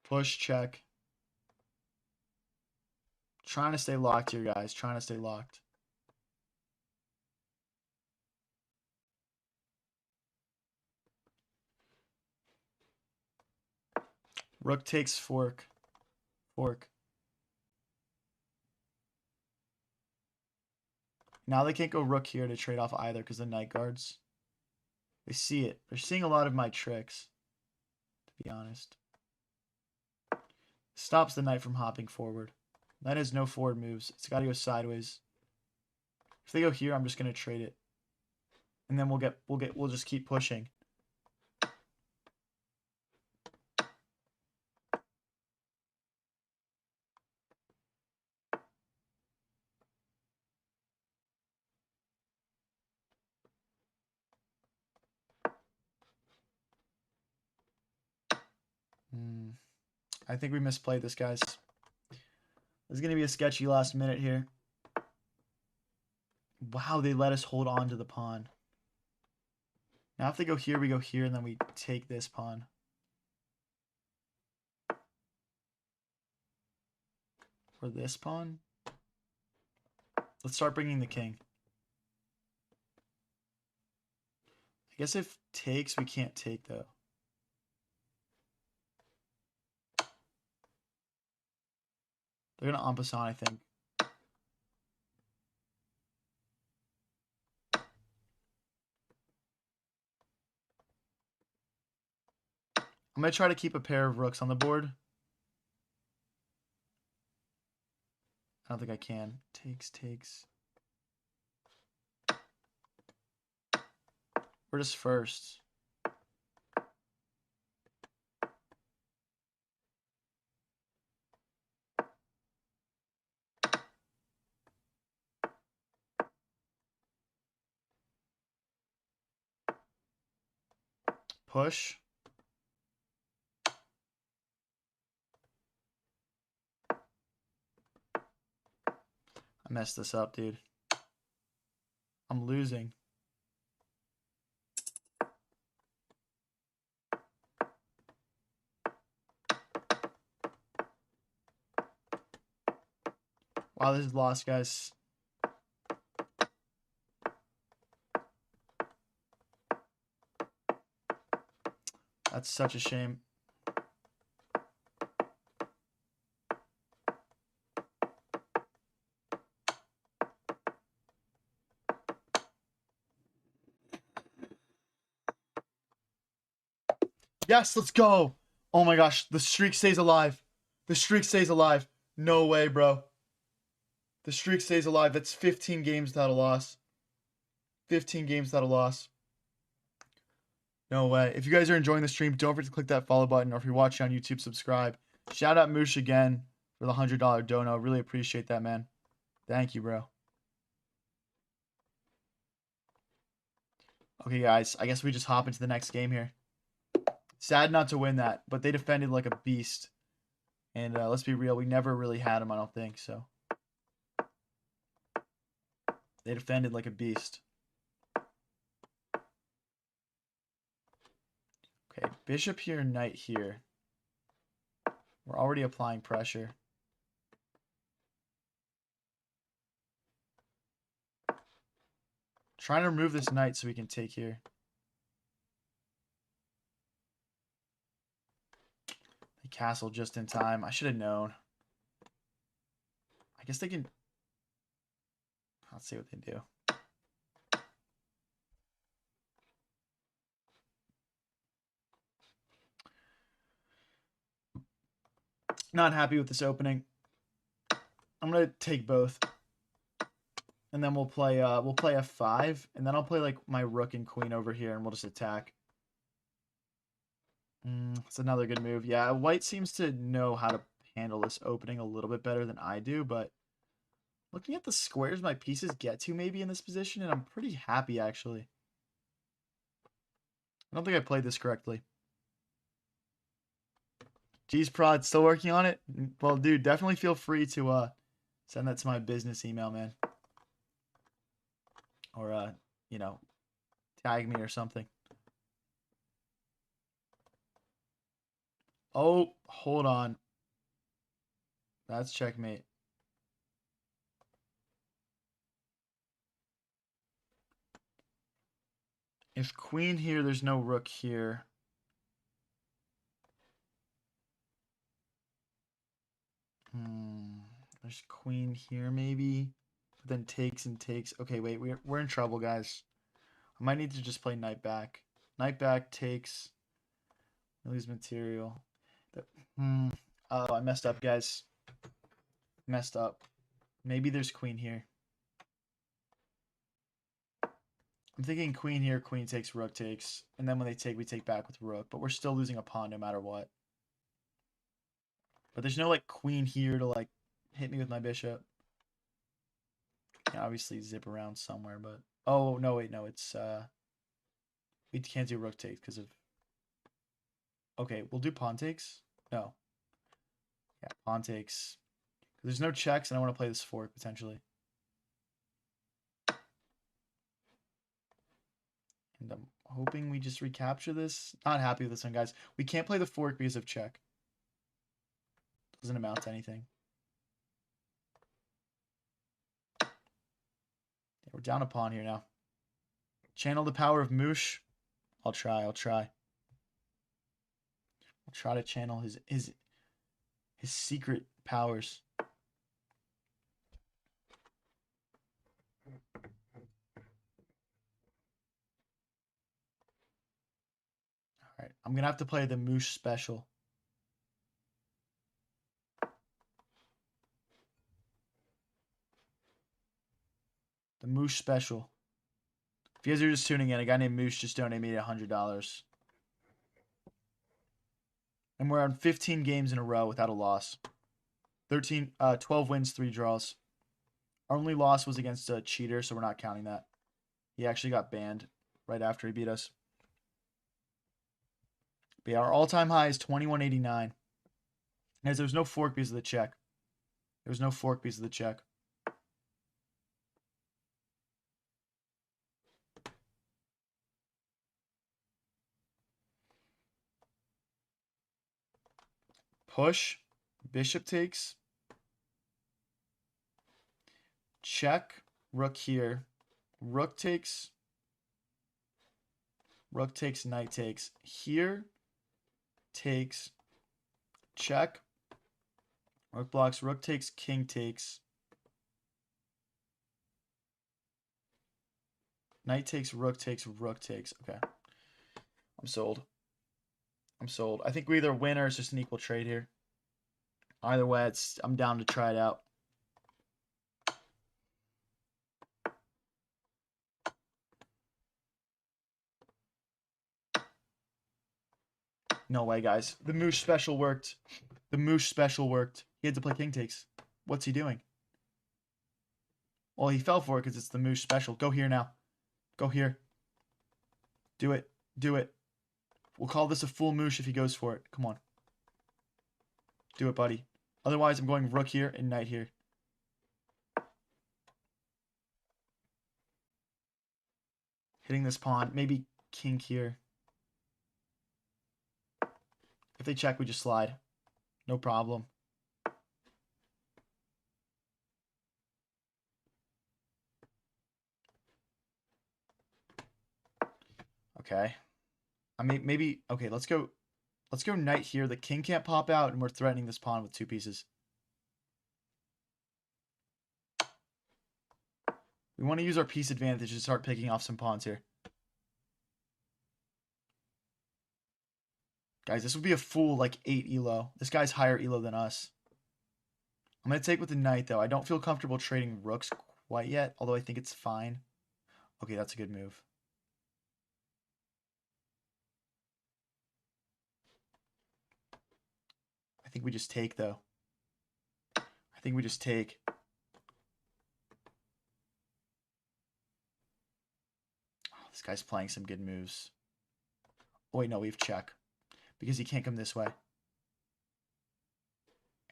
Push, check. Trying to stay locked here, guys. Trying to stay locked. Rook takes fork. Fork. Now they can't go rook here to trade off either because the knight guards. They see it. They're seeing a lot of my tricks, to be honest. Stops the knight from hopping forward. Knight has no forward moves. It's got to go sideways. If they go here, I'm just going to trade it. And then we'll just keep pushing. I think we misplayed this, guys. There's going to be a sketchy last minute here. Wow, they let us hold on to the pawn. Now if they go here, we go here, and then we take this pawn. Or this pawn. Let's start bringing the king. I guess if takes, we can't take, though. They're going to en passant, I think. I'm going to try to keep a pair of rooks on the board. I don't think I can. Takes. We're just first. Push. I messed this up, dude. I'm losing. Wow, this is lost, guys. That's such a shame. Yes, let's go. Oh my gosh, the streak stays alive. The streak stays alive. No way, bro. The streak stays alive. That's 15 games without a loss. 15 games without a loss. No way. If you guys are enjoying the stream, don't forget to click that follow button. Or if you're watching on YouTube, subscribe. Shout out Moosh again for the $100 dono. Really appreciate that, man. Thank you, bro. Okay, guys. I guess we just hop into the next game here. Sad not to win that, but they defended like a beast. And let's be real, we never really had them, I don't think, so. They defended like a beast. Okay, bishop here, knight here. We're already applying pressure. Trying to remove this knight so we can take here. They castle just in time. I should have known. I guess they can... Let's see what they do. Not happy with this opening. I'm gonna take both. And then we'll play f5, and then I'll play like my rook and queen over here, and we'll just attack. It's another good move. Yeah, white seems to know how to handle this opening a little bit better than I do, but looking at the squares my pieces get to maybe in this position, and I'm pretty happy, actually. I don't think I played this correctly. Geez, Prod, still working on it? Well, dude, definitely feel free to send that to my business email, man. Or, you know, tag me or something. Oh, hold on. That's checkmate. If queen here, there's no rook here. There's queen here maybe. But then takes and takes. Okay, wait, we're in trouble, guys. I might need to just play knight back. Knight back takes. Lose material. Oh, I messed up, guys. Messed up. Maybe there's queen here. I'm thinking queen here, queen takes, rook takes. And then when they take, we take back with rook. But we're still losing a pawn no matter what. But there's no, like, queen here to, like, hit me with my bishop. Can obviously zip around somewhere, but... Oh, no, wait, no, it's... We can't do rook takes because of... Okay, we'll do pawn takes? No. Yeah, pawn takes. There's no checks, and I want to play this fork, potentially. And I'm hoping we just recapture this. Not happy with this one, guys. We can't play the fork because of check. Doesn't amount to anything. Yeah, we're down a pawn here now. Channel the power of Moosh. I'll try. I'll try to channel his secret powers. All right, I'm gonna have to play the Moosh special. The Moosh special. If you guys are just tuning in, a guy named Moosh just donated me $100. And we're on 15 games in a row without a loss. 12 wins, 3 draws. Our only loss was against a cheater, so we're not counting that. He actually got banned right after he beat us. But yeah, our all-time high is 2189. As there was no fork because of the check. There was no fork because of the check. Push. Bishop takes. Check. Rook here. Rook takes. Rook takes, knight takes. Here. Takes. Check. Rook blocks. Rook takes, king takes. Knight takes, rook takes, rook takes. Okay. I'm sold. I'm sold. I think we either win or it's just an equal trade here. Either way, I'm down to try it out. No way, guys. The Moosh special worked. The Moosh special worked. He had to play king takes. What's he doing? Well, he fell for it because it's the Moosh special. Go here now. Go here. Do it. Do it. We'll call this a full Moosh if he goes for it. Come on. Do it, buddy. Otherwise, I'm going rook here and knight here. Hitting this pawn. Maybe king here. If they check, we just slide. No problem. Okay. I mean, maybe... Okay, let's go knight here. The king can't pop out, and we're threatening this pawn with 2 pieces. We want to use our piece advantage to start picking off some pawns here. Guys, this would be a full, like, 8 elo. This guy's higher elo than us. I'm going to take with the knight, though. I don't feel comfortable trading rooks quite yet, although I think it's fine. Okay, that's a good move. I think we just take, though. I think we just take. Oh, this guy's playing some good moves. Oh, wait, no, we have check. Because he can't come this way.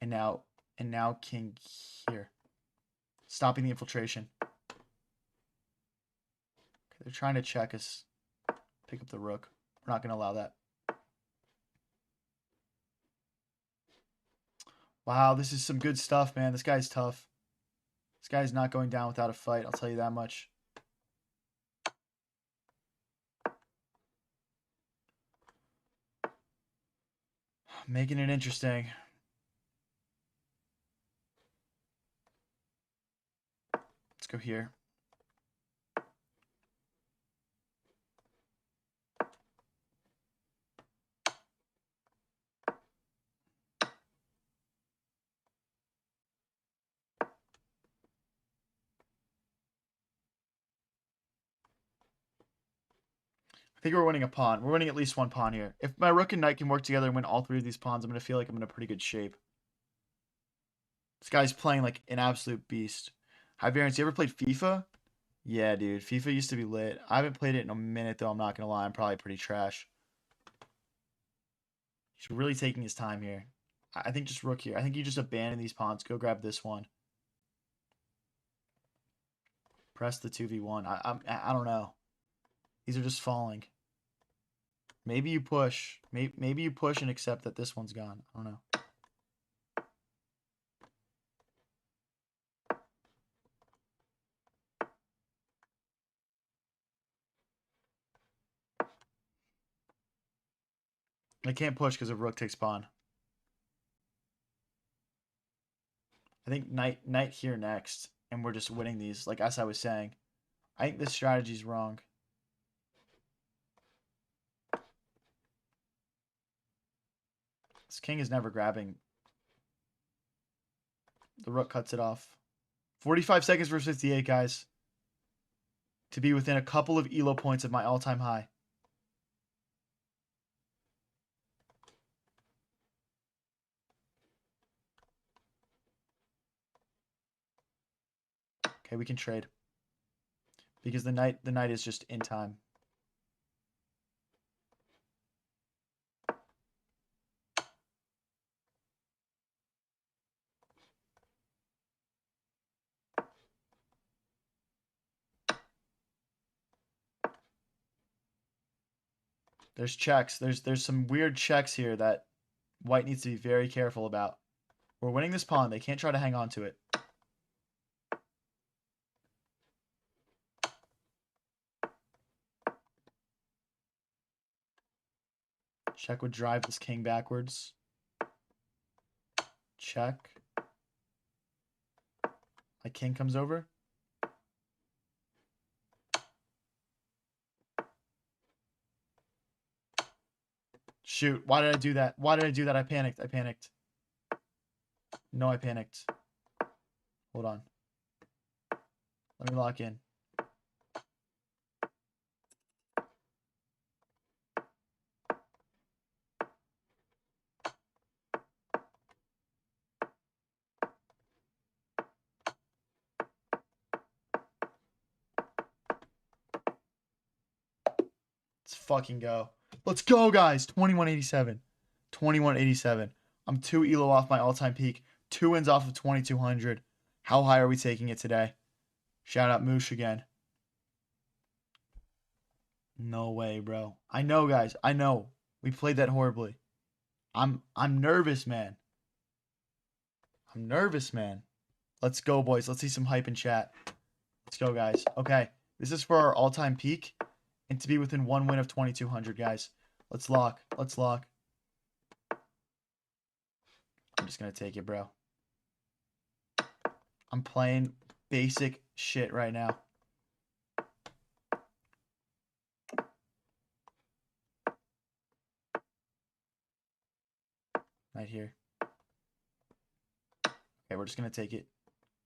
And now king here. Stopping the infiltration. Okay, they're trying to check us. Pick up the rook. We're not going to allow that. Wow, this is some good stuff, man. This guy's tough. This guy's not going down without a fight, I'll tell you that much. Making it interesting. Let's go here. I think we're winning a pawn. We're winning at least one pawn here. If my rook and knight can work together and win all three of these pawns, I'm going to feel like I'm in a pretty good shape. This guy's playing like an absolute beast. Hi, Variance. You ever played FIFA? Yeah, dude. FIFA used to be lit. I haven't played it in a minute, though. I'm not going to lie. I'm probably pretty trash. He's really taking his time here. I think just rook here. I think you just abandon these pawns. Go grab this one. Press the 2v1. I don't know. These are just falling. Maybe you push. Maybe you push and accept that this one's gone. I don't know. I can't push because of rook takes pawn. I think knight here next, and we're just winning these, like as I was saying. I think this strategy's wrong. This king is never grabbing. The rook cuts it off. 45 seconds versus 58, guys. To be within a couple of elo points of my all-time high. Okay, we can trade. Because the knight is just in time. There's checks. There's some weird checks here that white needs to be very careful about. We're winning this pawn. They can't try to hang on to it. Check would drive this king backwards. Check. My king comes over. Shoot. Why did I do that? Why did I do that? I panicked. I panicked. No, I panicked. Hold on. Let me lock in. Let's fucking go. Let's go, guys. 2187. 2187. I'm 2 elo off my all-time peak. 2 wins off of 2200. How high are we taking it today? Shout out Moosh again. No way, bro. I know, guys. I know. We played that horribly. I'm nervous, man. I'm nervous, man. Let's go, boys. Let's see some hype in chat. Let's go, guys. Okay. This is for our all-time peak. And to be within 1 win of 2200, guys. Let's lock. Let's lock. I'm just going to take it, bro. I'm playing basic shit right now. Right here. Okay, we're just going to take it.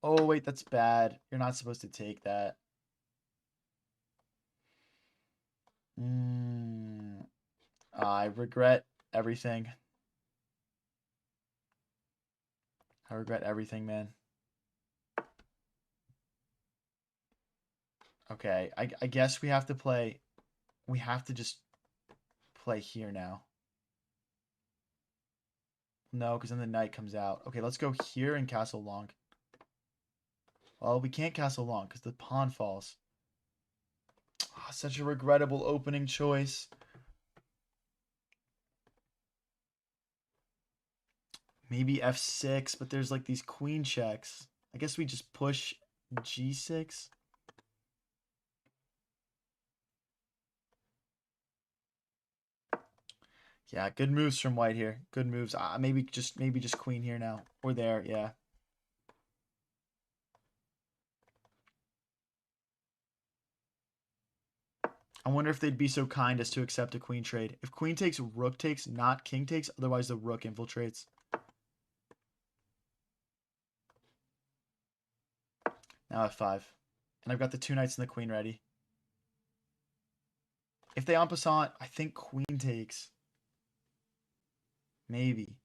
Oh, wait, that's bad. You're not supposed to take that. I regret everything. I regret everything, man. Okay, I guess we have to play. We have to just play here now. No, because then the knight comes out. Okay, let's go here and castle long. Well, we can't castle long because the pawn falls. Oh, such a regrettable opening choice. Maybe f6, but there's like these queen checks. I guess we just push g6. Yeah, good moves from white here. Good moves. Maybe just queen here now. Or there, yeah. I wonder if they'd be so kind as to accept a queen trade. If queen takes, rook takes, not king takes, otherwise the rook infiltrates. Now f5. And I've got the 2 knights and the queen ready. If they en passant, I think queen takes. Maybe.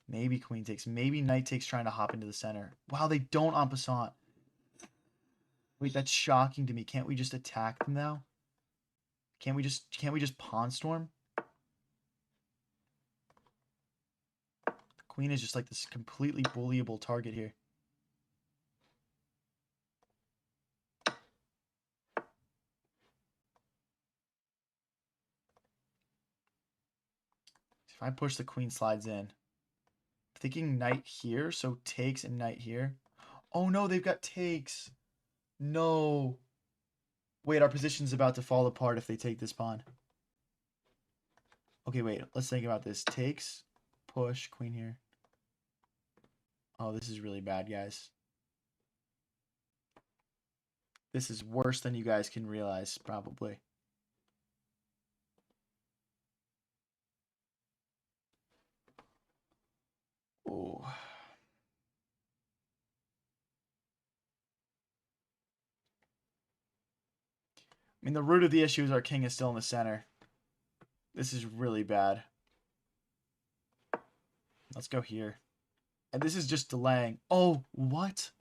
Maybe queen takes. Maybe knight takes trying to hop into the center. Wow, they don't en passant. Wait, that's shocking to me. Can't we just attack them now? Can't we just pawn storm? The queen is just like this completely bullyable target here. If I push, the queen slides in. I'm thinking knight here, so takes and knight here. Oh no, they've got takes. No. Wait, our position's about to fall apart if they take this pawn. Okay, wait. Let's think about this. Takes, push, queen here. Oh, this is really bad, guys. This is worse than you guys can realize, probably. Oh. I mean, the root of the issue is our king is still in the center. This is really bad. Let's go here. And this is just delaying. Oh, what?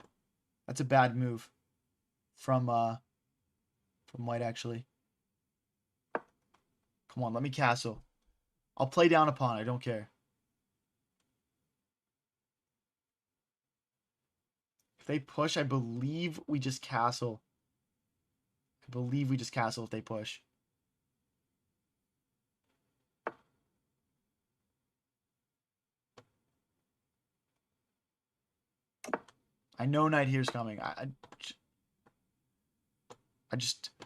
That's a bad move from white, actually. Come on, let me castle. I'll play down a pawn. I don't care. If they push, I believe we just castle. I believe we just castle if they push. I know knight here's coming.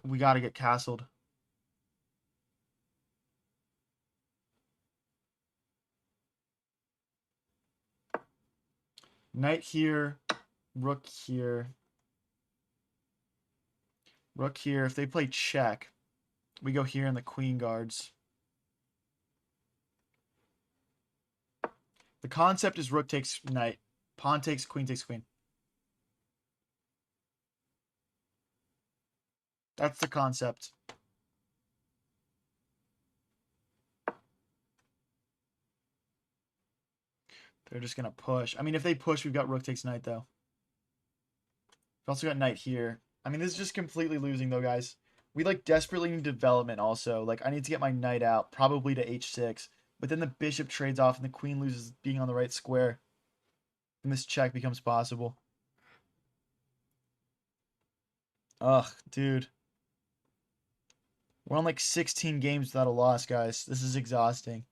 We got to get castled. Knight here, rook here. Rook here. If they play check, we go here and the queen guards. The concept is rook takes knight. Pawn takes queen takes queen. That's the concept. They're just going to push. I mean, if they push, we've got rook takes knight, though. We've also got knight here. I mean, this is just completely losing, though, guys. We, like, desperately need development also. Like, I need to get my knight out, probably to h6. But then the bishop trades off and the queen loses being on the right square. And this check becomes possible. Ugh, dude. We're on, like, 16 games without a loss, guys. This is exhausting.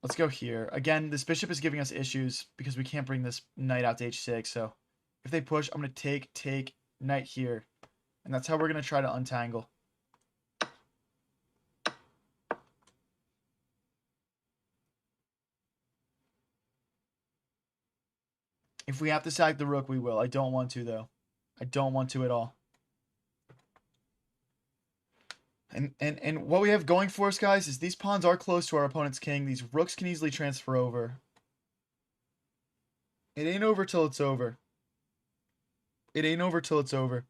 Let's go here. Again, this bishop is giving us issues because we can't bring this knight out to h6. So if they push, I'm going to take knight here. And that's how we're going to try to untangle. If we have to sack the rook, we will. I don't want to, though. I don't want to at all. And what we have going for us, guys, is these pawns are close to our opponent's king. These rooks can easily transfer over. It ain't over till it's over. It ain't over till it's over.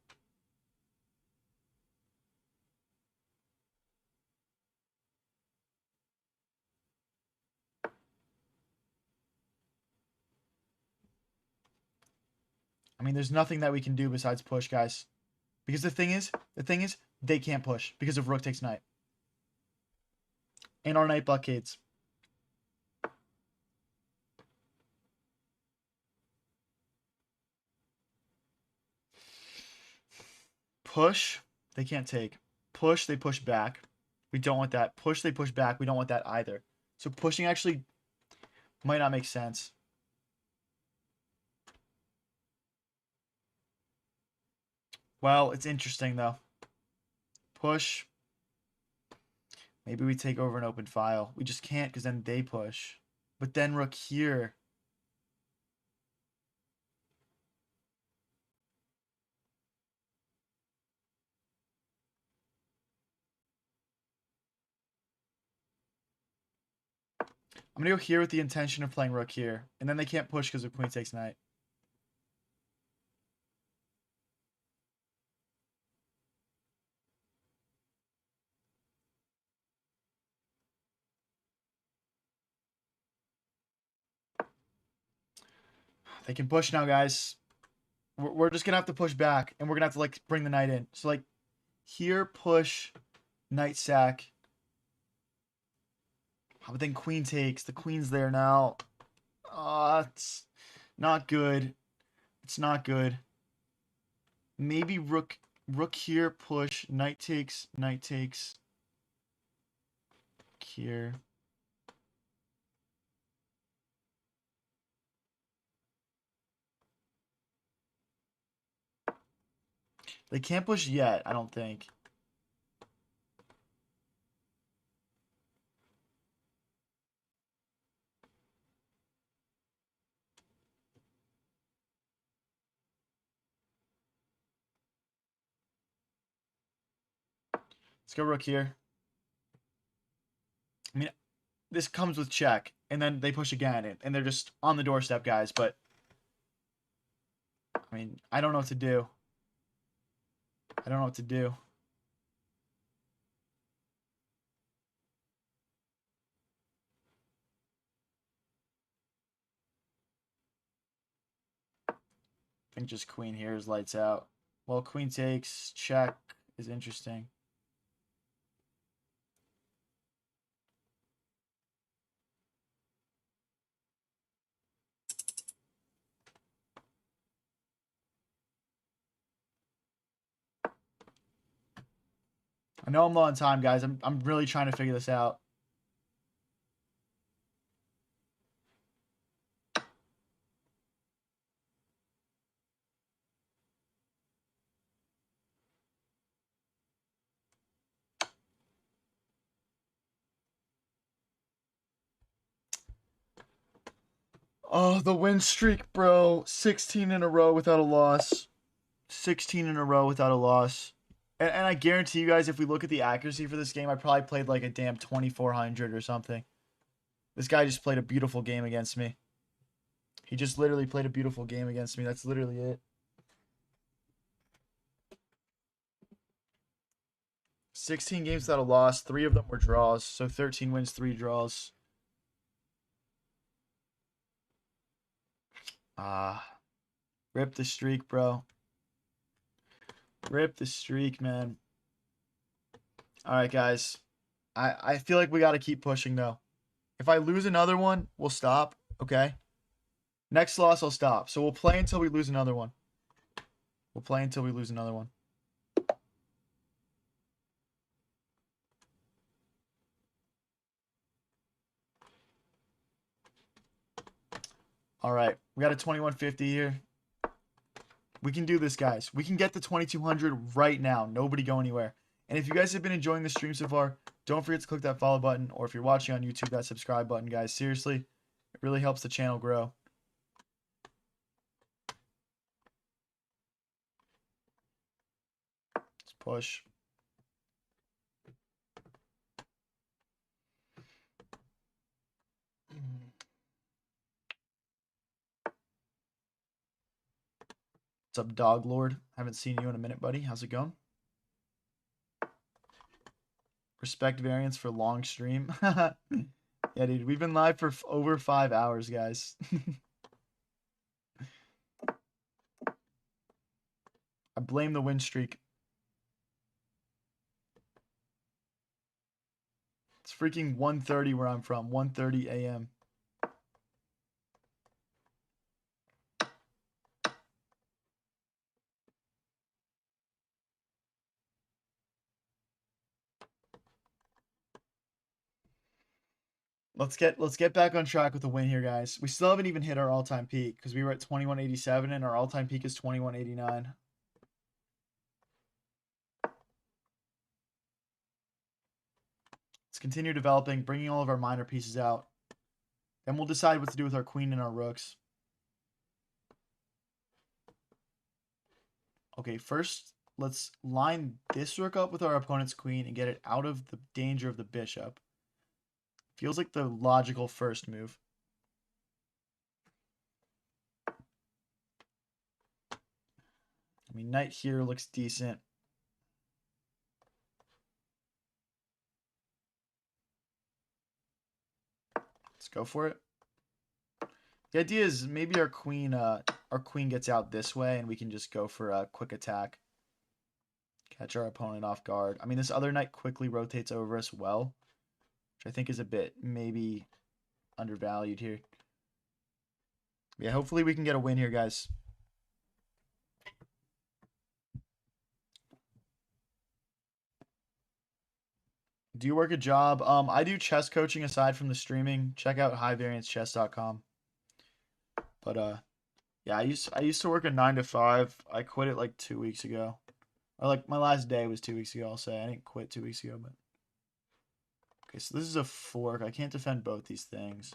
I mean, there's nothing that we can do besides push, guys. Because the thing is, they can't push because of rook takes knight. And our knight blockades. Push, they can't take. Push, they push back. We don't want that. Push, they push back. We don't want that either. So pushing actually might not make sense. Well, it's interesting though. Push. Maybe we take over an open file. We just can't because then they push. But then rook here. I'm going to go here with the intention of playing rook here. And then they can't push because of queen takes knight. They can push now, guys. We're just going to have to push back. And we're going to have to, like, bring the knight in. So, like, here, push, knight sack. But then queen takes. The queen's there now. It's not good. It's not good. Maybe rook here, push, knight takes, here. They can't push yet, I don't think. Let's go rook here. I mean, this comes with check, and then they push again, and they're just on the doorstep, guys. But, I mean, I don't know what to do. I don't know what to do. I think just queen here is lights out. Well, queen takes, check is interesting. I know I'm low on time, guys. I'm really trying to figure this out. Oh, the win streak, bro. 16 in a row without a loss. 16 in a row without a loss. And I guarantee you guys, if we look at the accuracy for this game, I probably played like a damn 2400 or something. This guy just played a beautiful game against me. He just literally played a beautiful game against me. That's literally it. 16 games without a loss. 3 of them were draws. So 13 wins, 3 draws. Rip the streak, bro. Rip the streak, man. All right, guys. I feel like we got to keep pushing, though. If I lose another one, we'll stop, okay? Next loss, I'll stop. So we'll play until we lose another one. We'll play until we lose another one. All right. We got a 2150 here. We can do this, guys. We can get the 2200 right now. Nobody go anywhere. And if you guys have been enjoying the stream so far, don't forget to click that follow button. Or if you're watching on YouTube, that subscribe button, guys. Seriously, it really helps the channel grow. Let's push. What's up, Dog Lord? Haven't seen you in a minute, buddy. How's it going? Respect variance for long stream. Yeah, dude. We've been live for over 5 hours, guys. I blame the win streak. It's freaking 1:30 where I'm from. 1:30 a.m. Let's get back on track with the win here, guys. We still haven't even hit our all-time peak because we were at 2187 and our all-time peak is 2189. continue developing, bringing all of our minor pieces out. Then we'll decide what to do with our queen and our rooks. Okay, first, let's line this rook up with our opponent's queen and get it out of the danger of the bishop. Feels like the logical first move. I mean, knight here looks decent. Let's go for it. The idea is maybe our queen gets out this way and we can just go for a quick attack. Catch our opponent off guard. I mean, this other knight quickly rotates over us well, which I think is a bit maybe undervalued here. Yeah, hopefully we can get a win here, guys. Do you work a job? I do chess coaching aside from the streaming. Check out highvariancechess.com. But yeah, I used to work a 9 to 5. I quit it like 2 weeks ago. Or like my last day was 2 weeks ago, I'll say. I didn't quit 2 weeks ago, but okay, so this is a fork. I can't defend both these things.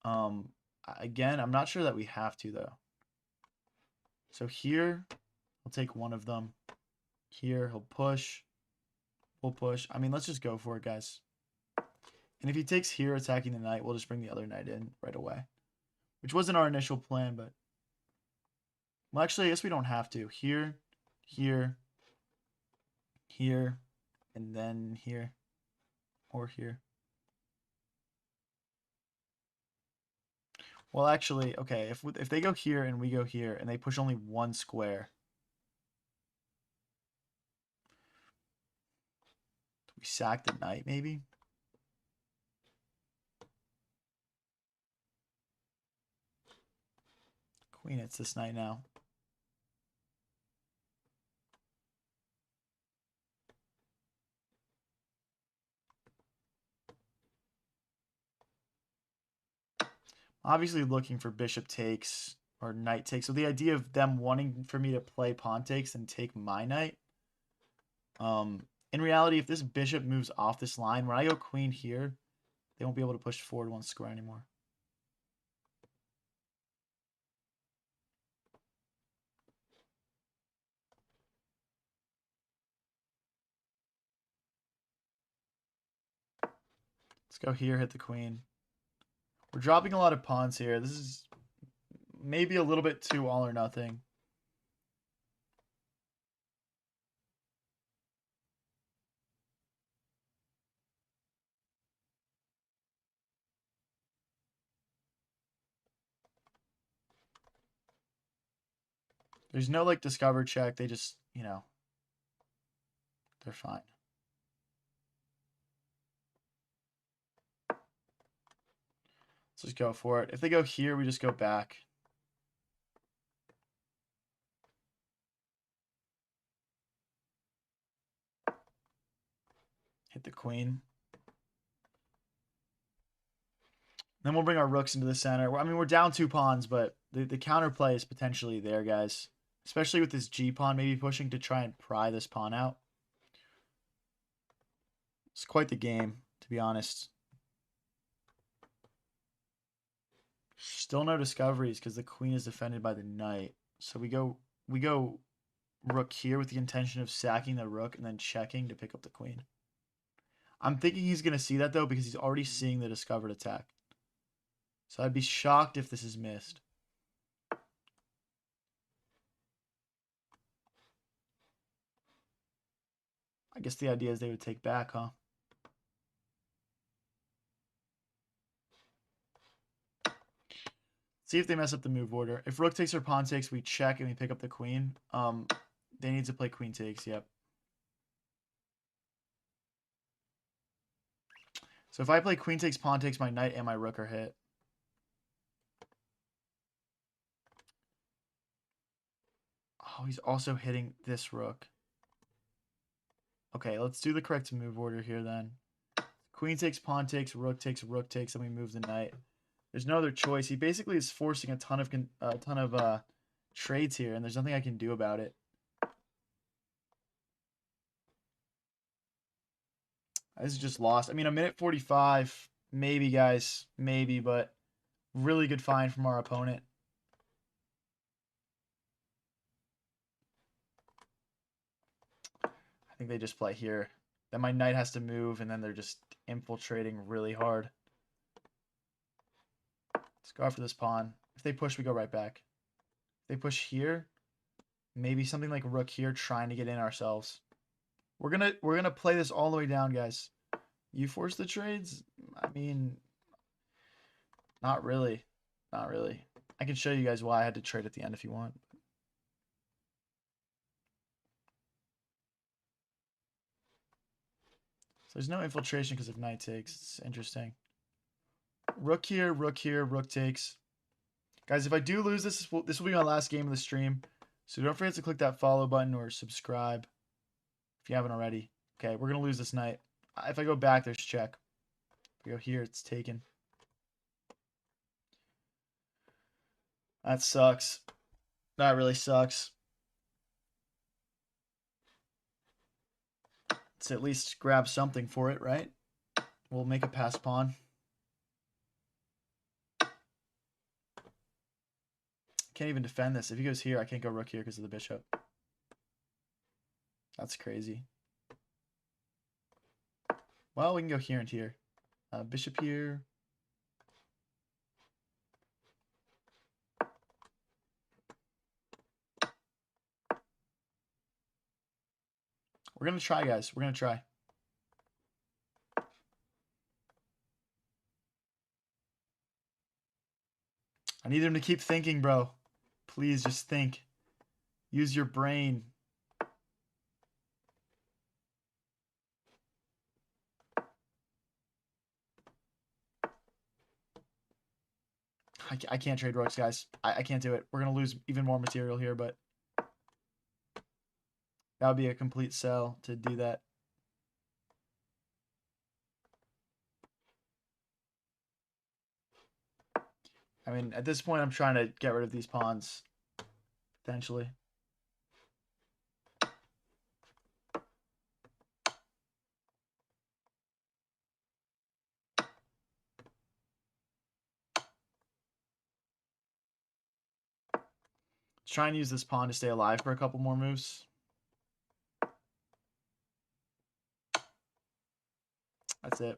Again, I'm not sure that we have to though. So here, I'll take one of them. Here, he'll push. We'll push. I mean, let's just go for it, guys. And if he takes here attacking the knight, we'll just bring the other knight in right away. Which wasn't our initial plan, but... Well, actually, I guess we don't have to. Here, here, here, and then here. Or here. Well, actually, okay, if they go here and we go here, and they push only one square... We sack the knight, maybe? Queen, it's this knight now. Obviously looking for bishop takes or knight takes. So the idea of them wanting for me to play pawn takes and take my knight. In reality, if this bishop moves off this line, when I go queen here, they won't be able to push forward one square anymore. Let's go here, hit the queen. We're dropping a lot of pawns here. This is maybe a little bit too all or nothing. There's no like discover check. They just, you know, they're fine. Let's just go for it. If they go here, we just go back. Hit the queen. Then we'll bring our rooks into the center. I mean, we're down 2 pawns, but the counterplay is potentially there, guys. Especially with this G pawn maybe pushing to try and pry this pawn out. It's quite the game, to be honest. Still no discoveries because the queen is defended by the knight. So we go rook here with the intention of sacking the rook and then checking to pick up the queen. I'm thinking he's going to see that, though, because he's already seeing the discovered attack. So I'd be shocked if this is missed. I guess the idea is they would take back, huh? See if they mess up the move order. If rook takes or pawn takes, we check and we pick up the queen. They need to play queen takes, yep. So if I play queen takes, pawn takes, my knight and my rook are hit. Oh, he's also hitting this rook. Okay, let's do the correct move order here then. Queen takes, pawn takes, rook takes, and we move the knight. There's no other choice. He basically is forcing a ton of trades here, and there's nothing I can do about it. This is just lost. I mean, a minute 45, maybe, guys, maybe, but really good find from our opponent. I think they just play here. Then my knight has to move, and then they're just infiltrating really hard. Let's go after this pawn. If they push, we go right back. If they push here, maybe something like rook here, trying to get in ourselves. We're gonna play this all the way down, guys. You force the trades? I mean, not really. Not really. I can show you guys why I had to trade at the end if you want. So there's no infiltration because of knight takes. It's interesting. Rook here, rook takes. Guys, if I do lose this, this will be my last game of the stream. So don't forget to click that follow button or subscribe if you haven't already. Okay, we're going to lose this knight. If I go back, there's check. If we go here, it's taken. That sucks. That really sucks. Let's at least grab something for it, right? We'll make a pass pawn. Can't even defend this. If he goes here, I can't go rook here because of the bishop. That's crazy. Well, we can go here and here. Bishop here. We're going to try, guys. We're going to try. I need him to keep thinking, bro. Please just think. Use your brain. I can't trade rooks, guys. I can't do it. We're going to lose even more material here, but that would be a complete sell to do that. I mean, at this point, I'm trying to get rid of these pawns, potentially. Let's try and use this pawn to stay alive for a couple more moves. That's it.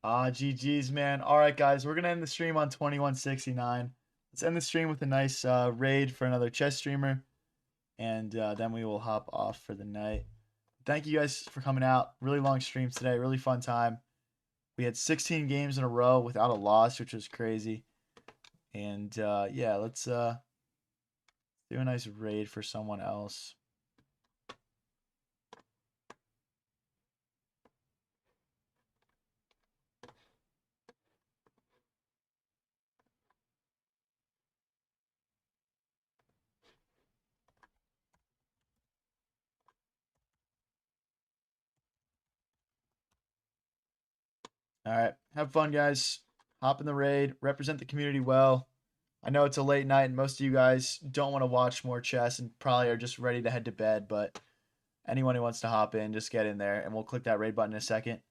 GG's, man. All right, guys, we're going to end the stream on 2169. Let's end the stream with a nice raid for another chess streamer, and then we will hop off for the night. Thank you guys for coming out. Really long stream today. Really fun time. We had 16 games in a row without a loss, which was crazy. And yeah, let's do a nice raid for someone else. All right. Have fun, guys. Hop in the raid. Represent the community well. I know it's a late night and most of you guys don't want to watch more chess and probably are just ready to head to bed, but anyone who wants to hop in, just get in there and we'll click that raid button in a second.